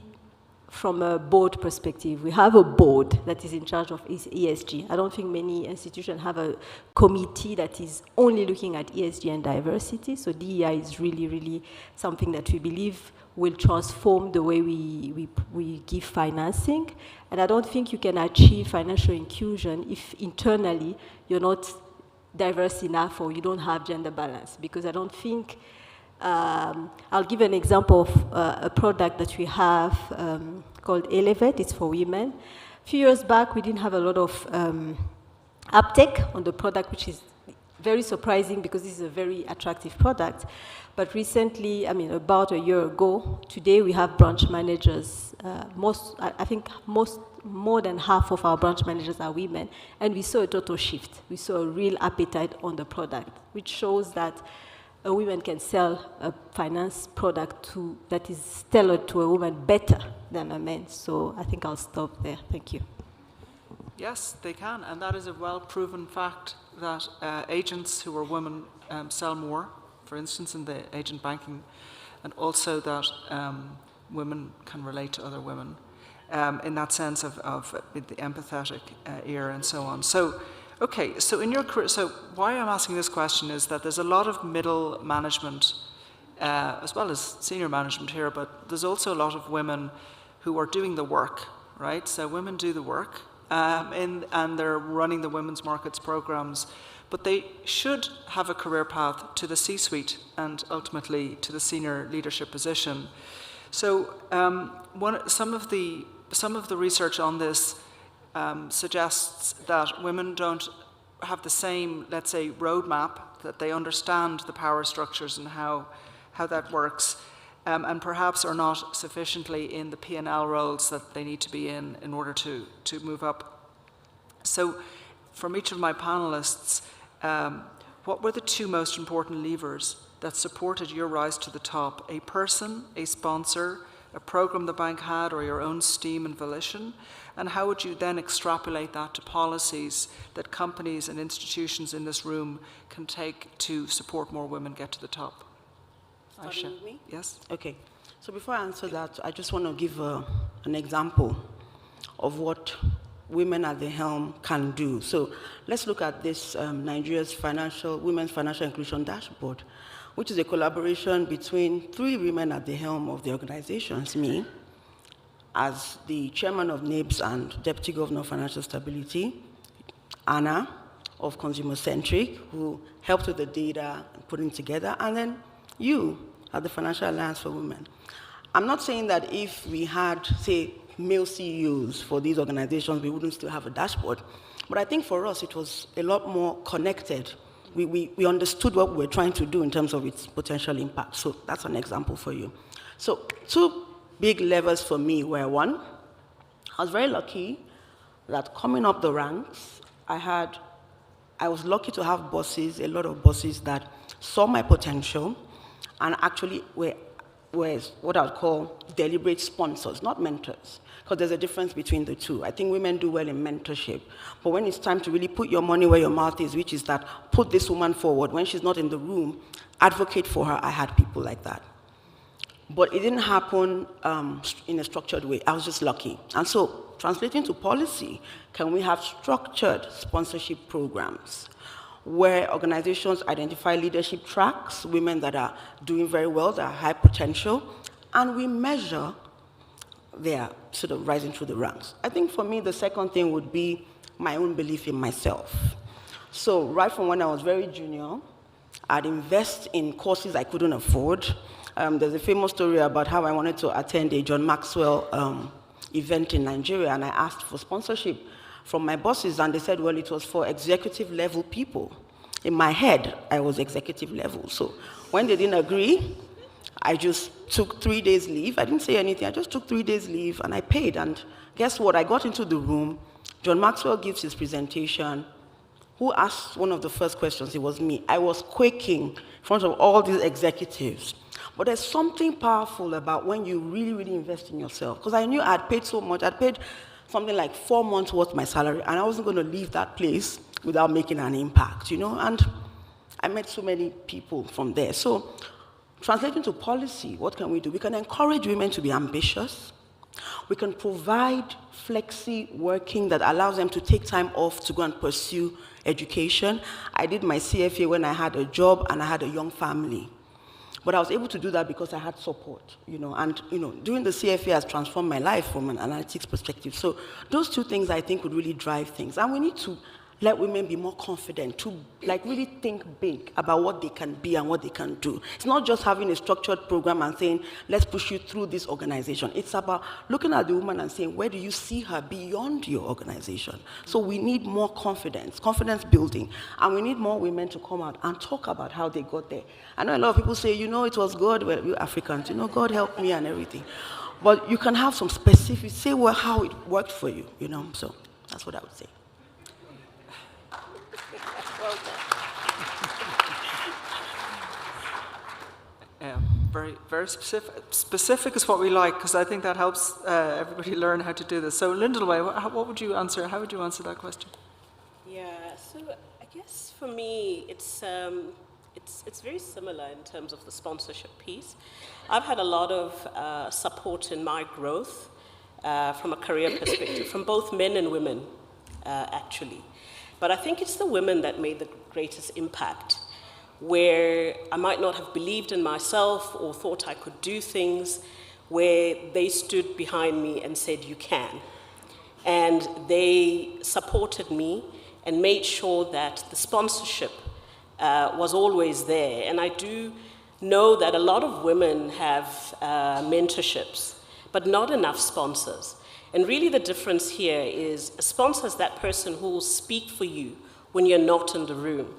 from a board perspective. We have a board that is in charge of ESG. I don't think many institutions have a committee that is only looking at ESG and diversity, so DEI is really, really something that we believe will transform the way we give financing. And I don't think you can achieve financial inclusion if internally you're not diverse enough or you don't have gender balance. Because I don't think, I'll give an example of a product that we have called Elevate. It's for women. A few years back, we didn't have a lot of uptake on the product, which is very surprising because this is a very attractive product. But recently, I mean, about a year ago, today we have branch managers. I think more than half of our branch managers are women. And we saw a total shift. We saw a real appetite on the product, which shows that a woman can sell a finance product that is tailored to a woman better than a man. So I think I'll stop there. Thank you. Yes, they can, and that is a well-proven fact that agents who are women sell more, for instance, in the agent banking, and also that women can relate to other women in that sense of the empathetic ear and so on. So, okay, so in your career, so why I'm asking this question is that there's a lot of middle management as well as senior management here, but there's also a lot of women who are doing the work, right? So women do the work. And they're running the women's markets programs, but they should have a career path to the C-suite and ultimately to the senior leadership position. So some of the research on this suggests that women don't have the same, let's say, roadmap, that they understand the power structures and how that works. And perhaps are not sufficiently in the P&L roles that they need to be in order to move up. So from each of my panelists, what were the two most important levers that supported your rise to the top? A person, a sponsor, a program the bank had, or your own steam and volition? And how would you then extrapolate that to policies that companies and institutions in this room can take to support more women get to the top? Starting with me? Yes? Okay. So before I answer that, I just want to give an example of what women at the helm can do. So let's look at this Nigeria's Women's Financial Inclusion Dashboard, which is a collaboration between 3 women at the helm of the organizations, me, as the chairman of NABS and deputy governor of financial stability, Anna of Consumer Centric, who helped with the data and putting together, and then you at the Financial Alliance for Women. I'm not saying that if we had, say, male CEOs for these organizations, we wouldn't still have a dashboard. But I think for us, it was a lot more connected. We understood what we were trying to do in terms of its potential impact. So that's an example for you. So 2 big levers for me were, 1, I was very lucky that coming up the ranks, I was lucky to have bosses, a lot of bosses that saw my potential and actually were what I would call deliberate sponsors, not mentors, because there's a difference between the two. I think women do well in mentorship, but when it's time to really put your money where your mouth is, which is that put this woman forward, when she's not in the room, advocate for her, I had people like that. But it didn't happen in a structured way. I was just lucky. And so, translating to policy, can we have structured sponsorship programs where organizations identify leadership tracks, women that are doing very well, that are high potential, and we measure their sort of rising through the ranks? I think for me, the second thing would be my own belief in myself. So right from when I was very junior, I'd invest in courses I couldn't afford. There's a famous story about how I wanted to attend a John Maxwell event in Nigeria, and I asked for sponsorship from my bosses, and they said, well, it was for executive level people. In my head, I was executive level. So when they didn't agree, I just took 3 days leave. I didn't say anything. I just took 3 days leave, and I paid. And guess what? I got into the room. John Maxwell gives his presentation. Who asked one of the first questions? It was me. I was quaking in front of all these executives. But there's something powerful about when you really, really invest in yourself. Because I knew I'd paid so much. I'd paid something like 4 months worth of my salary, and I wasn't going to leave that place without making an impact, And I met so many people from there. So, translating to policy, what can we do? We can encourage women to be ambitious. We can provide flexi working that allows them to take time off to go and pursue education. I did my CFA when I had a job and I had a young family. But I was able to do that because I had support, and doing the CFA has transformed my life from an analytics perspective. So those 2 things I think would really drive things. And we need to let women be more confident, to really think big about what they can be and what they can do. It's not just having a structured program and saying, let's push you through this organization. It's about looking at the woman and saying, where do you see her beyond your organization? So we need more confidence building, and we need more women to come out and talk about how they got there. I know a lot of people say, it was God, well, we're Africans, God helped me and everything. But you can have some specific, say how it worked for you, so that's what I would say. Very, very specific is what we like, because I think that helps everybody learn how to do this. So, Lindelway, what would you answer? How would you answer that question? Yeah, so I guess for me, it's very similar in terms of the sponsorship piece. I've had a lot of support in my growth from a career perspective, from both men and women, actually. But I think it's the women that made the greatest impact, where I might not have believed in myself or thought I could do things, where they stood behind me and said, you can. And they supported me and made sure that the sponsorship was always there. And I do know that a lot of women have mentorships, but not enough sponsors. And really the difference here is a sponsor is that person who will speak for you when you're not in the room.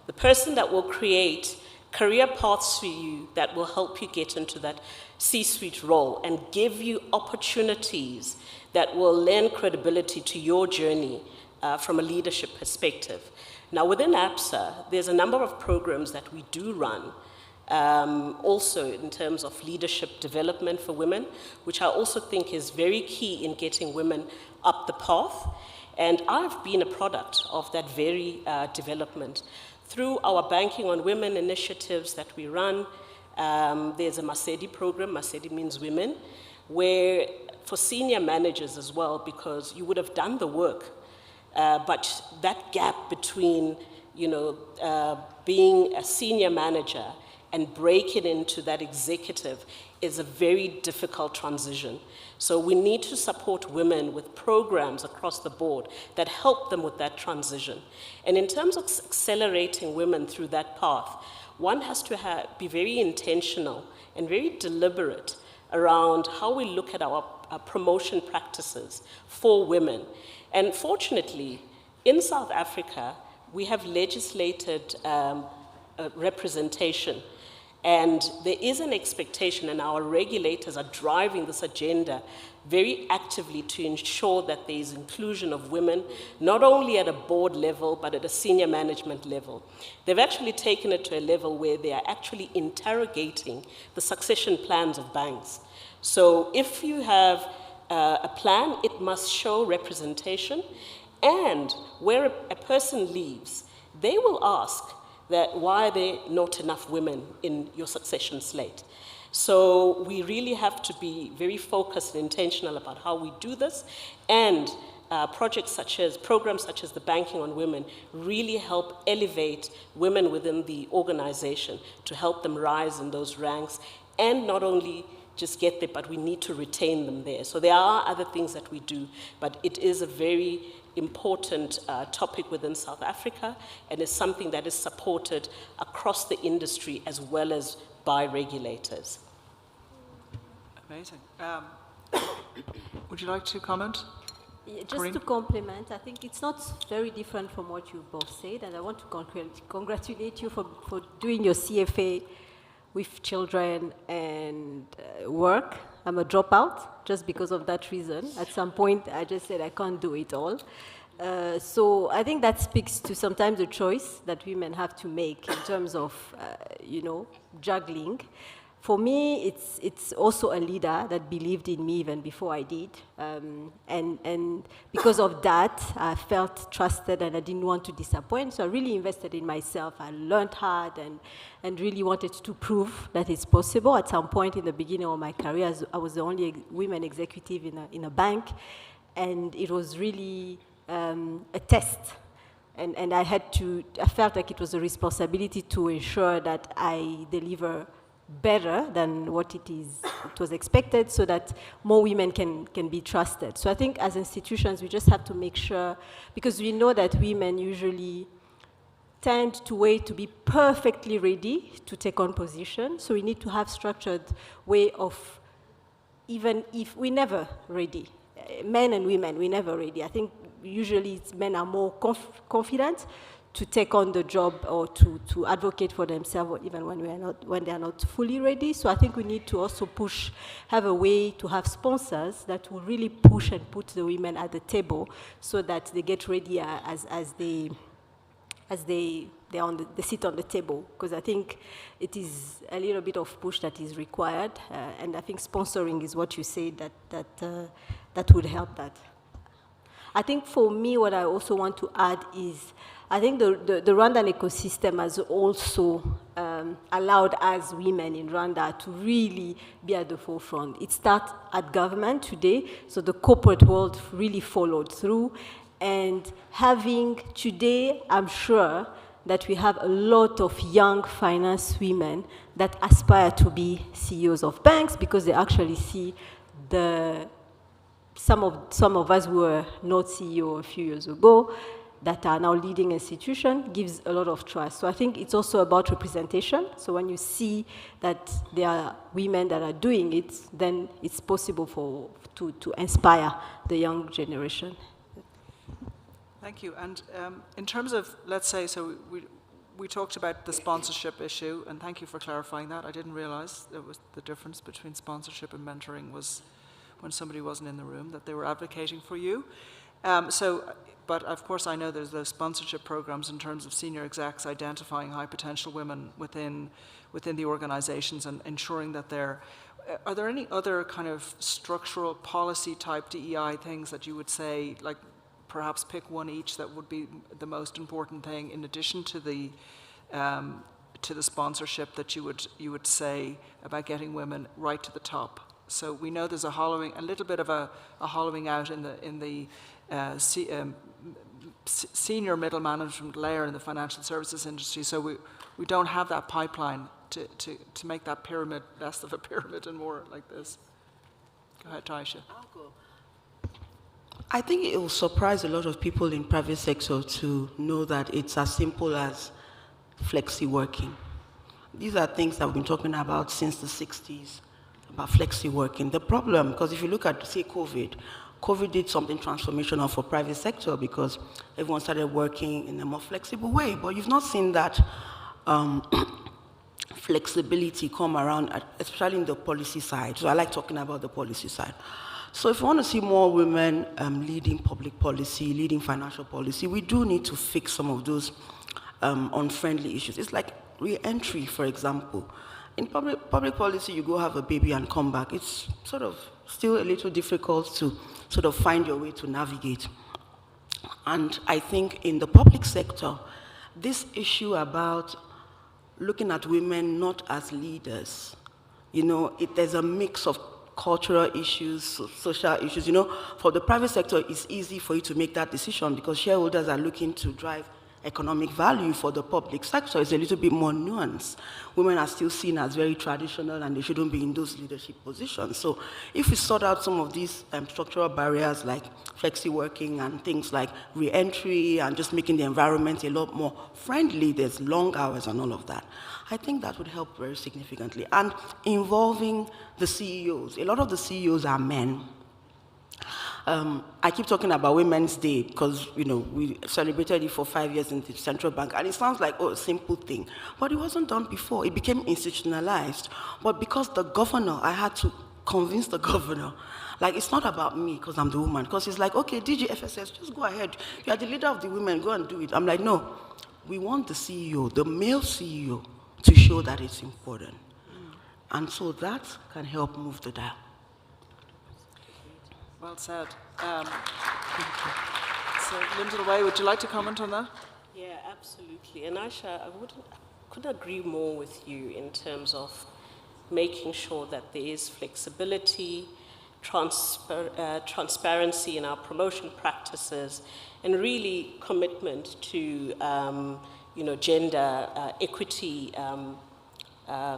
The person that will create career paths for you that will help you get into that C-suite role and give you opportunities that will lend credibility to your journey from a leadership perspective. Now, within APSA, there's a number of programs that we do run, also in terms of leadership development for women, which I also think is very key in getting women up the path. And I've been a product of that very development. Through our Banking on Women initiatives that we run, there's a Masedi program, Masedi means women, where for senior managers as well, because you would have done the work, but that gap between, being a senior manager and breaking into that executive is a very difficult transition. So we need to support women with programs across the board that help them with that transition. And in terms of accelerating women through that path, one has to be very intentional and very deliberate around how we look at our promotion practices for women. And fortunately, in South Africa, we have legislated representation. And there is an expectation, and our regulators are driving this agenda very actively to ensure that there is inclusion of women, not only at a board level, but at a senior management level. They've actually taken it to a level where they are actually interrogating the succession plans of banks. So if you have a plan, it must show representation, and where a person leaves, they will ask that why are there not enough women in your succession slate? So we really have to be very focused and intentional about how we do this, and programs such as the Banking on Women really help elevate women within the organization to help them rise in those ranks, and not only just get there, but we need to retain them there. So there are other things that we do, but it is a very important topic within South Africa, and is something that is supported across the industry as well as by regulators. Amazing. Would you like to comment? Yeah, just to complement, I think it's not very different from what you both said, and I want to congratulate you for doing your CFA with children and work. I'm a dropout just because of that reason. At some point, I just said I can't do it all. So I think that speaks to sometimes the choice that women have to make in terms of, juggling. For me, it's also a leader that believed in me even before I did. And because of that, I felt trusted and I didn't want to disappoint. So I really invested in myself. I learned hard and really wanted to prove that it's possible. At some point in the beginning of my career, I was the only women executive in a bank. And it was really a test. And I felt like it was a responsibility to ensure that I deliver better than what it was expected, so that more women can be trusted. So I think as institutions, we just have to make sure, because we know that women usually tend to wait to be perfectly ready to take on position. So we need to have structured way of, even if we're never ready, men and women, we're never ready. I think usually men are more confident to take on the job or to advocate for themselves, or even when they are not fully ready. So I think we need to also have a way to have sponsors that will really push and put the women at the table, so that they get ready as they sit on the table. Because I think it is a little bit of push that is required, and I think sponsoring is what you say that would help that. I think for me, what I also want to add is, I think the Rwandan ecosystem has also allowed us women in Rwanda to really be at the forefront. It starts at government today, so the corporate world really followed through. And today, I'm sure that we have a lot of young finance women that aspire to be CEOs of banks, because they actually see some of us who were not CEO a few years ago, that are now leading institutions, gives a lot of trust. So I think it's also about representation. So when you see that there are women that are doing it, then it's possible to inspire the young generation. Thank you. And in terms of, let's say, so we talked about the sponsorship issue, and thank you for clarifying that. I didn't realize there was the difference between sponsorship and mentoring was when somebody wasn't in the room, that they were advocating for you. But of course I know there's those sponsorship programs in terms of senior execs identifying high potential women within the organizations and ensuring that they're. Are there any other kind of structural policy type DEI things that you would say, like perhaps pick one each that would be the most important thing in addition to the sponsorship that you would say about getting women right to the top? So we know there's a little bit of a hollowing out in the senior middle management layer in the financial services industry. So we don't have that pipeline to make that pyramid less of a pyramid and more like this. Go ahead, Taisha. I'll go. I think it will surprise a lot of people in private sector to know that it's as simple as flexi working. These are things that we've been talking about since the 60s, about flexi working. The problem, because if you look at, say, COVID did something transformational for private sector because everyone started working in a more flexible way, but you've not seen that flexibility come around, especially in the policy side. So I like talking about the policy side. So if we want to see more women leading public policy, leading financial policy, we do need to fix some of those unfriendly issues. It's like re-entry, for example. In public policy, you go have a baby and come back. It's sort of still a little difficult to sort of find your way to navigate. And I think in the public sector, this issue about looking at women not as leaders, there's a mix of cultural issues, social issues. For the private sector, it's easy for you to make that decision because shareholders are looking to drive economic value. For the public sector, it's a little bit more nuanced. Women are still seen as very traditional and they shouldn't be in those leadership positions. So if we sort out some of these structural barriers like flexi working and things like re-entry and just making the environment a lot more friendly, there's long hours and all of that, I think that would help very significantly. And involving the CEOs. A lot of the CEOs are men. I keep talking about Women's Day because, we celebrated it for 5 years in the central bank, and it sounds like, a simple thing. But it wasn't done before. It became institutionalized. But because the governor, I had to convince the governor, it's not about me because I'm the woman. Because it's like, okay, DGFSS, just go ahead. You are the leader of the women, go and do it. I'm like, no, we want the CEO, the male CEO, to show that it's important. And so that can help move the dial. Well said. So, Linda Way, would you like to comment on that? Yeah, absolutely. And Aisha, I couldn't agree more with you in terms of making sure that there is flexibility, transparency in our promotion practices, and really commitment to gender equity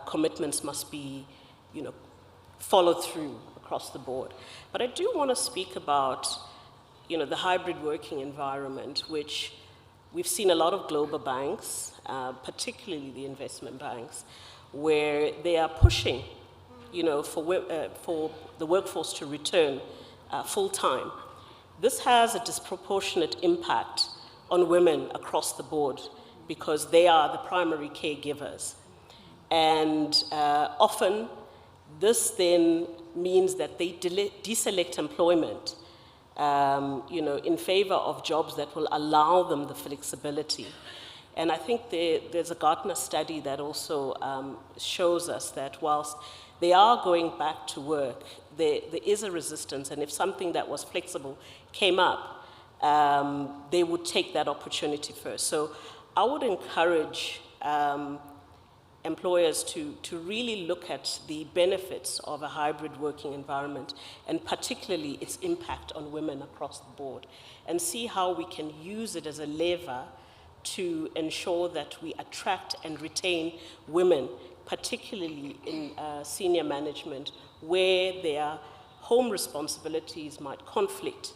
commitments must be followed through across the board. But I do want to speak about the hybrid working environment, which we've seen a lot of global banks, particularly the investment banks, where they are pushing for the workforce to return full-time. This has a disproportionate impact on women across the board because they are the primary caregivers. And often this then means that they deselect employment in favor of jobs that will allow them the flexibility. And I think there's a Gartner study that also shows us that whilst they are going back to work, there is a resistance, and if something that was flexible came up, they would take that opportunity first. So I would encourage employers to really look at the benefits of a hybrid working environment, and particularly its impact on women across the board, and see how we can use it as a lever to ensure that we attract and retain women, particularly in senior management, where their home responsibilities might conflict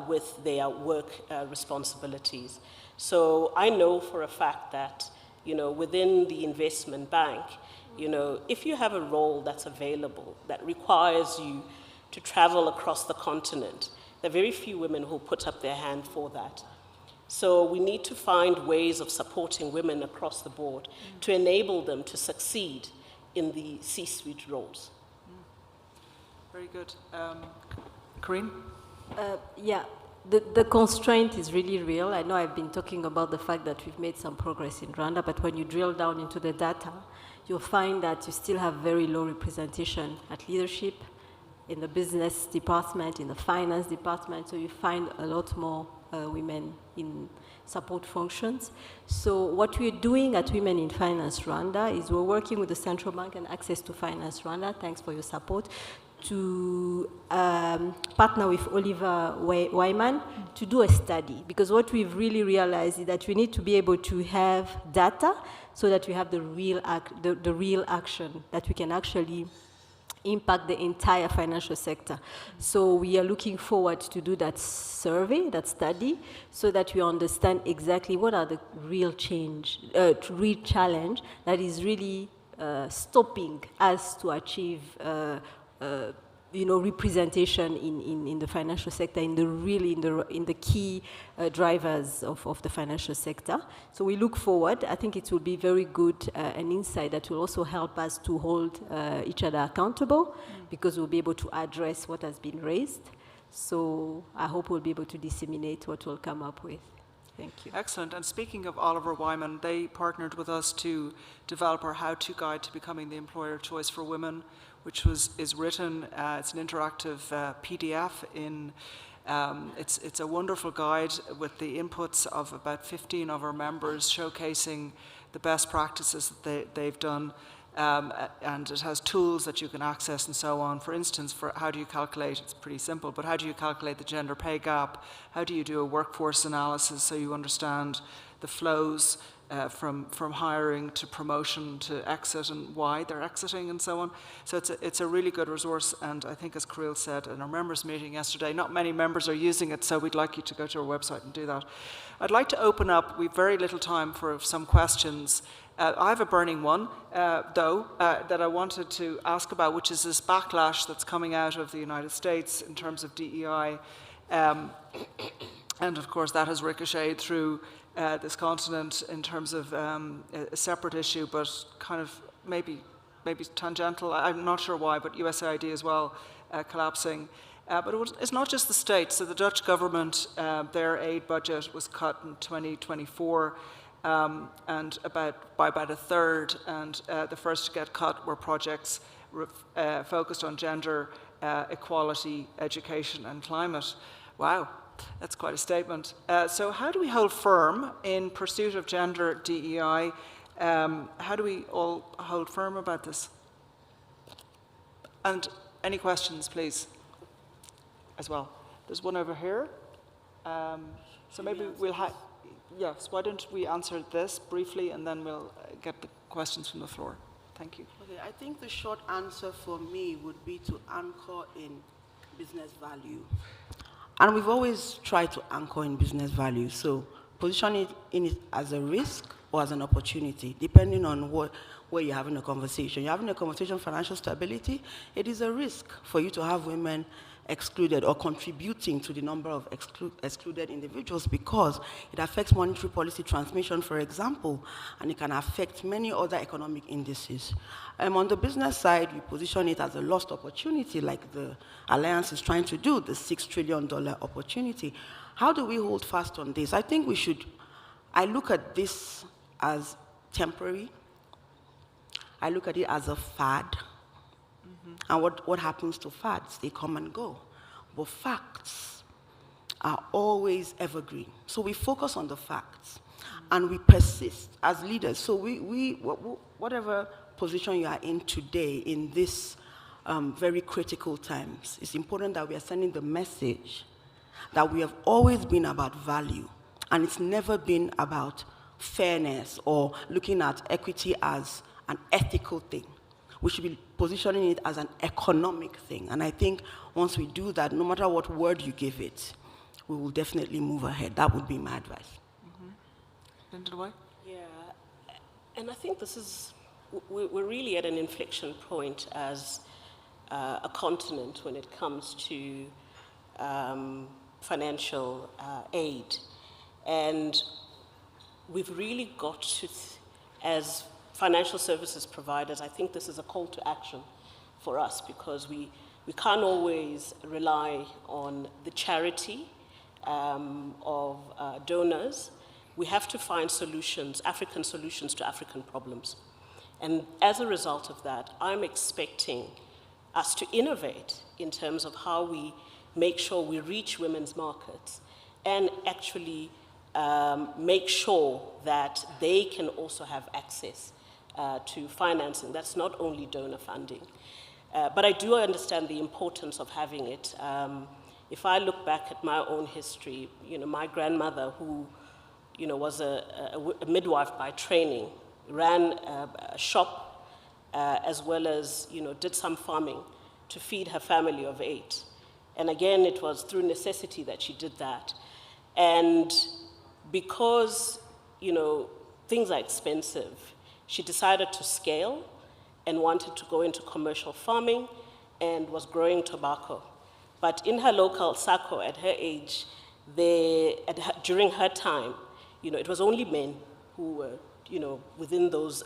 with their work responsibilities. So I know for a fact that within the investment bank, if you have a role that's available that requires you to travel across the continent, there are very few women who put up their hand for that. So we need to find ways of supporting women across the board to enable them to succeed in the C-suite roles. Very good. Corinne? Yeah, the constraint is really real. I know I've been talking about the fact that we've made some progress in Rwanda, but when you drill down into the data, you'll find that you still have very low representation at leadership, in the business department, in the finance department, so you find a lot more women in support functions. So what we're doing at Women in Finance Rwanda is we're working with the Central Bank and Access to Finance Rwanda, thanks for your support, to partner with Oliver Wyman to do a study. Because what we've really realized is that we need to be able to have data so that we have the real action, that we can actually impact the entire financial sector. So we are looking forward to do that survey, that study, so that we understand exactly what are the real real challenge that is really stopping us to achieve representation in the financial sector, in the key drivers of the financial sector. So we look forward. I think it will be very good an insight that will also help us to hold each other accountable, because we'll be able to address what has been raised. So I hope we'll be able to disseminate what we'll come up with. Thank you. Excellent. And speaking of Oliver Wyman, they partnered with us to develop our how-to guide to becoming the employer of choice for women, which is written. It's an interactive PDF. It's a wonderful guide with the inputs of about 15 of our members, showcasing the best practices that they've done. And it has tools that you can access and so on. For instance, for how do you calculate, it's pretty simple, but how do you calculate the gender pay gap? How do you do a workforce analysis so you understand the flows from hiring to promotion to exit and why they're exiting and so on. So it's a really good resource, and I think, as Kirill said in our members meeting yesterday, not many members are using it, so we'd like you to go to our website and do that. I'd like to open up, we've very little time for some questions. I have a burning one, though, that I wanted to ask about, which is this backlash that's coming out of the United States in terms of DEI. And of course, that has ricocheted through this continent in terms of a separate issue, but kind of maybe tangential. I'm not sure why, but USAID as well collapsing. But it's not just the states. So the Dutch government, their aid budget was cut in 2024, and by about a third. And the first to get cut were projects focused on gender equality, education, and climate. Wow. That's quite a statement. So how do we hold firm in pursuit of gender DEI? How do we all hold firm about this? And any questions, please, as well? There's one over here. So maybe we'll have, yes, why don't we answer this briefly, and then we'll get the questions from the floor. Thank you. Okay, I think the short answer for me would be to anchor in business value. And we've always tried to anchor in business value. So position it as a risk or as an opportunity, depending on where you're having a conversation. You're having a conversation on financial stability, it is a risk for you to have women excluded or contributing to the number of excluded individuals, because it affects monetary policy transmission, for example, and it can affect many other economic indices. On the business side, we position it as a lost opportunity, like the Alliance is trying to do, the $6 trillion opportunity. How do we hold fast on this? I think I look at this as temporary. I look at it as a fad. And what happens to fads? They come and go. But facts are always evergreen. So we focus on the facts, and we persist as leaders. So whatever position you are in today in this very critical times, it's important that we are sending the message that we have always been about value, and it's never been about fairness or looking at equity as an ethical thing. We should be positioning it as an economic thing. And I think once we do that, no matter what word you give it, we will definitely move ahead. That would be my advice. Linda, why? Yeah, and I think we're really at an inflection point as a continent when it comes to financial aid. And we've really got to, as financial services providers, I think this is a call to action for us, because we can't always rely on the charity donors, we have to find solutions, African solutions to African problems. And as a result of that, I'm expecting us to innovate in terms of how we make sure we reach women's markets and actually make sure that they can also have access to financing. That's not only donor funding. But I do understand the importance of having it. If I look back at my own history, my grandmother, who was a midwife by training, ran a shop as well as did some farming to feed her family of 8. And again, it was through necessity that she did that. And because things are expensive, she decided to scale and wanted to go into commercial farming and was growing tobacco. But in her local SACCO at her age, during her time, it was only men who were, within those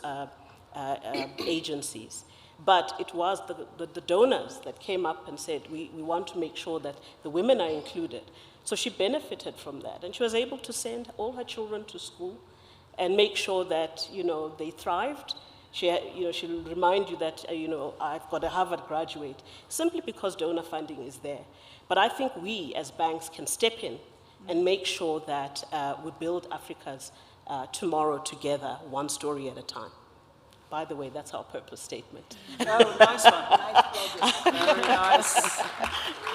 agencies. But it was the donors that came up and said, we want to make sure that the women are included. So she benefited from that. And she was able to send all her children to school and make sure that, they thrived. She'll remind you that, I've got a Harvard graduate, simply because donor funding is there. But I think we, as banks, can step in and make sure that we build Africa's tomorrow together, one story at a time. By the way, that's our purpose statement. Oh, nice one. Very nice.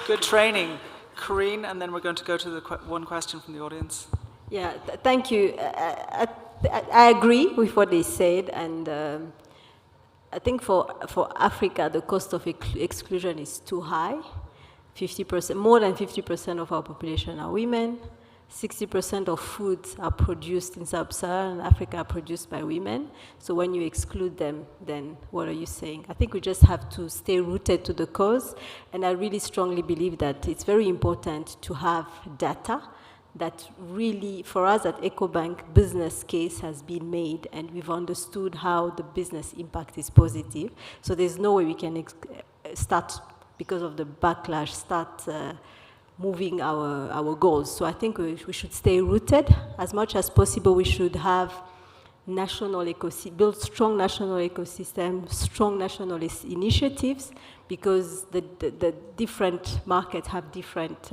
Good training. Corinne, and then we're going to go to the one question from the audience. Yeah, thank you. I agree with what they said, and I think for Africa, the cost of exclusion is too high. 50%, more than 50% of our population are women. 60% of foods are produced in sub-Saharan Africa are produced by women. So when you exclude them, then what are you saying? I think we just have to stay rooted to the cause, and I really strongly believe that it's very important to have data that really, for us at EcoBank, business case has been made, and we've understood how the business impact is positive. So there's no way we can start, because of the backlash, moving our goals. So I think we should stay rooted as much as possible. We should have build strong national ecosystems, strong national initiatives, because the different markets have different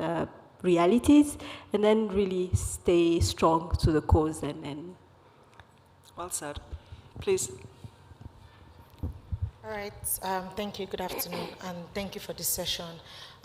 realities, and then really stay strong to the cause. And Well said. Please. All right, thank you, good afternoon, and thank you for this session.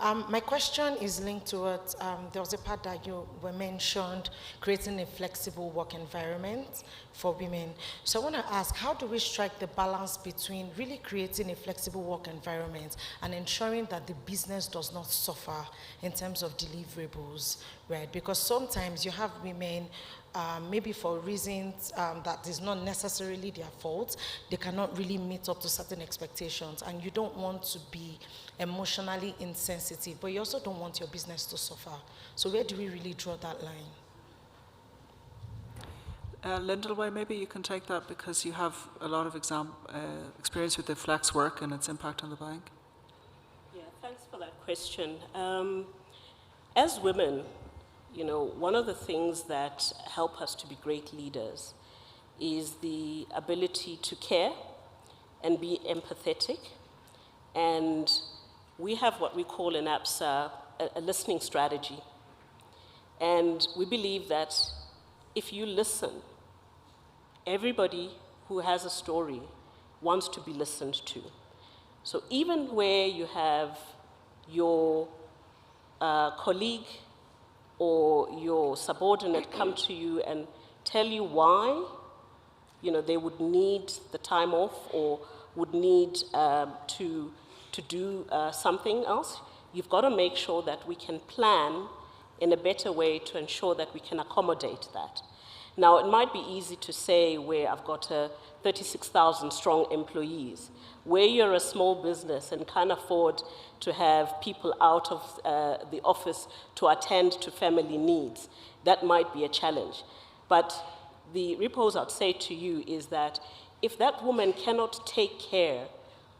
My question is linked to what, there was a part that you were mentioned, creating a flexible work environment for women. So I want to ask, how do we strike the balance between really creating a flexible work environment and ensuring that the business does not suffer in terms of deliverables, right? Because sometimes you have women, maybe for reasons that is not necessarily their fault, they cannot really meet up to certain expectations, and you don't want to be emotionally insensitive, but you also don't want your business to suffer. So where do we really draw that line? Lindelway, maybe you can take that, because you have a lot of experience with the flex work and its impact on the bank. Yeah, thanks for that question. As women, one of the things that help us to be great leaders is the ability to care and be empathetic. And we have what we call in APSA a listening strategy. And we believe that if you listen, everybody who has a story wants to be listened to. So even where you have your colleague or your subordinate come to you and tell you why, they would need the time off or would need to do something else, you've got to make sure that we can plan in a better way to ensure that we can accommodate that. Now, it might be easy to say where I've got 36,000 strong employees, where you're a small business and can't afford to have people out of the office to attend to family needs. That might be a challenge. But the repose I'd say to you is that if that woman cannot take care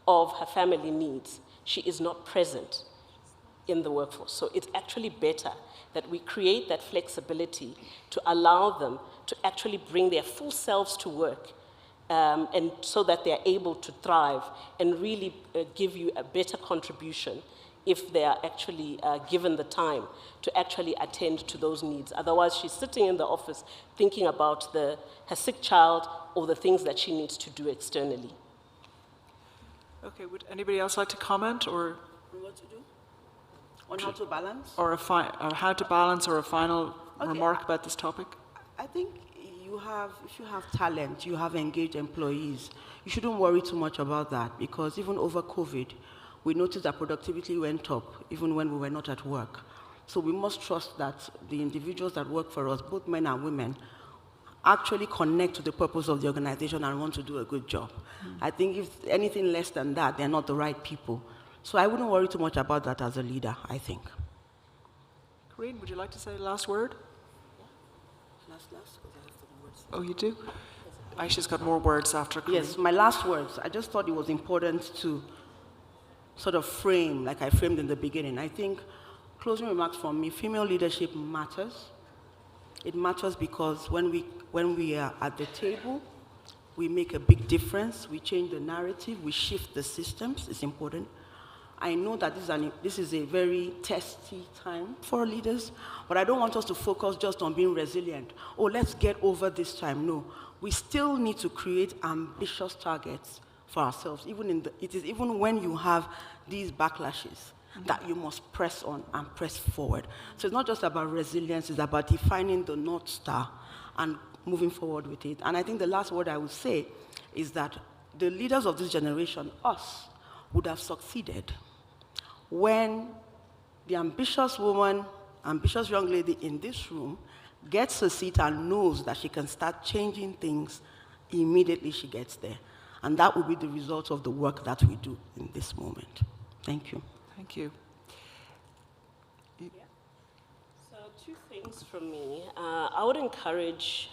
of her family needs, she is not present. in the workforce. So it's actually better that we create that flexibility to allow them to actually bring their full selves to work, and so that they're able to thrive and really give you a better contribution if they are actually given the time to actually attend to those needs. Otherwise, she's sitting in the office thinking about her sick child or the things that she needs to do externally. Okay, would anybody else like to comment, or What to do? On how to balance? or how to balance, or a final remark about this topic? I think if you have talent, you have engaged employees, you shouldn't worry too much about that, because even over COVID, we noticed that productivity went up even when we were not at work. So we must trust that the individuals that work for us, both men and women, actually connect to the purpose of the organization and want to do a good job. I think if anything less than that, they're not the right people. So I wouldn't worry too much about that as a leader, I think. Corinne, would you like to say the last word? Last, because I have some words. Oh, you do? Aisha's got more words after Corinne. Yes, my last words. I just thought it was important to sort of frame, like I framed in the beginning. I think, closing remarks from me, female leadership matters. It matters because when we are at the table, we make a big difference. We change the narrative. We shift the systems. It's important. I know that this is a very testy time for leaders, but I don't want us to focus just on being resilient. Oh, let's get over this time. No, we still need to create ambitious targets for ourselves. It is even when you have these backlashes that you must press on and press forward. So it's not just about resilience, it's about defining the North Star and moving forward with it. And I think the last word I would say is that the leaders of this generation, us, would have succeeded when the ambitious woman, ambitious young lady in this room gets a seat and knows that she can start changing things immediately she gets there. And that will be the result of the work that we do in this moment. Thank you. Thank you. So 2 things from me. I would encourage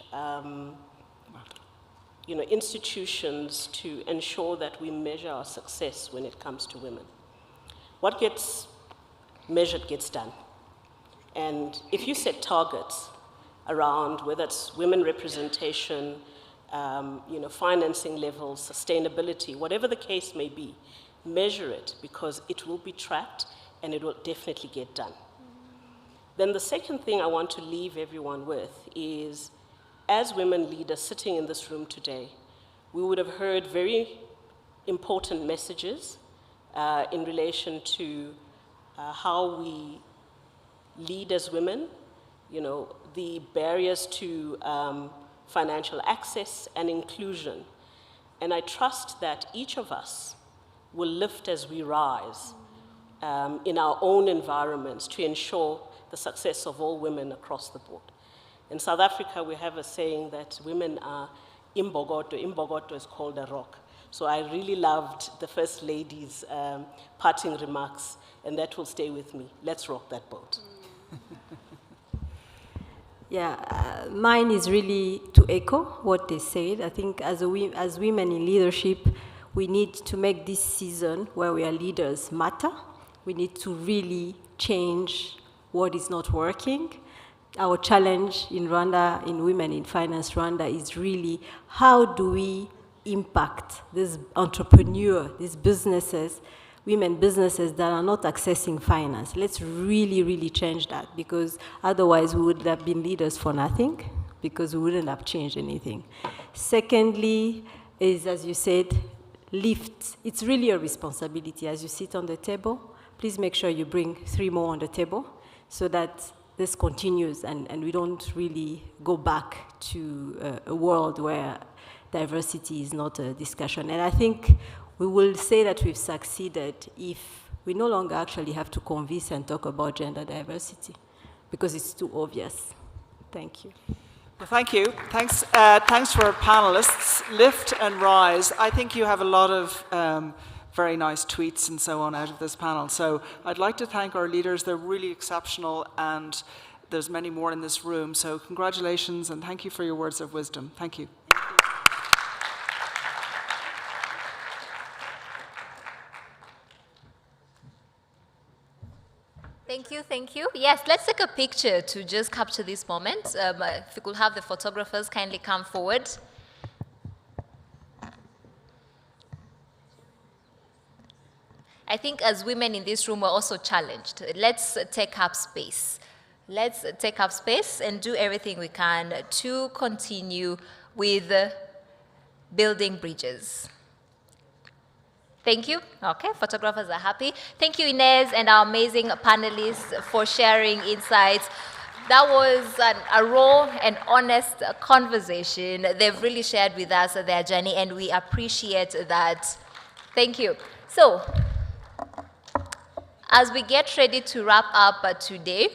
institutions to ensure that we measure our success when it comes to women. What gets measured gets done. And if you set targets around whether it's women representation, financing levels, sustainability, whatever the case may be, measure it, because it will be tracked and it will definitely get done. Then the second thing I want to leave everyone with is, as women leaders sitting in this room today, we would have heard very important messages in relation to how we lead as women, the barriers to financial access and inclusion. And I trust that each of us will lift as we rise in our own environments to ensure the success of all women across the board. In South Africa, we have a saying that women are imbogoto. Imbogoto is called a rock. So I really loved the First Lady's parting remarks, and that will stay with me. Let's rock that boat. Yeah, mine is really to echo what they said. I think as women in leadership, we need to make this season where we are leaders matter. We need to really change what is not working. Our challenge in Rwanda, in Women in Finance Rwanda, is really how do we impact these entrepreneurs, these businesses, women businesses that are not accessing finance. Let's really, really change that, because otherwise we would have been leaders for nothing, because we wouldn't have changed anything. Secondly is, as you said, lift. It's really a responsibility. As you sit on the table, please make sure you bring 3 more on the table so that this continues and we don't really go back to a world where diversity is not a discussion. And I think we will say that we've succeeded if we no longer actually have to convince and talk about gender diversity, because it's too obvious. Thank you. Well, thank you. Thanks for our panelists. Lift and rise. I think you have a lot of very nice tweets and so on out of this panel. So I'd like to thank our leaders. They're really exceptional, and there's many more in this room. So congratulations, and thank you for your words of wisdom. Thank you. you, thank you. Yes, let's take a picture to just capture this moment. If you could have the photographers kindly come forward. I think as women in this room, we're also challenged. Let's take up space. Let's take up space and do everything we can to continue with building bridges. Thank you. Okay, photographers are happy. Thank you, Inez, and our amazing panelists for sharing insights. That was a raw and honest conversation. They've really shared with us their journey, and we appreciate that. Thank you. So, as we get ready to wrap up today,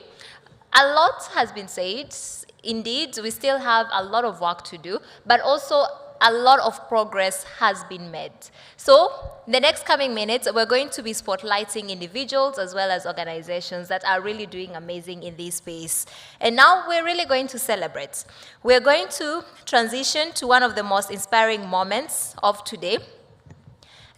a lot has been said. Indeed, we still have a lot of work to do, but also a lot of progress has been made. So, the next coming minutes, we're going to be spotlighting individuals as well as organizations that are really doing amazing in this space. And now we're really going to celebrate. We're going to transition to one of the most inspiring moments of today,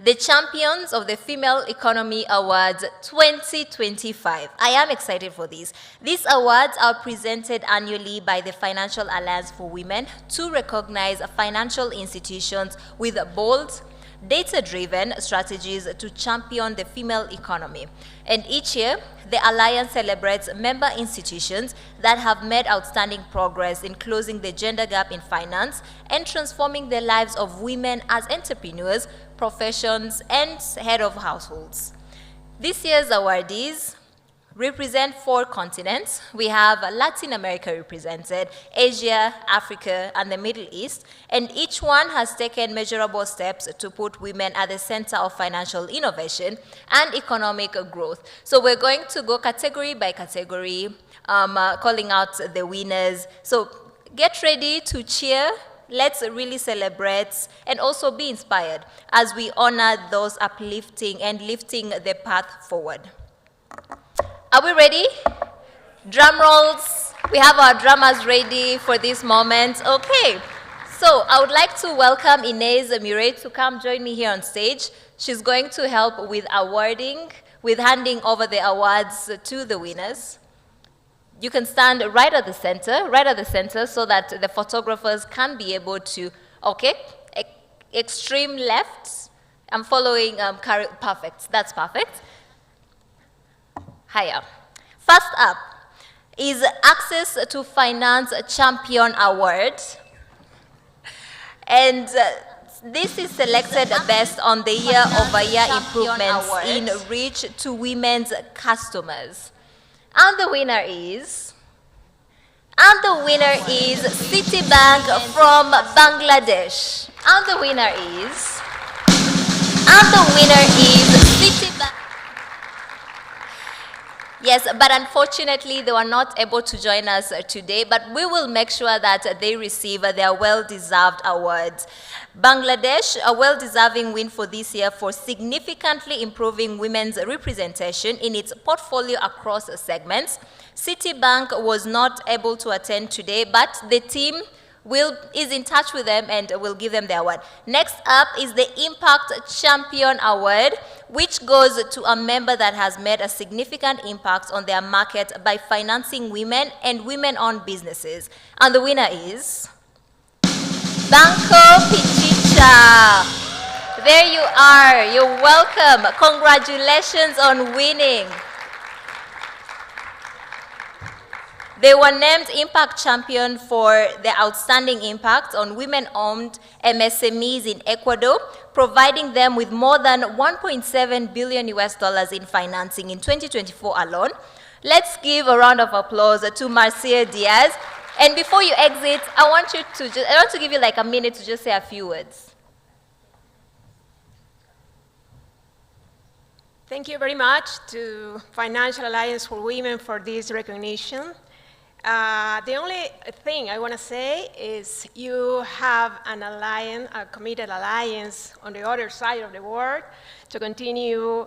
the Champions of the Female Economy Awards 2025. I am excited for this. These awards are presented annually by the Financial Alliance for Women to recognize financial institutions with bold, data-driven strategies to champion the female economy. And each year, the Alliance celebrates member institutions that have made outstanding progress in closing the gender gap in finance and transforming the lives of women as entrepreneurs, professions, and head of households. This year's awardees represent 4 continents. We have Latin America represented, Asia, Africa, and the Middle East, and each one has taken measurable steps to put women at the center of financial innovation and economic growth. So we're going to go category by category, calling out the winners. So get ready to cheer. Let's really celebrate and also be inspired as we honor those uplifting and lifting the path forward. Are we ready? Drum rolls. We have our drummers ready for this moment. Okay. So I would like to welcome Inez Mure to come join me here on stage. She's going to help with awarding, with handing over the awards to the winners. You can stand right at the center, so that the photographers can be able to, okay, extreme left. I'm following, perfect, that's perfect. Higher. First up is Access to Finance Champion Award. And this is selected based on the year-over-year improvements in reach to women's customers. And the winner is Citibank from Bangladesh. And the winner is Citibank. Yes, but unfortunately, they were not able to join us today, but we will make sure that they receive their well-deserved awards. Bangladesh, a well-deserving win for this year for significantly improving women's representation in its portfolio across segments. Citibank was not able to attend today, but the team is in touch with them and will give them the award. Next up is the Impact Champion Award, which goes to a member that has made a significant impact on their market by financing women and women-owned businesses. And the winner is Banco Pichicha. There you are. You're welcome. Congratulations on winning. They were named Impact Champion for their outstanding impact on women-owned MSMEs in Ecuador, providing them with more than $1.7 billion in financing in 2024 alone. Let's give a round of applause to Marcia Diaz. And before you exit, I want to give you like a minute to just say a few words. Thank you very much to Financial Alliance for Women for this recognition. The only thing I want to say is you have an alliance, a committed alliance on the other side of the world to continue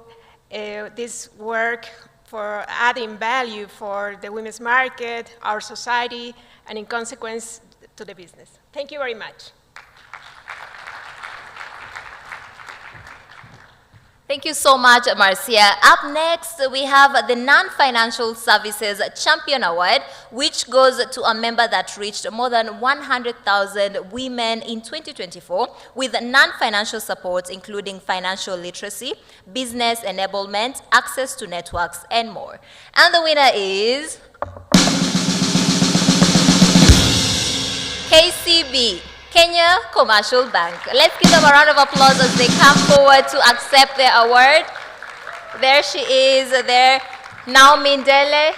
this work for adding value for the women's market, our society, and in consequence to the business. Thank you very much. Thank you so much, Marcia. Up next, we have the Non-Financial Services Champion Award, which goes to a member that reached more than 100,000 women in 2024 with non-financial supports, including financial literacy, business enablement, access to networks, and more. And the winner is KCB, Kenya Commercial Bank. Let's give them a round of applause as they come forward to accept their award. There she is, there, Naomi Ndele.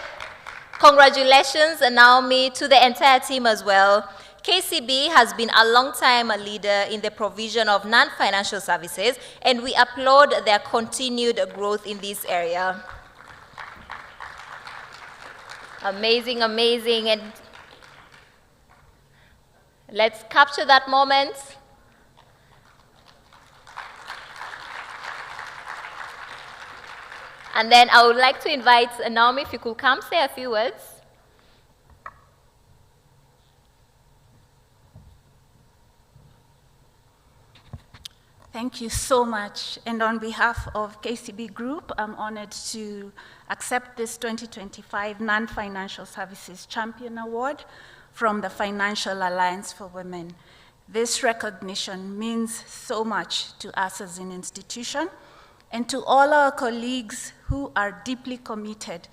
Congratulations, Naomi, to the entire team as well. KCB has been a long-time leader in the provision of non-financial services, and we applaud their continued growth in this area. Amazing, amazing. And let's capture that moment. And then I would like to invite Naomi, if you could come say a few words. Thank you so much. And on behalf of KCB Group, I'm honored to accept this 2025 Non-Financial Services Champion Award from the Financial Alliance for Women. This recognition means so much to us as an institution and to all our colleagues who are deeply committed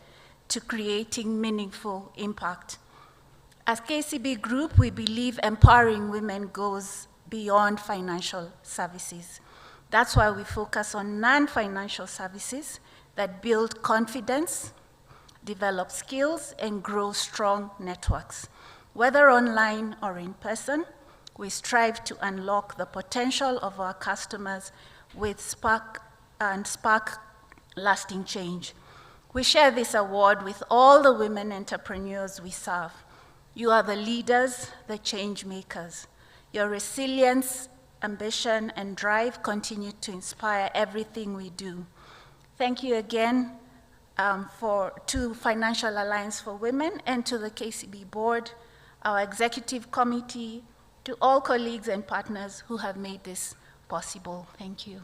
to creating meaningful impact. As KCB Group, we believe empowering women goes beyond financial services. That's why we focus on non-financial services that build confidence, develop skills, and grow strong networks. Whether online or in person, we strive to unlock the potential of our customers with spark lasting change. We share this award with all the women entrepreneurs we serve. You are the leaders, the change makers. Your resilience, ambition, and drive continue to inspire everything we do. Thank you again to Financial Alliance for Women and to the KCB Board, our executive committee, to all colleagues and partners who have made this possible. Thank you.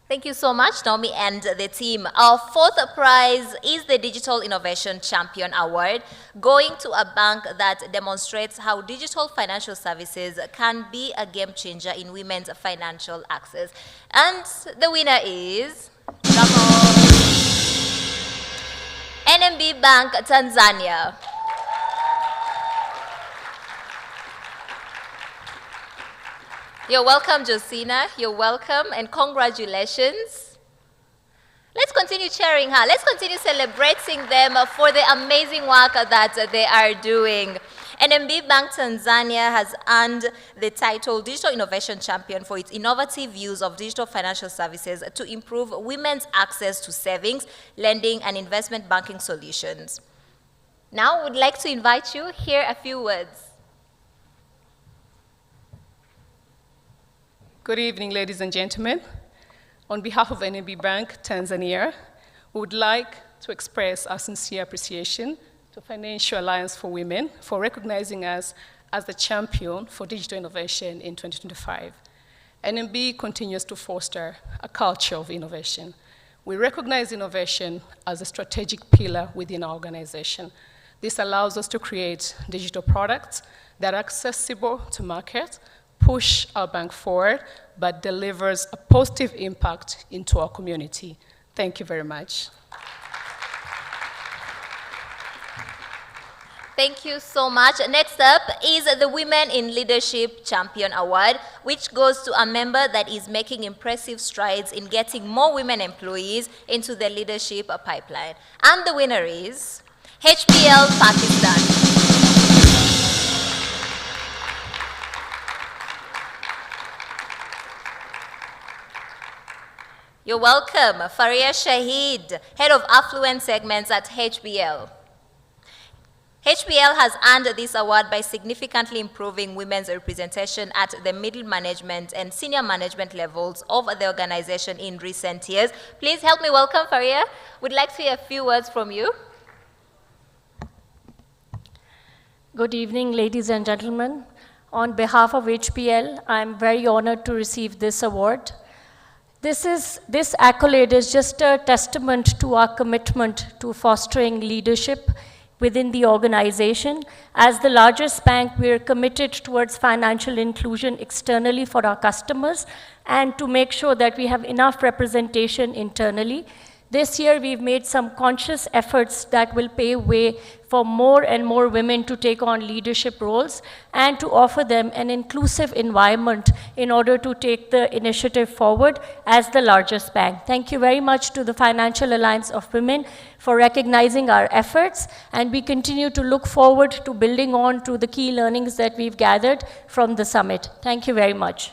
Thank you so much, Naomi and the team. Our fourth prize is the Digital Innovation Champion Award, going to a bank that demonstrates how digital financial services can be a game changer in women's financial access. And the winner is NMB Bank Tanzania. You're welcome, Josina. You're welcome, and congratulations. Let's continue cheering her. Let's continue celebrating them for the amazing work that they are doing. NMB Bank Tanzania has earned the title Digital Innovation Champion for its innovative use of digital financial services to improve women's access to savings, lending, and investment banking solutions. Now, I would like to invite you to hear a few words. Good evening, ladies and gentlemen. On behalf of NMB Bank Tanzania, we would like to express our sincere appreciation to Financial Alliance for Women for recognizing us as the champion for digital innovation in 2025. NMB continues to foster a culture of innovation. We recognize innovation as a strategic pillar within our organization. This allows us to create digital products that are accessible to market, push our bank forward, but delivers a positive impact into our community. Thank you very much. Thank you so much. Next up is the Women in Leadership Champion Award, which goes to a member that is making impressive strides in getting more women employees into the leadership pipeline. And the winner is HPL Pakistan. You're welcome, Faria Shahid, Head of Affluent Segments at HBL. HBL has earned this award by significantly improving women's representation at the middle management and senior management levels of the organization in recent years. Please help me welcome Faria. We'd like to hear a few words from you. Good evening, ladies and gentlemen. On behalf of HPL, I'm very honored to receive this award. This accolade is just a testament to our commitment to fostering leadership within the organization. As the largest bank, we are committed towards financial inclusion externally for our customers and to make sure that we have enough representation internally. This year, we've made some conscious efforts that will pave way for more and more women to take on leadership roles and to offer them an inclusive environment in order to take the initiative forward as the largest bank. Thank you very much to the Financial Alliance of Women for recognizing our efforts, and we continue to look forward to building on to the key learnings that we've gathered from the summit. Thank you very much.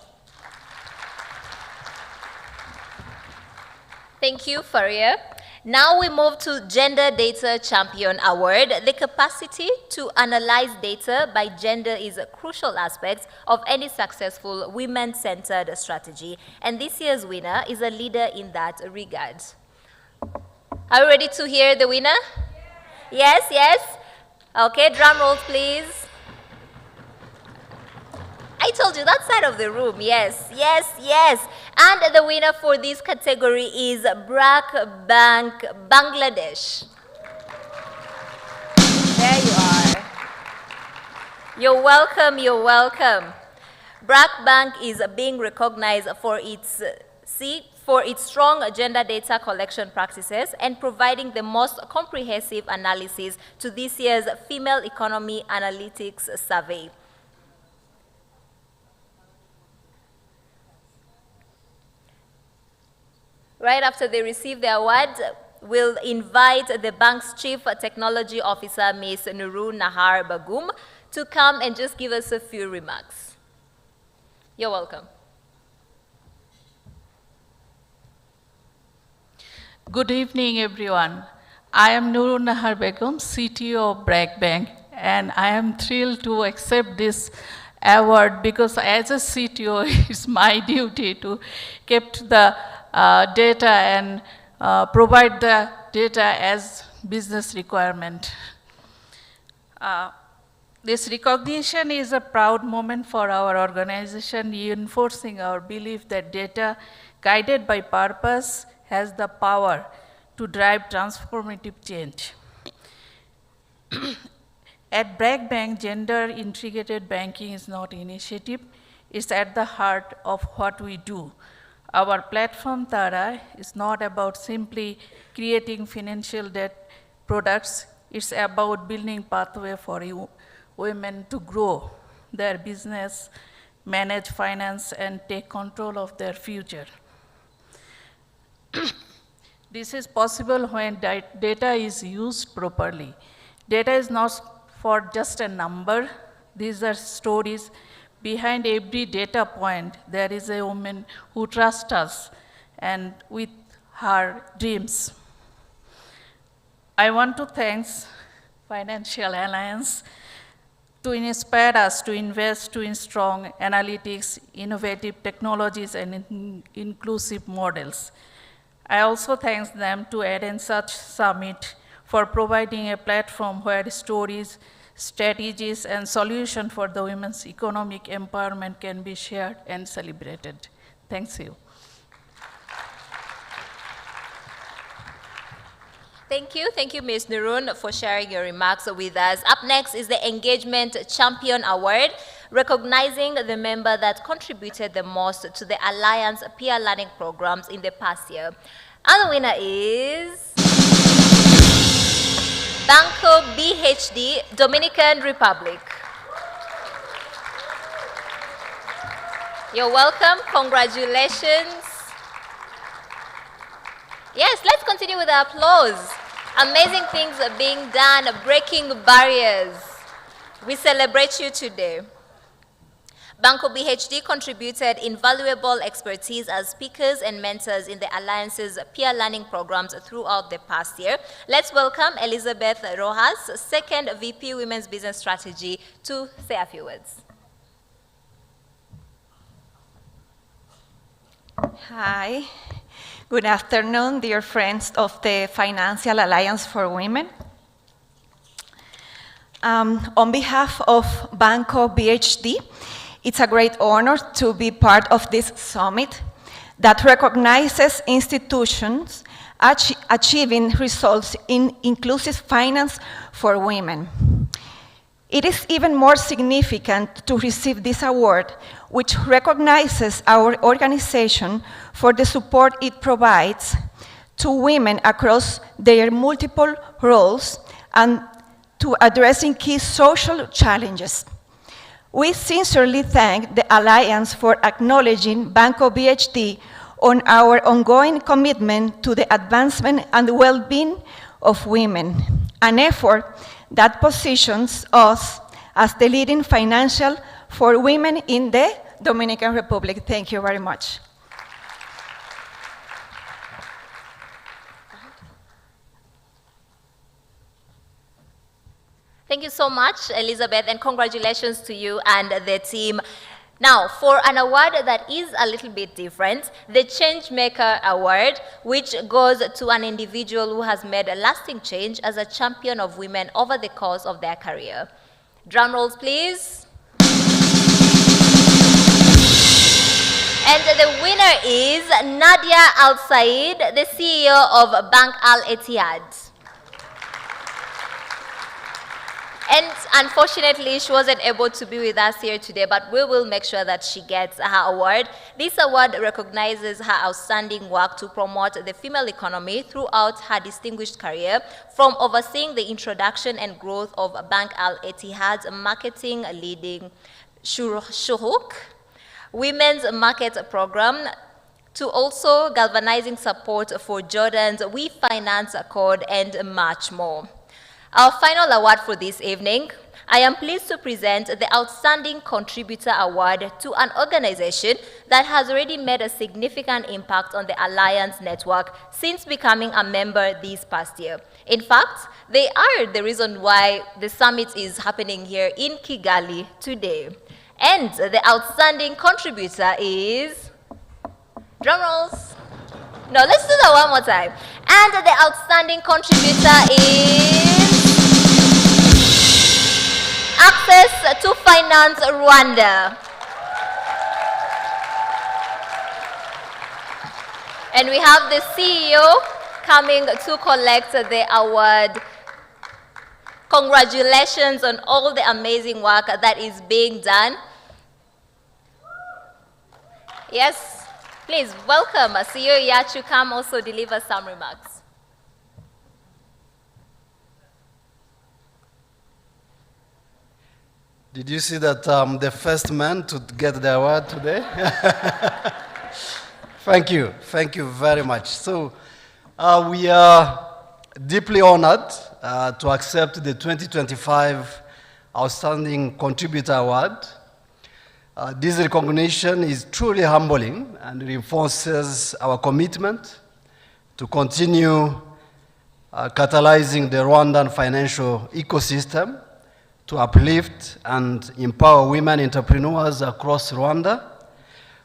Thank you, Faria. Now we move to Gender Data Champion Award. The capacity to analyze data by gender is a crucial aspect of any successful women-centered strategy. And this year's winner is a leader in that regard. Are you ready to hear the winner? Yes, yes. Okay, drum rolls, please. I told you, that side of the room, yes, yes, yes. And the winner for this category is BRAC Bank, Bangladesh. There you are. You're welcome, you're welcome. BRAC Bank is being recognized for its strong gender data collection practices and providing the most comprehensive analysis to this year's Female Economy Analytics Survey. Right after they receive the award, we'll invite the bank's Chief Technology Officer, Ms. Nuru Nahar Bagum, to come and just give us a few remarks. You're welcome. Good evening, everyone. I am Nuru Nahar Begum, CTO of BRAC Bank, and I am thrilled to accept this award because as a CTO, it's my duty to keep the data and provide the data as business requirement. This recognition is a proud moment for our organization, reinforcing our belief that data guided by purpose has the power to drive transformative change. At BRAC Bank, gender integrated banking is not an initiative, it's at the heart of what we do. Our platform, Tara, is not about simply creating financial debt products, it's about building pathway for women to grow their business, manage finance, and take control of their future. This is possible when data is used properly. Data is not for just a number. These are stories. Behind every data point, there is a woman who trusts us and with her dreams. I want to thank Financial Alliance to inspire us to invest in strong analytics, innovative technologies, and inclusive models. I also thank them to arrange such summit for providing a platform where stories, strategies, and solutions for the women's economic empowerment can be shared and celebrated. Thank you. Thank you, Ms. Nurun, for sharing your remarks with us. Up next is the Engagement Champion Award, recognizing the member that contributed the most to the Alliance peer learning programs in the past year. And the winner is Banco BHD, Dominican Republic. You're welcome. Congratulations. Yes, let's continue with the applause. Amazing things are being done, breaking barriers. We celebrate you today. Banco BHD contributed invaluable expertise as speakers and mentors in the Alliance's peer learning programs throughout the past year. Let's welcome Elizabeth Rojas, second VP Women's Business Strategy, to say a few words. Hi. Good afternoon, dear friends of the Financial Alliance for Women. On behalf of Banco BHD, it's a great honor to be part of this summit that recognizes institutions achieving results in inclusive finance for women. It is even more significant to receive this award, which recognizes our organization for the support it provides to women across their multiple roles and to addressing key social challenges. We sincerely thank the Alliance for acknowledging Banco BHD on our ongoing commitment to the advancement and well-being of women, an effort that positions us as the leading financial for women in the Dominican Republic. Thank you very much. Thank you so much, Elizabeth, and congratulations to you and the team. Now, for an award that is a little bit different, the Changemaker Award, which goes to an individual who has made a lasting change as a champion of women over the course of their career. Drum rolls, please. And the winner is Nadia Al Said, the CEO of Bank Al Etihad. And unfortunately, she wasn't able to be with us here today, but we will make sure that she gets her award. This award recognizes her outstanding work to promote the female economy throughout her distinguished career, from overseeing the introduction and growth of Bank Al Etihad's marketing leading Shuhuk, women's market program, to also galvanizing support for Jordan's We Finance Accord and much more. Our final award for this evening, I am pleased to present the Outstanding Contributor Award to an organization that has already made a significant impact on the Alliance network since becoming a member this past year. In fact, they are the reason why the summit is happening here in Kigali today. And the Outstanding Contributor is, drum rolls. No, let's do that one more time. And the Outstanding Contributor is Access to Finance Rwanda. And we have the CEO coming to collect the award. Congratulations on all the amazing work that is being done. Yes, please welcome CEO Yachu. Come also deliver some remarks. Did you see that I'm the first man to get the award today? Thank you very much. So we are deeply honored to accept the 2025 Outstanding Contributor Award. This recognition is truly humbling and reinforces our commitment to continue catalyzing the Rwandan financial ecosystem to uplift and empower women entrepreneurs across Rwanda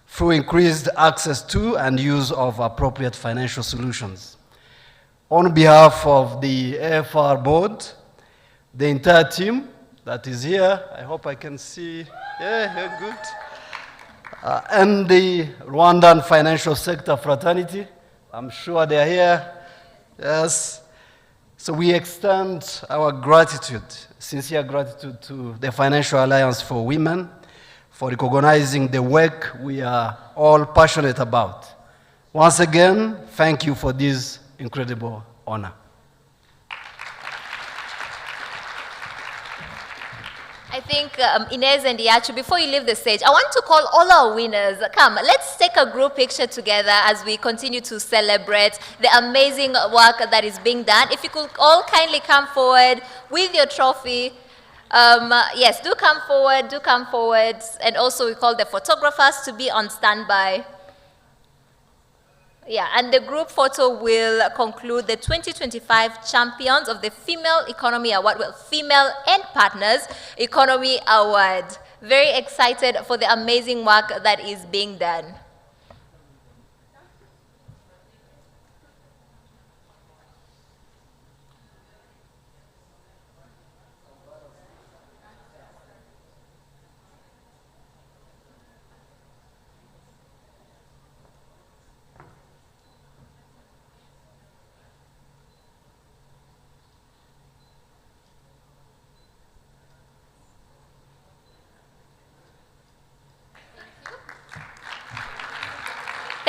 through increased access to and use of appropriate financial solutions. On behalf of the AFR board, the entire team that is here, I hope I can see, yeah, good, and the Rwandan financial sector fraternity, I'm sure they're here, yes. So we extend our gratitude, sincere gratitude to the Financial Alliance for Women for recognizing the work we are all passionate about. Once again, thank you for this incredible honor. I think Inez and Yachu, before you leave the stage, I want to call all our winners. Come, let's take a group picture together as we continue to celebrate the amazing work that is being done. If you could all kindly come forward with your trophy. Yes, do come forward. And also we call the photographers to be on standby. Yeah, and the group photo will conclude the 2025 Champions of the Female Economy Award, well, Female and Partners Economy Award. Very excited for the amazing work that is being done.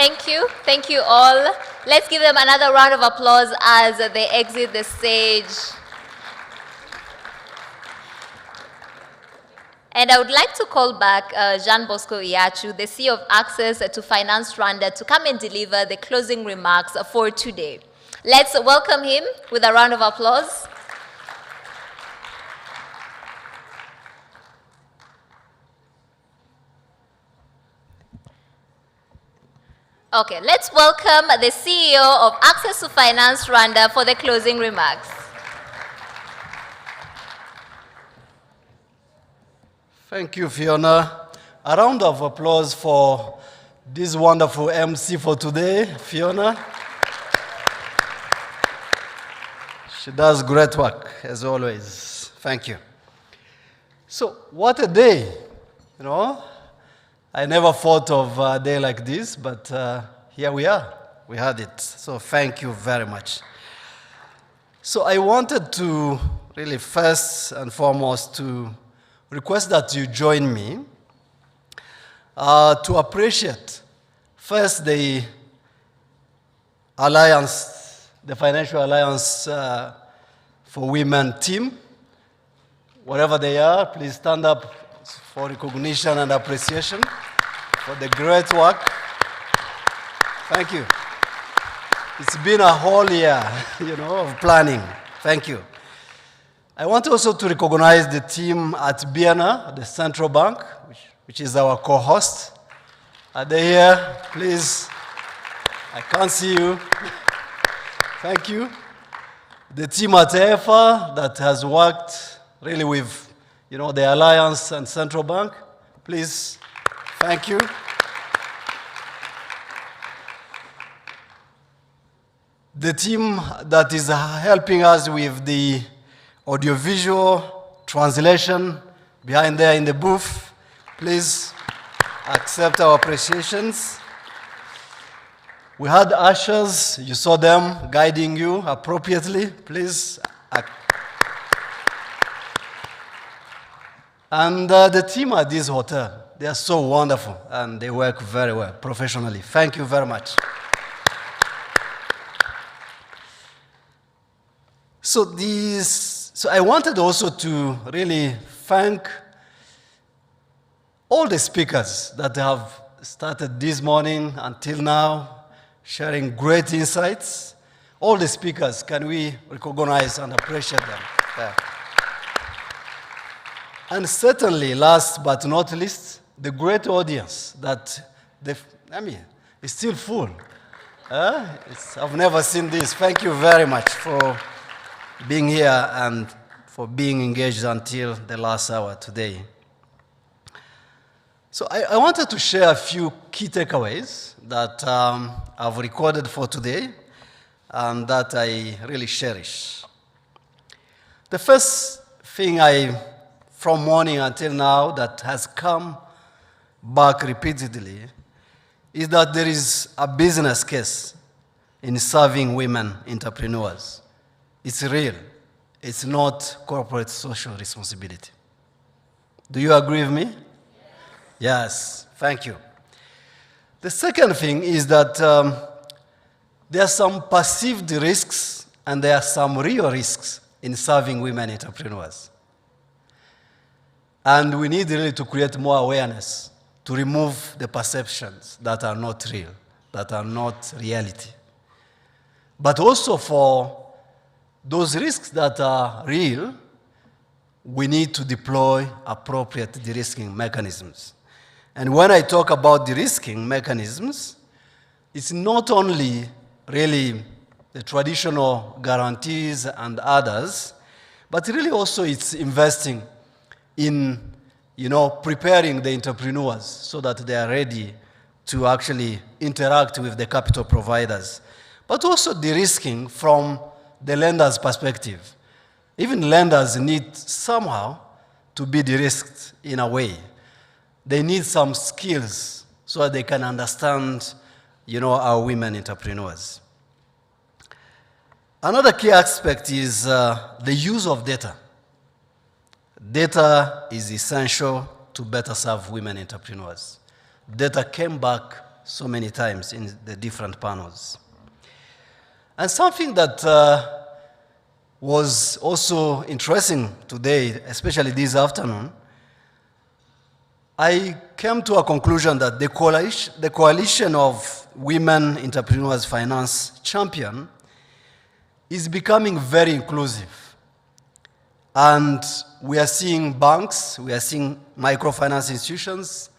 Thank you. Thank you all. Let's give them another round of applause as they exit the stage. And I would like to call back Jean Bosco Iachu, the CEO of Access to Finance Rwanda, to come and deliver the closing remarks for today. Let's welcome him with a round of applause. Okay, let's welcome the CEO of Access to Finance Rwanda for the closing remarks. Thank you, Fiona. A round of applause for this wonderful MC for today, Fiona. She does great work, as always. Thank you. So, what a day, you know? I never thought of a day like this, but here we are. We had it. So thank you very much. So I wanted to really first and foremost to request that you join me to appreciate first the Alliance, the Financial Alliance for Women team. Wherever they are, please stand up for recognition and appreciation for the great work. Thank you. It's been a whole year, you know, of planning. Thank you. I want also to recognize the team at BNA, the Central Bank, which is our co-host. Are they here? Please. I can't see you. Thank you. The team at EFA that has worked really with, you know, the Alliance and Central Bank. Please. Thank you. The team that is helping us with the audiovisual translation behind there in the booth, please accept our appreciations. We had ushers, you saw them guiding you appropriately, please. And the team at this hotel, they are so wonderful and they work very well, professionally. Thank you very much. So I wanted also to really thank all the speakers that have started this morning until now, sharing great insights. All the speakers, can we recognize and appreciate them? Yeah. And certainly, last but not least, the great audience that, it's still full. I've never seen this. Thank you very much for being here and for being engaged until the last hour today. So I wanted to share a few key takeaways that I've recorded for today and that I really cherish. The first thing from morning until now that has come back repeatedly is that there is a business case in serving women entrepreneurs. It's real. It's not corporate social responsibility. Do you agree with me? Yes, thank you. The second thing is that there are some perceived risks and there are some real risks in serving women entrepreneurs. And we need really to create more awareness to remove the perceptions that are not real, that are not reality. But also for those risks that are real, we need to deploy appropriate de-risking mechanisms. And when I talk about de-risking mechanisms, it's not only really the traditional guarantees and others, but really also it's investing in, preparing the entrepreneurs so that they are ready to actually interact with the capital providers. But also de-risking from the lender's perspective. Even lenders need somehow to be de-risked in a way. They need some skills so that they can understand, our women entrepreneurs. Another key aspect is the use of data. Data is essential to better serve women entrepreneurs. Data came back so many times in the different panels. And something that was also interesting today, especially this afternoon, I came to a conclusion that the coalition of Women Entrepreneurs Finance Champion is becoming very inclusive. And we are seeing banks, we are seeing microfinance institutions,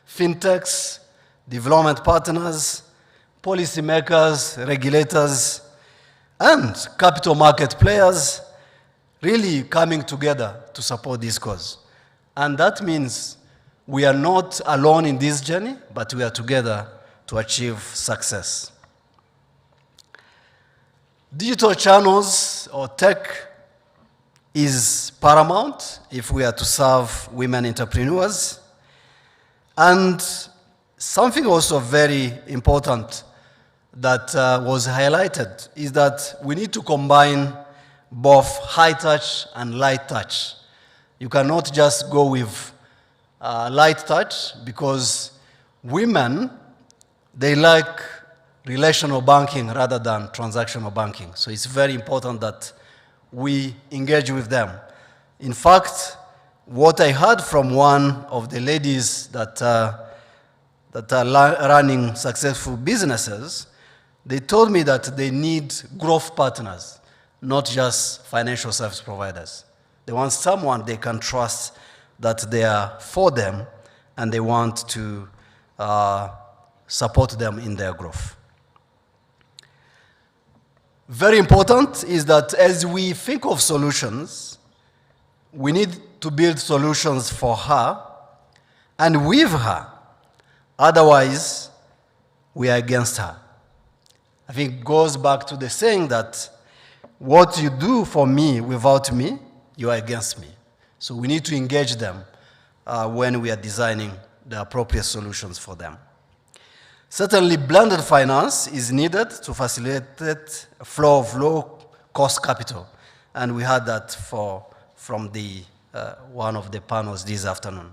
fintechs, development partners, policymakers, regulators, and capital market players really coming together to support this cause. And that means we are not alone in this journey, but we are together to achieve success. Digital channels or tech is paramount if we are to serve women entrepreneurs. And something also very important that was highlighted is that we need to combine both high touch and light touch. You cannot just go with light touch, because women, they like relational banking rather than transactional banking. So it's very important that we engage with them. In fact, what I heard from one of the ladies that are running successful businesses, they told me that they need growth partners, not just financial service providers. They want someone they can trust that they are for them and they want to support them in their growth. Very important is that as we think of solutions, we need to build solutions for her and with her. Otherwise, we are against her. I think it goes back to the saying that what you do for me without me, you are against me. So we need to engage them when we are designing the appropriate solutions for them. Certainly, blended finance is needed to facilitate a flow of low-cost capital. And we had that from one of the panels this afternoon.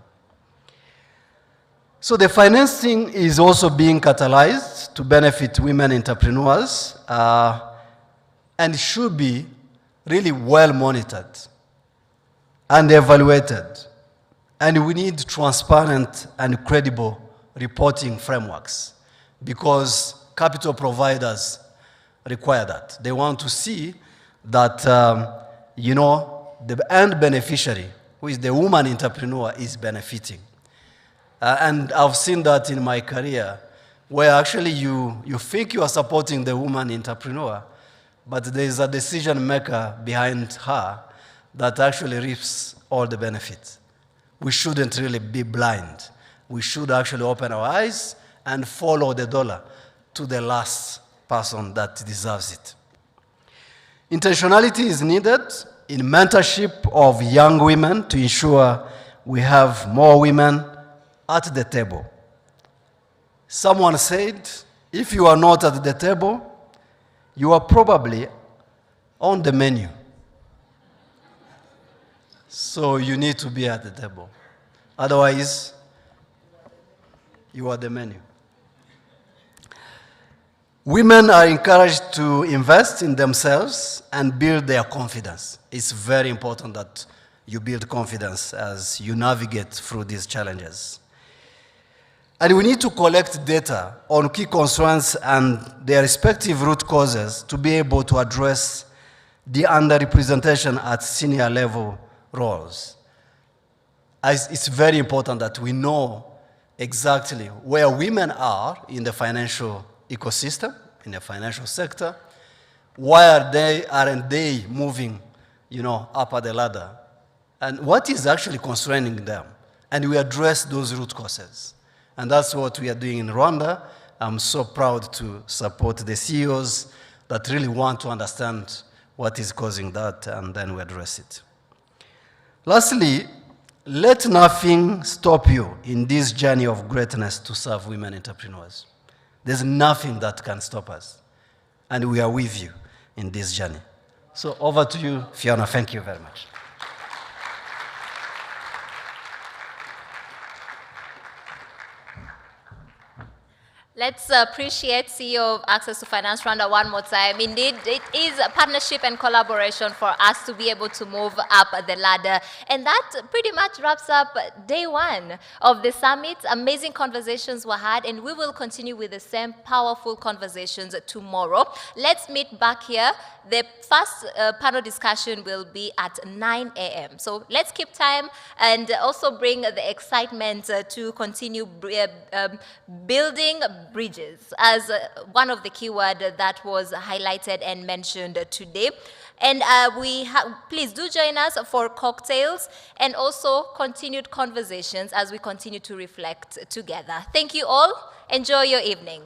So the financing is also being catalyzed to benefit women entrepreneurs and should be really well monitored and evaluated. And we need transparent and credible reporting frameworks because capital providers require that. They want to see that, the end beneficiary, who is the woman entrepreneur, is benefiting. And I've seen that in my career, where actually you think you are supporting the woman entrepreneur, but there is a decision maker behind her that actually reaps all the benefits. We shouldn't really be blind. We should actually open our eyes and follow the dollar to the last person that deserves it. Intentionality is needed in mentorship of young women to ensure we have more women at the table. Someone said, if you are not at the table, you are probably on the menu. So you need to be at the table. Otherwise, you are the menu. Women are encouraged to invest in themselves and build their confidence. It's very important that you build confidence as you navigate through these challenges. And we need to collect data on key concerns and their respective root causes to be able to address the underrepresentation at senior level roles. It's very important that we know exactly where women are in the financial ecosystem, in the financial sector, why aren't they moving, up the ladder, and what is actually constraining them, and we address those root causes. And that's what we are doing in Rwanda. I'm so proud to support the CEOs that really want to understand what is causing that, and then we address it. Lastly, let nothing stop you in this journey of greatness to serve women entrepreneurs. There's nothing that can stop us, and we are with you in this journey. So over to you, Fiona. Thank you very much. Let's appreciate CEO of Access to Finance Rwanda one more time. Indeed, it is a partnership and collaboration for us to be able to move up the ladder. And that pretty much wraps up day one of the summit. Amazing conversations were had, and we will continue with the same powerful conversations tomorrow. Let's meet back here. The first panel discussion will be at 9 a.m. So let's keep time and also bring the excitement to continue building bridges as one of the keywords that was highlighted and mentioned today. And please do join us for cocktails and also continued conversations as we continue to reflect together. Thank you all. Enjoy your evening.